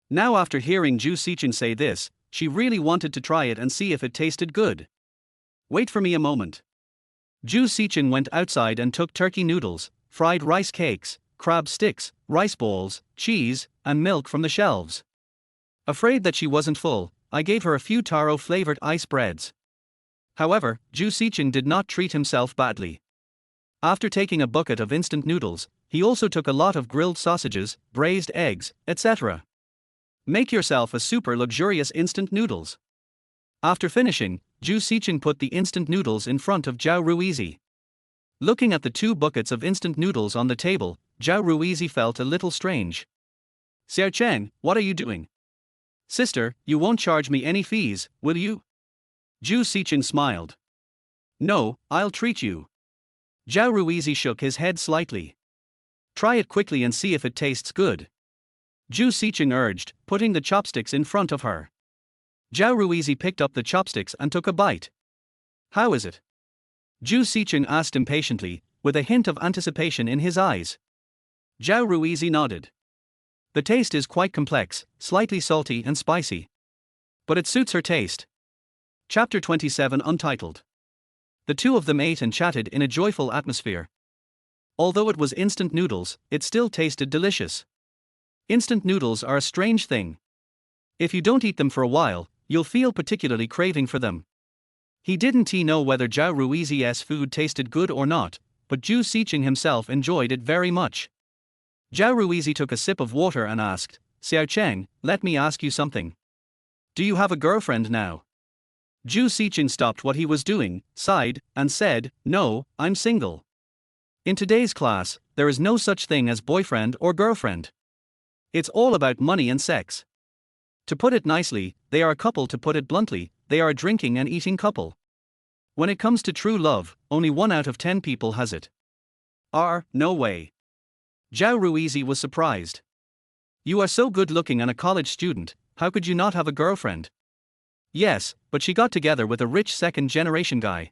Speaker 1: Now after hearing Zhou Sicheng say this, she really wanted to try it and see if it tasted good. Wait for me a moment. Zhou Sicheng went outside and took turkey noodles, fried rice cakes, crab sticks, rice balls, cheese, and milk from the shelves. Afraid that she wasn't full, I gave her a few taro-flavored ice breads. However, Zhou Sicheng did not treat himself badly. After taking a bucket of instant noodles, he also took a lot of grilled sausages, braised eggs, etc. Make yourself a super luxurious instant noodles. After finishing, Zhou Sicheng put the instant noodles in front of Zhou Ruizi. Looking at the 2 buckets of instant noodles on the table, Zhou Ruizi felt a little strange. Sicheng, what are you doing? Sister, you won't charge me any fees, will you? Zhou Sicheng smiled. No, I'll treat you. Zhou Ruizi shook his head slightly. Try it quickly and see if it tastes good. Zhou Sicheng urged, putting the chopsticks in front of her. Zhao Ruizi picked up the chopsticks and took a bite. How is it? Zhou Sicheng asked impatiently, with a hint of anticipation in his eyes. Zhao Ruizi nodded. The taste is quite complex, slightly salty and spicy. But it suits her taste. Chapter 27 Untitled. The two of them ate and chatted in a joyful atmosphere. Although it was instant noodles, it still tasted delicious. Instant noodles are a strange thing. If you don't eat them for a while, you'll feel particularly craving for them. He didn't know whether Zhao Ruizi's food tasted good or not, but Zhou Sicheng himself enjoyed it very much. Zhao Ruizi took a sip of water and asked, Xiaocheng, let me ask you something. Do you have a girlfriend now? Zhou Sicheng stopped what he was doing, sighed, and said, No, I'm single. In today's class, there is no such thing as boyfriend or girlfriend. It's all about money and sex. To put it nicely, they are a couple. To put it bluntly, they are a drinking and eating couple. When it comes to true love, only 1 out of 10 people has it. No way. Zhao Ruizi was surprised. You are so good looking and a college student, how could you not have a girlfriend? Yes, but she got together with a rich second-generation guy.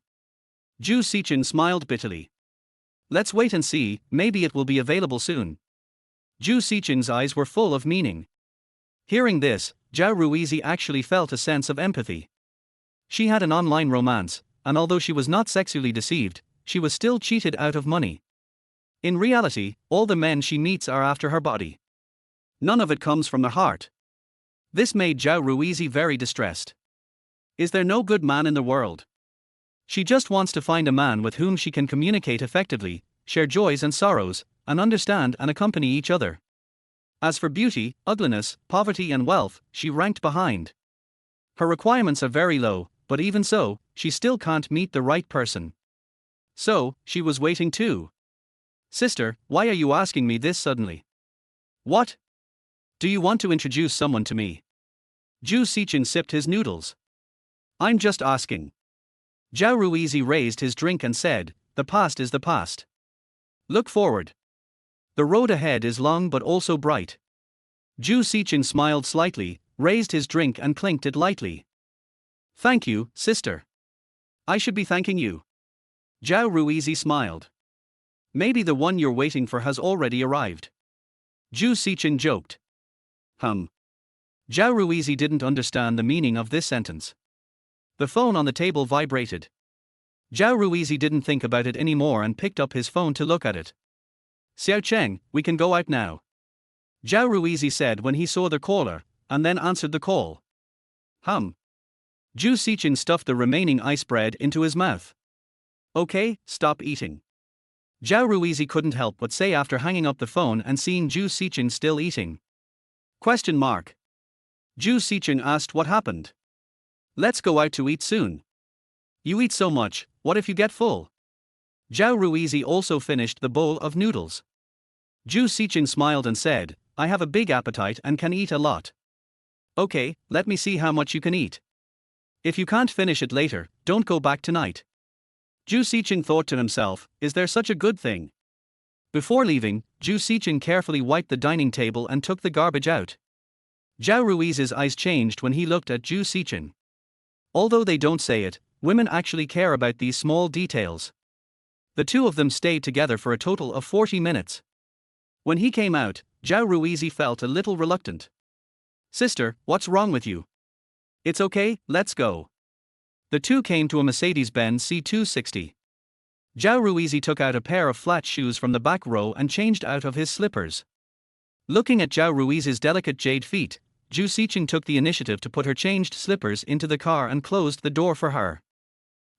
Speaker 1: Zhou Sicheng smiled bitterly. Let's wait and see, maybe it will be available soon. Zhou Sicheng's eyes were full of meaning. Hearing this, Zhao Ruizi actually felt a sense of empathy. She had an online romance, and although she was not sexually deceived, she was still cheated out of money. In reality, all the men she meets are after her body. None of it comes from the heart. This made Zhao Ruizi very distressed. Is there no good man in the world? She just wants to find a man with whom she can communicate effectively, share joys and sorrows, and understand and accompany each other. As for beauty, ugliness, poverty and wealth, she ranked behind. Her requirements are very low, but even so, she still can't meet the right person. So, she was waiting too. Sister, why are you asking me this suddenly? What? Do you want to introduce someone to me? Zhou Sicheng sipped his noodles. I'm just asking. Zhao Ruizi raised his drink and said, The past is the past. Look forward. The road ahead is long but also bright. Zhou Sicheng smiled slightly, raised his drink and clinked it lightly. Thank you, sister. I should be thanking you. Zhao Ruizi smiled. Maybe the one you're waiting for has already arrived. Zhou Sicheng joked. Zhao Ruizi didn't understand the meaning of this sentence. The phone on the table vibrated. Zhao Ruizi didn't think about it anymore and picked up his phone to look at it. Xiaocheng, we can go out now. Zhao Ruizi said when he saw the caller, and then answered the call. Zhou Sicheng stuffed the remaining ice bread into his mouth. Okay, stop eating. Zhao Ruizi couldn't help but say after hanging up the phone and seeing Zhou Sicheng still eating. Zhou Sicheng asked what happened. Let's go out to eat soon. You eat so much, what if you get full? Zhao Ruizi also finished the bowl of noodles. Zhou Sicheng smiled and said, I have a big appetite and can eat a lot. Okay, let me see how much you can eat. If you can't finish it later, don't go back tonight. Zhou Sicheng thought to himself, is there such a good thing? Before leaving, Zhou Sicheng carefully wiped the dining table and took the garbage out. Zhao Ruizi's eyes changed when he looked at Zhou Sicheng. Although they don't say it, women actually care about these small details. The two of them stayed together for a total of 40 minutes. When he came out, Zhao Ruizi felt a little reluctant. Sister, what's wrong with you? It's okay, let's go. The two came to a Mercedes-Benz C260. Zhao Ruizi took out a pair of flat shoes from the back row and changed out of his slippers. Looking at Zhao Ruizi's delicate jade feet, Zhou Sicheng took the initiative to put her changed slippers into the car and closed the door for her.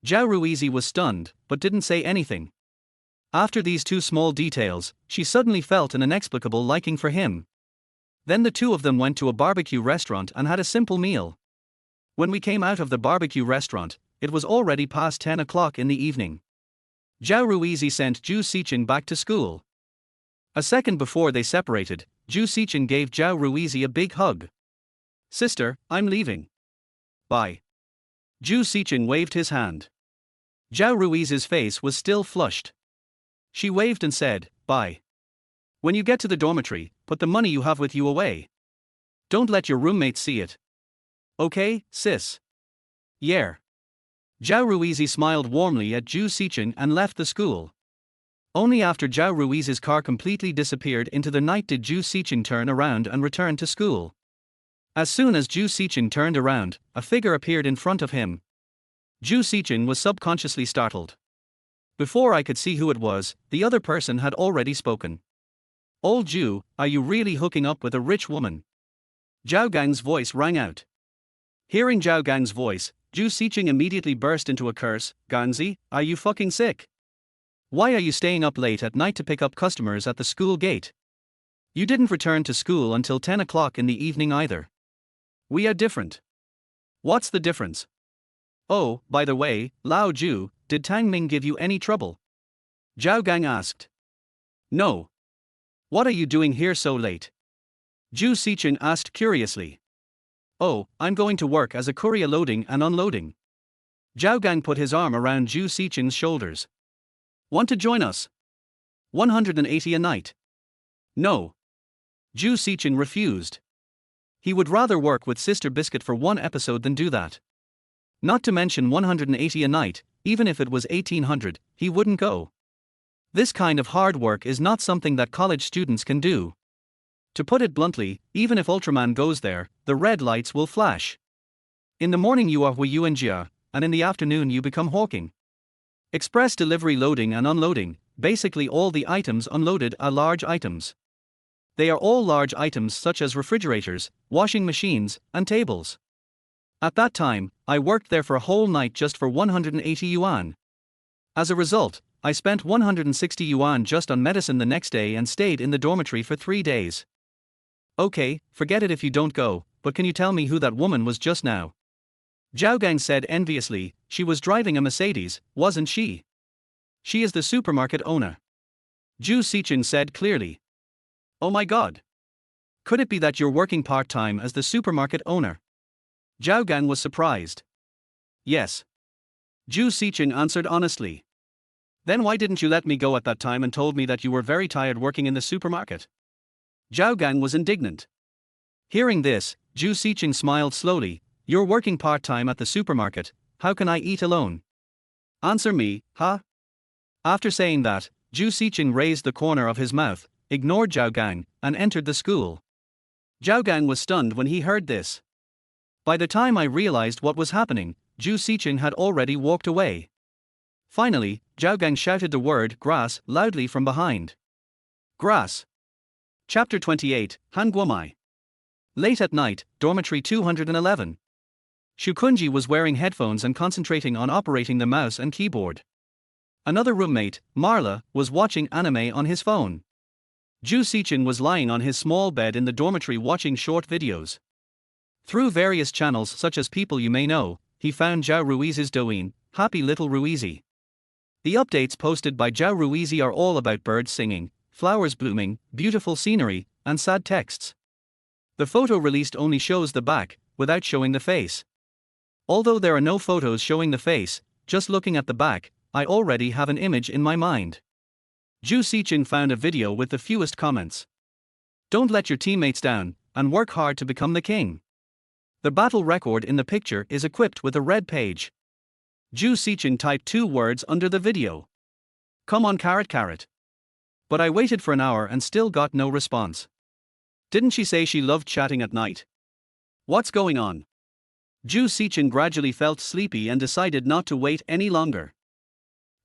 Speaker 1: Zhao Ruizi was stunned, but didn't say anything. After these two small details, she suddenly felt an inexplicable liking for him. Then the two of them went to a barbecue restaurant and had a simple meal. When we came out of the barbecue restaurant, it was already past 10 o'clock in the evening. Zhao Ruizi sent Zhou Sicheng back to school. A second before they separated, Zhou Sicheng gave Zhao Ruizi a big hug. Sister, I'm leaving. Bye. Zhou Sicheng waved his hand. Zhao Ruizi's face was still flushed. She waved and said, Bye. When you get to the dormitory, put the money you have with you away. Don't let your roommates see it. Okay, sis. Yeah. Zhao Ruizi smiled warmly at Zhou Sicheng and left the school. Only after Zhao Ruizi's car completely disappeared into the night did Zhou Sicheng turn around and return to school. As soon as Zhou Sicheng turned around, a figure appeared in front of him. Zhou Sicheng was subconsciously startled. Before I could see who it was, the other person had already spoken. Old Zhou, are you really hooking up with a rich woman? Zhao Gang's voice rang out. Hearing Zhao Gang's voice, Zhou Sicheng immediately burst into a curse. Ganzi, are you fucking sick? Why are you staying up late at night to pick up customers at the school gate? You didn't return to school until 10 o'clock in the evening either. We are different. What's the difference? Oh, by the way, Lao Zhu, did Tang Ming give you any trouble? Zhao Gang asked. No. What are you doing here so late? Zhou Sicheng asked curiously. Oh, I'm going to work as a courier loading and unloading. Zhao Gang put his arm around Zhou Sicheng's shoulders. Want to join us? 180 a night. No. Zhou Sicheng refused. He would rather work with Sister Biscuit for one episode than do that. Not to mention 180 a night, even if it was 1800, he wouldn't go. This kind of hard work is not something that college students can do. To put it bluntly, even if Ultraman goes there, the red lights will flash. In the morning you are Hui Yuanjia, and in the afternoon you become Hawking. Express delivery loading and unloading, basically all the items unloaded are large items. They are all large items such as refrigerators, washing machines, and tables. At that time, I worked there for a whole night just for 180 yuan. As a result, I spent 160 yuan just on medicine the next day and stayed in the dormitory for 3 days. Okay, forget it if you don't go, but can you tell me who that woman was just now? Zhao Gang said enviously. She was driving a Mercedes, wasn't she? She is the supermarket owner. Zhou Sicheng said clearly. Oh my god. Could it be that you're working part-time as the supermarket owner? Zhao Gang was surprised. Yes. Zhou Sicheng answered honestly. Then why didn't you let me go at that time and told me that you were very tired working in the supermarket? Zhao Gang was indignant. Hearing this, Zhou Sicheng smiled slowly. You're working part-time at the supermarket, how can I eat alone? Answer me, huh? After saying that, Zhou Sicheng raised the corner of his mouth, ignored Zhao Gang, and entered the school. Zhao Gang was stunned when he heard this. By the time I realized what was happening, Zhou Sicheng had already walked away. Finally, Zhao Gang shouted the word grass loudly from behind. Grass. Chapter 28, Hanguomai. Late at night, dormitory 211. Shukunji was wearing headphones and concentrating on operating the mouse and keyboard. Another roommate, Marla, was watching anime on his phone. Zhou Sicheng was lying on his small bed in the dormitory watching short videos. Through various channels such as People You May Know, he found Zhao Ruizi's Douyin, Happy Little Ruizi. The updates posted by Zhao Ruizi are all about birds singing, flowers blooming, beautiful scenery, and sad texts. The photo released only shows the back, without showing the face. Although there are no photos showing the face, just looking at the back, I already have an image in my mind. Zhou Sicheng found a video with the fewest comments. Don't let your teammates down, and work hard to become the king. The battle record in the picture is equipped with a red page. Zhou Sicheng typed 2 words under the video. Come on carrot. But I waited for an hour and still got no response. Didn't she say she loved chatting at night? What's going on? Zhou Sicheng gradually felt sleepy and decided not to wait any longer.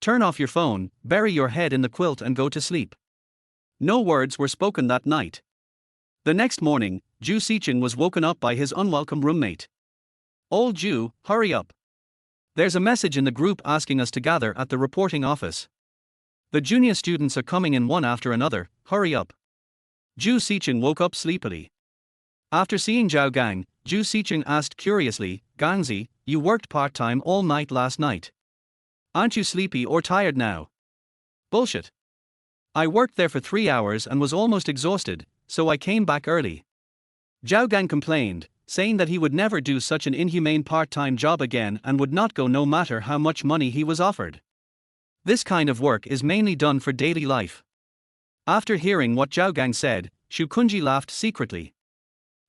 Speaker 1: Turn off your phone, bury your head in the quilt and go to sleep. No words were spoken that night. The next morning, Zhou Sicheng was woken up by his unwelcome roommate. Old Zhou, hurry up. There's a message in the group asking us to gather at the reporting office. The junior students are coming in one after another, hurry up. Zhou Sicheng woke up sleepily. After seeing Zhao Gang, Zhou Sicheng asked curiously, Gangzi, you worked part-time all night last night. Aren't you sleepy or tired now? Bullshit. I worked there for 3 hours and was almost exhausted, so I came back early. Zhao Gang complained, saying that he would never do such an inhumane part-time job again and would not go no matter how much money he was offered. This kind of work is mainly done for daily life. After hearing what Zhao Gang said, Shukunji laughed secretly.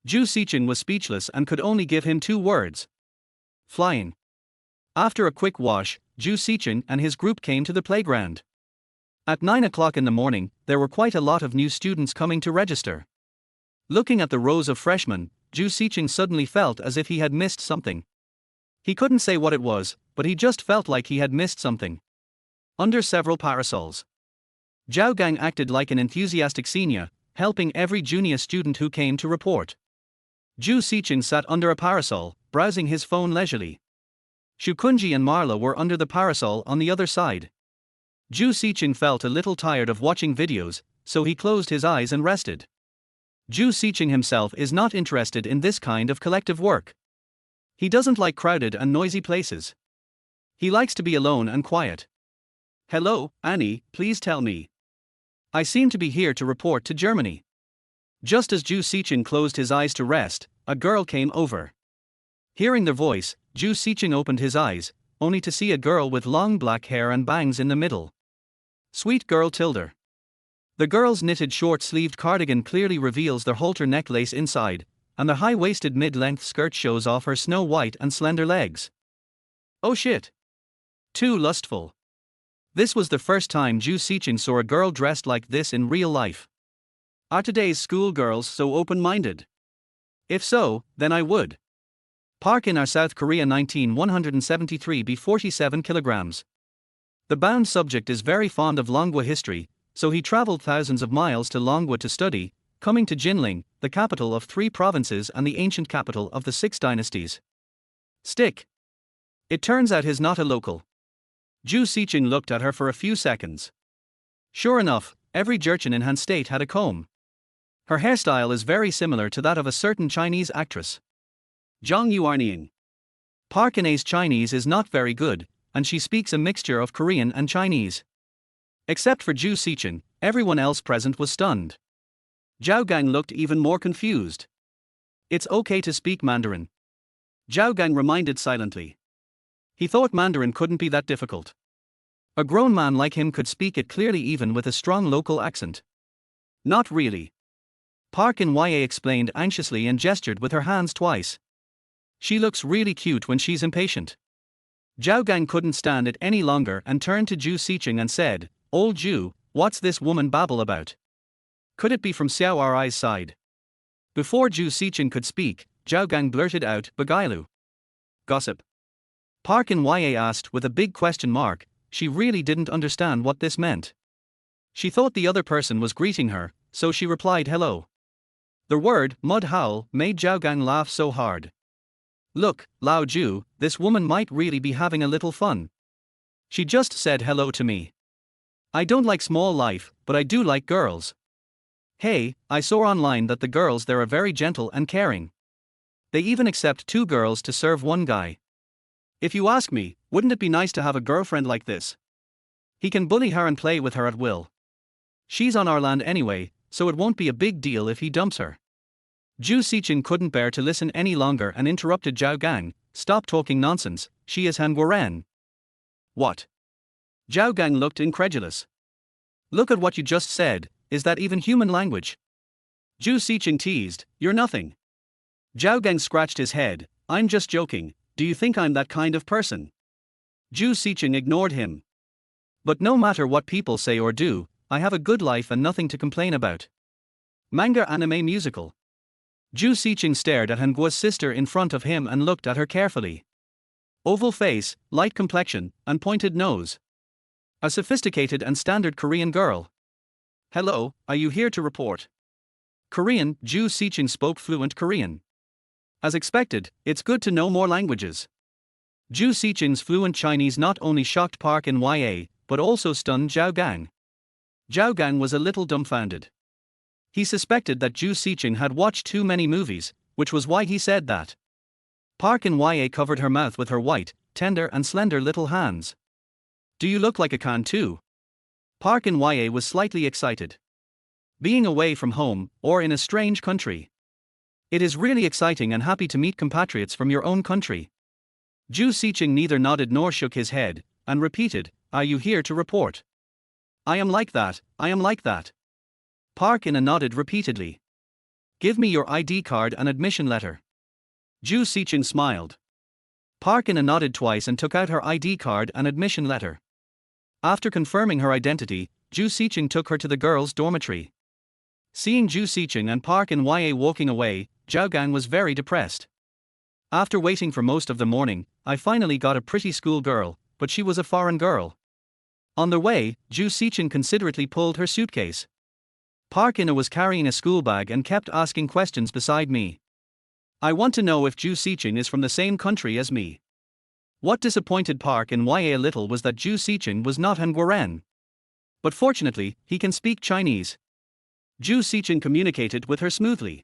Speaker 1: Zhou Sicheng was speechless and could only give him 2 words. Flying. After a quick wash, Zhou Sicheng and his group came to the playground. At 9 o'clock in the morning, there were quite a lot of new students coming to register. Looking at the rows of freshmen, Zhou Sicheng suddenly felt as if he had missed something. He couldn't say what it was, but he just felt like he had missed something. Under several parasols, Zhao Gang acted like an enthusiastic senior, helping every junior student who came to report. Zhou Sicheng sat under a parasol, browsing his phone leisurely. Shukunji and Marla were under the parasol on the other side. Zhou Sicheng felt a little tired of watching videos, so he closed his eyes and rested. Zhou Sicheng himself is not interested in this kind of collective work. He doesn't like crowded and noisy places. He likes to be alone and quiet. Hello, Annie, please tell me. I seem to be here to report to Germany. Just as Zhou Sicheng closed his eyes to rest, a girl came over. Hearing their voice, Zhou Sicheng opened his eyes, only to see a girl with long black hair and bangs in the middle. Sweet girl Tilda. The girl's knitted short-sleeved cardigan clearly reveals the halter necklace inside, and the high-waisted mid-length skirt shows off her snow-white and slender legs. Oh shit. Too lustful. This was the first time Zhou Sicheng saw a girl dressed like this in real life. Are today's schoolgirls so open-minded? If so, then I would. Park in our South Korea 19,173 b 47 kilograms. The bound subject is very fond of Longwa history, so he traveled thousands of miles to Longwa to study, coming to Jinling, the capital of 3 provinces and the ancient capital of the 6 dynasties. Stick. It turns out he's not a local. Zhou Sicheng looked at her for a few seconds. Sure enough, every Jurchen in Han State had a comb. Her hairstyle is very similar to that of a certain Chinese actress. Zhang Yuarnian. Park In-a's Chinese is not very good, and she speaks a mixture of Korean and Chinese. Except for Zhou Sicheng, everyone else present was stunned. Zhao Gang looked even more confused. It's okay to speak Mandarin. Zhao Gang reminded silently. He thought Mandarin couldn't be that difficult. A grown man like him could speak it clearly even with a strong local accent. Not really. Park In-ya explained anxiously and gestured with her hands twice. She looks really cute when she's impatient. Zhao Gang couldn't stand it any longer and turned to Zhou Sicheng and said, Old Zhou, what's this woman babble about? Could it be from Xiao Ri's side? Before Zhou Sicheng could speak, Zhao Gang blurted out, Bagailu. Gossip. Park In-ya asked with a big question mark. She really didn't understand what this meant. She thought the other person was greeting her, so she replied hello. The word, mud howl, made Zhao Gang laugh so hard. Look, Lao Zhu, this woman might really be having a little fun. She just said hello to me. I don't like small life, but I do like girls. Hey, I saw online that the girls there are very gentle and caring. They even accept 2 girls to serve 1 guy. If you ask me, wouldn't it be nice to have a girlfriend like this? He can bully her and play with her at will. She's on our land anyway, so it won't be a big deal if he dumps her. Zhou Sicheng couldn't bear to listen any longer and interrupted Zhao Gang. Stop talking nonsense, she is Hanguaren. What? Zhao Gang looked incredulous. Look at what you just said, is that even human language? Zhou Sicheng teased, you're nothing. Zhao Gang scratched his head, I'm just joking, do you think I'm that kind of person? Zhou Sicheng ignored him. But no matter what people say or do, I have a good life and nothing to complain about. Manga anime musical. Zhou Sicheng stared at Hanguo's sister in front of him and looked at her carefully. Oval face, light complexion, and pointed nose. A sophisticated and standard Korean girl. Hello, are you here to report? Korean, Zhou Sicheng spoke fluent Korean. As expected, it's good to know more languages. Zhou Sicheng's fluent Chinese not only shocked Park In-ya, but also stunned Zhao Gang. Zhao Gang was a little dumbfounded. He suspected that Zhou Sicheng had watched too many movies, which was why he said that. Park In-ya covered her mouth with her white, tender and slender little hands. Do you look like a Khan too? Park In-ya was slightly excited. Being away from home, or in a strange country. It is really exciting and happy to meet compatriots from your own country. Zhou Sicheng neither nodded nor shook his head, and repeated, are you here to report? I am like that, I am like that. Park In-ya nodded repeatedly. Give me your ID card and admission letter. Zhou Sicheng smiled. Park In nodded twice and took out her ID card and admission letter. After confirming her identity, Zhou Sicheng took her to the girls' dormitory. Seeing Zhou Sicheng and Park In walking away, Zhao Gang was very depressed. After waiting for most of the morning, I finally got a pretty school girl, but she was a foreign girl. On the way, Zhou Sicheng considerately pulled her suitcase. Park In was carrying a school bag and kept asking questions beside me. I want to know if Zhou Sicheng is from the same country as me. What disappointed Park In a little was that Zhou Sicheng was not Hangguoren. But fortunately, he can speak Chinese. Zhou Sicheng communicated with her smoothly.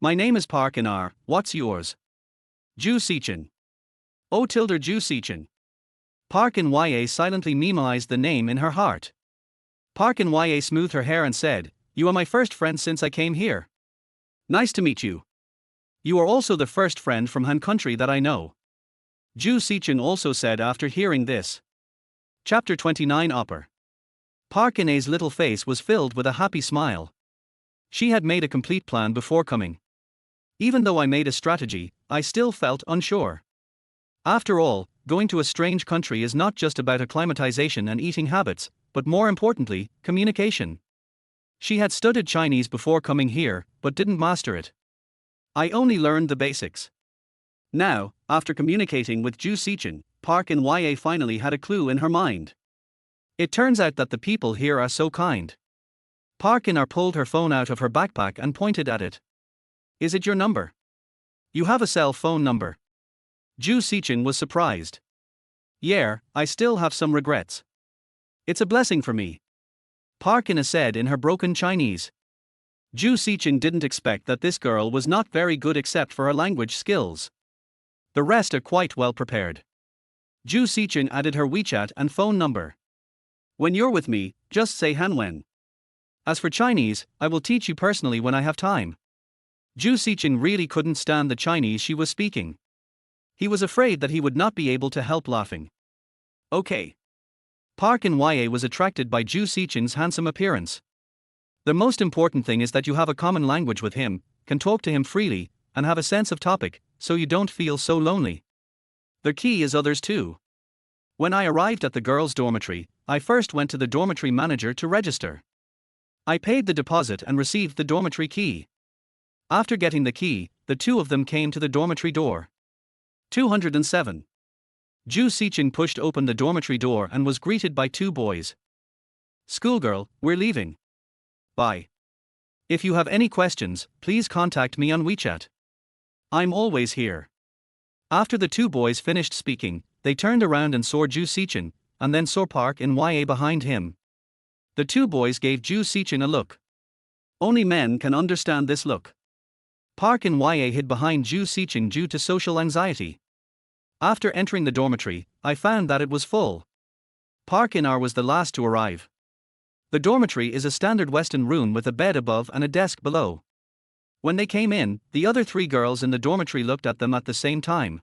Speaker 1: My name is Park In, what's yours? Zhou Sicheng. Oh tilde Zhou Sicheng. Park In silently memoized the name in her heart. Park In smoothed her hair and said, You are my first friend since I came here. Nice to meet you. You are also the first friend from Han country that I know. Zhou Sicheng also said after hearing this. Chapter 29 Upper. Park In's little face was filled with a happy smile. She had made a complete plan before coming. Even though I made a strategy, I still felt unsure. After all, going to a strange country is not just about acclimatization and eating habits, but more importantly, communication. She had studied Chinese before coming here, but didn't master it. I only learned the basics. Now, after communicating with Zhou Sicheng, Park In finally had a clue in her mind. It turns out that the people here are so kind. Park In pulled her phone out of her backpack and pointed at it. Is it your number? You have a cell phone number. Zhou Sicheng was surprised. Yeah, I still have some regrets. It's a blessing for me. Park In said in her broken Chinese. Zhou Sicheng didn't expect that this girl was not very good except for her language skills. The rest are quite well prepared. Zhou Sicheng added her WeChat and phone number. When you're with me, just say Hanwen. As for Chinese, I will teach you personally when I have time. Zhou Sicheng really couldn't stand the Chinese she was speaking. He was afraid that he would not be able to help laughing. Okay. Park In was attracted by Zhou Sicheng's handsome appearance. The most important thing is that you have a common language with him, can talk to him freely, and have a sense of topic, so you don't feel so lonely. The key is others too. When I arrived at the girls' dormitory, I first went to the dormitory manager to register. I paid the deposit and received the dormitory key. After getting the key, the two of them came to the dormitory door. 207. Zhou Sicheng pushed open the dormitory door and was greeted by two boys. Schoolgirl, we're leaving. Bye. If you have any questions, please contact me on WeChat. I'm always here. After the two boys finished speaking, they turned around and saw Zhou Sicheng, and then saw Park In behind him. The two boys gave Zhou Sicheng a look. Only men can understand this look. Park In hid behind Zhou Sicheng due to social anxiety. After entering the dormitory, I found that it was full. Park In was the last to arrive. The dormitory is a standard Western room with a bed above and a desk below. When they came in, the other three girls in the dormitory looked at them at the same time.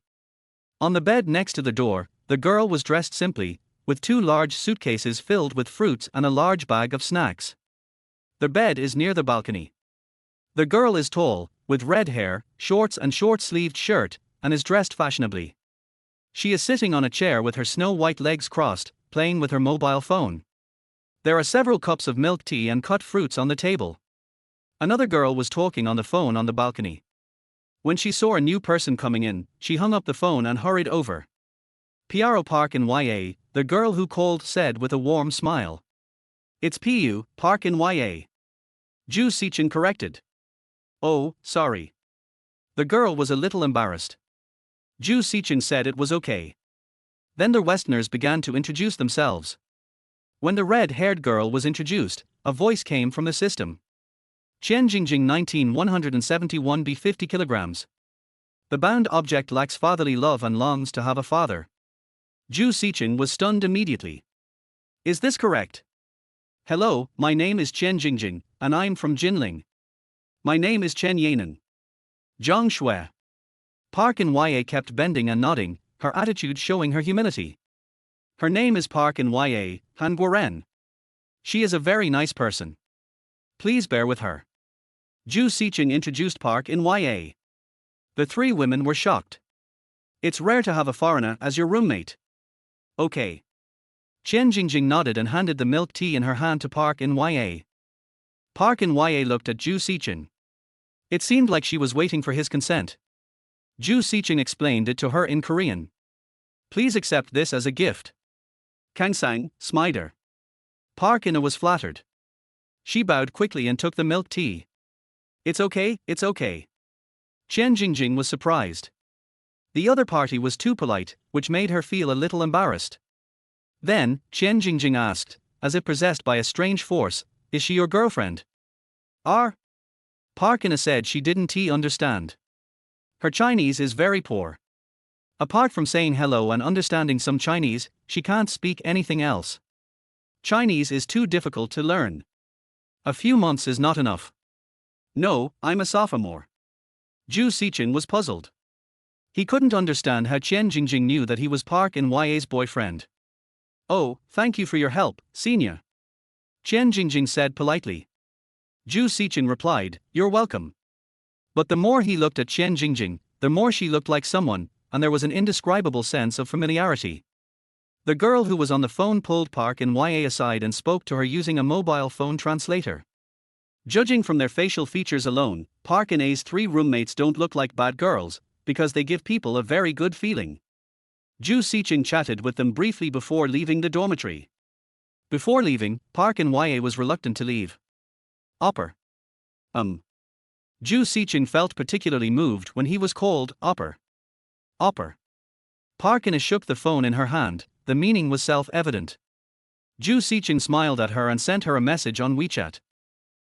Speaker 1: On the bed next to the door, the girl was dressed simply, with two large suitcases filled with fruits and a large bag of snacks. The bed is near the balcony. The girl is tall, with red hair, shorts and short-sleeved shirt, and is dressed fashionably. She is sitting on a chair with her snow-white legs crossed, playing with her mobile phone. There are several cups of milk tea and cut fruits on the table. Another girl was talking on the phone on the balcony. When she saw a new person coming in, she hung up the phone and hurried over. Piaro Park In the girl who called said with a warm smile. It's Pu, Park In Zhou Sicheng corrected. Oh, sorry. The girl was a little embarrassed. Zhou Sicheng said it was okay. Then the Westerners began to introduce themselves. When the red-haired girl was introduced, a voice came from the system. Qian Jingjing 19171 b 50 kilograms. The bound object lacks fatherly love and longs to have a father. Zhou Sicheng was stunned immediately. Is this correct? Hello, my name is Qian Jingjing, and I'm from Jinling. My name is Chen Yanan. Zhang Shui. Park In kept bending and nodding, her attitude showing her humility. Her name is Park In Han Guoren. She is a very nice person. Please bear with her. Zhou Sicheng introduced Park in YA. The three women were shocked. It's rare to have a foreigner as your roommate. Okay. Chen Jingjing nodded and handed the milk tea in her hand to Park in YA. Park in YA looked at Zhou Sicheng. It seemed like she was waiting for his consent. Zhou Sicheng explained it to her in Korean. Please accept this as a gift. Kangsang, Smider. Park in was flattered. She bowed quickly and took the milk tea. It's okay, it's okay. Chen Jingjing was surprised. The other party was too polite, which made her feel a little embarrassed. Then, Chen Jingjing asked, as if possessed by a strange force, is she your girlfriend? Park in said she didn't understand. Her Chinese is very poor. Apart from saying hello and understanding some Chinese, she can't speak anything else. Chinese is too difficult to learn. A few months is not enough. No, I'm a sophomore. Zhou Sicheng was puzzled. He couldn't understand how Chen Jingjing knew that he was Park in YA's boyfriend. Oh, thank you for your help, senior. Chen Jingjing said politely. Zhou Sicheng replied, you're welcome. But the more he looked at Chen Jingjing, the more she looked like someone, and there was an indescribable sense of familiarity. The girl who was on the phone pulled Park in YA aside and spoke to her using a mobile phone translator. Judging from their facial features alone, Park in A's three roommates don't look like bad girls, because they give people a very good feeling. Zhou Sicheng chatted with them briefly before leaving the dormitory. Before leaving, Park in YA was reluctant to leave. Opper. Zhou Sicheng felt particularly moved when he was called Opper. Opper. Park in shook the phone in her hand, the meaning was self-evident. Zhou Sicheng smiled at her and sent her a message on WeChat.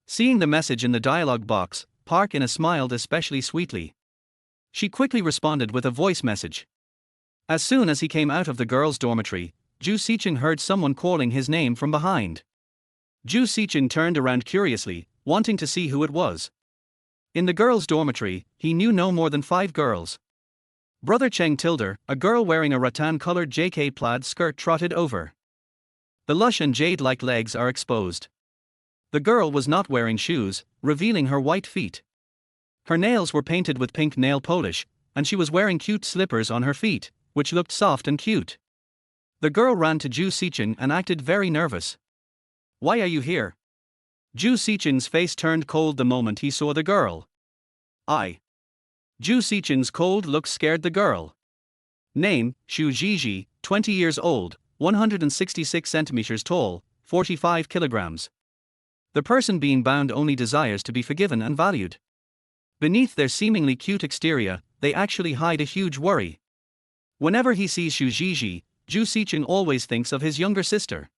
Speaker 1: Seeing the message in the dialog box, Park in smiled especially sweetly. She quickly responded with a voice message. As soon as he came out of the girls' dormitory, Zhou Sicheng heard someone calling his name from behind. Zhou Sicheng turned around curiously, wanting to see who it was. In the girls' dormitory, he knew no more than 5 girls. Brother Cheng Tilder, a girl wearing a rattan-colored JK plaid skirt, trotted over. The lush and jade-like legs are exposed. The girl was not wearing shoes, revealing her white feet. Her nails were painted with pink nail polish, and she was wearing cute slippers on her feet, which looked soft and cute. The girl ran to Zhou Sicheng and acted very nervous. Why are you here? Zhou Sicheng's face turned cold the moment he saw the girl. Zhou Sicheng's cold look scared the girl. Name, Xu Zhizhi, 20 years old, 166 centimeters tall, 45 kilograms. The person being bound only desires to be forgiven and valued. Beneath their seemingly cute exterior, they actually hide a huge worry. Whenever he sees Xu Zhizhi, Zhou Sicheng always thinks of his younger sister.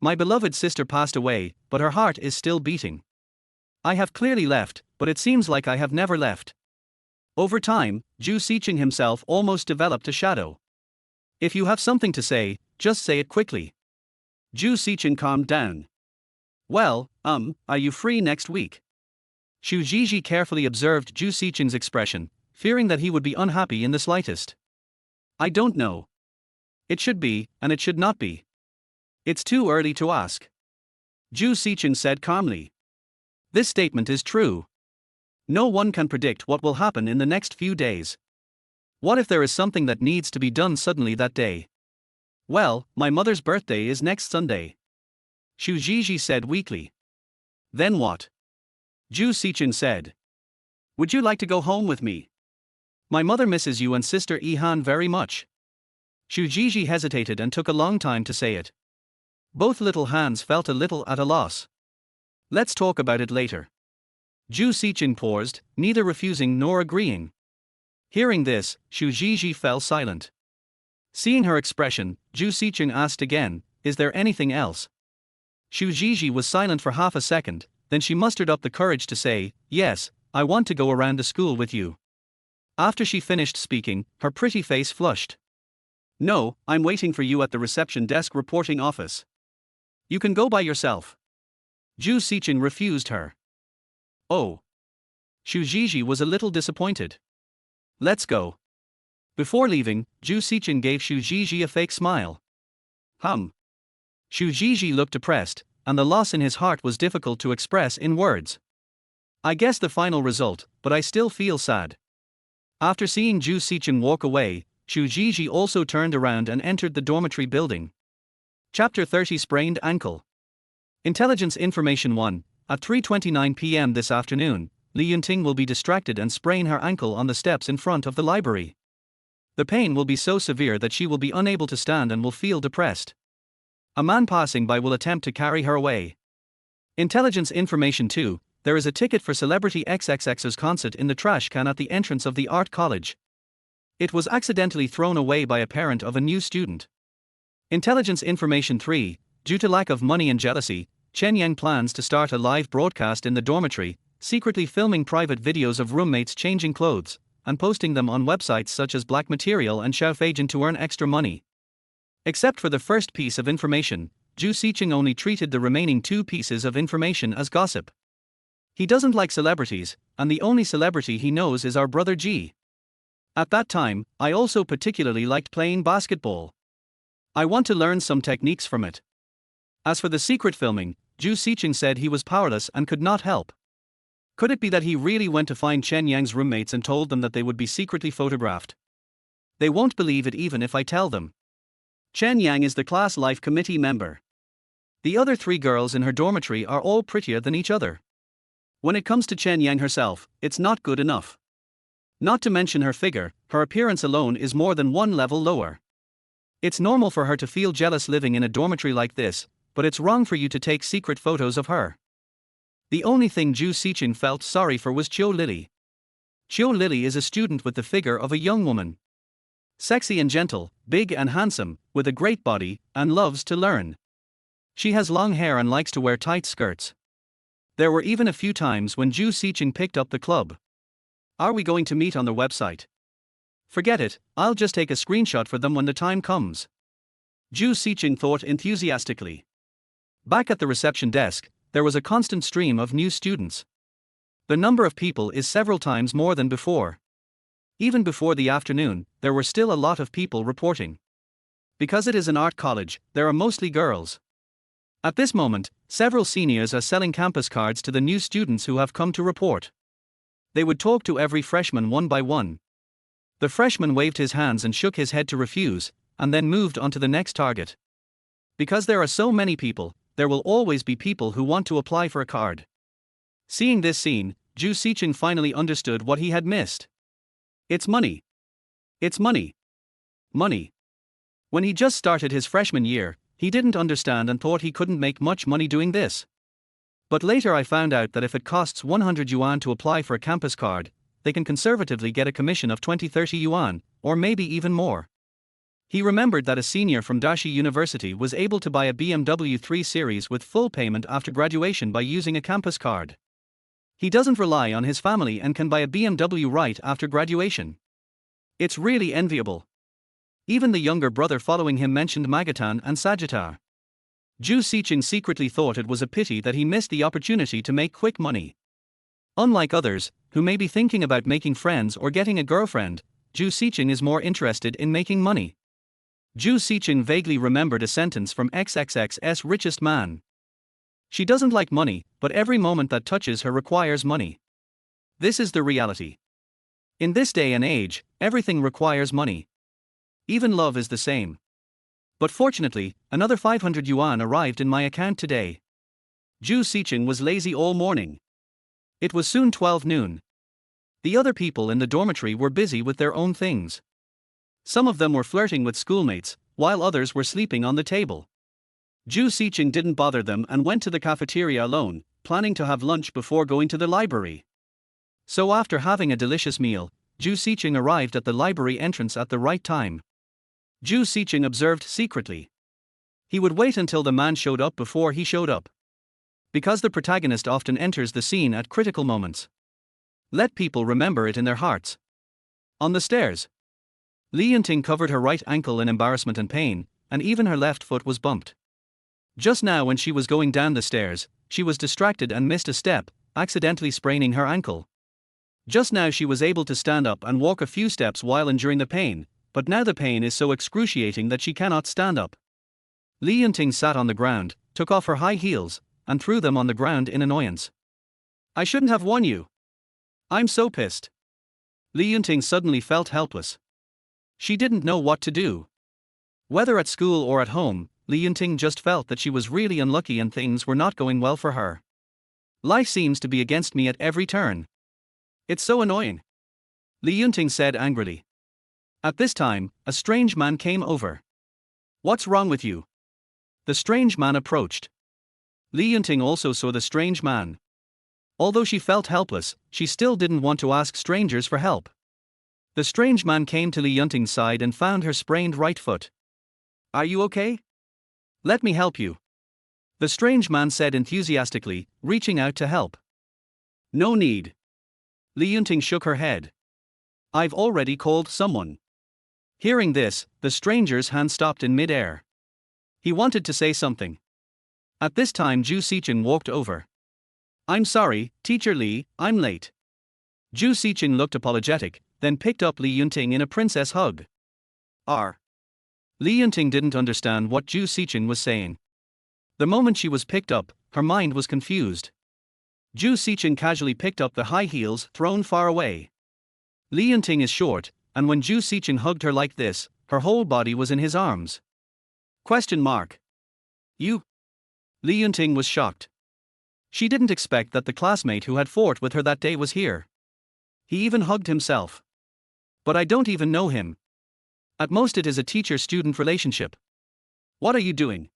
Speaker 1: My beloved sister passed away, but her heart is still beating. I have clearly left, but it seems like I have never left. Over time, Zhou Sicheng himself almost developed a shadow. If you have something to say, just say it quickly. Zhou Sicheng calmed down. Well, are you free next week? Xu Zhizhi carefully observed Zhou Sicheng's expression, fearing that he would be unhappy in the slightest. I don't know. It should be, and it should not be. It's too early to ask. Zhou Sicheng said calmly. This statement is true. No one can predict what will happen in the next few days. What if there is something that needs to be done suddenly that day? Well, my mother's birthday is next Sunday. Xu Zhizhi said weakly. Then what? Zhou Sicheng said. Would you like to go home with me? My mother misses you and sister Yihan very much. Xu Zhizhi hesitated and took a long time to say it. Both little hands felt a little at a loss. Let's talk about it later. Zhou Sicheng paused, neither refusing nor agreeing. Hearing this, Xu Zhizhi fell silent. Seeing her expression, Zhou Sicheng asked again, is there anything else? Xu Zhizhi was silent for half a second, then she mustered up the courage to say, yes, I want to go around the school with you. After she finished speaking, her pretty face flushed. No, I'm waiting for you at the reception desk reporting office. You can go by yourself. Zhou Sicheng refused her. Oh. Xu Zhizhi was a little disappointed. Let's go. Before leaving, Zhou Sicheng gave Xu Zhizhi a fake smile. Xu Zhizhi looked depressed, and the loss in his heart was difficult to express in words. I guess the final result, but I still feel sad. After seeing Zhou Sicheng walk away, Xu Zhizhi also turned around and entered the dormitory building. Chapter 30 Sprained Ankle. Intelligence Information 1. At 3:29 p.m. this afternoon, Li Yunting will be distracted and sprain her ankle on the steps in front of the library. The pain will be so severe that she will be unable to stand and will feel depressed. A man passing by will attempt to carry her away. Intelligence Information 2. There is a ticket for Celebrity XXX's concert in the trash can at the entrance of the art college. It was accidentally thrown away by a parent of a new student. Intelligence Information 3. Due to lack of money and jealousy, Chen Yang plans to start a live broadcast in the dormitory, secretly filming private videos of roommates changing clothes, and posting them on websites such as Black Material and Xiaofagin to earn extra money. Except for the first piece of information, Zhou Sicheng only treated the remaining two pieces of information as gossip. He doesn't like celebrities, and the only celebrity he knows is our brother G. At that time, I also particularly liked playing basketball. I want to learn some techniques from it. As for the secret filming, Zhou Sicheng said he was powerless and could not help. Could it be that he really went to find Chen Yang's roommates and told them that they would be secretly photographed? They won't believe it even if I tell them. Chen Yang is the class life committee member. The other three girls in her dormitory are all prettier than each other. When it comes to Chen Yang herself, it's not good enough. Not to mention her figure, her appearance alone is more than one level lower. It's normal for her to feel jealous living in a dormitory like this, but it's wrong for you to take secret photos of her. The only thing Zhou Sicheng felt sorry for was Qiu Lily. Qiu Lily is a student with the figure of a young woman. Sexy and gentle, big and handsome, with a great body, and loves to learn. She has long hair and likes to wear tight skirts. There were even a few times when Zhou Sicheng picked up the club. Are we going to meet on the website? Forget it, I'll just take a screenshot for them when the time comes. Zhou Sicheng thought enthusiastically. Back at the reception desk, there was a constant stream of new students. The number of people is several times more than before. Even before the afternoon, there were still a lot of people reporting. Because it is an art college, there are mostly girls. At this moment, several seniors are selling campus cards to the new students who have come to report. They would talk to every freshman one by one. The freshman waved his hands and shook his head to refuse, and then moved on to the next target. Because there are so many people, there will always be people who want to apply for a card. Seeing this scene, Zhou Sicheng finally understood what he had missed. It's money. It's money. Money. When he just started his freshman year, he didn't understand and thought he couldn't make much money doing this. But later I found out that if it costs 100 yuan to apply for a campus card, they can conservatively get a commission of 20-30 yuan, or maybe even more. He remembered that a senior from Dashi University was able to buy a BMW 3 Series with full payment after graduation by using a campus card. He doesn't rely on his family and can buy a BMW right after graduation. It's really enviable. Even the younger brother following him mentioned Magatan and Sagittar. Zhou Sicheng secretly thought it was a pity that he missed the opportunity to make quick money. Unlike others, who may be thinking about making friends or getting a girlfriend, Zhou Sicheng is more interested in making money. Zhou Sicheng vaguely remembered a sentence from XXX's Richest Man. She doesn't like money, but every moment that touches her requires money. This is the reality. In this day and age, everything requires money. Even love is the same. But fortunately, another 500 yuan arrived in my account today. Zhou Sicheng was lazy all morning. It was soon 12 noon. The other people in the dormitory were busy with their own things. Some of them were flirting with schoolmates, while others were sleeping on the table. Zhou Sicheng didn't bother them and went to the cafeteria alone, planning to have lunch before going to the library. So after having a delicious meal, Zhou Sicheng arrived at the library entrance at the right time. Zhou Sicheng observed secretly. He would wait until the man showed up before he showed up. Because the protagonist often enters the scene at critical moments. Let people remember it in their hearts. On the stairs, Li Yunting covered her right ankle in embarrassment and pain, and even her left foot was bumped. Just now when she was going down the stairs, she was distracted and missed a step, accidentally spraining her ankle. Just now she was able to stand up and walk a few steps while enduring the pain, but now the pain is so excruciating that she cannot stand up. Li Yunting sat on the ground, took off her high heels, and threw them on the ground in annoyance. I shouldn't have won you. I'm so pissed. Li Yunting suddenly felt helpless. She didn't know what to do. Whether at school or at home, Li Yunting just felt that she was really unlucky and things were not going well for her. Life seems to be against me at every turn. It's so annoying. Li Yunting said angrily. At this time, a strange man came over. What's wrong with you? The strange man approached. Li Yunting also saw the strange man. Although she felt helpless, she still didn't want to ask strangers for help. The strange man came to Li Yunting's side and found her sprained right foot. Are you okay? Let me help you. The strange man said enthusiastically, reaching out to help. No need. Li Yunting shook her head. I've already called someone. Hearing this, the stranger's hand stopped in mid-air. He wanted to say something. At this time Zhou Sicheng walked over. I'm sorry, Teacher Li, I'm late. Zhou Sicheng looked apologetic, then picked up Li Yunting in a princess hug. Li Yunting didn't understand what Zhou Sicheng was saying. The moment she was picked up, her mind was confused. Zhou Sicheng casually picked up the high heels thrown far away. Li Yunting is short, and when Zhou Sicheng hugged her like this, her whole body was in his arms. You? Li Yunting was shocked. She didn't expect that the classmate who had fought with her that day was here. He even hugged himself. But I don't even know him. At most it is a teacher-student relationship. What are you doing?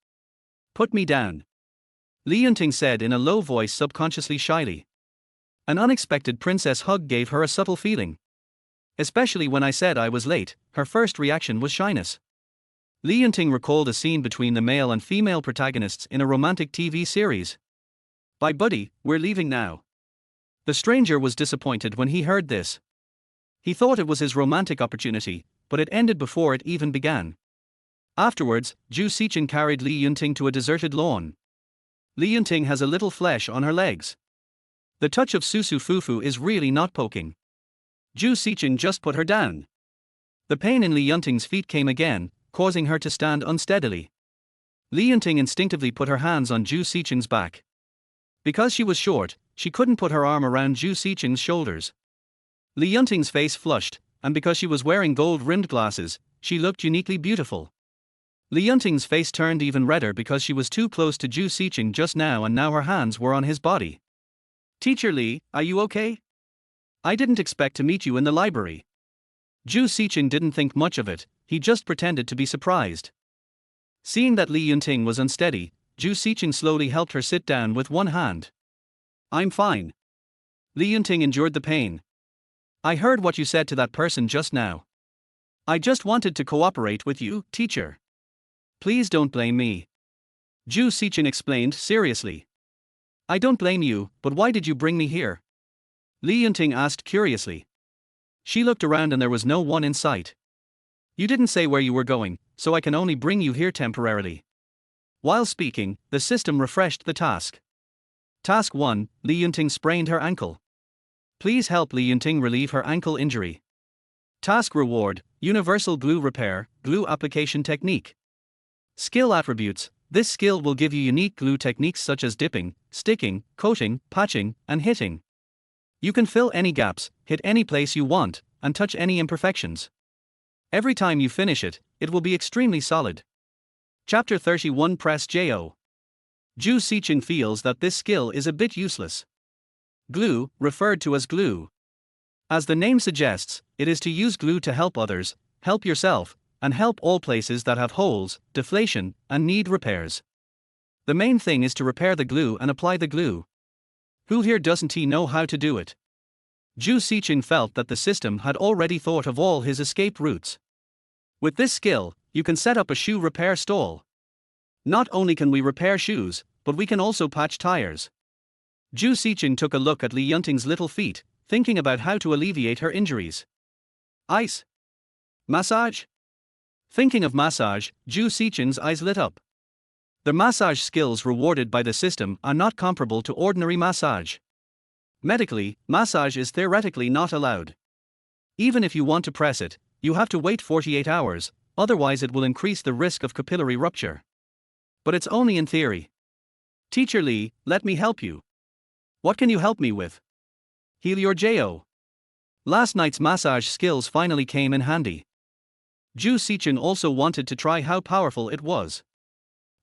Speaker 1: Put me down. Li Yunting said in a low voice, subconsciously shyly. An unexpected princess hug gave her a subtle feeling. Especially when I said I was late, her first reaction was shyness. Li Yunting recalled a scene between the male and female protagonists in a romantic TV series. Bye buddy, we're leaving now. The stranger was disappointed when he heard this. He thought it was his romantic opportunity, but it ended before it even began. Afterwards, Zhou Sicheng carried Li Yunting to a deserted lawn. Li Yunting has a little flesh on her legs. The touch of Susu Fufu is really not poking. Zhou Sicheng just put her down. The pain in Li Yunting's feet came again, causing her to stand unsteadily. Li Yunting instinctively put her hands on Zhou Sicheng's back. Because she was short, she couldn't put her arm around Zhou Sicheng's shoulders. Li Yunting's face flushed, and because she was wearing gold-rimmed glasses, she looked uniquely beautiful. Li Yunting's face turned even redder because she was too close to Zhou Sicheng just now, and now her hands were on his body. Teacher Li, are you okay? I didn't expect to meet you in the library. Zhou Sicheng didn't think much of it, he just pretended to be surprised. Seeing that Li Yunting was unsteady, Zhou Sicheng slowly helped her sit down with one hand. I'm fine. Li Yunting endured the pain. I heard what you said to that person just now. I just wanted to cooperate with you, teacher. Please don't blame me. Zhou Sicheng explained seriously. I don't blame you, but why did you bring me here? Li Yunting asked curiously. She looked around and there was no one in sight. You didn't say where you were going, so I can only bring you here temporarily. While speaking, the system refreshed the task. Task 1, Li Yunting sprained her ankle. Please help Li Yunting relieve her ankle injury. Task reward, Universal Glue Repair, Glue Application Technique. Skill attributes, this skill will give you unique glue techniques such as dipping, sticking, coating, patching, and hitting. You can fill any gaps, hit any place you want, and touch any imperfections. Every time you finish it, it will be extremely solid. Chapter 31 Press Jo. Zhou Sicheng feels that this skill is a bit useless. Glue, referred to as glue. As the name suggests, it is to use glue to help others, help yourself, and help all places that have holes, deflation, and need repairs. The main thing is to repair the glue and apply the glue. Who here doesn't know how to do it? Zhou Sicheng felt that the system had already thought of all his escape routes. With this skill, you can set up a shoe repair stall. Not only can we repair shoes, but we can also patch tires. Zhou Sicheng took a look at Li Yunting's little feet, thinking about how to alleviate her injuries. Ice. Massage? Thinking of massage, Zhou Sicheng's eyes lit up. The massage skills rewarded by the system are not comparable to ordinary massage. Medically, massage is theoretically not allowed. Even if you want to press it, you have to wait 48 hours, otherwise it will increase the risk of capillary rupture. But it's only in theory. Teacher Li, let me help you. What can you help me with? Heal your Jo. Last night's massage skills finally came in handy. Zhou Sicheng also wanted to try how powerful it was.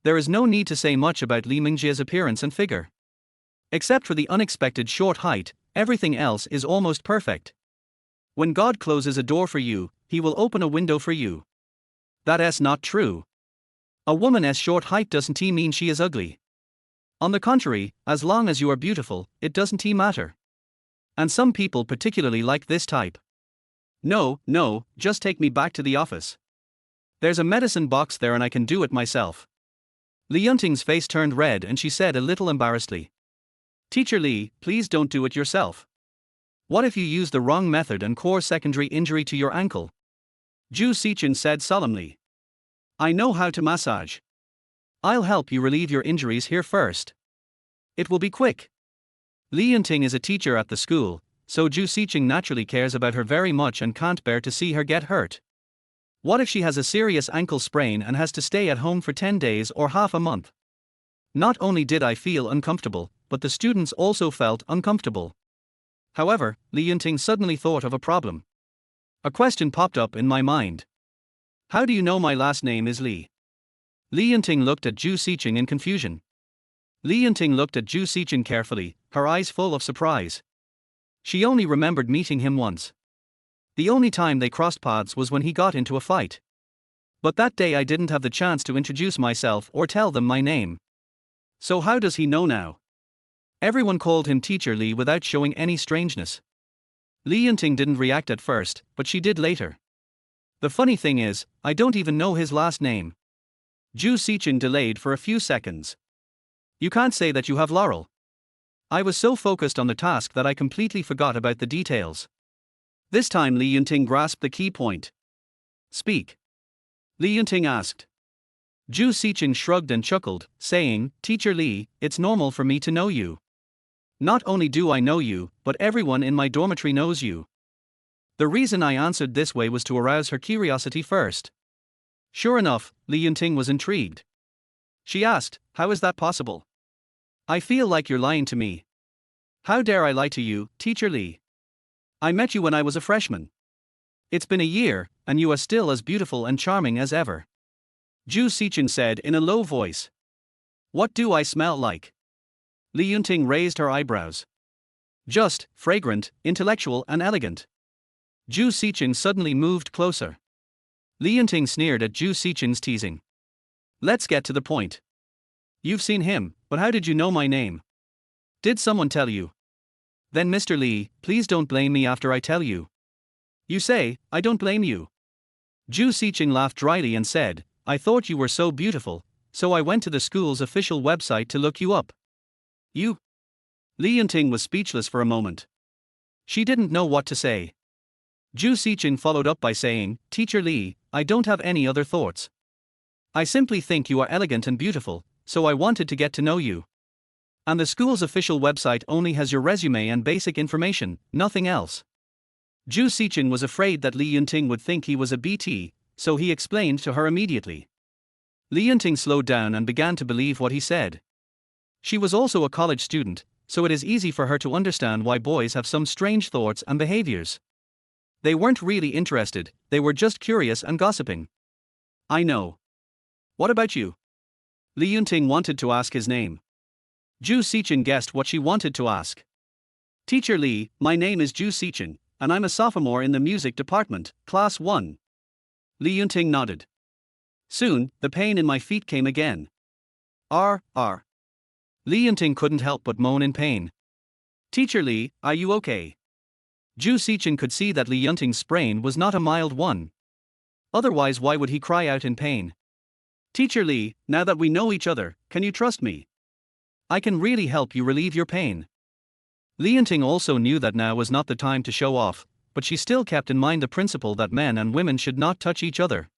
Speaker 1: There is no need to say much about Li Mingjie's appearance and figure. Except for the unexpected short height, everything else is almost perfect. When God closes a door for you, He will open a window for you. That's not true. A woman's short height doesn't mean she is ugly. On the contrary, as long as you are beautiful, it doesn't matter. And some people particularly like this type. No, just take me back to the office. There's a medicine box there and I can do it myself. Li Yunting's face turned red and she said a little embarrassedly. Teacher Li, please don't do it yourself. What if you use the wrong method and cause secondary injury to your ankle? Zhou Sicheng said solemnly. I know how to massage. I'll help you relieve your injuries here first. It will be quick. Li Yunting is a teacher at the school, so Zhou Sicheng naturally cares about her very much and can't bear to see her get hurt. What if she has a serious ankle sprain and has to stay at home for 10 days or half a month? Not only did I feel uncomfortable, but the students also felt uncomfortable. However, Li Yunting suddenly thought of a problem. A question popped up in my mind. How do you know my last name is Li? Li Yunting looked at Zhou Sicheng in confusion. Li Yunting looked at Zhou Sicheng carefully, her eyes full of surprise. She only remembered meeting him once. The only time they crossed paths was when he got into a fight. But that day I didn't have the chance to introduce myself or tell them my name. So how does he know now? Everyone called him Teacher Li without showing any strangeness. Li Yunting didn't react at first, but she did later. The funny thing is, I don't even know his last name. Zhou Sicheng delayed for a few seconds. You can't say that you have Laurel. I was so focused on the task that I completely forgot about the details. This time Li Yunting grasped the key point. Speak. Li Yunting asked. Zhou Sicheng shrugged and chuckled, saying, Teacher Li, it's normal for me to know you. Not only do I know you, but everyone in my dormitory knows you. The reason I answered this way was to arouse her curiosity first. Sure enough, Li Yunting was intrigued. She asked, how is that possible? I feel like you're lying to me. How dare I lie to you, Teacher Li? I met you when I was a freshman. It's been a year, and you are still as beautiful and charming as ever. Zhou Sicheng said in a low voice. What do I smell like? Li Yunting raised her eyebrows. Just, fragrant, intellectual and elegant. Zhou Sicheng suddenly moved closer. Li Yunting sneered at Zhou Sicheng's teasing. Let's get to the point. You've seen him, but how did you know my name? Did someone tell you? Then Mr. Li, please don't blame me after I tell you. You say, I don't blame you. Zhou Sicheng laughed dryly and said, I thought you were so beautiful, so I went to the school's official website to look you up. You? Li Yunting was speechless for a moment. She didn't know what to say. Zhou Sicheng followed up by saying, Teacher Li, I don't have any other thoughts. I simply think you are elegant and beautiful, so I wanted to get to know you. And the school's official website only has your resume and basic information, nothing else. Zhou Sicheng was afraid that Li Yunting would think he was a BT, so he explained to her immediately. Li Yunting slowed down and began to believe what he said. She was also a college student, so it is easy for her to understand why boys have some strange thoughts and behaviors. They weren't really interested, they were just curious and gossiping. I know. What about you? Li Yunting wanted to ask his name. Zhou Sicheng guessed what she wanted to ask. Teacher Li, my name is Zhou Sicheng, and I'm a sophomore in the music department, class 1. Li Yunting nodded. Soon, the pain in my feet came again. R. Li Yunting couldn't help but moan in pain. Teacher Li, are you okay? Zhou Sicheng could see that Li Yunting's sprain was not a mild one. Otherwise, why would he cry out in pain? Teacher Li, now that we know each other, can you trust me? I can really help you relieve your pain. Li Yunting also knew that now was not the time to show off, but she still kept in mind the principle that men and women should not touch each other.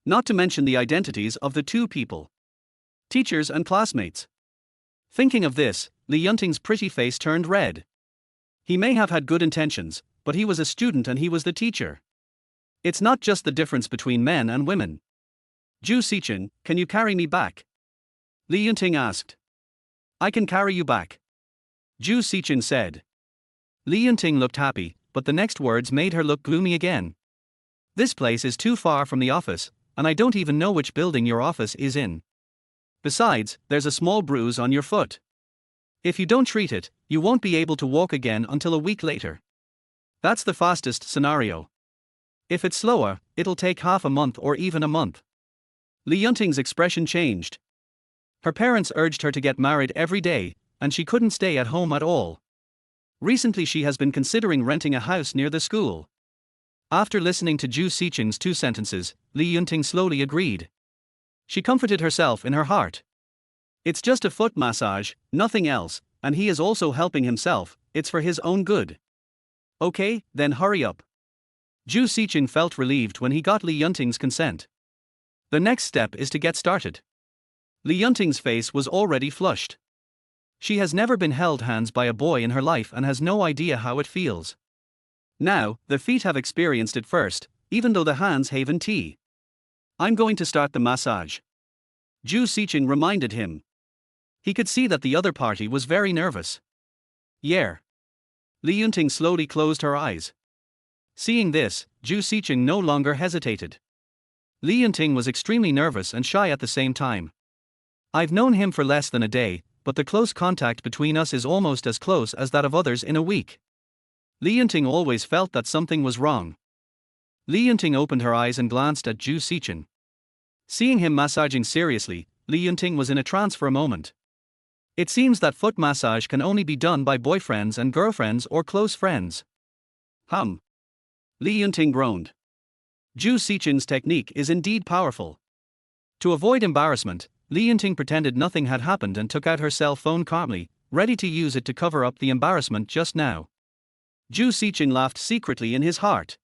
Speaker 1: Not to mention the identities of the two people. Teachers and classmates. Thinking of this, Li Yunting's pretty face turned red. He may have had good intentions, but he was a student and he was the teacher. It's not just the difference between men and women. Zhou Sicheng, can you carry me back? Li Yunting asked. I can carry you back. Zhou Sicheng said. Li Yunting looked happy, but the next words made her look gloomy again. This place is too far from the office, and I don't even know which building your office is in. Besides, there's a small bruise on your foot. If you don't treat it, you won't be able to walk again until a week later. That's the fastest scenario. If it's slower, it'll take half a month or even a month. Li Yunting's expression changed. Her parents urged her to get married every day, and she couldn't stay at home at all. Recently she has been considering renting a house near the school. After listening to Zhou Sicheng's 2 sentences, Li Yunting slowly agreed. She comforted herself in her heart. It's just a foot massage, nothing else, and he is also helping himself, it's for his own good. Okay, then hurry up. Zhou Sicheng felt relieved when he got Li Yunting's consent. The next step is to get started. Li Yunting's face was already flushed. She has never been held hands by a boy in her life and has no idea how it feels. Now, the feet have experienced it first, even though the hands haven't. I'm going to start the massage. Zhou Sicheng reminded him. He could see that the other party was very nervous. Yeah. Li Yunting slowly closed her eyes. Seeing this, Zhou Sicheng no longer hesitated. Li Yunting was extremely nervous and shy at the same time. I've known him for less than a day, but the close contact between us is almost as close as that of others in a week. Li Yunting always felt that something was wrong. Li Yunting opened her eyes and glanced at Zhou Sicheng. Seeing him massaging seriously, Li Yunting was in a trance for a moment. It seems that foot massage can only be done by boyfriends and girlfriends or close friends. Li Yunting groaned. Zhou Sicheng's technique is indeed powerful. To avoid embarrassment, Li Yunting pretended nothing had happened and took out her cell phone calmly, ready to use it to cover up the embarrassment just now. Zhou Sicheng laughed secretly in his heart.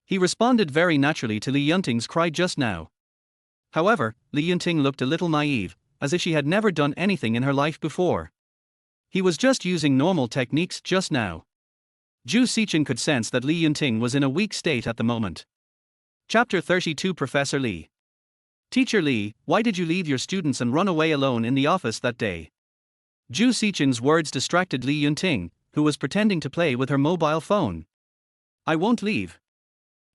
Speaker 1: He responded very naturally to Li Yunting's cry just now. However, Li Yunting looked a little naive, as if she had never done anything in her life before. He was just using normal techniques just now. Zhou Sicheng could sense that Li Yunting was in a weak state at the moment. Chapter 32 Professor Li. Teacher Li, why did you leave your students and run away alone in the office that day? Zhou Sicheng's words distracted Li Yunting, who was pretending to play with her mobile phone. I won't leave.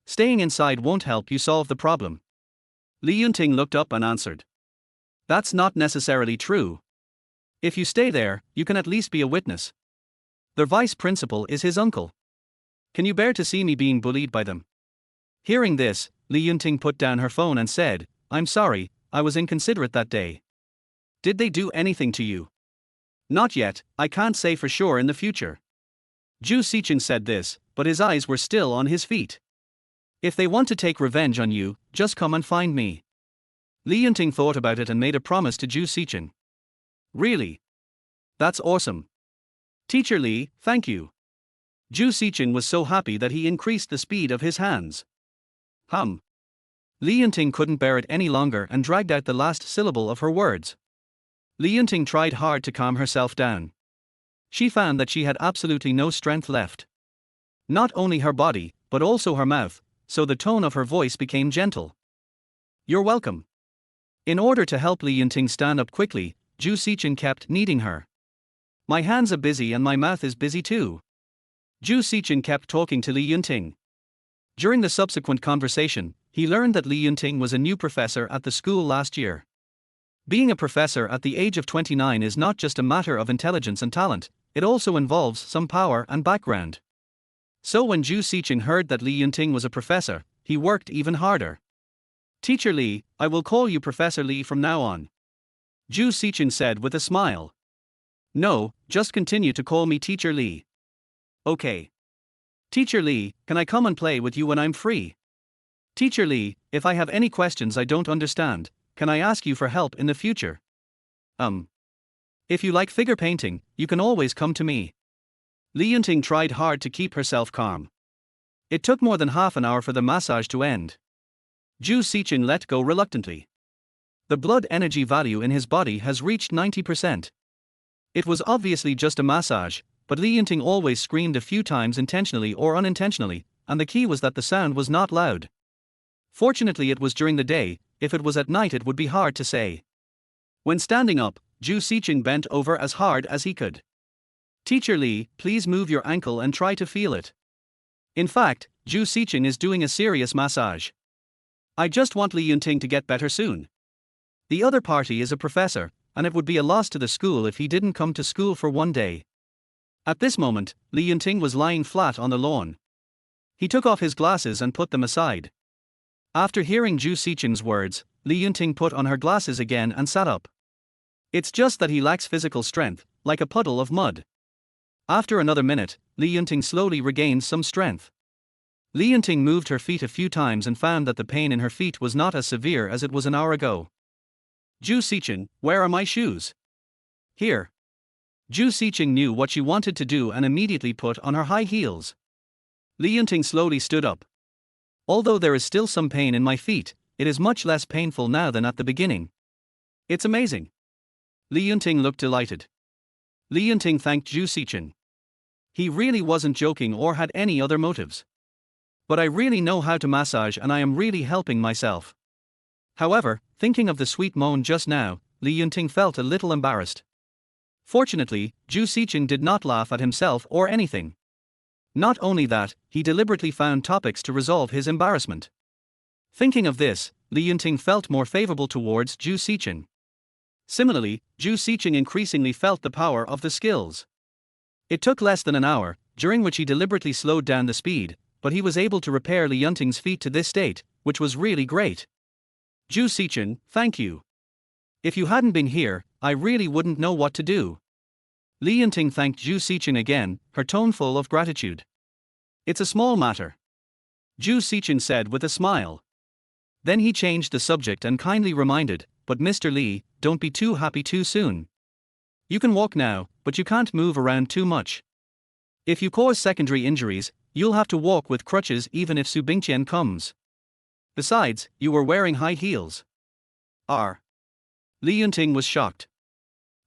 Speaker 1: Staying inside won't help you solve the problem. Li Yunting looked up and answered. That's not necessarily true. If you stay there, you can at least be a witness. Their vice principal is his uncle. Can you bear to see me being bullied by them? Hearing this, Li Yunting put down her phone and said, I'm sorry, I was inconsiderate that day. Did they do anything to you? Not yet, I can't say for sure in the future. Zhou Sicheng said this, but his eyes were still on his feet. If they want to take revenge on you, just come and find me. Li Yunting thought about it and made a promise to Zhou Sicheng. Really? That's awesome. Teacher Li, thank you. Zhou Sicheng was so happy that he increased the speed of his hands. Li Yunting couldn't bear it any longer and dragged out the last syllable of her words. Li Yunting tried hard to calm herself down. She found that she had absolutely no strength left. Not only her body, but also her mouth, so the tone of her voice became gentle. You're welcome. In order to help Li Yunting stand up quickly, Zhou Sicheng kept kneading her. My hands are busy and my mouth is busy too. Zhou Sicheng kept talking to Li Yunting. During the subsequent conversation, he learned that Li Yunting was a new professor at the school last year. Being a professor at the age of 29 is not just a matter of intelligence and talent, it also involves some power and background. So when Zhou Sicheng heard that Li Yunting was a professor, he worked even harder. Teacher Li, I will call you Professor Li from now on. Zhou Sicheng said with a smile. No, just continue to call me Teacher Li. Okay. Teacher Li, can I come and play with you when I'm free? Teacher Li, if I have any questions I don't understand, can I ask you for help in the future? If you like figure painting, you can always come to me. Li Yunting tried hard to keep herself calm. It took more than half an hour for the massage to end. Zhou Sicheng let go reluctantly. The blood energy value in his body has reached 90%. It was obviously just a massage, but Li Yunting always screamed a few times intentionally or unintentionally, and the key was that the sound was not loud. Fortunately it was during the day, if it was at night it would be hard to say. When standing up, Zhou Sicheng bent over as hard as he could. Teacher Li, please move your ankle and try to feel it. In fact, Zhou Sicheng is doing a serious massage. I just want Li Yunting to get better soon. The other party is a professor, and it would be a loss to the school if he didn't come to school for one day. At this moment, Li Yunting was lying flat on the lawn. He took off his glasses and put them aside. After hearing Zhou Sicheng's words, Li Yunting put on her glasses again and sat up. It's just that he lacks physical strength, like a puddle of mud. After another minute, Li Yunting slowly regained some strength. Li Yunting moved her feet a few times and found that the pain in her feet was not as severe as it was an hour ago. Zhou Sicheng, where are my shoes? Here. Zhou Sicheng knew what she wanted to do and immediately put on her high heels. Li Yunting slowly stood up. Although there is still some pain in my feet, it is much less painful now than at the beginning. It's amazing. Li Yunting looked delighted. Li Yunting thanked Zhou Sicheng. He really wasn't joking or had any other motives. But I really know how to massage and I am really helping myself. However, thinking of the sweet moan just now, Li Yunting felt a little embarrassed. Fortunately, Zhou Sicheng did not laugh at himself or anything. Not only that, he deliberately found topics to resolve his embarrassment. Thinking of this, Li Yunting felt more favorable towards Zhou Sicheng. Similarly, Zhou Sicheng increasingly felt the power of the skills. It took less than an hour, during which he deliberately slowed down the speed, but he was able to repair Li Yunting's feet to this state, which was really great. Zhou Sicheng, thank you. If you hadn't been here, I really wouldn't know what to do. Li Yunting thanked Zhou Sicheng again, her tone full of gratitude. It's a small matter. Zhou Sicheng said with a smile. Then he changed the subject and kindly reminded, but Mr. Li, don't be too happy too soon. You can walk now, but you can't move around too much. If you cause secondary injuries, you'll have to walk with crutches even if Su Bingqian comes. Besides, you were wearing high heels. Li Yunting was shocked.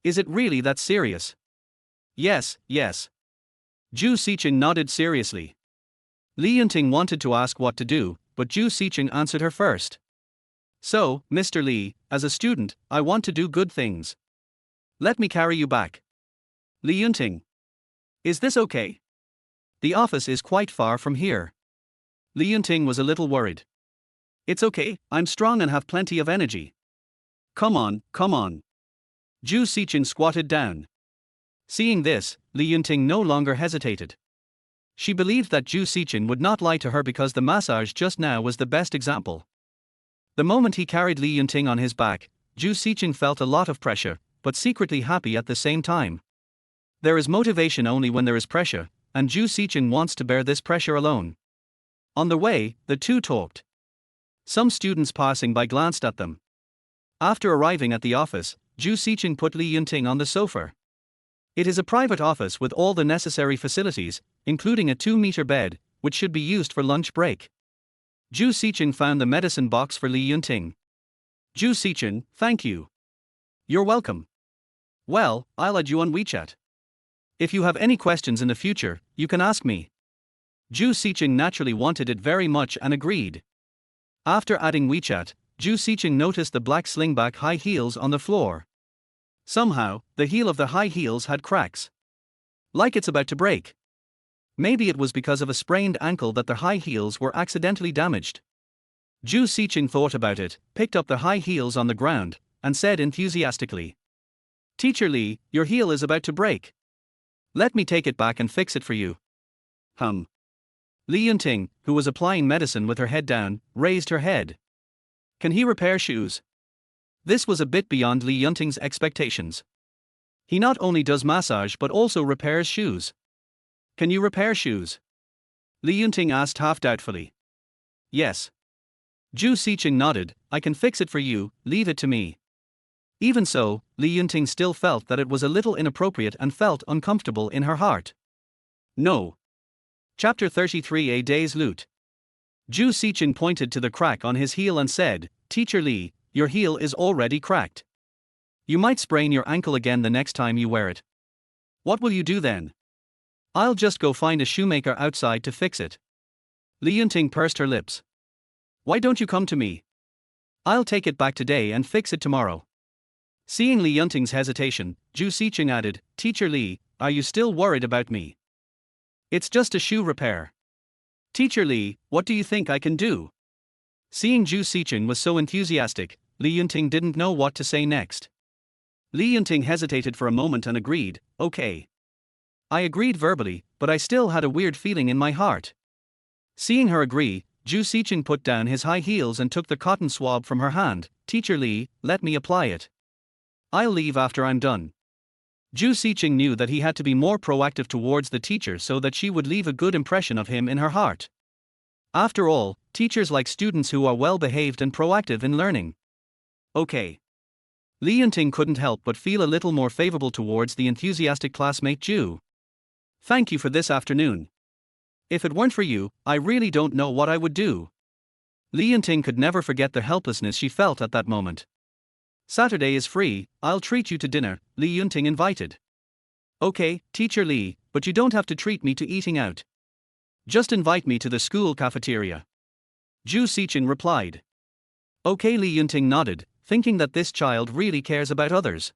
Speaker 1: Is it really that serious? Yes. Zhou Sicheng nodded seriously. Li Yunting wanted to ask what to do, but Zhou Sicheng answered her first. So, Mr. Li, as a student, I want to do good things. Let me carry you back. Li Yunting. Is this okay? The office is quite far from here. Li Yunting was a little worried. It's okay, I'm strong and have plenty of energy. Come on. Zhou Sicheng squatted down. Seeing this, Li Yunting no longer hesitated. She believed that Zhou Sicheng would not lie to her because the massage just now was the best example. The moment he carried Li Yunting on his back, Zhou Sicheng felt a lot of pressure, but secretly happy at the same time. There is motivation only when there is pressure, and Zhou Sicheng wants to bear this pressure alone. On the way, the two talked. Some students passing by glanced at them. After arriving at the office, Zhou Sicheng put Li Yunting on the sofa. It is a private office with all the necessary facilities, including a 2-meter bed, which should be used for lunch break. Zhou Sicheng found the medicine box for Li Yunting. Zhou Sicheng, thank you. You're welcome. Well, I'll add you on WeChat. If you have any questions in the future, you can ask me. Zhou Sicheng naturally wanted it very much and agreed. After adding WeChat, Zhou Sicheng noticed the black slingback high heels on the floor. Somehow, the heel of the high heels had cracks. Like it's about to break. Maybe it was because of a sprained ankle that the high heels were accidentally damaged. Zhou Sicheng thought about it, picked up the high heels on the ground, and said enthusiastically, Teacher Li, your heel is about to break. Let me take it back and fix it for you. Li Yunting, who was applying medicine with her head down, raised her head. Can he repair shoes? This was a bit beyond Li Yunting's expectations. He not only does massage but also repairs shoes. Can you repair shoes? Li Yunting asked half doubtfully. Yes. Zhou Sicheng nodded, I can fix it for you, leave it to me. Even so, Li Yunting still felt that it was a little inappropriate and felt uncomfortable in her heart. No. Chapter 33 A Day's Loot. Zhou Sicheng pointed to the crack on his heel and said, Teacher Li, your heel is already cracked. You might sprain your ankle again the next time you wear it. What will you do then? I'll just go find a shoemaker outside to fix it. Li Yunting pursed her lips. Why don't you come to me? I'll take it back today and fix it tomorrow. Seeing Li Yunting's hesitation, Zhou Sicheng added, Teacher Li, are you still worried about me? It's just a shoe repair. Teacher Li, what do you think I can do? Seeing Zhou Sicheng was so enthusiastic, Li Yunting didn't know what to say next. Li Yunting hesitated for a moment and agreed, okay. I agreed verbally, but I still had a weird feeling in my heart. Seeing her agree, Zhou Sicheng put down his high heels and took the cotton swab from her hand. Teacher Li, let me apply it. I'll leave after I'm done. Zhou Sicheng knew that he had to be more proactive towards the teacher so that she would leave a good impression of him in her heart. After all, teachers like students who are well behaved and proactive in learning. Okay. Li Yunting couldn't help but feel a little more favorable towards the enthusiastic classmate Zhou. Thank you for this afternoon. If it weren't for you, I really don't know what I would do. Li Yunting could never forget the helplessness she felt at that moment. Saturday is free, I'll treat you to dinner, Li Yunting invited. Okay, Teacher Li, but you don't have to treat me to eating out. Just invite me to the school cafeteria. Zhou Sicheng replied. Okay, Li Yunting nodded, thinking that this child really cares about others.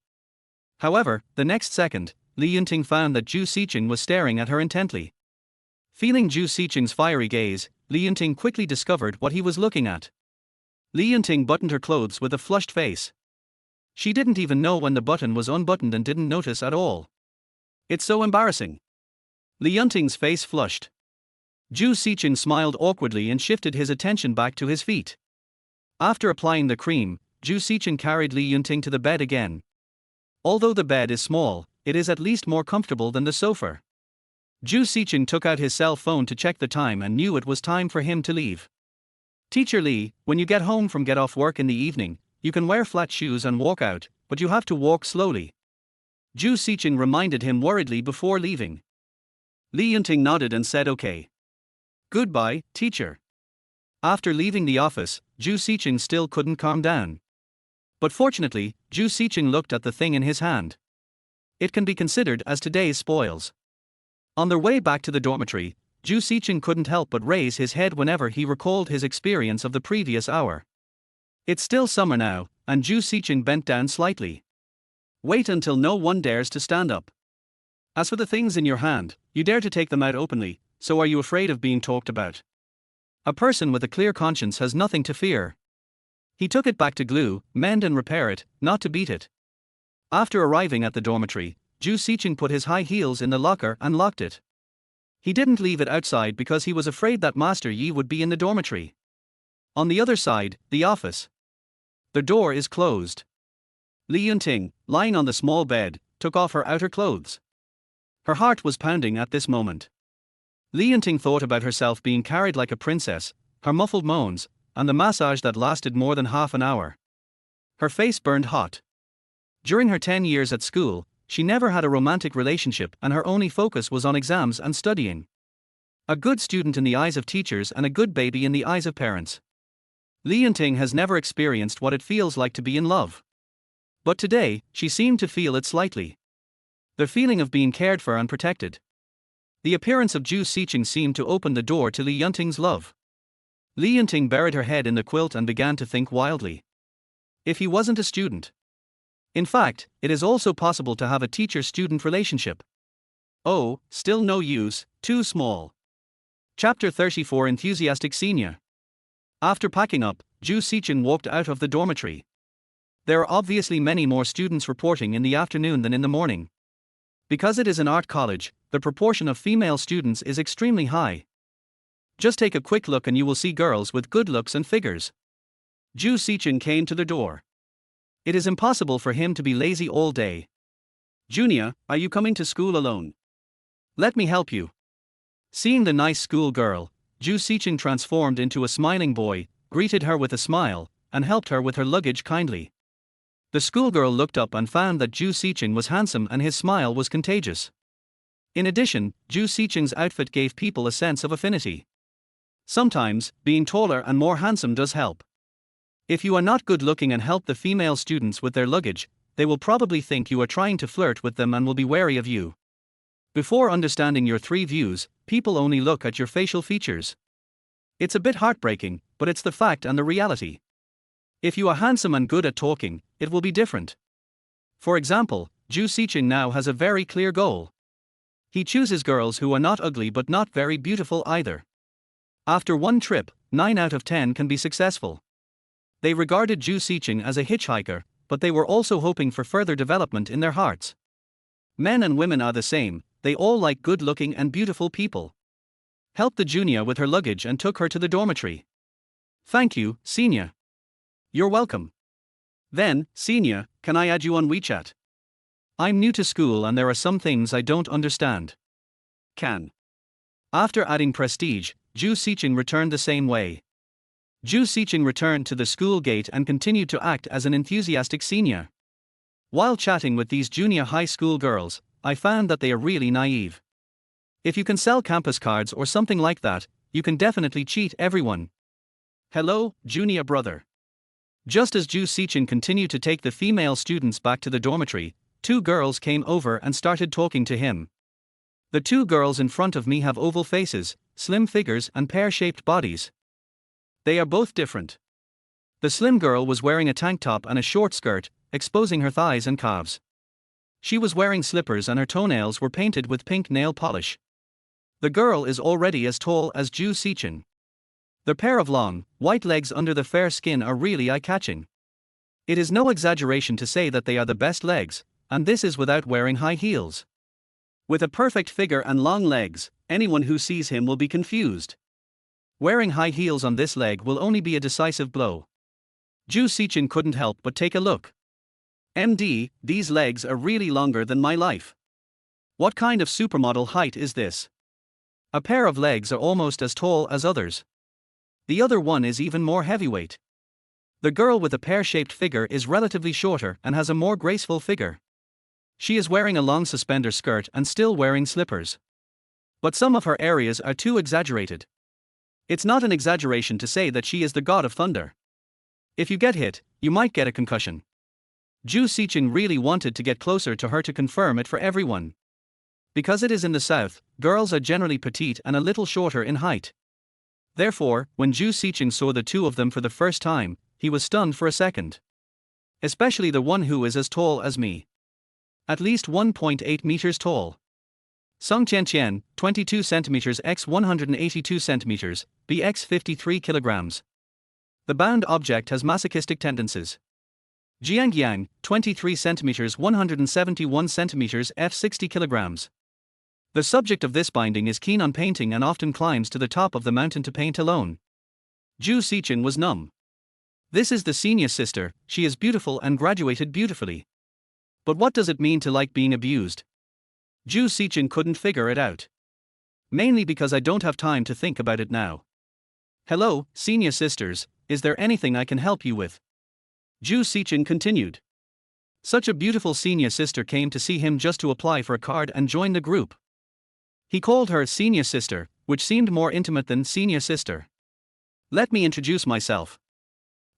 Speaker 1: However, the next second, Li Yunting found that Zhou Sicheng was staring at her intently. Feeling Zhou Sicheng's fiery gaze, Li Yunting quickly discovered what he was looking at. Li Yunting buttoned her clothes with a flushed face. She didn't even know when the button was unbuttoned and didn't notice at all. It's so embarrassing. Li Yunting's face flushed. Zhou Sicheng smiled awkwardly and shifted his attention back to his feet. After applying the cream, Zhou Sicheng carried Li Yunting to the bed again. Although the bed is small, it is at least more comfortable than the sofa. Zhou Sicheng took out his cell phone to check the time and knew it was time for him to leave. Teacher Li, when you get home from get off work in the evening, you can wear flat shoes and walk out, but you have to walk slowly. Zhou Sicheng reminded him worriedly before leaving. Li Yunting nodded and said okay. Goodbye, teacher. After leaving the office, Zhou Sicheng still couldn't calm down. But fortunately, Zhou Sicheng looked at the thing in his hand. It can be considered as today's spoils. On their way back to the dormitory, Zhou Sicheng couldn't help but raise his head whenever he recalled his experience of the previous hour. It's still summer now, and Zhou Sicheng bent down slightly. Wait until no one dares to stand up. As for the things in your hand, you dare to take them out openly, so are you afraid of being talked about? A person with a clear conscience has nothing to fear. He took it back to glue, mend and repair it, not to beat it. After arriving at the dormitory, Zhou Sicheng put his high heels in the locker and locked it. He didn't leave it outside because he was afraid that Master Yi would be in the dormitory. On the other side, the office. The door is closed. Li Yunting, lying on the small bed, took off her outer clothes. Her heart was pounding at this moment. Li Yunting thought about herself being carried like a princess, her muffled moans, and the massage that lasted more than half an hour. Her face burned hot. During her 10 years at school, she never had a romantic relationship and her only focus was on exams and studying. A good student in the eyes of teachers and a good baby in the eyes of parents. Li Yunting has never experienced what it feels like to be in love. But today, she seemed to feel it slightly. The feeling of being cared for and protected. The appearance of Zhou Sicheng seemed to open the door to Li Yunting's love. Li Yunting buried her head in the quilt and began to think wildly. If he wasn't a student. In fact, it is also possible to have a teacher-student relationship. Oh, still no use, too small. Chapter 34 Enthusiastic Senior. After packing up, Zhou Sicheng walked out of the dormitory. There are obviously many more students reporting in the afternoon than in the morning. Because it is an art college, the proportion of female students is extremely high. Just take a quick look and you will see girls with good looks and figures. Zhou Sicheng came to the door. It is impossible for him to be lazy all day. Junia, are you coming to school alone? Let me help you. Seeing the nice school girl, Zhou Sicheng transformed into a smiling boy, greeted her with a smile, and helped her with her luggage kindly. The schoolgirl looked up and found that Zhou Sicheng was handsome and his smile was contagious. In addition, Zhou Sicheng's outfit gave people a sense of affinity. Sometimes, being taller and more handsome does help. If you are not good looking and help the female students with their luggage, they will probably think you are trying to flirt with them and will be wary of you. Before understanding your three views, people only look at your facial features. It's a bit heartbreaking, but it's the fact and the reality. If you are handsome and good at talking, it will be different. For example, Zhou Sicheng now has a very clear goal. He chooses girls who are not ugly but not very beautiful either. After one trip, 9 out of 10 can be successful. They regarded Zhou Sicheng as a hitchhiker, but they were also hoping for further development in their hearts. Men and women are the same, they all like good-looking and beautiful people. Helped the junior with her luggage and took her to the dormitory. Thank you, senior. You're welcome. Then, senior, can I add you on WeChat? I'm new to school and there are some things I don't understand. Can. After adding prestige, Zhou Sicheng returned the same way. Zhou Sicheng returned to the school gate and continued to act as an enthusiastic senior. While chatting with these junior high school girls, I found that they are really naive. If you can sell campus cards or something like that, you can definitely cheat everyone. Hello, junior brother. Just as Zhou Sicheng continued to take the female students back to the dormitory, 2 girls came over and started talking to him. The 2 girls in front of me have oval faces, slim figures and pear-shaped bodies. They are both different. The slim girl was wearing a tank top and a short skirt, exposing her thighs and calves. She was wearing slippers and her toenails were painted with pink nail polish. The girl is already as tall as Zhou Sicheng. The pair of long, white legs under the fair skin are really eye-catching. It is no exaggeration to say that they are the best legs, and this is without wearing high heels. With a perfect figure and long legs, anyone who sees him will be confused. Wearing high heels on this leg will only be a decisive blow. Zhou Sicheng couldn't help but take a look. MD, these legs are really longer than my life. What kind of supermodel height is this? A pair of legs are almost as tall as others. The other one is even more heavyweight. The girl with a pear-shaped figure is relatively shorter and has a more graceful figure. She is wearing a long suspender skirt and still wearing slippers. But some of her areas are too exaggerated. It's not an exaggeration to say that she is the god of thunder. If you get hit, you might get a concussion. Zhou Sicheng really wanted to get closer to her to confirm it for everyone. Because it is in the south, girls are generally petite and a little shorter in height. Therefore, when Zhou Sicheng saw the 2 of them for the first time, he was stunned for a second. Especially the one who is as tall as me. At least 1.8 meters tall. Song Qianqian, 22 centimeters x 182 centimeters, bx 53 kilograms. The bound object has masochistic tendencies. Jiang Yang, 23 centimeters 171 centimeters f 60 kilograms. The subject of this binding is keen on painting and often climbs to the top of the mountain to paint alone. Zhou Sicheng was numb. This is the senior sister, she is beautiful and graduated beautifully. But what does it mean to like being abused? Zhou Sicheng couldn't figure it out. Mainly because I don't have time to think about it now. Hello, senior sisters, is there anything I can help you with? Zhou Sicheng continued. Such a beautiful senior sister came to see him just to apply for a card and join the group. He called her senior sister, which seemed more intimate than senior sister. Let me introduce myself.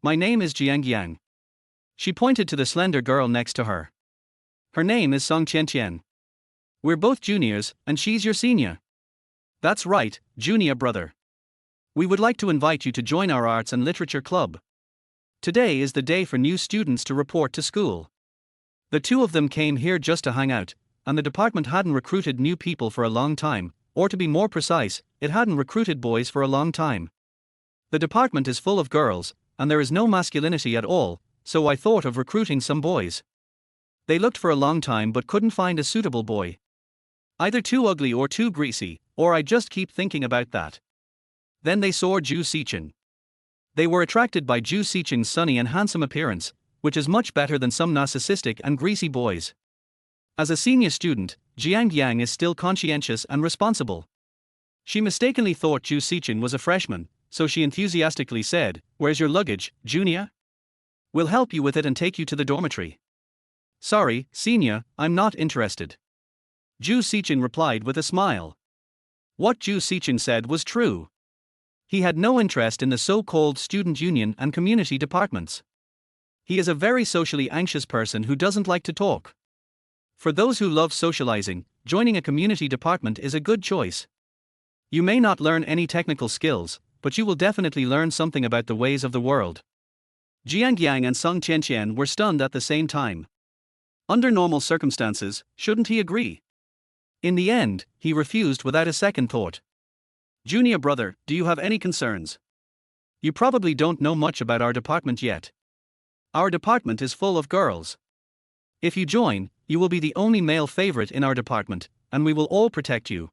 Speaker 1: My name is Jiang Yang. She pointed to the slender girl next to her. Her name is Song Qianqian. We're both juniors, and she's your senior. That's right, junior brother. We would like to invite you to join our arts and literature club. Today is the day for new students to report to school. The 2 of them came here just to hang out, and the department hadn't recruited new people for a long time, or to be more precise, it hadn't recruited boys for a long time. The department is full of girls, and there is no masculinity at all, so I thought of recruiting some boys. They looked for a long time but couldn't find a suitable boy. Either too ugly or too greasy, or I just keep thinking about that. Then they saw Zhou Sicheng. They were attracted by Zhou Sicheng's sunny and handsome appearance, which is much better than some narcissistic and greasy boys. As a senior student, Jiang Yang is still conscientious and responsible. She mistakenly thought Zhou Sicheng was a freshman, so she enthusiastically said, "Where's your luggage, junior? We'll help you with it and take you to the dormitory." "Sorry, senior, I'm not interested." Zhou Sicheng replied with a smile. What Zhou Sicheng said was true. He had no interest in the so-called student union and community departments. He is a very socially anxious person who doesn't like to talk. For those who love socializing, joining a community department is a good choice. You may not learn any technical skills, but you will definitely learn something about the ways of the world. Jiang Yang and Song Qianqian were stunned at the same time. Under normal circumstances, shouldn't he agree? In the end, he refused without a second thought. Junior brother, do you have any concerns? You probably don't know much about our department yet. Our department is full of girls. If you join, you will be the only male favorite in our department, and we will all protect you.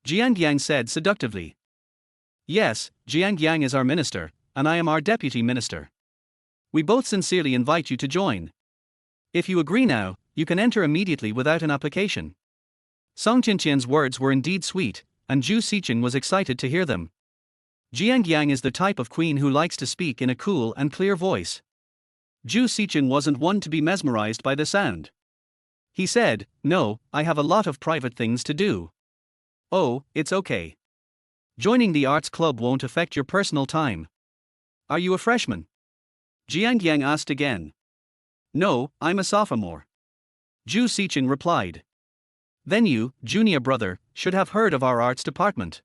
Speaker 1: Jiang Yang said seductively. Yes, Jiang Yang is our minister, and I am our deputy minister. We both sincerely invite you to join. If you agree now, you can enter immediately without an application. Song Qianqian's words were indeed sweet, and Zhou Sicheng was excited to hear them. Jiang Yang is the type of queen who likes to speak in a cool and clear voice. Zhou Sicheng wasn't one to be mesmerized by the sound. He said, "No, I have a lot of private things to do." "Oh, it's okay. Joining the arts club won't affect your personal time." "Are you a freshman?" Jiang Yang asked again. "No, I'm a sophomore." Zhou Sicheng replied. "Then you, junior brother, should have heard of our arts department.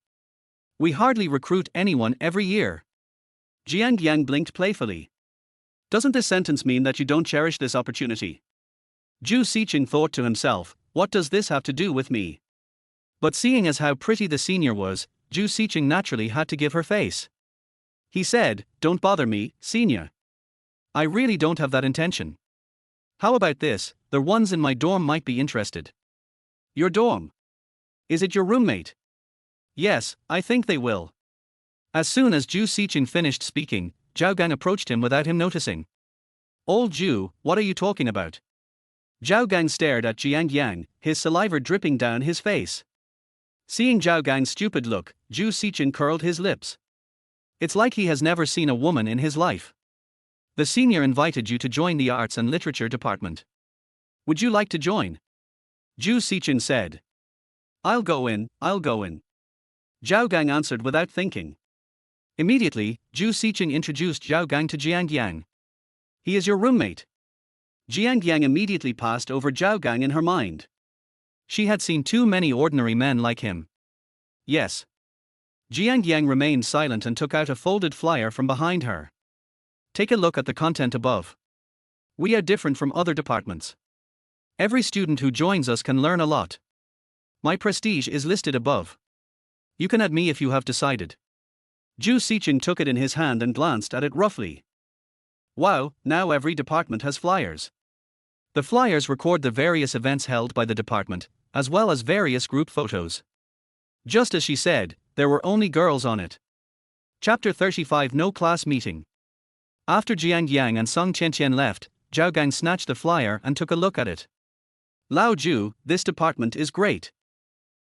Speaker 1: We hardly recruit anyone every year." Jiang Yang blinked playfully. "Doesn't this sentence mean that you don't cherish this opportunity?" Zhou Sicheng thought to himself, "What does this have to do with me?" But seeing as how pretty the senior was, Zhou Sicheng naturally had to give her face. He said, "Don't bother me, senior. I really don't have that intention. How about this, the ones in my dorm might be interested." "Your dorm? Is it your roommate?" "Yes, I think they will." As soon as Zhou Sicheng finished speaking, Zhao Gang approached him without him noticing. "Old Zhou, what are you talking about?" Zhao Gang stared at Jiang Yang, his saliva dripping down his face. Seeing Zhao Gang's stupid look, Zhou Sicheng curled his lips. It's like he has never seen a woman in his life. "The senior invited you to join the arts and literature department. Would you like to join?" Zhou Sicheng said. I'll go in." Zhao Gang answered without thinking. Immediately, Zhou Sicheng introduced Zhao Gang to Jiang Yang. "He is your roommate." Jiang Yang immediately passed over Zhao Gang in her mind. She had seen too many ordinary men like him. "Yes." Jiang Yang remained silent and took out a folded flyer from behind her. "Take a look at the content above. We are different from other departments. Every student who joins us can learn a lot. My prestige is listed above. You can add me if you have decided." Zhou Sicheng took it in his hand and glanced at it roughly. Wow, now every department has flyers. The flyers record the various events held by the department, as well as various group photos. Just as she said, there were only girls on it. Chapter 35 No Class Meeting. After Jiang Yang and Song Qianqian left, Zhao Gang snatched the flyer and took a look at it. "Lao Zhu, this department is great.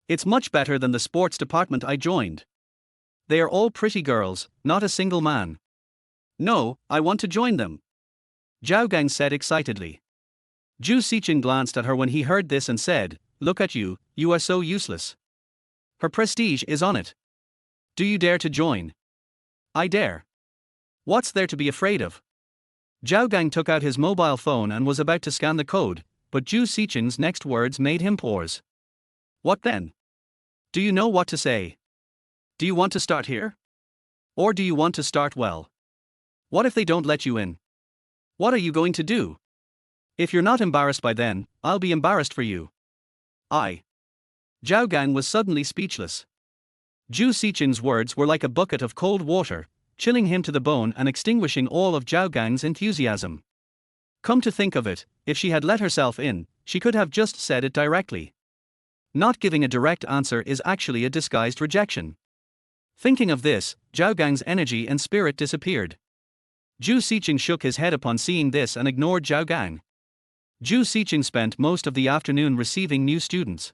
Speaker 1: It's much better than the sports department I joined. They are all pretty girls, not a single man." "No, I want to join them," Zhao Gang said excitedly. Zhou Sicheng glanced at her when he heard this and said, "Look at you, you are so useless. Her prestige is on it. Do you dare to join?" "I dare. What's there to be afraid of?" Zhao Gang took out his mobile phone and was about to scan the code, but Zhou Sicheng's next words made him pause. "What then? Do you know what to say? Do you want to start here? Or do you want to start well? What if they don't let you in? What are you going to do? If you're not embarrassed by then, I'll be embarrassed for you." Zhao Gang was suddenly speechless. Zhou Sicheng's words were like a bucket of cold water, chilling him to the bone and extinguishing all of Zhao Gang's enthusiasm. Come to think of it, if she had let herself in, she could have just said it directly. Not giving a direct answer is actually a disguised rejection. Thinking of this, Zhao Gang's energy and spirit disappeared. Zhou Sicheng shook his head upon seeing this and ignored Zhao Gang. Zhou Sicheng spent most of the afternoon receiving new students.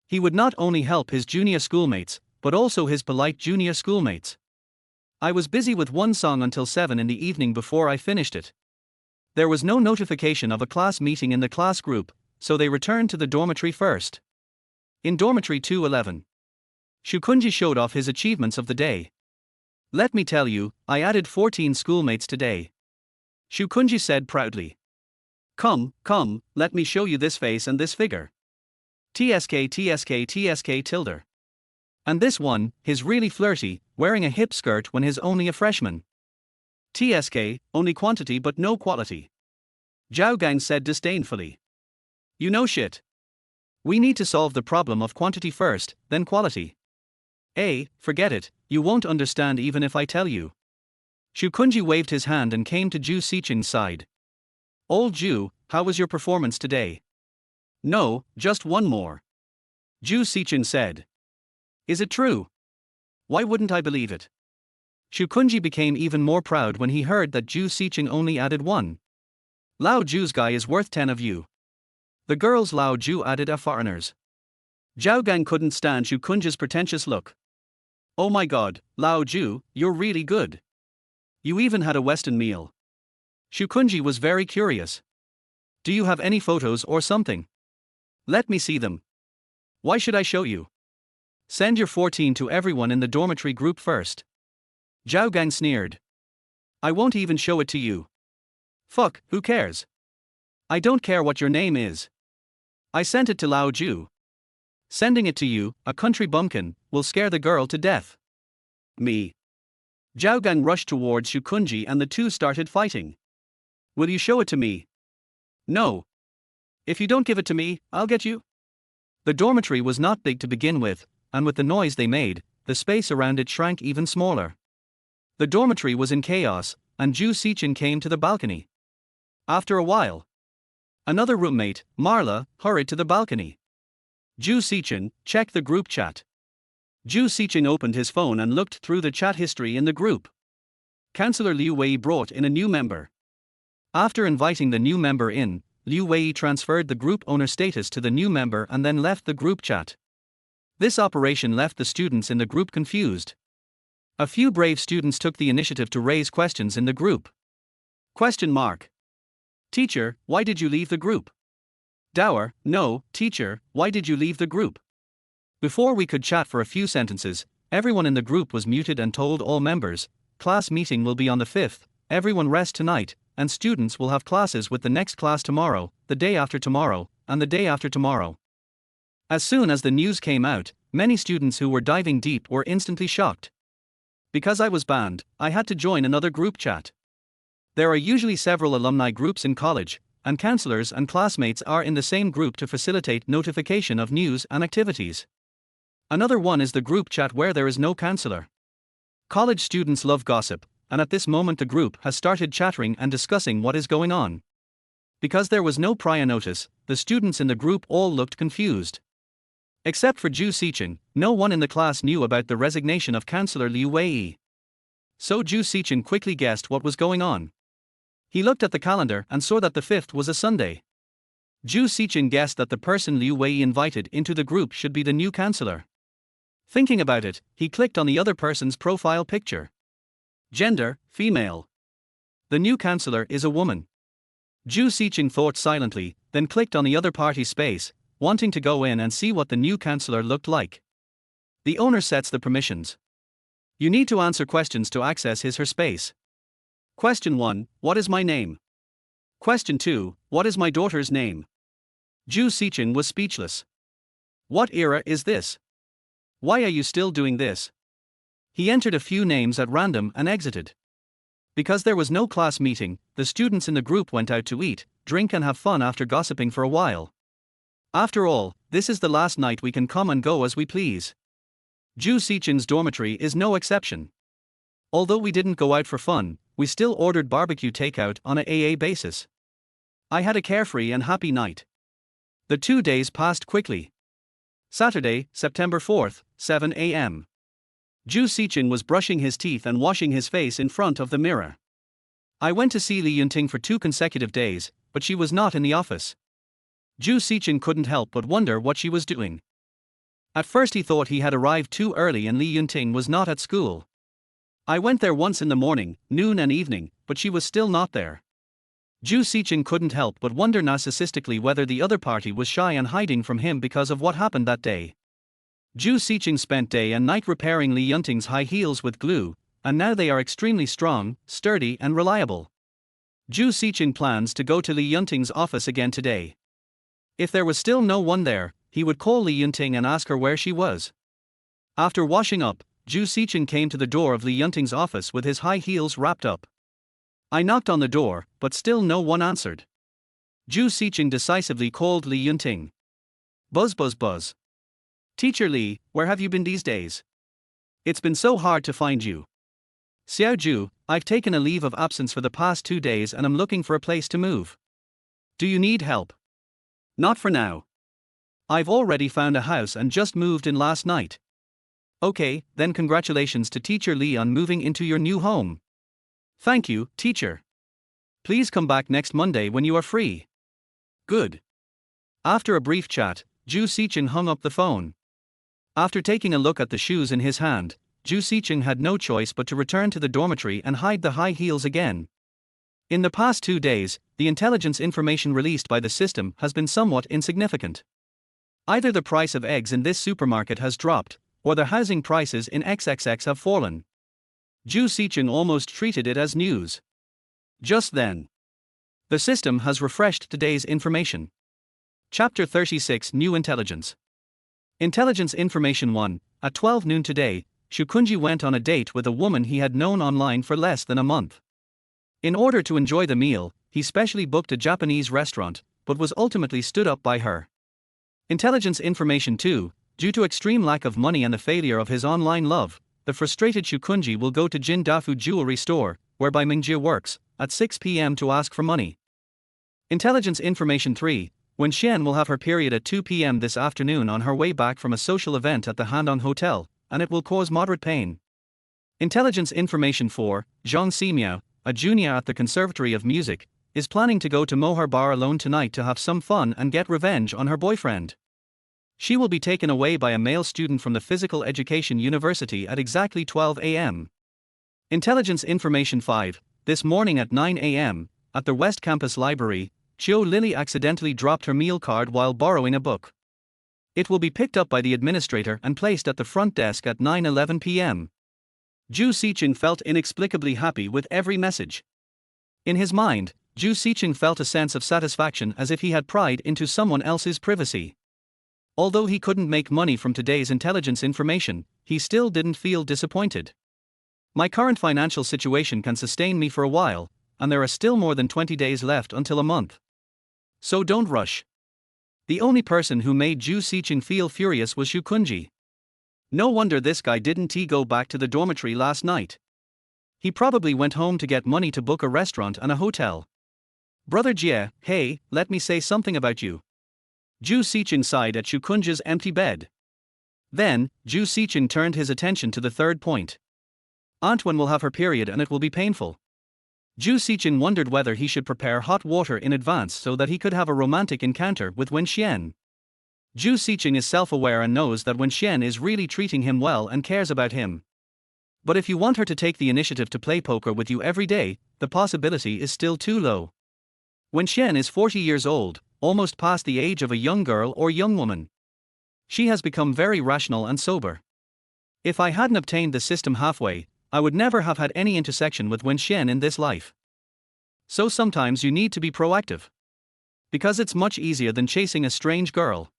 Speaker 1: He would not only help his junior schoolmates, but also his polite junior schoolmates. "I was busy with one song until 7 in the evening before I finished it." There was no notification of a class meeting in the class group, so they returned to the dormitory first. In dormitory 211, Shukunji showed off his achievements of the day. "Let me tell you, I added 14 schoolmates today," Shukunji said proudly. Come, let me show you this face and this figure. TSK tilde. And this one, he's really flirty, wearing a hip skirt when he's only a freshman. TSK, only quantity but no quality," Zhao Gang said disdainfully. "You know shit." We need to solve the problem of quantity first, then quality. Forget it, you won't understand even if I tell you. Shukunji waved his hand and came to Zhou Sicheng's side. Old Zhou, how was your performance today? No, just one more. Zhou Sicheng said. Is it true? Why wouldn't I believe it? Shukunji became even more proud when he heard that Zhou Sicheng only added one. Lao Zhu's guy is worth 10 of you. The girls Lao Zhu added are foreigners. Zhao Gang couldn't stand Shukunji's pretentious look. Oh my god, Lao Zhu, you're really good. You even had a Western meal. Shukunji was very curious. Do you have any photos or something? Let me see them. Why should I show you? Send your 14 to everyone in the dormitory group first. Zhao Gang sneered. I won't even show it to you. Fuck, who cares? I don't care what your name is. I sent it to Lao Zhu. Sending it to you, a country bumpkin, will scare the girl to death. Me. Zhao Gang rushed towards Shukunji and the two started fighting. Will you show it to me? No. If you don't give it to me, I'll get you. The dormitory was not big to begin with, and with the noise they made, the space around it shrank even smaller. The dormitory was in chaos, and Zhou Sicheng came to the balcony. After a while, another roommate, Marla, hurried to the balcony. Zhou Sicheng, check the group chat. Zhou Sicheng opened his phone and looked through the chat history in the group. Councillor Liu Wei brought in a new member. After inviting the new member in, Liu Wei transferred the group owner status to the new member and then left the group chat. This operation left the students in the group confused. A few brave students took the initiative to raise questions in the group. Question mark. Teacher, why did you leave the group? Dower, no, teacher, why did you leave the group? Before we could chat for a few sentences, everyone in the group was muted and told all members, class meeting will be on the 5th, everyone rest tonight, and students will have classes with the next class tomorrow, the day after tomorrow, and the day after tomorrow. As soon as the news came out, many students who were diving deep were instantly shocked. Because I was banned, I had to join another group chat. There are usually several alumni groups in college, and counselors and classmates are in the same group to facilitate notification of news and activities. Another one is the group chat where there is no counselor. College students love gossip, and at this moment the group has started chattering and discussing what is going on. Because there was no prior notice, the students in the group all looked confused. Except for Zhou Sicheng, no one in the class knew about the resignation of Councillor Liu Wei. So Zhou Sicheng quickly guessed what was going on. He looked at the calendar and saw that the 5th was a Sunday. Zhou Sicheng guessed that the person Liu Wei invited into the group should be the new counselor. Thinking about it, he clicked on the other person's profile picture. Gender, female. The new counselor is a woman. Zhou Sicheng thought silently, then clicked on the other party's space, wanting to go in and see what the new counselor looked like. The owner sets the permissions. You need to answer questions to access his/her space. Question 1, what is my name? Question 2, what is my daughter's name? Zhou Sicheng was speechless. What era is this? Why are you still doing this? He entered a few names at random and exited. Because there was no class meeting, the students in the group went out to eat, drink and have fun after gossiping for a while. After all, this is the last night we can come and go as we please. Zhou Sicheng's dormitory is no exception. Although we didn't go out for fun, we still ordered barbecue takeout on a AA basis. I had a carefree and happy night. The 2 days passed quickly. Saturday, September 4th, 7 a.m. Zhou Sicheng was brushing his teeth and washing his face in front of the mirror. I went to see Li Yunting for 2 consecutive days, but she was not in the office. Zhou Sicheng couldn't help but wonder what she was doing. At first he thought he had arrived too early and Li Yunting was not at school. I went there once in the morning, noon and evening, but she was still not there. Zhou Sicheng couldn't help but wonder narcissistically whether the other party was shy and hiding from him because of what happened that day. Zhou Sicheng spent day and night repairing Li Yunting's high heels with glue, and now they are extremely strong, sturdy and reliable. Zhou Sicheng plans to go to Li Yunting's office again today. If there was still no one there, he would call Li Yunting and ask her where she was. After washing up, Zhou Sicheng came to the door of Li Yunting's office with his high heels wrapped up. I knocked on the door, but still no one answered. Zhou Sicheng decisively called Li Yunting. Buzz buzz buzz. Teacher Li, where have you been these days? It's been so hard to find you. Xiao Ju, I've taken a leave of absence for the past 2 days and I'm looking for a place to move. Do you need help? Not for now. I've already found a house and just moved in last night. Okay, then congratulations to Teacher Li on moving into your new home. Thank you, teacher. Please come back next Monday when you are free. Good. After a brief chat, Zhou Sicheng hung up the phone. After taking a look at the shoes in his hand, Zhou Sicheng had no choice but to return to the dormitory and hide the high heels again. In the past 2 days, the intelligence information released by the system has been somewhat insignificant. Either the price of eggs in this supermarket has dropped, or the housing prices in XXX have fallen. Zhou Sicheng almost treated it as news. Just then, the system has refreshed today's information. Chapter 36 New Intelligence. Intelligence Information 1. At 12 noon today, Shukunji went on a date with a woman he had known online for less than a month. In order to enjoy the meal, he specially booked a Japanese restaurant, but was ultimately stood up by her. Intelligence Information 2. Due to extreme lack of money and the failure of his online love, the frustrated Shukunji will go to Jin Dafu jewelry store, where Bai Mingjie works, at 6 p.m. to ask for money. Intelligence Information 3. When Xian will have her period at 2 p.m. this afternoon on her way back from a social event at the Handong Hotel, and it will cause moderate pain. Intelligence Information 4. Zhang Ximiao, a junior at the Conservatory of Music, is planning to go to Mohar Bar alone tonight to have some fun and get revenge on her boyfriend. She will be taken away by a male student from the Physical Education University at exactly 12 a.m. Intelligence Information 5. This morning at 9 a.m., at the West Campus Library, Chiu Lily accidentally dropped her meal card while borrowing a book. It will be picked up by the administrator and placed at the front desk at 9:11 p.m. Zhou Sicheng felt inexplicably happy with every message. In his mind, Zhou Sicheng felt a sense of satisfaction as if he had pried into someone else's privacy. Although he couldn't make money from today's intelligence information, he still didn't feel disappointed. My current financial situation can sustain me for a while, and there are still more than 20 days left until a month. So don't rush. The only person who made Zhou Sicheng feel furious was Shukunji. No wonder this guy didn't go back to the dormitory last night. He probably went home to get money to book a restaurant and a hotel. Brother Jie, hey, let me say something about you. Zhou Sicheng sighed at Shukunji's empty bed. Then, Zhou Sicheng turned his attention to the third point. Aunt Wen will have her period and it will be painful. Zhou Sicheng wondered whether he should prepare hot water in advance so that he could have a romantic encounter with Wen Xian. Zhou Sicheng is self-aware and knows that Wen Xian is really treating him well and cares about him. But if you want her to take the initiative to play poker with you every day, the possibility is still too low. Wen Xian is 40 years old, almost past the age of a young girl or young woman. She has become very rational and sober. If I hadn't obtained the system halfway, I would never have had any intersection with Wen Xian in this life. So sometimes you need to be proactive. Because it's much easier than chasing a strange girl.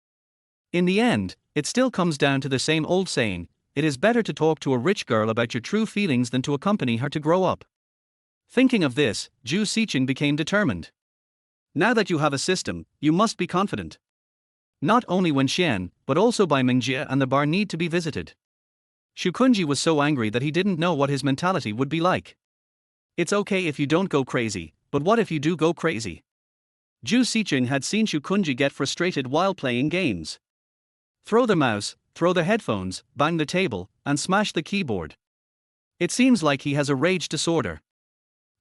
Speaker 1: In the end, it still comes down to the same old saying, it is better to talk to a rich girl about your true feelings than to accompany her to grow up. Thinking of this, Zhou Sicheng became determined. Now that you have a system, you must be confident. Not only Wen Xian, but also Bai Mingjie and the bar need to be visited. Shukunji was so angry that he didn't know what his mentality would be like. It's okay if you don't go crazy, but what if you do go crazy? Zhou Sicheng had seen Shukunji get frustrated while playing games. Throw the mouse, throw the headphones, bang the table, and smash the keyboard. It seems like he has a rage disorder.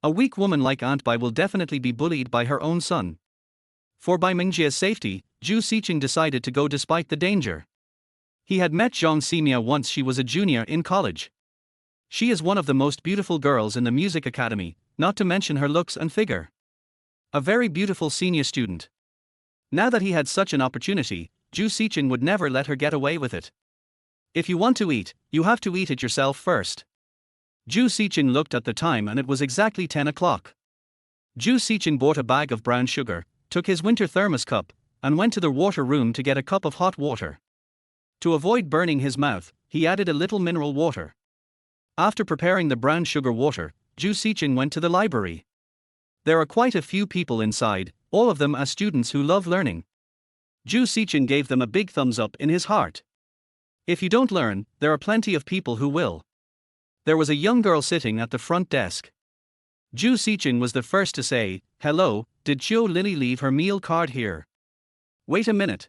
Speaker 1: A weak woman like Aunt Bai will definitely be bullied by her own son. For Bai Mingjie's safety, Zhou Sicheng decided to go despite the danger. He had met Zhang Ximiao once she was a junior in college. She is one of the most beautiful girls in the music academy, not to mention her looks and figure. A very beautiful senior student. Now that he had such an opportunity, Zhou Sicheng would never let her get away with it. If you want to eat, you have to eat it yourself first. Zhou Sicheng looked at the time and it was exactly 10 o'clock. Zhou Sicheng bought a bag of brown sugar, took his winter thermos cup, and went to the water room to get a cup of hot water. To avoid burning his mouth, he added a little mineral water. After preparing the brown sugar water, Zhou Sicheng went to the library. There are quite a few people inside, all of them are students who love learning. Zhou Sicheng gave them a big thumbs up in his heart. If you don't learn, there are plenty of people who will. There was a young girl sitting at the front desk. Zhou Sicheng was the first to say, "Hello, did Zhou Lily leave her meal card here?" "Wait a minute."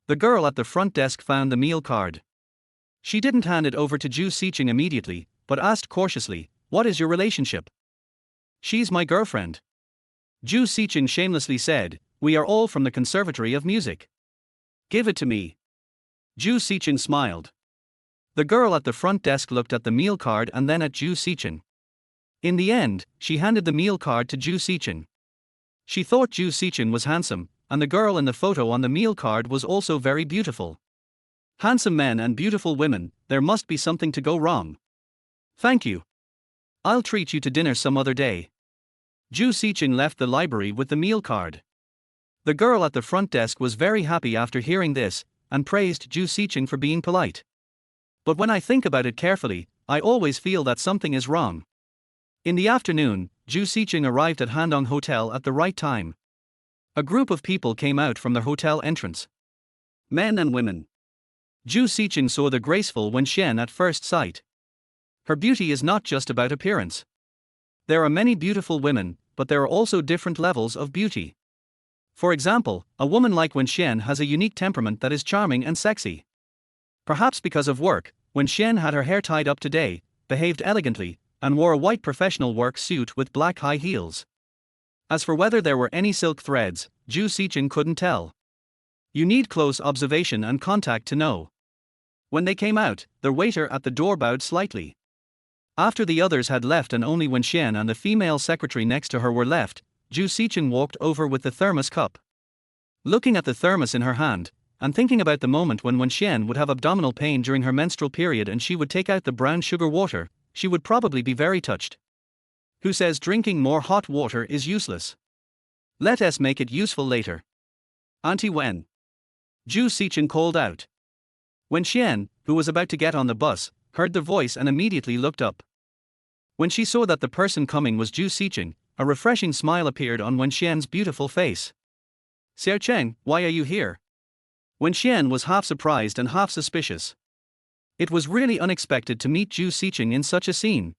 Speaker 1: The girl at the front desk found the meal card. She didn't hand it over to Zhou Sicheng immediately, but asked cautiously, "What is your relationship?" "She's my girlfriend." Zhou Sicheng shamelessly said, "We are all from the Conservatory of Music." "Give it to me." Zhou Sicheng smiled. The girl at the front desk looked at the meal card and then at Zhou Sicheng. In the end, she handed the meal card to Zhou Sicheng. She thought Zhou Sicheng was handsome, and the girl in the photo on the meal card was also very beautiful. Handsome men and beautiful women, there must be something to go wrong. "Thank you. I'll treat you to dinner some other day." Zhou Sicheng left the library with the meal card. The girl at the front desk was very happy after hearing this, and praised Zhou Sicheng for being polite. "But when I think about it carefully, I always feel that something is wrong." In the afternoon, Zhou Sicheng arrived at Handong Hotel at the right time. A group of people came out from the hotel entrance. Men and women. Zhou Sicheng saw the graceful Wenxian at first sight. Her beauty is not just about appearance. There are many beautiful women, but there are also different levels of beauty. For example, a woman like Wenxian has a unique temperament that is charming and sexy. Perhaps because of work, Wenxian had her hair tied up today, behaved elegantly, and wore a white professional work suit with black high heels. As for whether there were any silk threads, Zhou Sicheng couldn't tell. You need close observation and contact to know. When they came out, the waiter at the door bowed slightly. After the others had left and only Wenxian and the female secretary next to her were left, Zhou Sicheng walked over with the thermos cup. Looking at the thermos in her hand, and thinking about the moment when Wenxian would have abdominal pain during her menstrual period and she would take out the brown sugar water, she would probably be very touched. Who says drinking more hot water is useless? Let us make it useful later. "Auntie Wen." Zhou Sicheng called out. Wenxian, who was about to get on the bus, heard the voice and immediately looked up. When she saw that the person coming was Zhou Sicheng, a refreshing smile appeared on Wenxian's beautiful face. "Sicheng, why are you here?" Wenxian was half surprised and half suspicious. It was really unexpected to meet Zhou Sicheng in such a scene.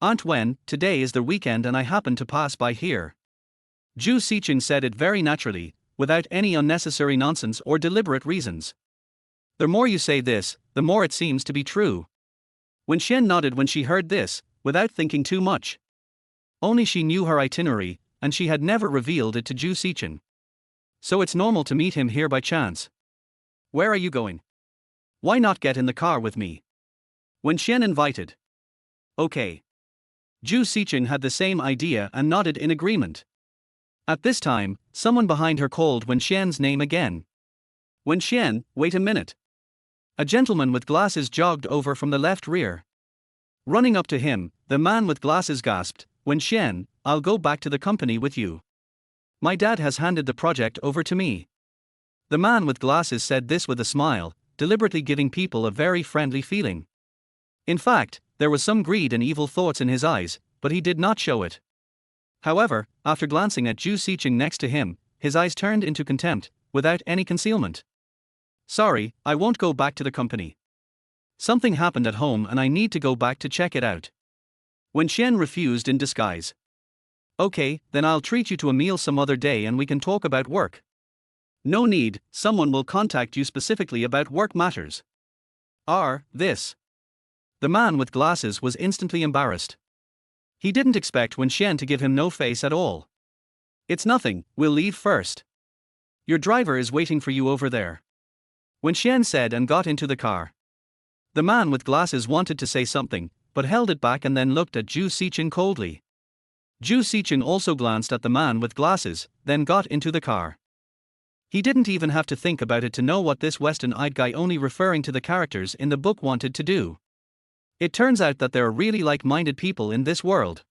Speaker 1: "Aunt Wen, today is the weekend and I happened to pass by here." Zhou Sicheng said it very naturally, without any unnecessary nonsense or deliberate reasons. The more you say this, the more it seems to be true. Wenxian nodded when she heard this, without thinking too much. Only she knew her itinerary, and she had never revealed it to Zhou Sicheng. So it's normal to meet him here by chance. "Where are you going?" "Why not get in the car with me?" Wenxian invited. "Okay." Zhou Sicheng had the same idea and nodded in agreement. At this time, someone behind her called Wenxian's name again. "Wenxian, wait a minute." A gentleman with glasses jogged over from the left rear. Running up to him, the man with glasses gasped, "Wenxian, I'll go back to the company with you. My dad has handed the project over to me." The man with glasses said this with a smile, deliberately giving people a very friendly feeling. In fact, there was some greed and evil thoughts in his eyes, but he did not show it. However, after glancing at Zhou Sicheng next to him, his eyes turned into contempt, without any concealment. "Sorry, I won't go back to the company. Something happened at home and I need to go back to check it out." Wenxian refused in disguise. "Okay, then I'll treat you to a meal some other day and we can talk about work." "No need, someone will contact you specifically about work matters." This. The man with glasses was instantly embarrassed. He didn't expect Wenxian to give him no face at all. "It's nothing, we'll leave first. Your driver is waiting for you over there," Wenxian said and got into the car. The man with glasses wanted to say something, but held it back and then looked at Zhou Sicheng coldly. Zhou Sicheng also glanced at the man with glasses, then got into the car. He didn't even have to think about it to know what this western-eyed guy only referring to the characters in the book wanted to do. It turns out that there are really like-minded people in this world.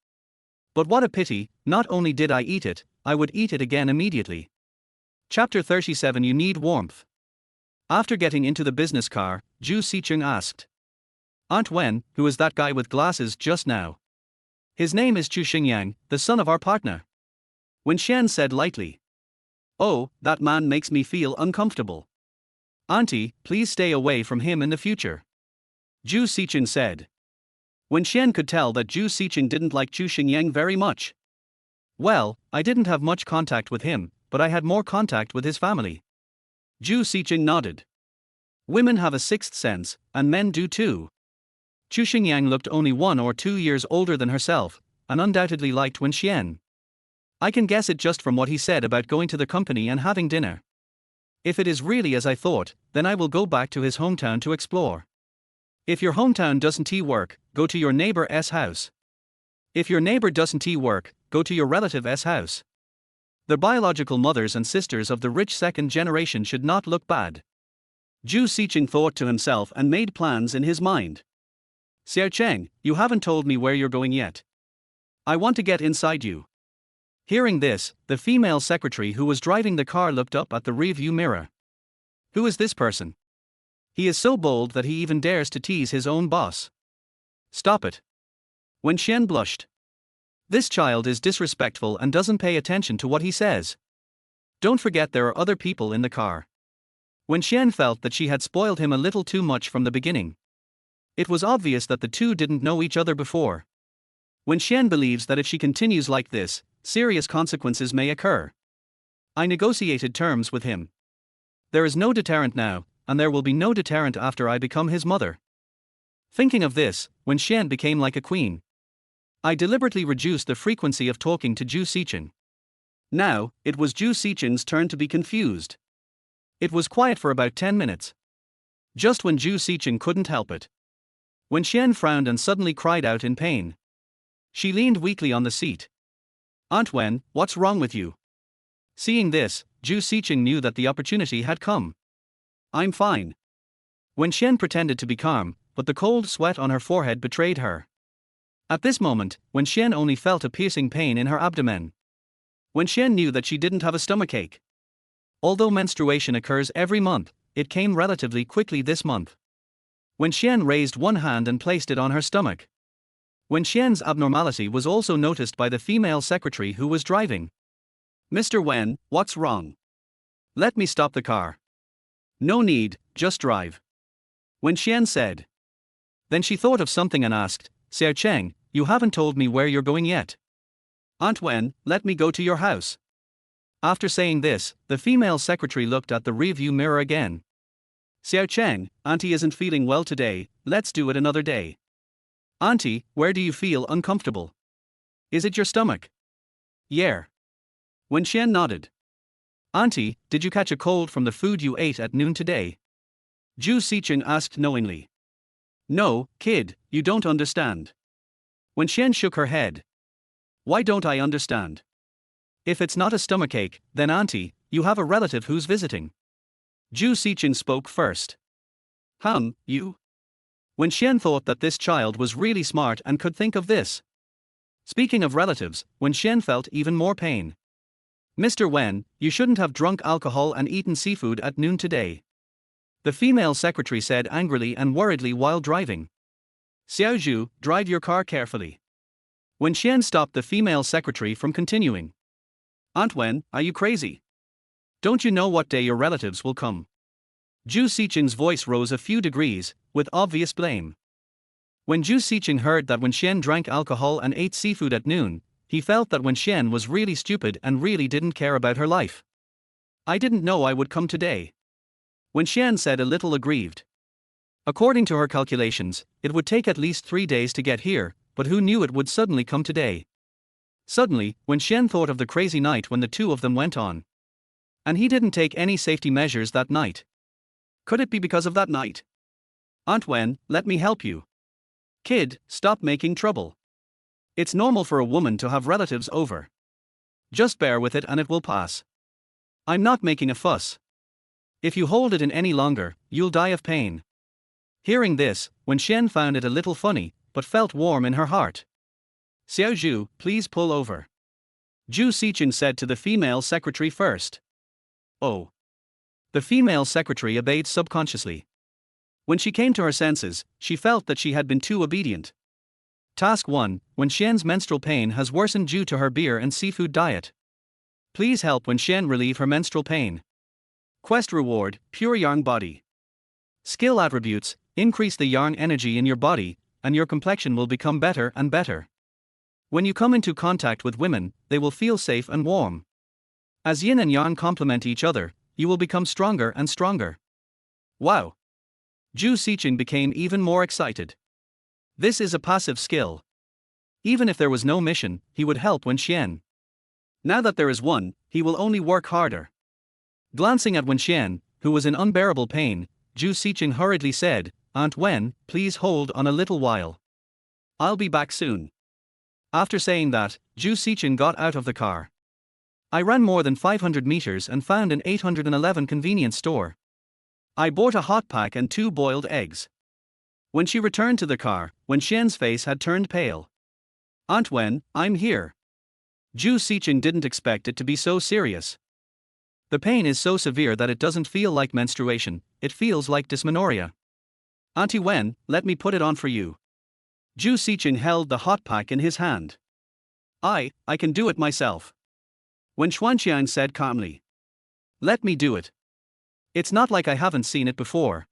Speaker 1: But what a pity, not only did I eat it, I would eat it again immediately. Chapter 37. You need warmth. After getting into the business car, Zhou Sicheng asked, "Aunt Wen, who is that guy with glasses just now?" "His name is Chu Xingyang, the son of our partner," Wenxian said lightly. Oh, that man makes me feel uncomfortable. Auntie, please stay away from him in the future. Zhou Sicheng said. Wen Xian could tell that Zhou Sicheng didn't like Zhou Sicheng very much. Well, I didn't have much contact with him, but I had more contact with his family. Zhou Sicheng nodded. Women have a sixth sense, and men do too. Zhou Sicheng looked only 1 or 2 years older than herself, and undoubtedly liked Wen Xian. I can guess it just from what he said about going to the company and having dinner. If it is really as I thought, then I will go back to his hometown to explore. If your hometown doesn't work, go to your neighbor's house. If your neighbor doesn't work, go to your relative's house. The biological mothers and sisters of the rich second generation should not look bad. Zhou Sicheng thought to himself and made plans in his mind. Sicheng, you haven't told me where you're going yet. I want to get inside you. Hearing this, the female secretary who was driving the car looked up at the rearview mirror. Who is this person? He is so bold that he even dares to tease his own boss. Stop it. Wen Xian blushed. This child is disrespectful and doesn't pay attention to what he says. Don't forget there are other people in the car. Wen Xian felt that she had spoiled him a little too much from the beginning. It was obvious that the two didn't know each other before. Wen Xian believes that if she continues like this, serious consequences may occur. I negotiated terms with him. There is no deterrent now, and there will be no deterrent after I become his mother. Thinking of this, Wen Xian became like a queen. I deliberately reduced the frequency of talking to Zhou Sicheng. Now, it was Zhou Sicheng's turn to be confused. It was quiet for about 10 minutes. Just when Zhou Sicheng couldn't help it. Wen Xian frowned and suddenly cried out in pain. She leaned weakly on the seat. Aunt Wen, what's wrong with you? Seeing this, Zhou Sicheng knew that the opportunity had come. I'm fine. Wen Xian pretended to be calm, but the cold sweat on her forehead betrayed her. At this moment, Wen Xian only felt a piercing pain in her abdomen. Wen Xian knew that she didn't have a stomachache. Although menstruation occurs every month, it came relatively quickly this month. Wen Xian raised one hand and placed it on her stomach. Wen Xian's abnormality was also noticed by the female secretary who was driving. Mr. Wen, what's wrong? Let me stop the car. No need, just drive. Wen Xian said. Then she thought of something and asked, Sicheng, you haven't told me where you're going yet. Aunt Wen, let me go to your house. After saying this, the female secretary looked at the rearview mirror again. Sicheng, Auntie isn't feeling well today, let's do it another day. Auntie, where do you feel uncomfortable? Is it your stomach? Yeah. Wen Xian nodded. Auntie, did you catch a cold from the food you ate at noon today? Zhou Sicheng asked knowingly. No, kid, you don't understand. Wen Xian shook her head. Why don't I understand? If it's not a stomachache, then Auntie, you have a relative who's visiting. Zhou Sicheng spoke first. You? Wen Xian thought that this child was really smart and could think of this. Speaking of relatives, Wen Xian felt even more pain. Mr. Wen, you shouldn't have drunk alcohol and eaten seafood at noon today. The female secretary said angrily and worriedly while driving. Xiao Zhu, drive your car carefully. Wen Xian stopped the female secretary from continuing. Aunt Wen, are you crazy? Don't you know what day your relatives will come? Zhou Sicheng's voice rose a few degrees, with obvious blame. When Zhou Sicheng heard that Wen Xian drank alcohol and ate seafood at noon, he felt that Wen Xian was really stupid and really didn't care about her life. I didn't know I would come today. Wen Xian said a little aggrieved. According to her calculations, it would take at least 3 days to get here, but who knew it would suddenly come today? Suddenly, Wen Xian thought of the crazy night when the two of them went on. And he didn't take any safety measures that night. Could it be because of that night? Aunt Wen, let me help you. Kid, stop making trouble. It's normal for a woman to have relatives over. Just bear with it and it will pass. I'm not making a fuss. If you hold it in any longer, you'll die of pain. Hearing this, Wen Xian found it a little funny, but felt warm in her heart. Xiao Zhu, please pull over. Zhou Sicheng said to the female secretary first. Oh. The female secretary obeyed subconsciously. When she came to her senses, she felt that she had been too obedient. Task 1, Wen Xian's menstrual pain has worsened due to her beer and seafood diet. please help Wenxian relieve her menstrual pain. Quest reward, pure yarn body. Skill attributes, increase the yarn energy in your body, and your complexion will become better and better. When you come into contact with women, they will feel safe and warm. As yin and yang complement each other, you will become stronger and stronger. Wow! Zhou Sicheng became even more excited. This is a passive skill. Even if there was no mission, he would help Wenxian. Now that there is one, he will only work harder. Glancing at Wenxian, who was in unbearable pain, Zhou Sicheng hurriedly said, "Aunt Wen, please hold on a little while. I'll be back soon." After saying that, Zhou Sicheng got out of the car. I ran more than 500 meters and found an 811 convenience store. I bought a hot pack and 2 boiled eggs. When she returned to the car, Wenxian's face had turned pale. "Aunt Wen, I'm here." Zhou Sicheng didn't expect it to be so serious. The pain is so severe that it doesn't feel like menstruation, it feels like dysmenorrhea. "Auntie Wen, let me put it on for you." Zhou Sicheng held the hot pack in his hand. I can do it myself." Wen Xuanqiang said calmly. "Let me do it. It's not like I haven't seen it before,"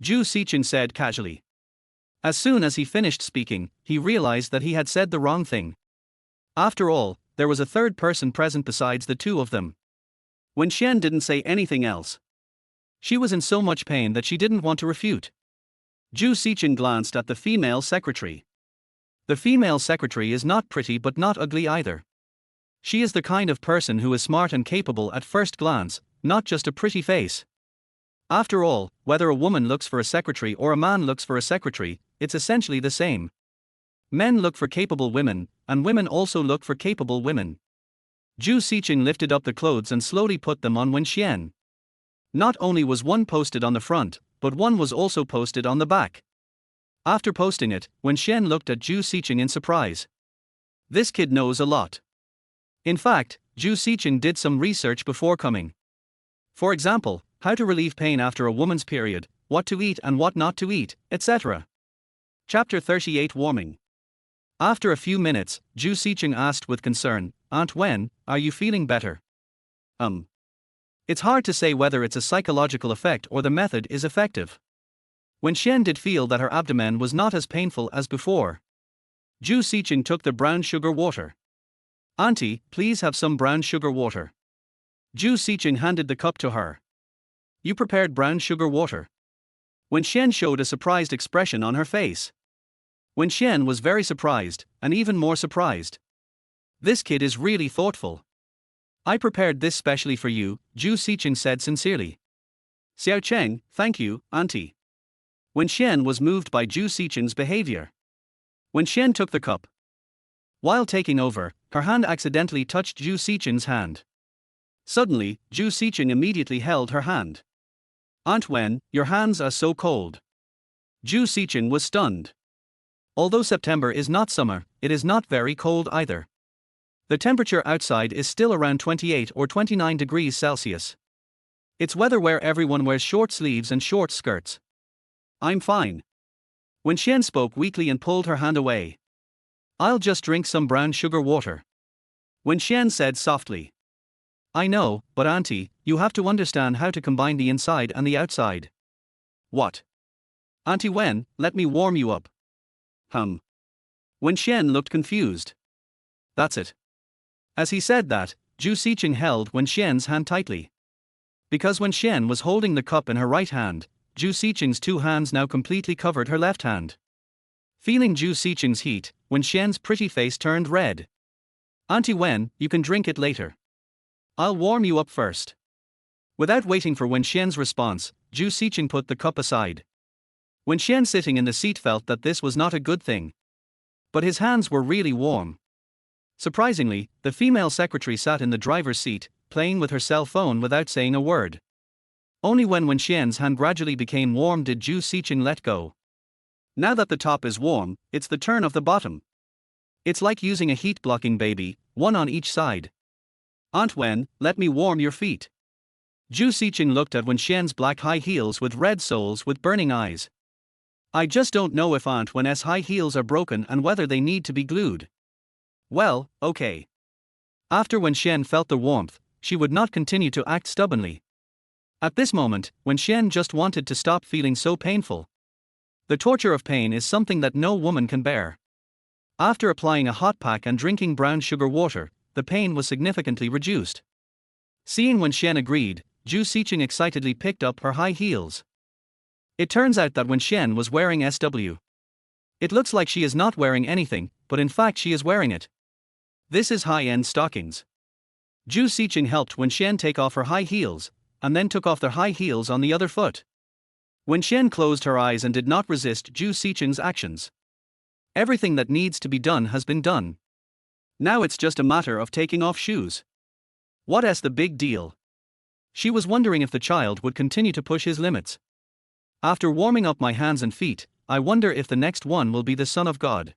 Speaker 1: Zhou Sicheng said casually. As soon as he finished speaking, he realized that he had said the wrong thing. After all, there was a third person present besides the two of them. Wenxian didn't say anything else. She was in so much pain that she didn't want to refute. Zhou Sicheng glanced at the female secretary. The female secretary is not pretty but not ugly either. She is the kind of person who is smart and capable at first glance, not just a pretty face. After all, whether a woman looks for a secretary or a man looks for a secretary, it's essentially the same. Men look for capable women, and women also look for capable women. Zhou Sicheng lifted up the clothes and slowly put them on Wenxian. Not only was one posted on the front, but one was also posted on the back. After posting it, Wenxian looked at Zhou Sicheng in surprise. This kid knows a lot. In fact, Zhou Sicheng did some research before coming. For example, how to relieve pain after a woman's period, what to eat and what not to eat, etc. Chapter 38 Warming. After a few minutes, Zhou Sicheng asked with concern, "Aunt Wen, are you feeling better?" It's hard to say whether it's a psychological effect or the method is effective. Wenxian did feel that her abdomen was not as painful as before. Zhou Sicheng took the brown sugar water. "Auntie, please have some brown sugar water." Zhou Sicheng handed the cup to her. "You prepared brown sugar water?" Wenxian showed a surprised expression on her face. Wenxian was very surprised, and even more surprised. This kid is really thoughtful. "I prepared this specially for you," Zhou Sicheng said sincerely. "Xiao Cheng, thank you, auntie." Wenxian was moved by Zhou Sicheng's behavior. Wenxian took the cup. While taking over, her hand accidentally touched Zhou Sicheng's hand. Suddenly, Zhou Sicheng immediately held her hand. "Aunt Wen, your hands are so cold." Zhou Sicheng was stunned. Although September is not summer, it is not very cold either. The temperature outside is still around 28 or 29 degrees Celsius. It's weather where everyone wears short sleeves and short skirts. "I'm fine." Wenxian spoke weakly and pulled her hand away. "I'll just drink some brown sugar water," Wenxian said softly. "I know, but auntie, you have to understand how to combine the inside and the outside." "What?" "Auntie Wen, let me warm you up." Wenxian looked confused. "That's it." As he said that, Zhou Sicheng held Wenxian's hand tightly. Because Wenxian was holding the cup in her right hand, Zhou Sicheng's two hands now completely covered her left hand. Feeling Zhou Sicheng's heat, Wenxian's pretty face turned red. "Auntie Wen, you can drink it later. I'll warm you up first." Without waiting for Wenxian's response, Zhou Sicheng put the cup aside. Wenxian sitting in the seat felt that this was not a good thing. But his hands were really warm. Surprisingly, the female secretary sat in the driver's seat, playing with her cell phone without saying a word. Only when Wenxian's hand gradually became warm did Zhou Sicheng let go. Now that the top is warm, it's the turn of the bottom. It's like using a heat-blocking baby, one on each side. "Aunt Wen, let me warm your feet." Zhou Sicheng looked at Wenxian's black high heels with red soles with burning eyes. "I just don't know if Aunt Wen's high heels are broken and whether they need to be glued." "Well, okay. After Wen Xian felt the warmth, she would not continue to act stubbornly. At this moment, Wen Xian just wanted to stop feeling so painful. The torture of pain is something that no woman can bear. After applying a hot pack and drinking brown sugar water, the pain was significantly reduced. Seeing Wen Xian agreed, Zhou Sicheng excitedly picked up her high heels. It turns out that Wen Xian was wearing SW. It looks like she is not wearing anything, but in fact she is wearing it. This is high-end stockings. Zhou Sicheng helped Wen Xian take off her high heels, and then took off their high heels on the other foot. Wen Xian closed her eyes and did not resist Zhou Sicheng's actions. Everything that needs to be done has been done. Now it's just a matter of taking off shoes. What's the big deal? She was wondering if the child would continue to push his limits. After warming up my hands and feet, I wonder if the next one will be the Son of God.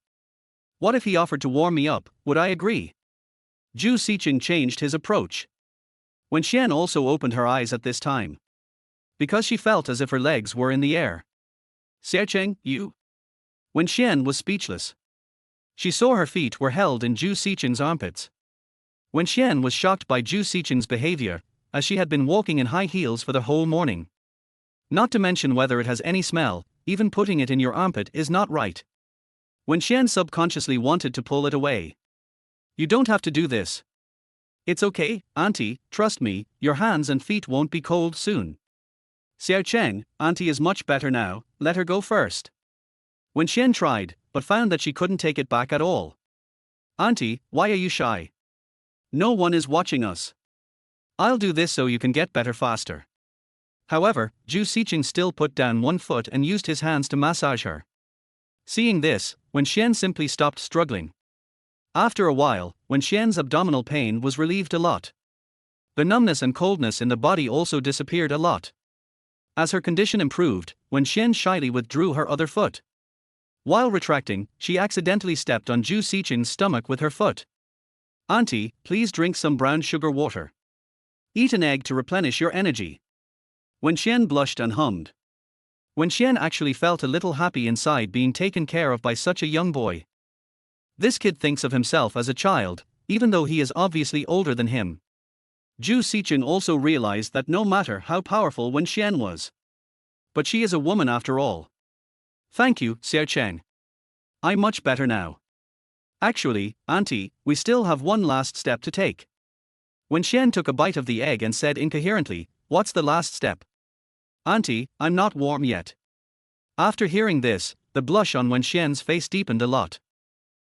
Speaker 1: What if he offered to warm me up, would I agree? Zhou Sicheng changed his approach. Wen Xian also opened her eyes at this time, because she felt as if her legs were in the air. Sicheng, you? Wen Xian was speechless. She saw her feet were held in Zhou Sicheng's armpits. Wen Xian was shocked by Zhou Sicheng's behavior, as she had been walking in high heels for the whole morning. Not to mention whether it has any smell, even putting it in your armpit is not right. Wen Xian subconsciously wanted to pull it away. You don't have to do this. It's okay, auntie, trust me, your hands and feet won't be cold soon. Sicheng, auntie is much better now, let her go first. Wen Xian tried, but found that she couldn't take it back at all. Auntie, why are you shy? No one is watching us. I'll do this so you can get better faster. However, Zhou Sicheng still put down one foot and used his hands to massage her. Seeing this, Wen Xian simply stopped struggling. After a while, Wen Xian's abdominal pain was relieved a lot. The numbness and coldness in the body also disappeared a lot. As her condition improved, Wen Xian shyly withdrew her other foot. While retracting, she accidentally stepped on Zhou Sicheng's stomach with her foot. Auntie, please drink some brown sugar water. Eat an egg to replenish your energy. Wen Xian blushed and hummed. Wen Xian actually felt a little happy inside being taken care of by such a young boy. This kid thinks of himself as a child, even though he is obviously older than him. Zhou Sicheng also realized that no matter how powerful Wen Xian was, but she is a woman after all. Thank you, Sicheng. I'm much better now. Actually, auntie, we still have one last step to take. Wen Xian took a bite of the egg and said incoherently, what's the last step? Auntie, I'm not warm yet. After hearing this, the blush on Wen Xian's face deepened a lot.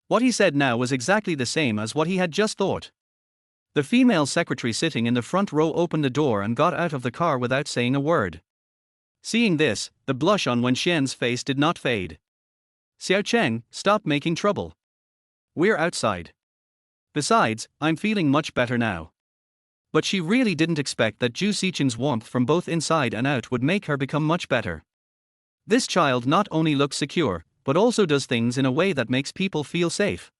Speaker 1: What he said now was exactly the same as what he had just thought. The female secretary sitting in the front row opened the door and got out of the car without saying a word. Seeing this, the blush on Wen Xian's face did not fade. Sicheng, stop making trouble. We're outside. Besides, I'm feeling much better now. But she really didn't expect that Zhou Sicheng's warmth from both inside and out would make her become much better. This child not only looks secure, but also does things in a way that makes people feel safe.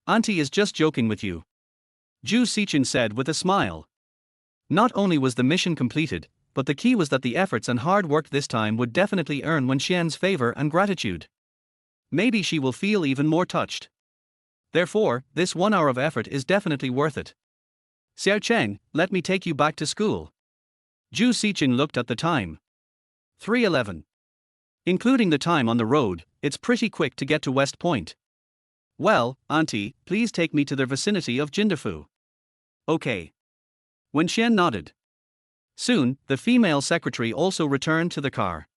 Speaker 1: Auntie is just joking with you. Zhou Sicheng said with a smile. Not only was the mission completed, but the key was that the efforts and hard work this time would definitely earn Wen Xian's favor and gratitude. Maybe she will feel even more touched. Therefore, this 1 hour of effort is definitely worth it. Sicheng, let me take you back to school. Zhou Sicheng looked at the time. 3:11. Including the time on the road, it's pretty quick to get to West Point. Well, auntie, please take me to the vicinity of Jindafu. Okay. Wen Xian nodded. Soon, the female secretary also returned to the car.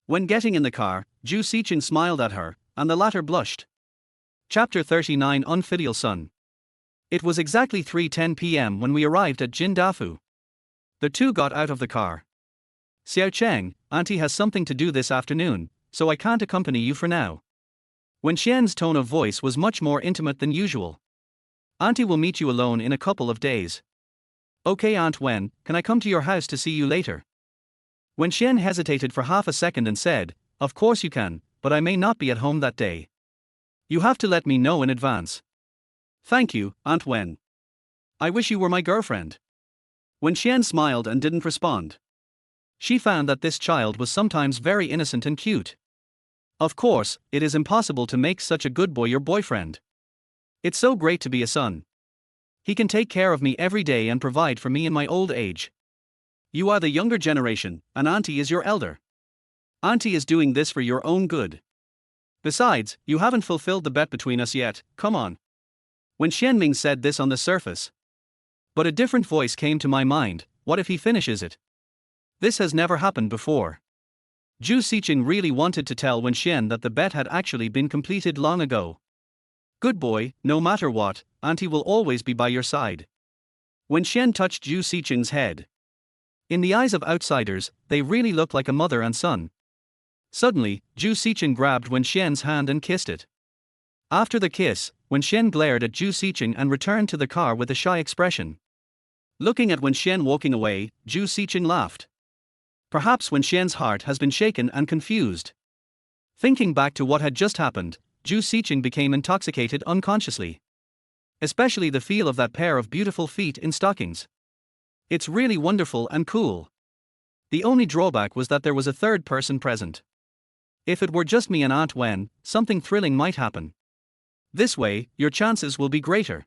Speaker 1: When getting in the car, Zhou Sicheng smiled at her, and the latter blushed. Chapter 39 Unfilial Son. It was exactly 3:10 p.m. when we arrived at Jindafu. The two got out of the car. Sicheng, auntie has something to do this afternoon, so I can't accompany you for now. Wen Xian's tone of voice was much more intimate than usual. Auntie will meet you alone in a couple of days. Okay, Aunt Wen, can I come to your house to see you later? Wen Xian hesitated for half a second and said, of course you can, but I may not be at home that day. You have to let me know in advance. Thank you, Aunt Wen. I wish you were my girlfriend. Wen Xian smiled and didn't respond. She found that this child was sometimes very innocent and cute. Of course, it is impossible to make such a good boy your boyfriend. It's so great to be a son. He can take care of me every day and provide for me in my old age. You are the younger generation, and Auntie is your elder. Auntie is doing this for your own good. Besides, you haven't fulfilled the bet between us yet, come on. When Xianming said this on the surface. But a different voice came to my mind, what if he finishes it? This has never happened before. Zhou Sicheng really wanted to tell Wen Xian that the bet had actually been completed long ago. Good boy, no matter what, Auntie will always be by your side. Wen Xian touched Zhou Sicheng's head. In the eyes of outsiders, they really look like a mother and son. Suddenly, Zhou Sicheng grabbed Wen Xian's hand and kissed it. After the kiss, Wen Xian glared at Zhou Sicheng and returned to the car with a shy expression. Looking at Wen Xian walking away, Zhou Sicheng laughed. Perhaps Wen Xian's heart has been shaken and confused. Thinking back to what had just happened, Zhou Sicheng became intoxicated unconsciously. Especially the feel of that pair of beautiful feet in stockings. It's really wonderful and cool. The only drawback was that there was a third person present. If it were just me and Aunt Wen, something thrilling might happen. This way, your chances will be greater.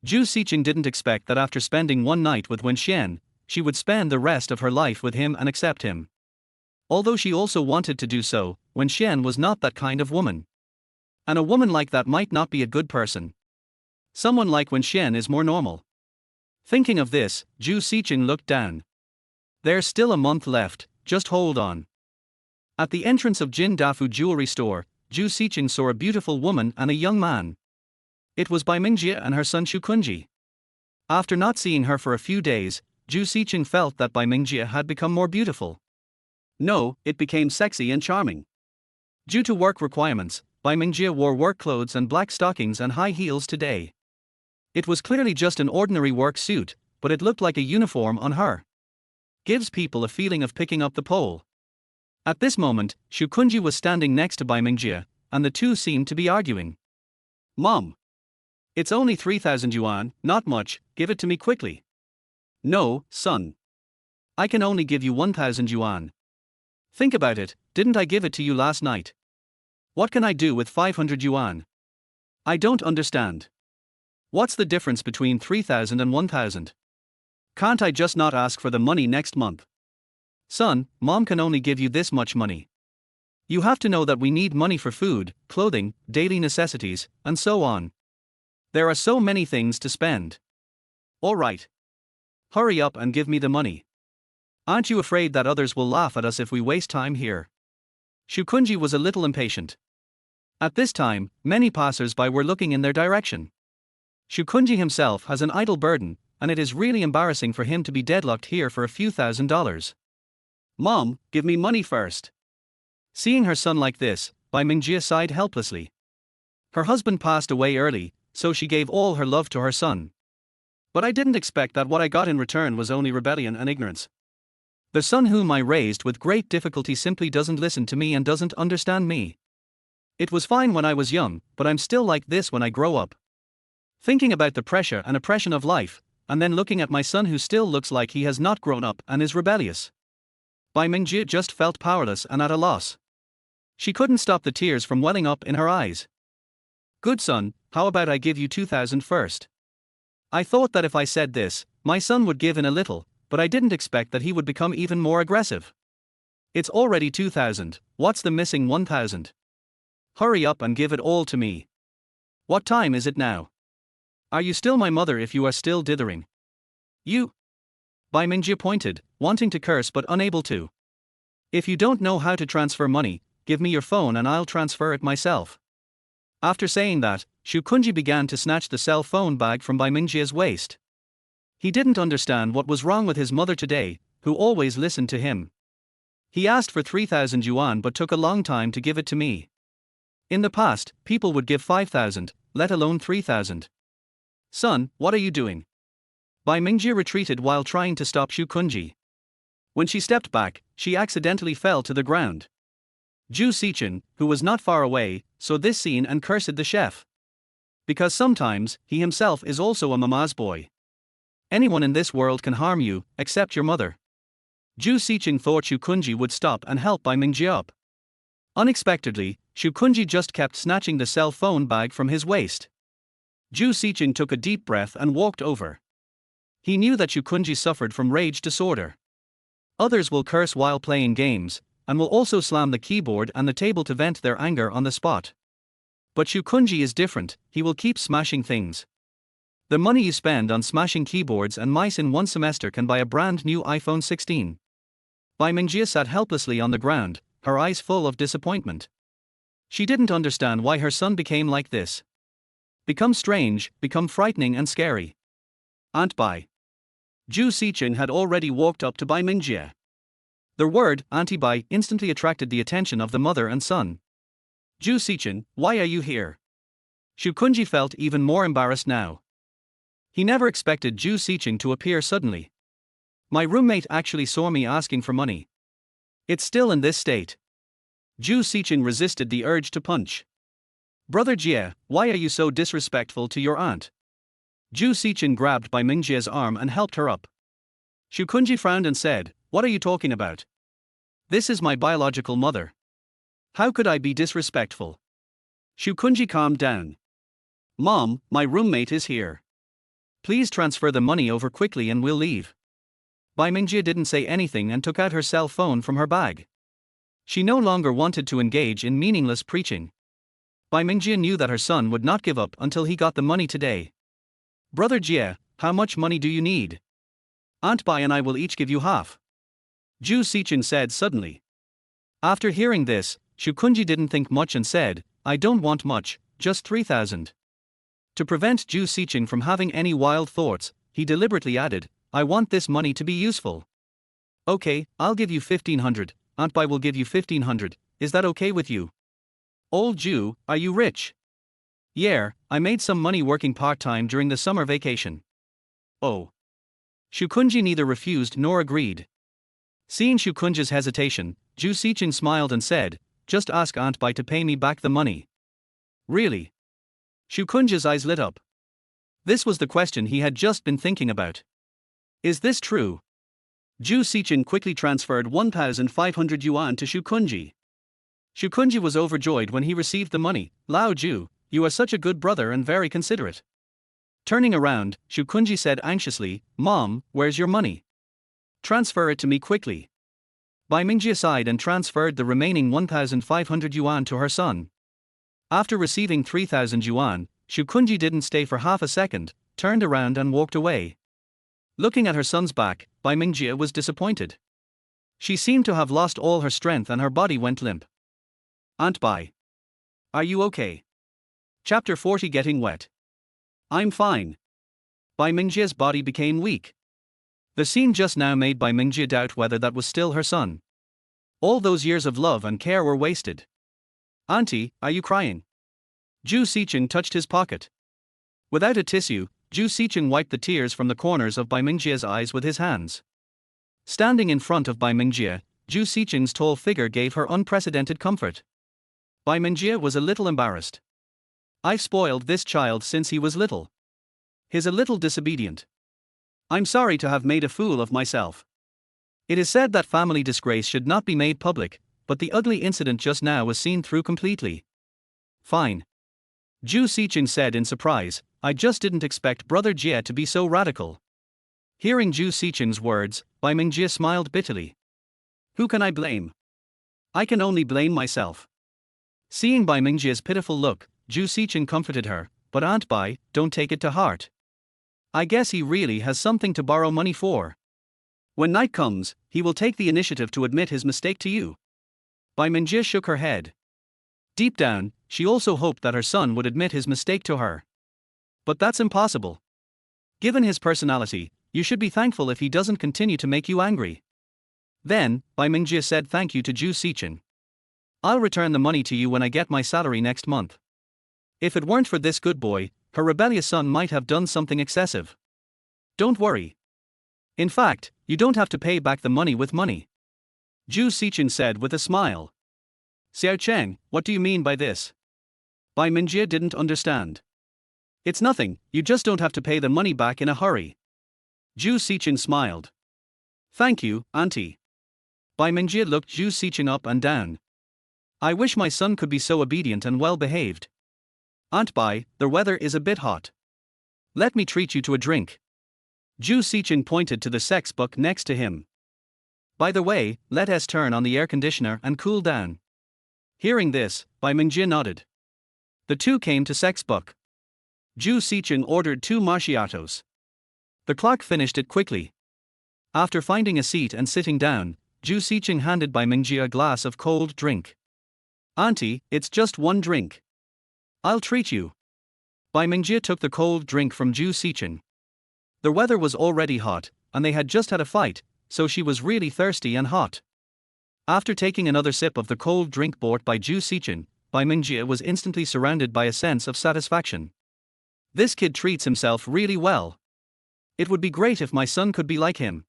Speaker 1: Zhou Sicheng didn't expect that after spending one night with Wen Xian, she would spend the rest of her life with him and accept him. Although she also wanted to do so, Wen Xian was not that kind of woman. And a woman like that might not be a good person. Someone like Wen Xian is more normal. Thinking of this, Zhou Sicheng looked down. There's still a month left, just hold on. At the entrance of Jin Dafu jewelry store, Zhou Sicheng saw a beautiful woman and a young man. It was Bai Mingjie and her son Xu Kunji. After not seeing her for a few days, Zhou Sicheng felt that Bai Mingjie had become more beautiful. No, it became sexy and charming. Due to work requirements, Bai Mingjie wore work clothes and black stockings and high heels today. It was clearly just an ordinary work suit, but it looked like a uniform on her. Gives people a feeling of picking up the pole. At this moment, Xu Kunji was standing next to Bai Mingjie, and the two seemed to be arguing. Mom. It's only 3,000 yuan, not much, give it to me quickly. No, son. I can only give you 1,000 yuan. Think about it, didn't I give it to you last night? What can I do with 500 yuan? I don't understand. What's the difference between 3,000 and 1,000? Can't I just not ask for the money next month? Son, Mom can only give you this much money. You have to know that we need money for food, clothing, daily necessities, and so on. There are so many things to spend. All right. Hurry up and give me the money. Aren't you afraid that others will laugh at us if we waste time here? Xu Kunji was a little impatient. At this time, many passers-by were looking in their direction. Xu Kunji himself has an idle burden, and it is really embarrassing for him to be deadlocked here for a few $1,000s. Mom, give me money first. Seeing her son like this, Bai Mingjie sighed helplessly. Her husband passed away early, so she gave all her love to her son. But I didn't expect that what I got in return was only rebellion and ignorance. The son whom I raised with great difficulty simply doesn't listen to me and doesn't understand me. It was fine when I was young, but I'm still like this when I grow up. Thinking about the pressure and oppression of life, and then looking at my son who still looks like he has not grown up and is rebellious. Bai Mingjie just felt powerless and at a loss. She couldn't stop the tears from welling up in her eyes. Good son, how about I give you 2,000 first? I thought that if I said this, my son would give in a little, but I didn't expect that he would become even more aggressive. It's already 2,000, what's the missing 1,000? Hurry up and give it all to me. What time is it now? Are you still my mother if you are still dithering? You? Bai Mingjie pointed, wanting to curse but unable to. If you don't know how to transfer money, give me your phone and I'll transfer it myself. After saying that, Xu Kunji began to snatch the cell phone bag from Bai Mingjie's waist. He didn't understand what was wrong with his mother today, who always listened to him. He asked for 3,000 yuan but took a long time to give it to me. In the past, people would give 5,000, let alone 3,000. Son, what are you doing? Bai Mingjie retreated while trying to stop Xu Kunji. When she stepped back, she accidentally fell to the ground. Zhou Sicheng, who was not far away, saw this scene and cursed the chef. Because sometimes, he himself is also a mama's boy. Anyone in this world can harm you, except your mother. Zhou Sicheng thought Xu Kunji would stop and help Bai Mingjie up. Unexpectedly, Xu Kunji just kept snatching the cell phone bag from his waist. Zhou Sicheng took a deep breath and walked over. He knew that Shukunji suffered from rage disorder. Others will curse while playing games, and will also slam the keyboard and the table to vent their anger on the spot. But Shukunji is different, he will keep smashing things. The money you spend on smashing keyboards and mice in one semester can buy a brand new iPhone 16. Bai Mingjie sat helplessly on the ground, her eyes full of disappointment. She didn't understand why her son became like this. Become strange, become frightening and scary. Aunt Bai. Zhou Sicheng had already walked up to Bai Mingjie. The word, Auntie Bai, instantly attracted the attention of the mother and son. Zhou Sicheng, why are you here? Shukunji felt even more embarrassed now. He never expected Zhou Sicheng to appear suddenly. My roommate actually saw me asking for money. It's still in this state. Zhou Sicheng resisted the urge to punch. Brother Jie, why are you so disrespectful to your aunt? Zhou Sicheng grabbed Bai Mingjie's arm and helped her up. Shukunji frowned and said, what are you talking about? This is my biological mother. How could I be disrespectful? Shukunji calmed down. Mom, my roommate is here. Please transfer the money over quickly and we'll leave. Bai Mingjie didn't say anything and took out her cell phone from her bag. She no longer wanted to engage in meaningless preaching. Bai Mingjie knew that her son would not give up until he got the money today. Brother Jie, how much money do you need? Aunt Bai and I will each give you half. Zhou Sicheng said suddenly. After hearing this, Shukunji didn't think much and said, I don't want much, just 3,000. To prevent Zhou Sicheng from having any wild thoughts, he deliberately added, I want this money to be useful. Okay, I'll give you 1,500, Aunt Bai will give you 1,500, is that okay with you? Old Zhou, are you rich? Yeah, I made some money working part-time during the summer vacation. Oh. Shukunji neither refused nor agreed. Seeing Shukunji's hesitation, Zhou Sicheng smiled and said, just ask Aunt Bai to pay me back the money. Really? Shukunji's eyes lit up. This was the question he had just been thinking about. Is this true? Zhou Sicheng quickly transferred 1,500 yuan to Shukunji. Shukunji was overjoyed when he received the money. Lao Zhu, you are such a good brother and very considerate. Turning around, Shukunji said anxiously, Mom, where's your money? Transfer it to me quickly. Bai Mingjie sighed and transferred the remaining 1,500 yuan to her son. After receiving 3,000 yuan, Shukunji didn't stay for half a second, turned around and walked away. Looking at her son's back, Bai Mingjie was disappointed. She seemed to have lost all her strength and her body went limp. Aunt Bai. Are you okay? Chapter 40 Getting Wet. I'm fine. Bai Mingjie's body became weak. The scene just now made Bai Mingjie doubt whether that was still her son. All those years of love and care were wasted. Auntie, are you crying? Zhou Sicheng touched his pocket. Without a tissue, Zhou Sicheng wiped the tears from the corners of Bai Mingjie's eyes with his hands. Standing in front of Bai Mingjie, Zhou Sicheng's tall figure gave her unprecedented comfort. Bai Mingjie was a little embarrassed. I've spoiled this child since he was little. He's a little disobedient. I'm sorry to have made a fool of myself. It is said that family disgrace should not be made public, but the ugly incident just now was seen through completely. Fine. Zhou Sicheng said in surprise, I just didn't expect Brother Jie to be so radical. Hearing Zhou Sicheng's words, Bai Mingjie smiled bitterly. Who can I blame? I can only blame myself. Seeing Bai Mingjie's pitiful look, Zhou Sicheng comforted her, but Aunt Bai, don't take it to heart. I guess he really has something to borrow money for. When night comes, he will take the initiative to admit his mistake to you. Bai Mingjie shook her head. Deep down, she also hoped that her son would admit his mistake to her. But that's impossible. Given his personality, you should be thankful if he doesn't continue to make you angry. Then, Bai Mingjie said thank you to Zhou Sicheng. I'll return the money to you when I get my salary next month. If it weren't for this good boy, her rebellious son might have done something excessive. Don't worry. In fact, you don't have to pay back the money with money. Zhou Sicheng said with a smile. Xiao Cheng, what do you mean by this? Bai Mingjie didn't understand. It's nothing, you just don't have to pay the money back in a hurry. Zhou Sicheng smiled. Thank you, Auntie. Bai Mingjie looked Zhou Sicheng up and down. I wish my son could be so obedient and well behaved. Aunt Bai, the weather is a bit hot. Let me treat you to a drink. Zhou Sicheng pointed to the sex book next to him. By the way, let us turn on the air conditioner and cool down. Hearing this, Bai Mingjie nodded. The two came to sex book. Zhou Sicheng ordered 2 macchiatos. The clerk finished it quickly. After finding a seat and sitting down, Zhou Sicheng handed Bai Mingjie a glass of cold drink. Auntie, it's just 1 drink. I'll treat you. Bai Mingjie took the cold drink from Zhou Sicheng. The weather was already hot, and they had just had a fight, so she was really thirsty and hot. After taking another sip of the cold drink bought by Zhou Sicheng, Bai Mingjie was instantly surrounded by a sense of satisfaction. This kid treats himself really well. It would be great if my son could be like him.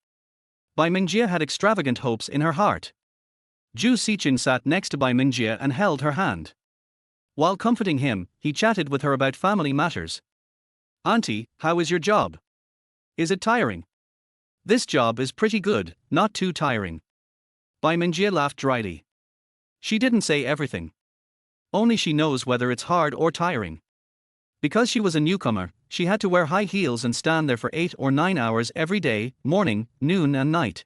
Speaker 1: Bai Mingjie had extravagant hopes in her heart. Zhou Sicheng sat next to Bai Mingjie and held her hand. While comforting him, he chatted with her about family matters. Auntie, how is your job? Is it tiring? This job is pretty good, not too tiring. Bai Mingjie laughed dryly. She didn't say everything. Only she knows whether it's hard or tiring. Because she was a newcomer, she had to wear high heels and stand there for 8 or 9 hours every day, morning, noon and night.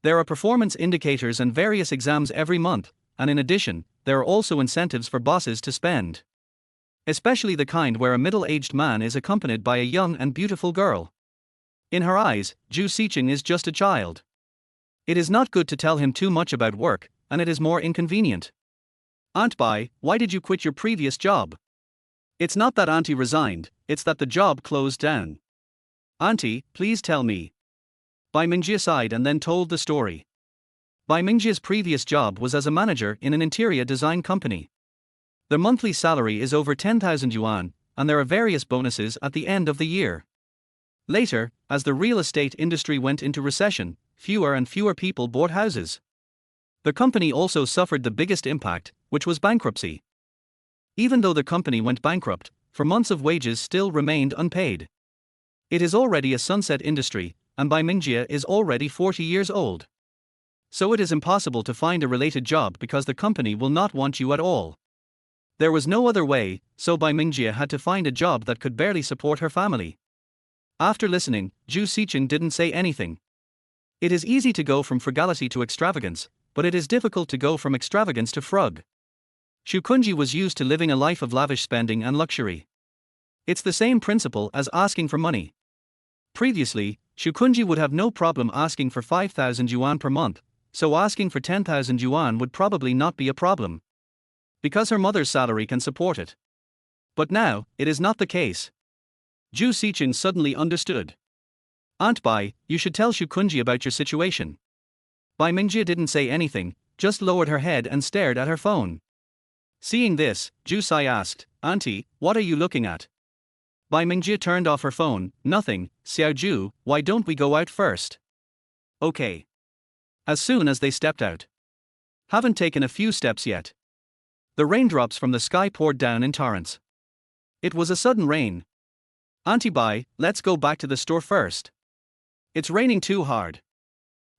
Speaker 1: There are performance indicators and various exams every month, and in addition, there are also incentives for bosses to spend. Especially the kind where a middle-aged man is accompanied by a young and beautiful girl. In her eyes, Zhou Sicheng is just a child. It is not good to tell him too much about work, and it is more inconvenient. Aunt Bai, why did you quit your previous job? It's not that Auntie resigned, it's that the job closed down. Auntie, please tell me. Bai Mingjie sighed and then told the story. Bai Mingjie's previous job was as a manager in an interior design company. The monthly salary is over 10,000 yuan, and there are various bonuses at the end of the year. Later, as the real estate industry went into recession, fewer and fewer people bought houses. The company also suffered the biggest impact, which was bankruptcy. Even though the company went bankrupt, for months of wages still remained unpaid. It is already a sunset industry, and Bai Mingjie is already 40 years old. So it is impossible to find a related job because the company will not want you at all. There was no other way, so Bai Mingjie had to find a job that could barely support her family. After listening, Zhou Sicheng didn't say anything. It is easy to go from frugality to extravagance, but it is difficult to go from extravagance to frug. Shukunji was used to living a life of lavish spending and luxury. It's the same principle as asking for money. Previously, Shukunji would have no problem asking for 5,000 yuan per month, so asking for 10,000 yuan would probably not be a problem. Because her mother's salary can support it. But now, it is not the case. Zhou Sicheng suddenly understood. Aunt Bai, you should tell Shukunji about your situation. Bai Mingjie didn't say anything, just lowered her head and stared at her phone. Seeing this, Zhu Sai asked, Auntie, what are you looking at? Bai Mingjie turned off her phone. Nothing, Xiao Zhu, why don't we go out first? Okay. As soon as they stepped out. Haven't taken a few steps yet. The raindrops from the sky poured down in torrents. It was a sudden rain. Auntie Bai, let's go back to the store first. It's raining too hard.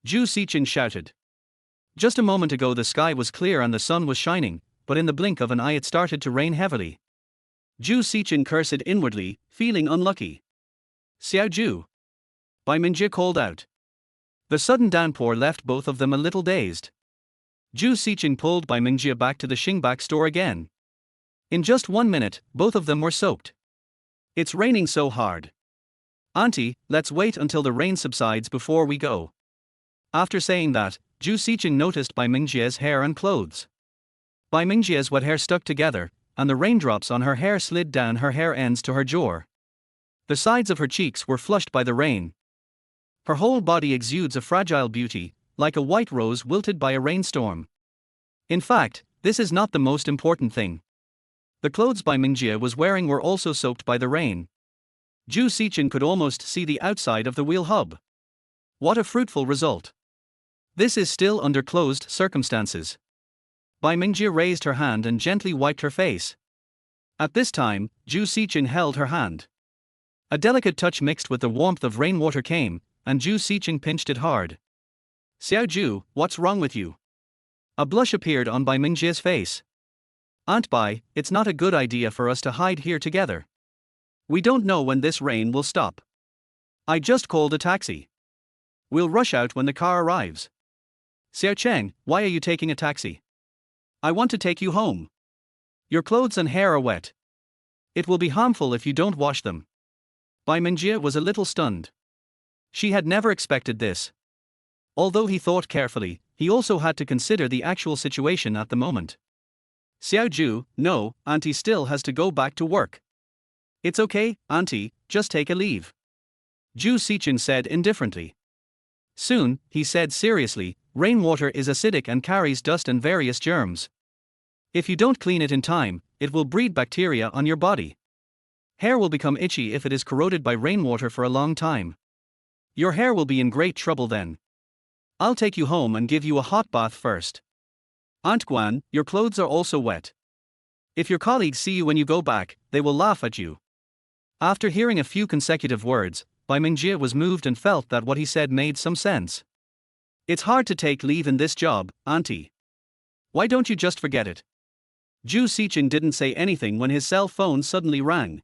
Speaker 1: Zhou Sicheng shouted. Just a moment ago the sky was clear and the sun was shining, but in the blink of an eye it started to rain heavily. Zhou Sicheng cursed inwardly, feeling unlucky. Xiao Zhu. Bai Mingjie called out. The sudden downpour left both of them a little dazed. Zhou Sicheng pulled Bai Mingjie back to the Xingbak store again. In just 1 minute, both of them were soaked. It's raining so hard. Auntie, let's wait until the rain subsides before we go. After saying that, Zhou Sicheng noticed Bai Mingjie's hair and clothes. Bai Mingjie's wet hair stuck together, and the raindrops on her hair slid down her hair ends to her jaw. The sides of her cheeks were flushed by the rain. Her whole body exudes a fragile beauty, like a white rose wilted by a rainstorm. In fact, this is not the most important thing. The clothes Bai Mingjie was wearing were also soaked by the rain. Zhou Sicheng could almost see the outside of the wheel hub. What a fruitful result. This is still under closed circumstances. Bai Mingjie raised her hand and gently wiped her face. At this time, Zhou Sicheng held her hand. A delicate touch mixed with the warmth of rainwater came, and Zhou Sicheng pinched it hard. Xiao Zhu, what's wrong with you? A blush appeared on Bai Mingjie's face. Aunt Bai, it's not a good idea for us to hide here together. We don't know when this rain will stop. I just called a taxi. We'll rush out when the car arrives. Zhou Sicheng, why are you taking a taxi? I want to take you home. Your clothes and hair are wet. It will be harmful if you don't wash them. Bai Mingjie was a little stunned. She had never expected this. Although he thought carefully, he also had to consider the actual situation at the moment. Xiao Ju, no, Auntie still has to go back to work. It's okay, Auntie, just take a leave. Zhou Sicheng said indifferently. Soon, he said seriously, rainwater is acidic and carries dust and various germs. If you don't clean it in time, it will breed bacteria on your body. Hair will become itchy if it is corroded by rainwater for a long time. Your hair will be in great trouble then. I'll take you home and give you a hot bath first. Aunt Guan, your clothes are also wet. If your colleagues see you when you go back, they will laugh at you. After hearing a few consecutive words, Bai Mingjie was moved and felt that what he said made some sense. It's hard to take leave in this job, Auntie. Why don't you just forget it? Zhou Sicheng didn't say anything when his cell phone suddenly rang.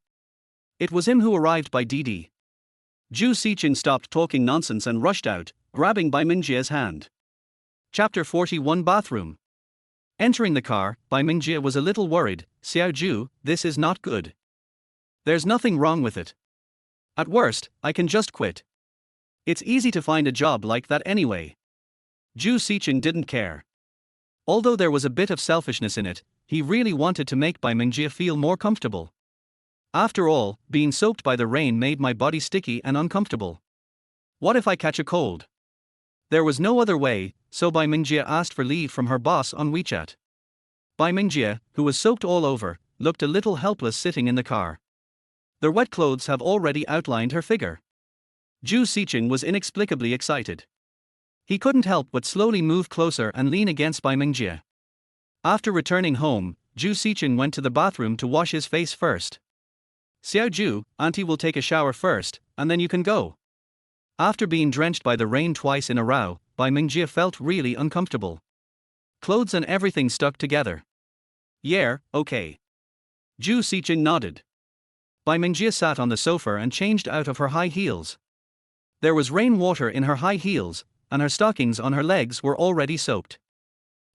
Speaker 1: It was him who arrived by Didi. Zhou Sicheng stopped talking nonsense and rushed out, grabbing Bai Mingjie's hand. Chapter 41 Bathroom. Entering the car, Bai Mingjie was a little worried. Xiao Ju, this is not good. There's nothing wrong with it. At worst, I can just quit. It's easy to find a job like that anyway. Zhou Sicheng didn't care. Although there was a bit of selfishness in it, he really wanted to make Bai Mingjie feel more comfortable. After all, being soaked by the rain made my body sticky and uncomfortable. What if I catch a cold? There was no other way, so Bai Mingjie asked for leave from her boss on WeChat. Bai Mingjie, who was soaked all over, looked a little helpless sitting in the car. Their wet clothes have already outlined her figure. Zhou Sicheng was inexplicably excited. He couldn't help but slowly move closer and lean against Bai Mingjie. After returning home, Zhou Sicheng went to the bathroom to wash his face first. Xiao Ju, Auntie will take a shower first, and then you can go. After being drenched by the rain twice in a row, Bai Mingjie felt really uncomfortable. Clothes and everything stuck together. Yeah, okay. Zhou Sicheng nodded. Bai Mingjie sat on the sofa and changed out of her high heels. There was rainwater in her high heels, and her stockings on her legs were already soaked.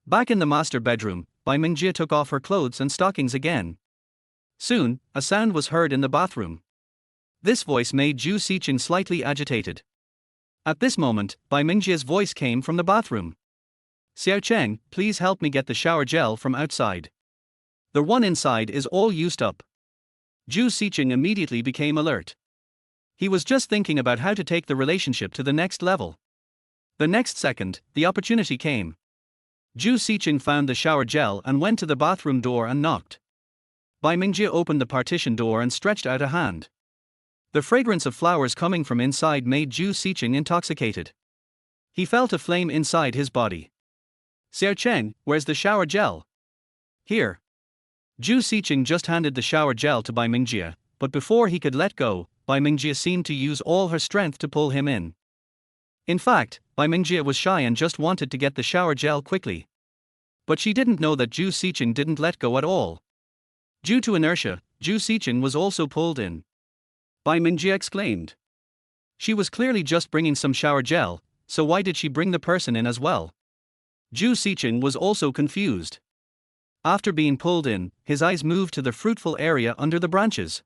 Speaker 1: Back in the master bedroom, Bai Mingjie took off her clothes and stockings again. Soon, a sound was heard in the bathroom. This voice made Zhou Sicheng slightly agitated. At this moment, Bai Mingjie's voice came from the bathroom. Xiao Cheng, please help me get the shower gel from outside. The one inside is all used up. Zhou Sicheng immediately became alert. He was just thinking about how to take the relationship to the next level. The next second, the opportunity came. Zhou Sicheng found the shower gel and went to the bathroom door and knocked. Bai Mingjie opened the partition door and stretched out a hand. The fragrance of flowers coming from inside made Zhou Sicheng intoxicated. He felt a flame inside his body. Xiao Cheng, where's the shower gel? Here. Zhou Sicheng just handed the shower gel to Bai Mingjie, but before he could let go, Bai Mingjie seemed to use all her strength to pull him in. In fact, Bai Mingjie was shy and just wanted to get the shower gel quickly. But she didn't know that Zhou Sicheng didn't let go at all. Due to inertia, Zhou Sicheng was also pulled in. Bai Mingjie exclaimed. She was clearly just bringing some shower gel, so why did she bring the person in as well? Zhou Sicheng was also confused. After being pulled in, his eyes moved to the fruitful area under the branches.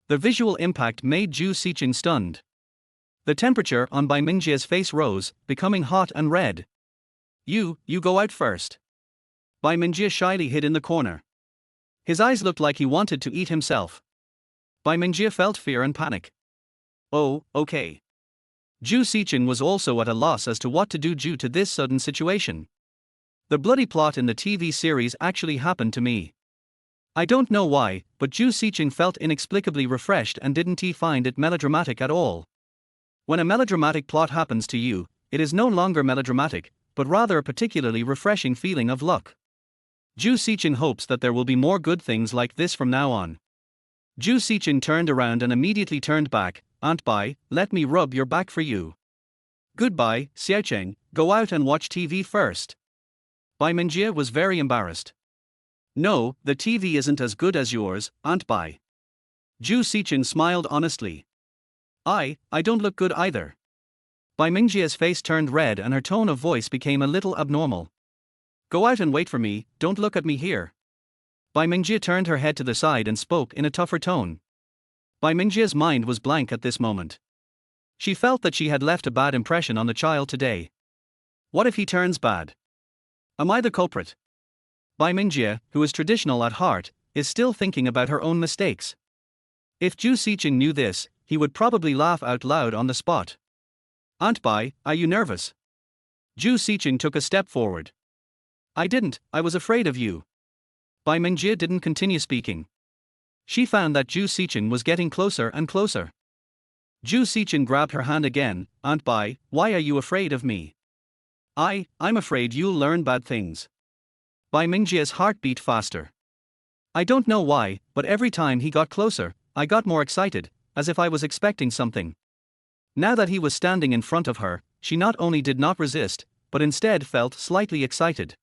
Speaker 1: The visual impact made Zhou Sicheng stunned. The temperature on Bai Mingjie's face rose, becoming hot and red. You go out first. Bai Mingjie shyly hid in the corner. His eyes looked like he wanted to eat himself. Bai Mingjie felt fear and panic. Oh, okay. Zhou Sicheng was also at a loss as to what to do due to this sudden situation. The bloody plot in the TV series actually happened to me. I don't know why, but Zhou Sicheng felt inexplicably refreshed and didn't find it melodramatic at all. When a melodramatic plot happens to you, it is no longer melodramatic, but rather a particularly refreshing feeling of luck. Zhou Sicheng hopes that there will be more good things like this from now on. Zhou Sicheng turned around and immediately turned back. Aunt Bai, let me rub your back for you. Goodbye, Xiao Cheng, go out and watch TV first. Bai Mingjie was very embarrassed. No, the TV isn't as good as yours, Aunt Bai. Zhou Sicheng smiled honestly. I don't look good either. Bai Mingjie's face turned red and her tone of voice became a little abnormal. Go out and wait for me, don't look at me here. Bai Mingjie turned her head to the side and spoke in a tougher tone. Bai Mingjie's mind was blank at this moment. She felt that she had left a bad impression on the child today. What if he turns bad? Am I the culprit? Bai Mingjie, who is traditional at heart, is still thinking about her own mistakes. If Zhou Sicheng knew this, he would probably laugh out loud on the spot. Aunt Bai, are you nervous? Zhou Sicheng took a step forward. I didn't, I was afraid of you. Bai Mingjie didn't continue speaking. She found that Zhou Sicheng was getting closer and closer. Zhou Sicheng grabbed her hand again. Aunt Bai, why are you afraid of me? I'm afraid you'll learn bad things. Bai Mingjie's heart beat faster. I don't know why, but every time he got closer, I got more excited, as if I was expecting something. Now that he was standing in front of her, she not only did not resist, but instead felt slightly excited.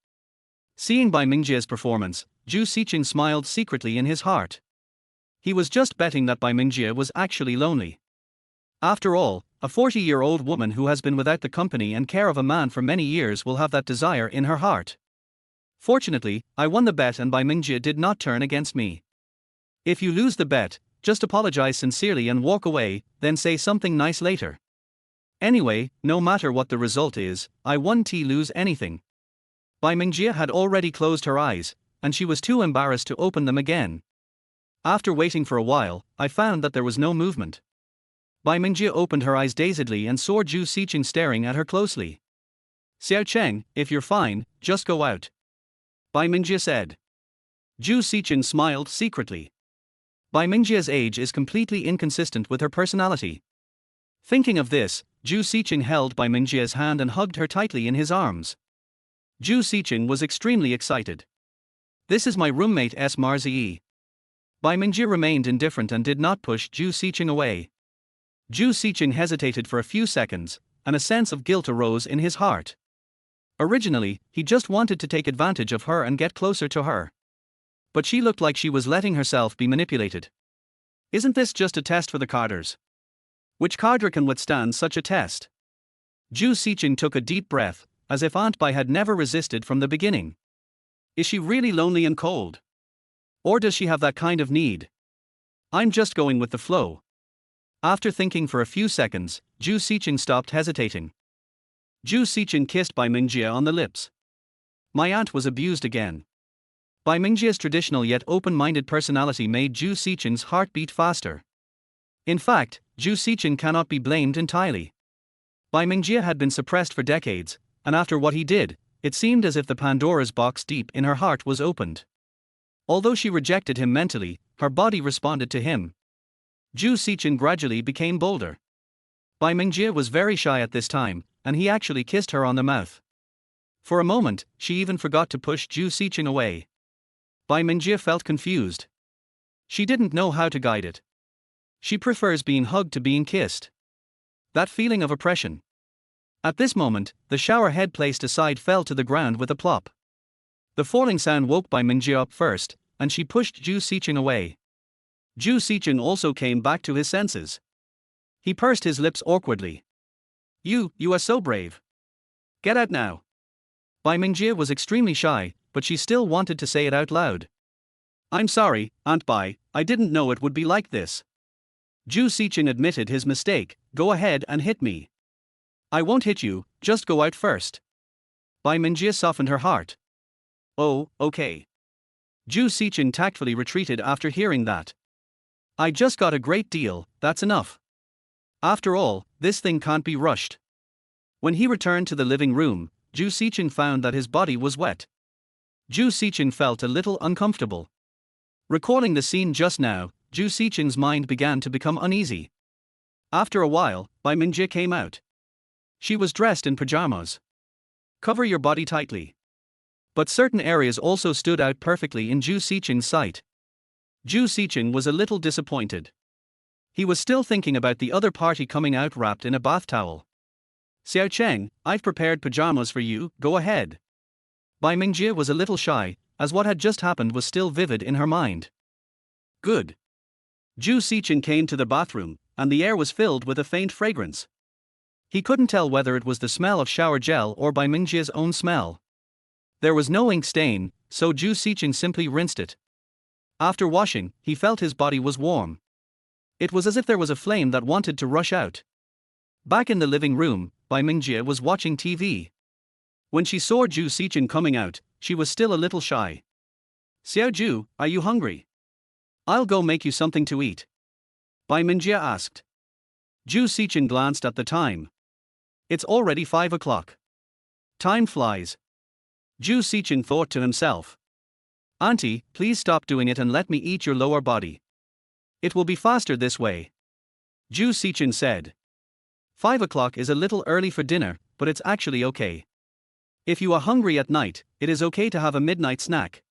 Speaker 1: Seeing Bai Mingjie's performance, Zhou Sicheng smiled secretly in his heart. He was just betting that Bai Mingjie was actually lonely. After all, a 40-year-old woman who has been without the company and care of a man for many years will have that desire in her heart. Fortunately, I won the bet and Bai Mingjie did not turn against me. If you lose the bet, just apologize sincerely and walk away, then say something nice later. Anyway, no matter what the result is, I won lose anything. Bai Mingjie had already closed her eyes, and she was too embarrassed to open them again. After waiting for a while, I found that there was no movement. Bai Mingjie opened her eyes dazedly and saw Zhou Sicheng staring at her closely. Xiao Cheng, if you're fine, just go out. Bai Mingjie said. Zhou Sicheng smiled secretly. Bai Mingjie's age is completely inconsistent with her personality. Thinking of this, Zhou Sicheng held Bai Mingjie's hand and hugged her tightly in his arms. Zhou Sicheng was extremely excited. This is my roommate S. Marzi. Bai Mingjie remained indifferent and did not push Zhou Sicheng away. Zhou Sicheng hesitated for a few seconds, and a sense of guilt arose in his heart. Originally, he just wanted to take advantage of her and get closer to her. But she looked like she was letting herself be manipulated. Isn't this just a test for the carders? Which carder can withstand such a test? Zhou Sicheng took a deep breath, as if Aunt Bai had never resisted from the beginning. Is she really lonely and cold? Or does she have that kind of need? I'm just going with the flow. After thinking for a few seconds, Zhou Sicheng stopped hesitating. Zhou Sicheng kissed Bai Mingjie on the lips. My aunt was abused again. Bai Mingjie's traditional yet open-minded personality made Zhou Sicheng's heart beat faster. In fact, Zhou Sicheng cannot be blamed entirely. Bai Mingjie had been suppressed for decades, and after what he did, it seemed as if the Pandora's box deep in her heart was opened. Although she rejected him mentally, her body responded to him. Zhou Sicheng gradually became bolder. Bai Mingjie was very shy at this time, and he actually kissed her on the mouth. For a moment, she even forgot to push Zhou Sicheng away. Bai Mingjie felt confused. She didn't know how to guide it. She prefers being hugged to being kissed. That feeling of oppression. At this moment, the shower head placed aside fell to the ground with a plop. The falling sound woke Bai Mingjie up first, and she pushed Zhou Sicheng away. Zhou Sicheng also came back to his senses. He pursed his lips awkwardly. You are so brave. Get out now. Bai Mingjie was extremely shy, but she still wanted to say it out loud. I'm sorry, Aunt Bai, I didn't know it would be like this. Zhou Sicheng admitted his mistake. Go ahead and hit me. I won't hit you, just go out first. Bai Mingjie softened her heart. Oh, okay. Zhou Sicheng tactfully retreated after hearing that. I just got a great deal, that's enough. After all, this thing can't be rushed. When he returned to the living room, Zhou Sicheng found that his body was wet. Zhou Sicheng felt a little uncomfortable. Recalling the scene just now, Zhou Sicheng's mind began to become uneasy. After a while, Bai Mingjie came out. She was dressed in pajamas. Cover your body tightly. But certain areas also stood out perfectly in Zhou Sicheng's sight. Zhou Sicheng was a little disappointed. He was still thinking about the other party coming out wrapped in a bath towel. Xiao Cheng, I've prepared pajamas for you, go ahead. Bai Mingjie was a little shy, as what had just happened was still vivid in her mind. Good. Zhou Sicheng came to the bathroom, and the air was filled with a faint fragrance. He couldn't tell whether it was the smell of shower gel or Bai Mingjie's own smell. There was no ink stain, so Zhou Sicheng simply rinsed it. After washing, he felt his body was warm. It was as if there was a flame that wanted to rush out. Back in the living room, Bai Mingjie was watching TV. When she saw Zhou Sicheng coming out, she was still a little shy. "Xiao Zhu, are you hungry? I'll go make you something to eat," Bai Mingjie asked. Zhou Sicheng glanced at the time. "It's already 5 o'clock. Time flies." Zhou Sicheng thought to himself. "Auntie, please stop doing it and let me eat your lower body. It will be faster this way," Zhou Sicheng said. 5 o'clock is a little early for dinner, but it's actually okay. If you are hungry at night, it is okay to have a midnight snack.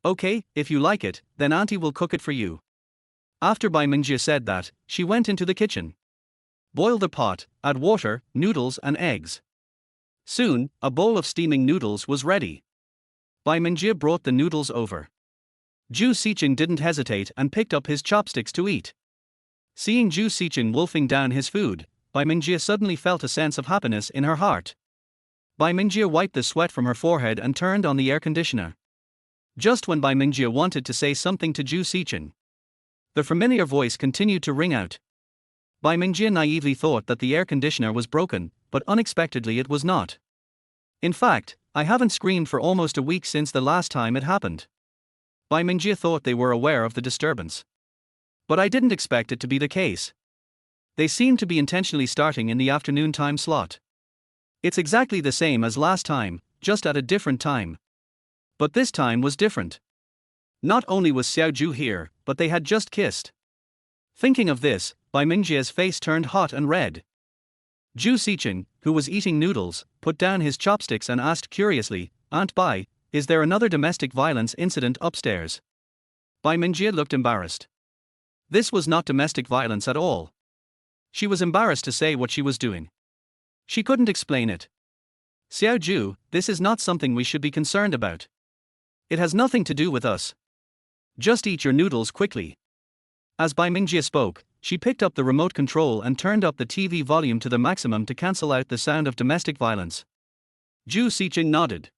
Speaker 1: Okay, if you like it, then Auntie will cook it for you. After Bai Mingjie said that, she went into the kitchen. Boil the pot, add water, noodles and eggs. Soon, a bowl of steaming noodles was ready. Bai Mingjie brought the noodles over. Zhou Sicheng didn't hesitate and picked up his chopsticks to eat. Seeing Zhou Sicheng wolfing down his food, Bai Mingjie suddenly felt a sense of happiness in her heart. Bai Mingjie wiped the sweat from her forehead and turned on the air conditioner. Just when Bai Mingjie wanted to say something to Zhou Sicheng, the familiar voice continued to ring out. Bai Mingjie naively thought that the air conditioner was broken, but unexpectedly it was not. "In fact, I haven't screamed for almost a week since the last time it happened." Bai Mingjie thought they were aware of the disturbance. "But I didn't expect it to be the case. They seem to be intentionally starting in the afternoon time slot. It's exactly the same as last time, just at a different time. But this time was different. Not only was Xiao Zhu here, but they had just kissed." Thinking of this, Bai Mingjie's face turned hot and red. Zhou Sicheng, who was eating noodles, put down his chopsticks and asked curiously, "Aunt Bai, is there another domestic violence incident upstairs?" Bai Mingjie looked embarrassed. This was not domestic violence at all. She was embarrassed to say what she was doing. She couldn't explain it. "Xiao Zhu, this is not something we should be concerned about. It has nothing to do with us. Just eat your noodles quickly." As Bai Mingjie spoke, she picked up the remote control and turned up the TV volume to the maximum to cancel out the sound of domestic violence. Zhou Sicheng nodded.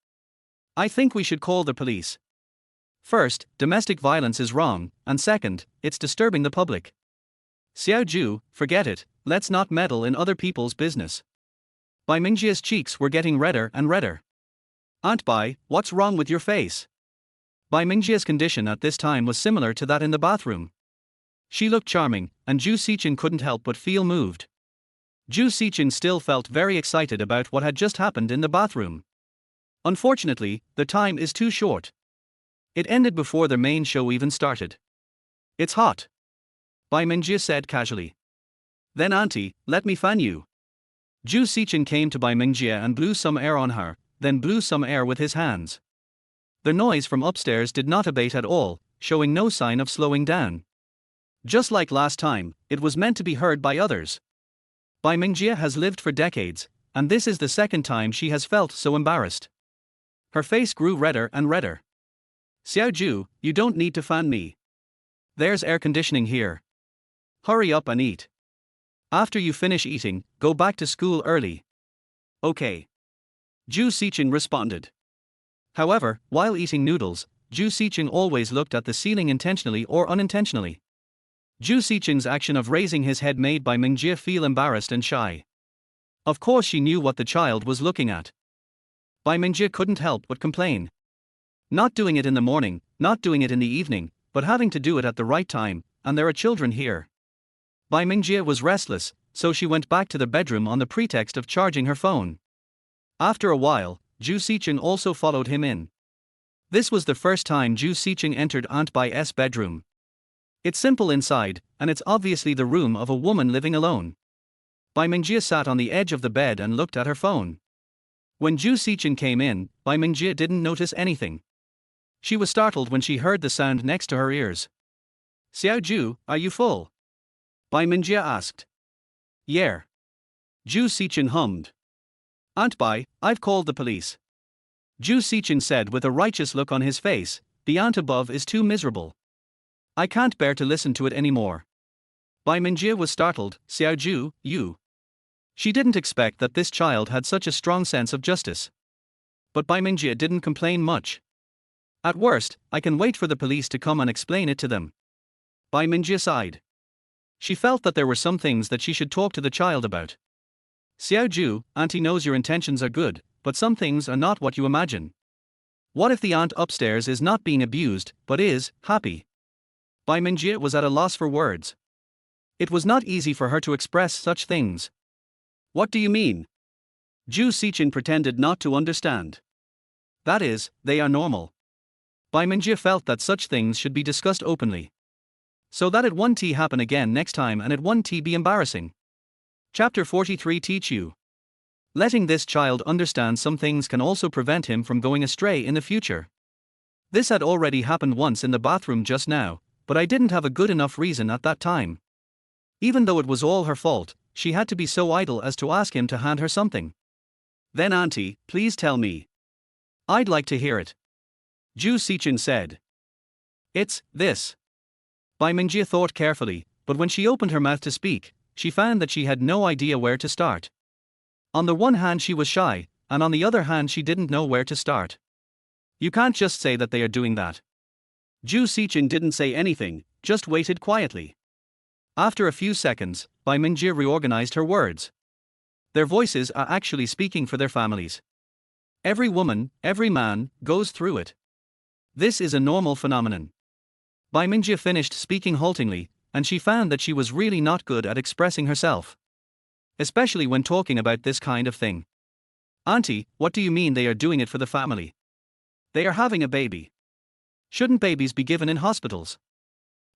Speaker 1: "I think we should call the police. First, domestic violence is wrong, and second, it's disturbing the public. Xiao Zhu, forget it, let's not meddle in other people's business." Bai Mingjie's cheeks were getting redder and redder. "Aunt Bai, what's wrong with your face?" Bai Mingjie's condition at this time was similar to that in the bathroom. She looked charming, and Zhou Sicheng couldn't help but feel moved. Zhou Sicheng still felt very excited about what had just happened in the bathroom. Unfortunately, the time is too short. It ended before the main show even started. "It's hot," Bai Mingjie said casually. "Then Auntie, let me fan you." Zhou Sicheng came to Bai Mingjie and blew some air on her, then blew some air with his hands. The noise from upstairs did not abate at all, showing no sign of slowing down. Just like last time, it was meant to be heard by others. Bai Mingjie has lived for decades, and this is the second time she has felt so embarrassed. Her face grew redder and redder. "Xiao Zhu, you don't need to fan me. There's air conditioning here. Hurry up and eat. After you finish eating, go back to school early." "Okay," Zhou Sicheng responded. However, while eating noodles, Zhou Sicheng always looked at the ceiling intentionally or unintentionally. Zhou Sicheng's action of raising his head made Bai Mingjie feel embarrassed and shy. Of course she knew what the child was looking at. Bai Mingjie couldn't help but complain. Not doing it in the morning, not doing it in the evening, but having to do it at the right time, and there are children here. Bai Mingjie was restless, so she went back to the bedroom on the pretext of charging her phone. After a while, Zhou Sicheng also followed him in. This was the first time Zhou Sicheng entered Aunt Bai's bedroom. It's simple inside, and it's obviously the room of a woman living alone. Bai Mingjie sat on the edge of the bed and looked at her phone. When Zhou Sicheng came in, Bai Mingjie didn't notice anything. She was startled when she heard the sound next to her ears. "Xiao Zhu, are you full?" Bai Mingjie asked. "Yeah." Zhou Sicheng hummed. "Aunt Bai, I've called the police." Zhou Sicheng said with a righteous look on his face, "The aunt above is too miserable. I can't bear to listen to it anymore. Bai Mingjie was startled. Xiaoju, you. She didn't expect that this child had such a strong sense of justice. But Bai Mingjie didn't complain much. At worst, I can wait for the police to come and explain it to them. Bai Mingjie sighed. She felt that there were some things that she should talk to the child about. Xiaoju, Auntie knows your intentions are good, but some things are not what you imagine. What if the aunt upstairs is not being abused, but is happy? Bai Mingjie was at a loss for words. It was not easy for her to express such things. What do you mean? Zhou Sicheng pretended not to understand. That is, they are normal. Bai Mingjie felt that such things should be discussed openly. So that it won't happen again next time and it won't be embarrassing. Chapter 43 Teach you. Letting this child understand some things can also prevent him from going astray in the future. This had already happened once in the bathroom just now, but I didn't have a good enough reason at that time. Even though it was all her fault, she had to be so idle as to ask him to hand her something. Then Auntie, please tell me. I'd like to hear it. Zhou Sicheng said. It's this. Bai Mingjie thought carefully, but when she opened her mouth to speak, she found that she had no idea where to start. On the one hand she was shy, and on the other hand she didn't know where to start. You can't just say that they are doing that. Zhou Sicheng didn't say anything, just waited quietly. After a few seconds, Bai Mingjie reorganized her words. Their voices are actually speaking for their families. Every woman, every man, goes through it. This is a normal phenomenon. Bai Mingjie finished speaking haltingly, and she found that she was really not good at expressing herself. Especially when talking about this kind of thing. Auntie, what do you mean they are doing it for the family? They are having a baby. Shouldn't babies be given in hospitals?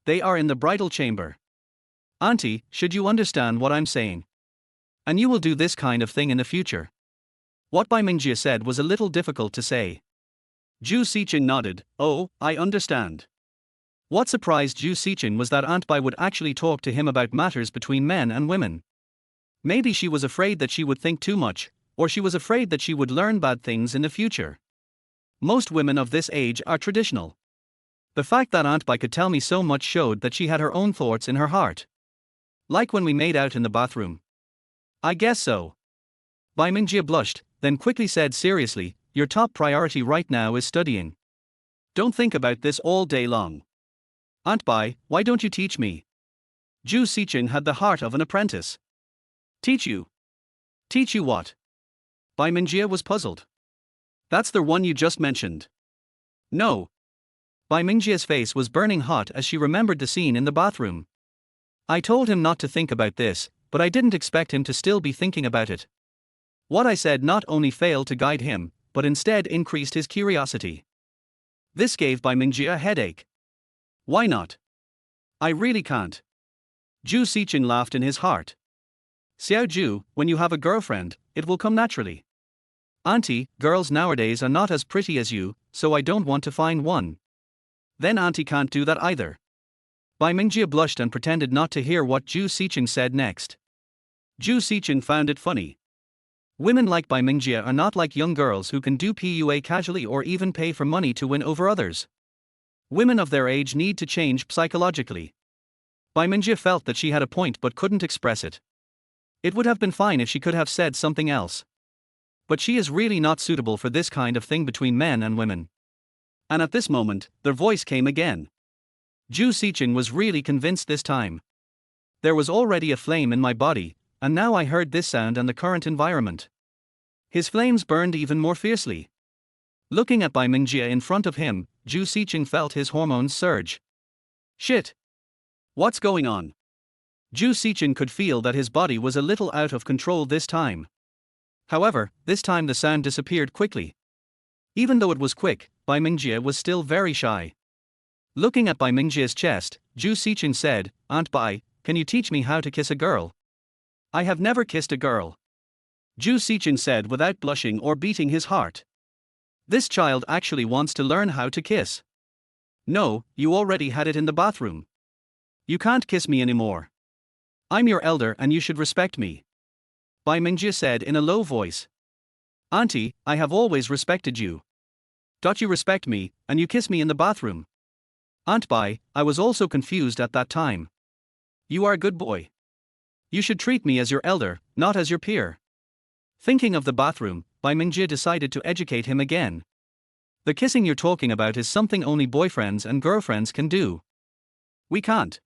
Speaker 1: They are in the bridal chamber. Auntie, should you understand what I'm saying? And you will do this kind of thing in the future. What Bai Mingjie said was a little difficult to say. Zhou Sicheng nodded. Oh, I understand. What surprised Zhou Sicheng was that Aunt Bai would actually talk to him about matters between men and women. Maybe she was afraid that she would think too much, or she was afraid that she would learn bad things in the future. Most women of this age are traditional. The fact that Aunt Bai could tell me so much showed that she had her own thoughts in her heart. Like when we made out in the bathroom. I guess so. Bai Mingjie blushed, then quickly said seriously, your top priority right now is studying. Don't think about this all day long. Aunt Bai, why don't you teach me? Zhou Sicheng had the heart of an apprentice. Teach you? Teach you what? Bai Mingjie was puzzled. That's the one you just mentioned. No. Bai Mingjie's face was burning hot as she remembered the scene in the bathroom. I told him not to think about this, but I didn't expect him to still be thinking about it. What I said not only failed to guide him, but instead increased his curiosity. This gave Bai Mingjie a headache. Why not? I really can't. Zhou Sicheng laughed in his heart. Xiaoju, when you have a girlfriend, it will come naturally. Auntie, girls nowadays are not as pretty as you, so I don't want to find one. Then Auntie can't do that either. Bai Mingjie blushed and pretended not to hear what Zhou Sicheng said next. Zhou Sicheng found it funny. Women like Bai Mingjie are not like young girls who can do PUA casually or even pay for money to win over others. Women of their age need to change psychologically. Bai Mingjie felt that she had a point but couldn't express it. It would have been fine if she could have said something else. But she is really not suitable for this kind of thing between men and women. And at this moment, their voice came again. Zhou Sicheng was really convinced this time. There was already a flame in my body, and now I heard this sound and the current environment. His flames burned even more fiercely. Looking at Bai Mingjie in front of him, Zhou Sicheng felt his hormones surge. Shit! What's going on? Zhou Sicheng could feel that his body was a little out of control this time. However, this time the sound disappeared quickly. Even though it was quick, Bai Mingjie was still very shy. Looking at Bai Mingjie's chest, Zhou Sicheng said, Aunt Bai, can you teach me how to kiss a girl? I have never kissed a girl. Zhou Sicheng said without blushing or beating his heart. This child actually wants to learn how to kiss. No, you already had it in the bathroom. You can't kiss me anymore. I'm your elder and you should respect me. Bai Mingjie said in a low voice. Auntie, I have always respected you. Don't you respect me, and you kiss me in the bathroom? Aunt Bai, I was also confused at that time. You are a good boy. You should treat me as your elder, not as your peer. Thinking of the bathroom, Bai Mingjie decided to educate him again. The kissing you're talking about is something only boyfriends and girlfriends can do. We can't.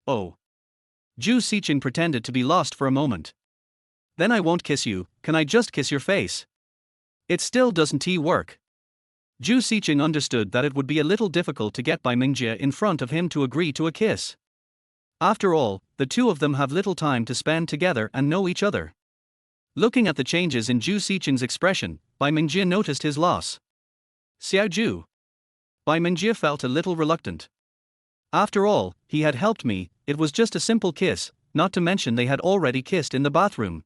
Speaker 1: Oh. Zhou Sicheng pretended to be lost for a moment. Then I won't kiss you, can I just kiss your face? It still doesn't work. Zhou Sicheng understood that it would be a little difficult to get Bai Mingjie in front of him to agree to a kiss. After all, the two of them have little time to spend together and know each other. Looking at the changes in Zhou Sicheng's expression, Bai Mingjie noticed his loss. Xiao Zhu. Bai Mingjie felt a little reluctant. After all, he had helped me, it was just a simple kiss, not to mention they had already kissed in the bathroom.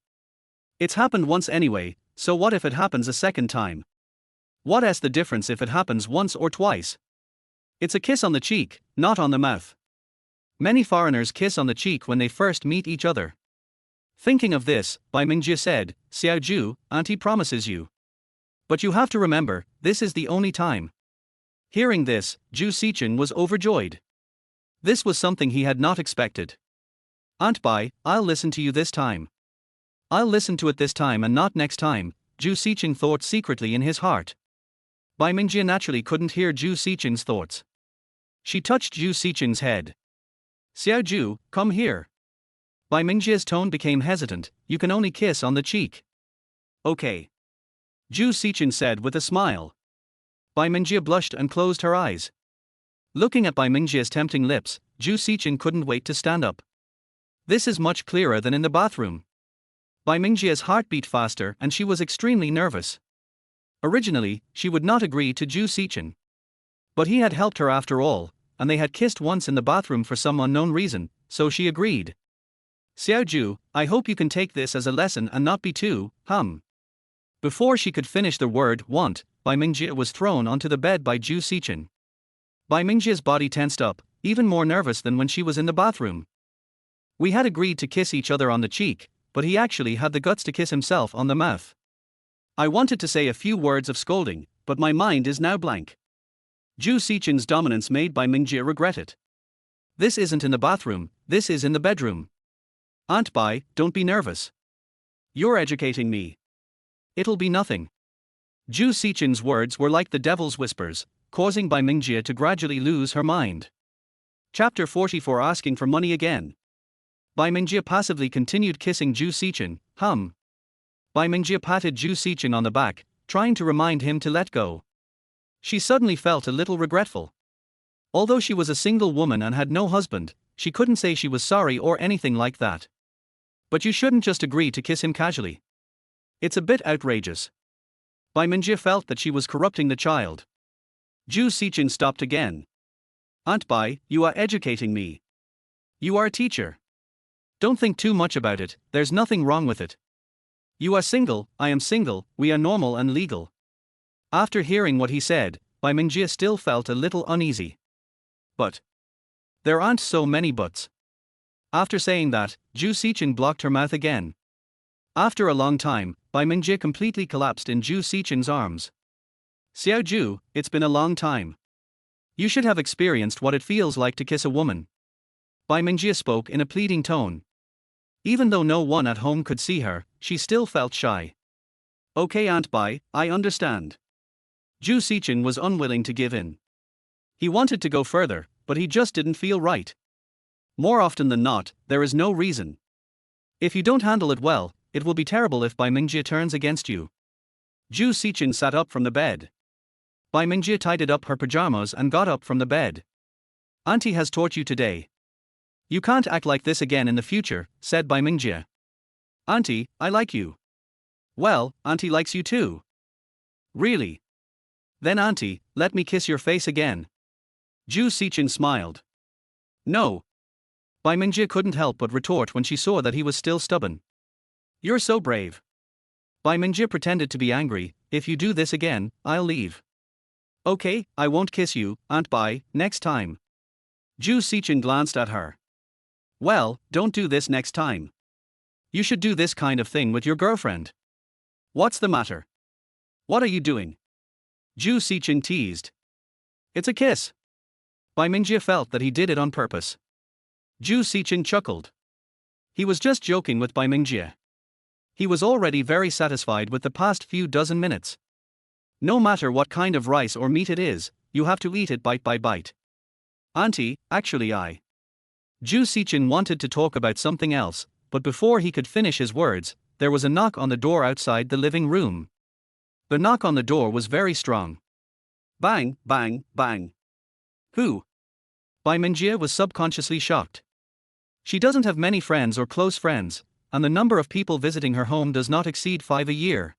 Speaker 1: It's happened once anyway, so what if it happens a second time? What's the difference if it happens once or twice? It's a kiss on the cheek, not on the mouth. Many foreigners kiss on the cheek when they first meet each other. Thinking of this, Bai Mingjie said, Xiao Zhu, auntie promises you. But you have to remember, this is the only time. Hearing this, Zhou Sicheng was overjoyed. This was something he had not expected. Aunt Bai, I'll listen to you this time. I'll listen to it this time and not next time, Zhou Sicheng thought secretly in his heart. Bai Mingjie naturally couldn't hear Zhou Sicheng's thoughts. She touched Zhou Sicheng's head. Xiao Zhu, come here. Bai Mingjie's tone became hesitant, you can only kiss on the cheek. Okay. Zhou Sicheng said with a smile. Bai Mingjie blushed and closed her eyes. Looking at Bai Mingjie's tempting lips, Zhou Sicheng couldn't wait to stand up. This is much clearer than in the bathroom. Bai Mingjie's heart beat faster and she was extremely nervous. Originally, she would not agree to Zhou Sicheng. But he had helped her after all, and they had kissed once in the bathroom for some unknown reason, so she agreed. Xiao Zhu, I hope you can take this as a lesson and not be too, Before she could finish the word want, Bai Mingjie was thrown onto the bed by Zhou Sicheng. Bai Mingjie's body tensed up, even more nervous than when she was in the bathroom. We had agreed to kiss each other on the cheek, but he actually had the guts to kiss himself on the mouth. I wanted to say a few words of scolding, but my mind is now blank. Zhou Sicheng's dominance made Bai Mingjie regret it. This isn't in the bathroom, this is in the bedroom. Aunt Bai, don't be nervous. You're educating me. It'll be nothing. Zhou Sicheng's words were like the devil's whispers, causing Bai Mingjie to gradually lose her mind. Chapter 44 Asking for money again. Bai Mingjie passively continued kissing Zhou Sicheng, Bai Mingjie patted Zhou Sicheng on the back, trying to remind him to let go. She suddenly felt a little regretful. Although she was a single woman and had no husband, she couldn't say she was sorry or anything like that. But you shouldn't just agree to kiss him casually. It's a bit outrageous. Bai Mingjie felt that she was corrupting the child. Zhou Sicheng stopped again. Aunt Bai, you are educating me. You are a teacher. Don't think too much about it, there's nothing wrong with it. You are single, I am single, we are normal and legal. After hearing what he said, Bai Mingjie still felt a little uneasy. But there aren't so many buts. After saying that, Zhou Sicheng blocked her mouth again. After a long time, Bai Mingjie completely collapsed in Zhou Sicheng's arms. Xiao Zhu, it's been a long time. You should have experienced what it feels like to kiss a woman. Bai Mingjie spoke in a pleading tone. Even though no one at home could see her, she still felt shy. Okay Aunt Bai, I understand. Zhou Sicheng was unwilling to give in. He wanted to go further, but he just didn't feel right. More often than not, there is no reason. If you don't handle it well, it will be terrible if Bai Mingjie turns against you. Zhou Sicheng sat up from the bed. Bai Mingjie tidied up her pajamas and got up from the bed. Auntie has taught you today. You can't act like this again in the future, said Bai Mingjie. Auntie, I like you. Well, Auntie likes you too. Really? Then Auntie, let me kiss your face again. Zhou Sicheng smiled. No. Bai Mingjie couldn't help but retort when she saw that he was still stubborn. You're so brave. Bai Mingjie pretended to be angry, if you do this again, I'll leave. Okay, I won't kiss you, Aunt Bai, next time. Zhou Sicheng glanced at her. Well, don't do this next time. You should do this kind of thing with your girlfriend. What's the matter? What are you doing? Zhou Sicheng teased. It's a kiss. Bai Mingjie felt that he did it on purpose. Zhou Sicheng chuckled. He was just joking with Bai Mingjie. He was already very satisfied with the past few dozen minutes. No matter what kind of rice or meat it is, you have to eat it bite by bite. Auntie, actually Zhou Sicheng wanted to talk about something else, but before he could finish his words, there was a knock on the door outside the living room. The knock on the door was very strong. Bang, bang, bang. Who? Bai Mingjie was subconsciously shocked. She doesn't have many friends or close friends, and the number of people visiting her home does not exceed 5 a year.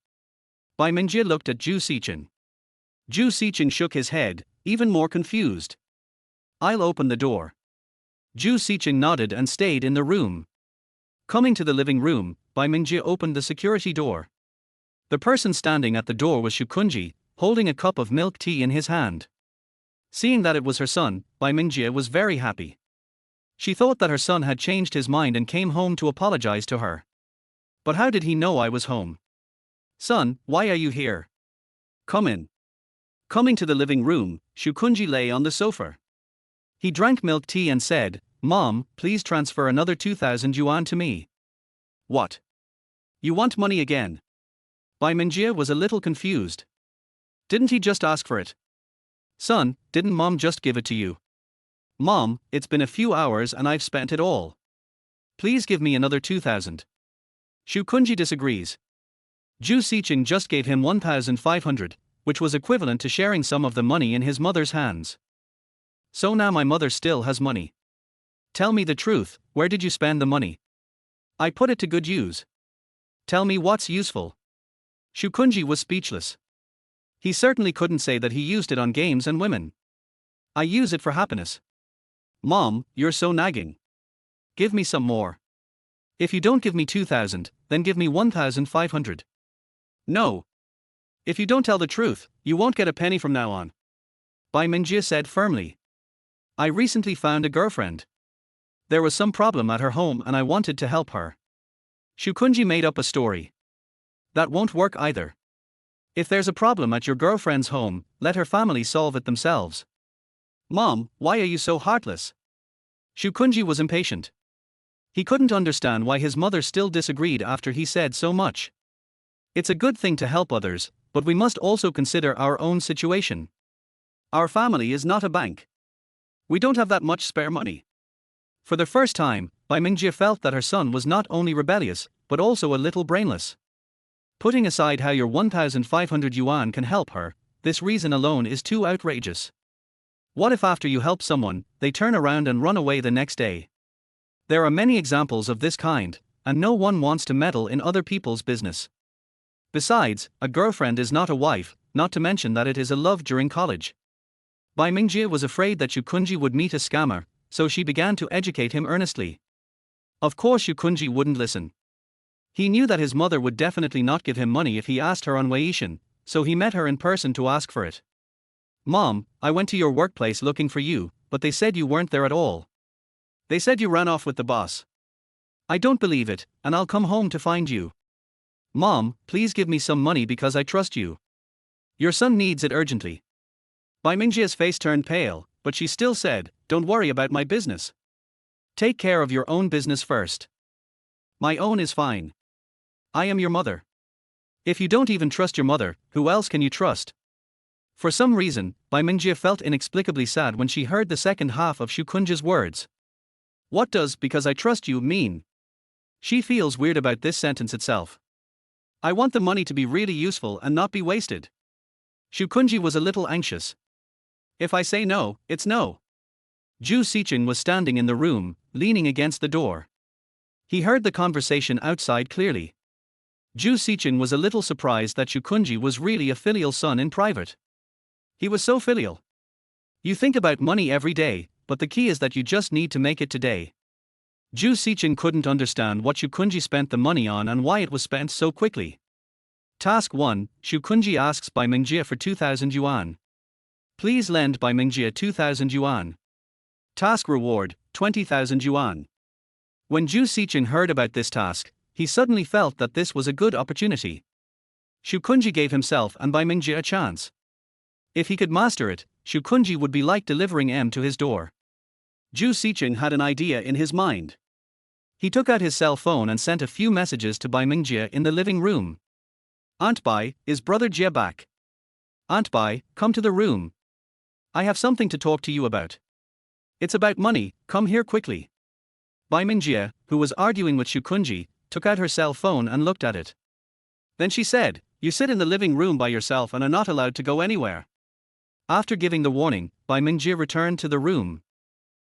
Speaker 1: Bai Mingjie looked at Zhou Sicheng. Zhou Sicheng shook his head, even more confused. I'll open the door. Zhou Sicheng nodded and stayed in the room. Coming to the living room, Bai Mingjie opened the security door. The person standing at the door was Shukunji, holding a cup of milk tea in his hand. Seeing that it was her son, Bai Mingjie was very happy. She thought that her son had changed his mind and came home to apologize to her. But how did he know I was home? Son, why are you here? Come in. Coming to the living room, Shukunji lay on the sofa. He drank milk tea and said, Mom, please transfer another 2,000 yuan to me. What? You want money again? Bai Mingjie was a little confused. Didn't he just ask for it? Son, didn't Mom just give it to you? Mom, it's been a few hours and I've spent it all. Please give me another 2,000. Shukunji disagrees. Zhou Sicheng just gave him 1,500, which was equivalent to sharing some of the money in his mother's hands. So now my mother still has money. Tell me the truth, where did you spend the money? I put it to good use. Tell me what's useful. Shukunji was speechless. He certainly couldn't say that he used it on games and women. I use it for happiness. Mom, you're so nagging. Give me some more. If you don't give me 2,000, then give me 1,500. No. If you don't tell the truth, you won't get a penny from now on. Bai Mingjie said firmly. I recently found a girlfriend. There was some problem at her home and I wanted to help her. Shukunji made up a story. That won't work either. If there's a problem at your girlfriend's home, let her family solve it themselves. Mom, why are you so heartless? Shukunji was impatient. He couldn't understand why his mother still disagreed after he said so much. It's a good thing to help others, but we must also consider our own situation. Our family is not a bank. We don't have that much spare money. For the first time, Bai Mingjie felt that her son was not only rebellious, but also a little brainless. Putting aside how your 1,500 yuan can help her, this reason alone is too outrageous. What if after you help someone, they turn around and run away the next day? There are many examples of this kind, and no one wants to meddle in other people's business. Besides, a girlfriend is not a wife, not to mention that it is a love during college. Bai Mingjie was afraid that Shukunji would meet a scammer, so she began to educate him earnestly. Of course Shukunji wouldn't listen. He knew that his mother would definitely not give him money if he asked her on Weixin, so he met her in person to ask for it. Mom, I went to your workplace looking for you, but they said you weren't there at all. They said you ran off with the boss. I don't believe it, and I'll come home to find you. Mom, please give me some money because I trust you. Your son needs it urgently. Bai Mingjie's face turned pale, but she still said, Don't worry about my business. Take care of your own business first. My own is fine. I am your mother. If you don't even trust your mother, who else can you trust? For some reason, Bai Mingjie felt inexplicably sad when she heard the second half of Shukunji's words. What does "because I trust you" mean? She feels weird about this sentence itself. I want the money to be really useful and not be wasted. Shukunji was a little anxious. If I say no, it's no. Zhou Sicheng was standing in the room, leaning against the door. He heard the conversation outside clearly. Zhou Sicheng was a little surprised that Shukunji was really a filial son in private. He was so filial. You think about money every day, but the key is that you just need to make it today. Zhou Sicheng couldn't understand what Shukunji spent the money on and why it was spent so quickly. Task 1, Shukunji asks Bai Mingjie for 2,000 yuan. Please lend Bai Mingjie 2,000 yuan. Task reward, 20,000 yuan. When Zhou Sicheng heard about this task, he suddenly felt that this was a good opportunity. Shukunji gave himself and Bai Mingjie a chance. If he could master it, Shu Kunji would be like delivering M to his door. Zhou Sicheng had an idea in his mind. He took out his cell phone and sent a few messages to Bai Mingjie in the living room. Aunt Bai, is Brother Jie back? Aunt Bai, come to the room. I have something to talk to you about. It's about money, come here quickly. Bai Mingjie, who was arguing with Shu Kunji, took out her cell phone and looked at it. Then she said, you sit in the living room by yourself and are not allowed to go anywhere. After giving the warning, Bai Mingjie returned to the room.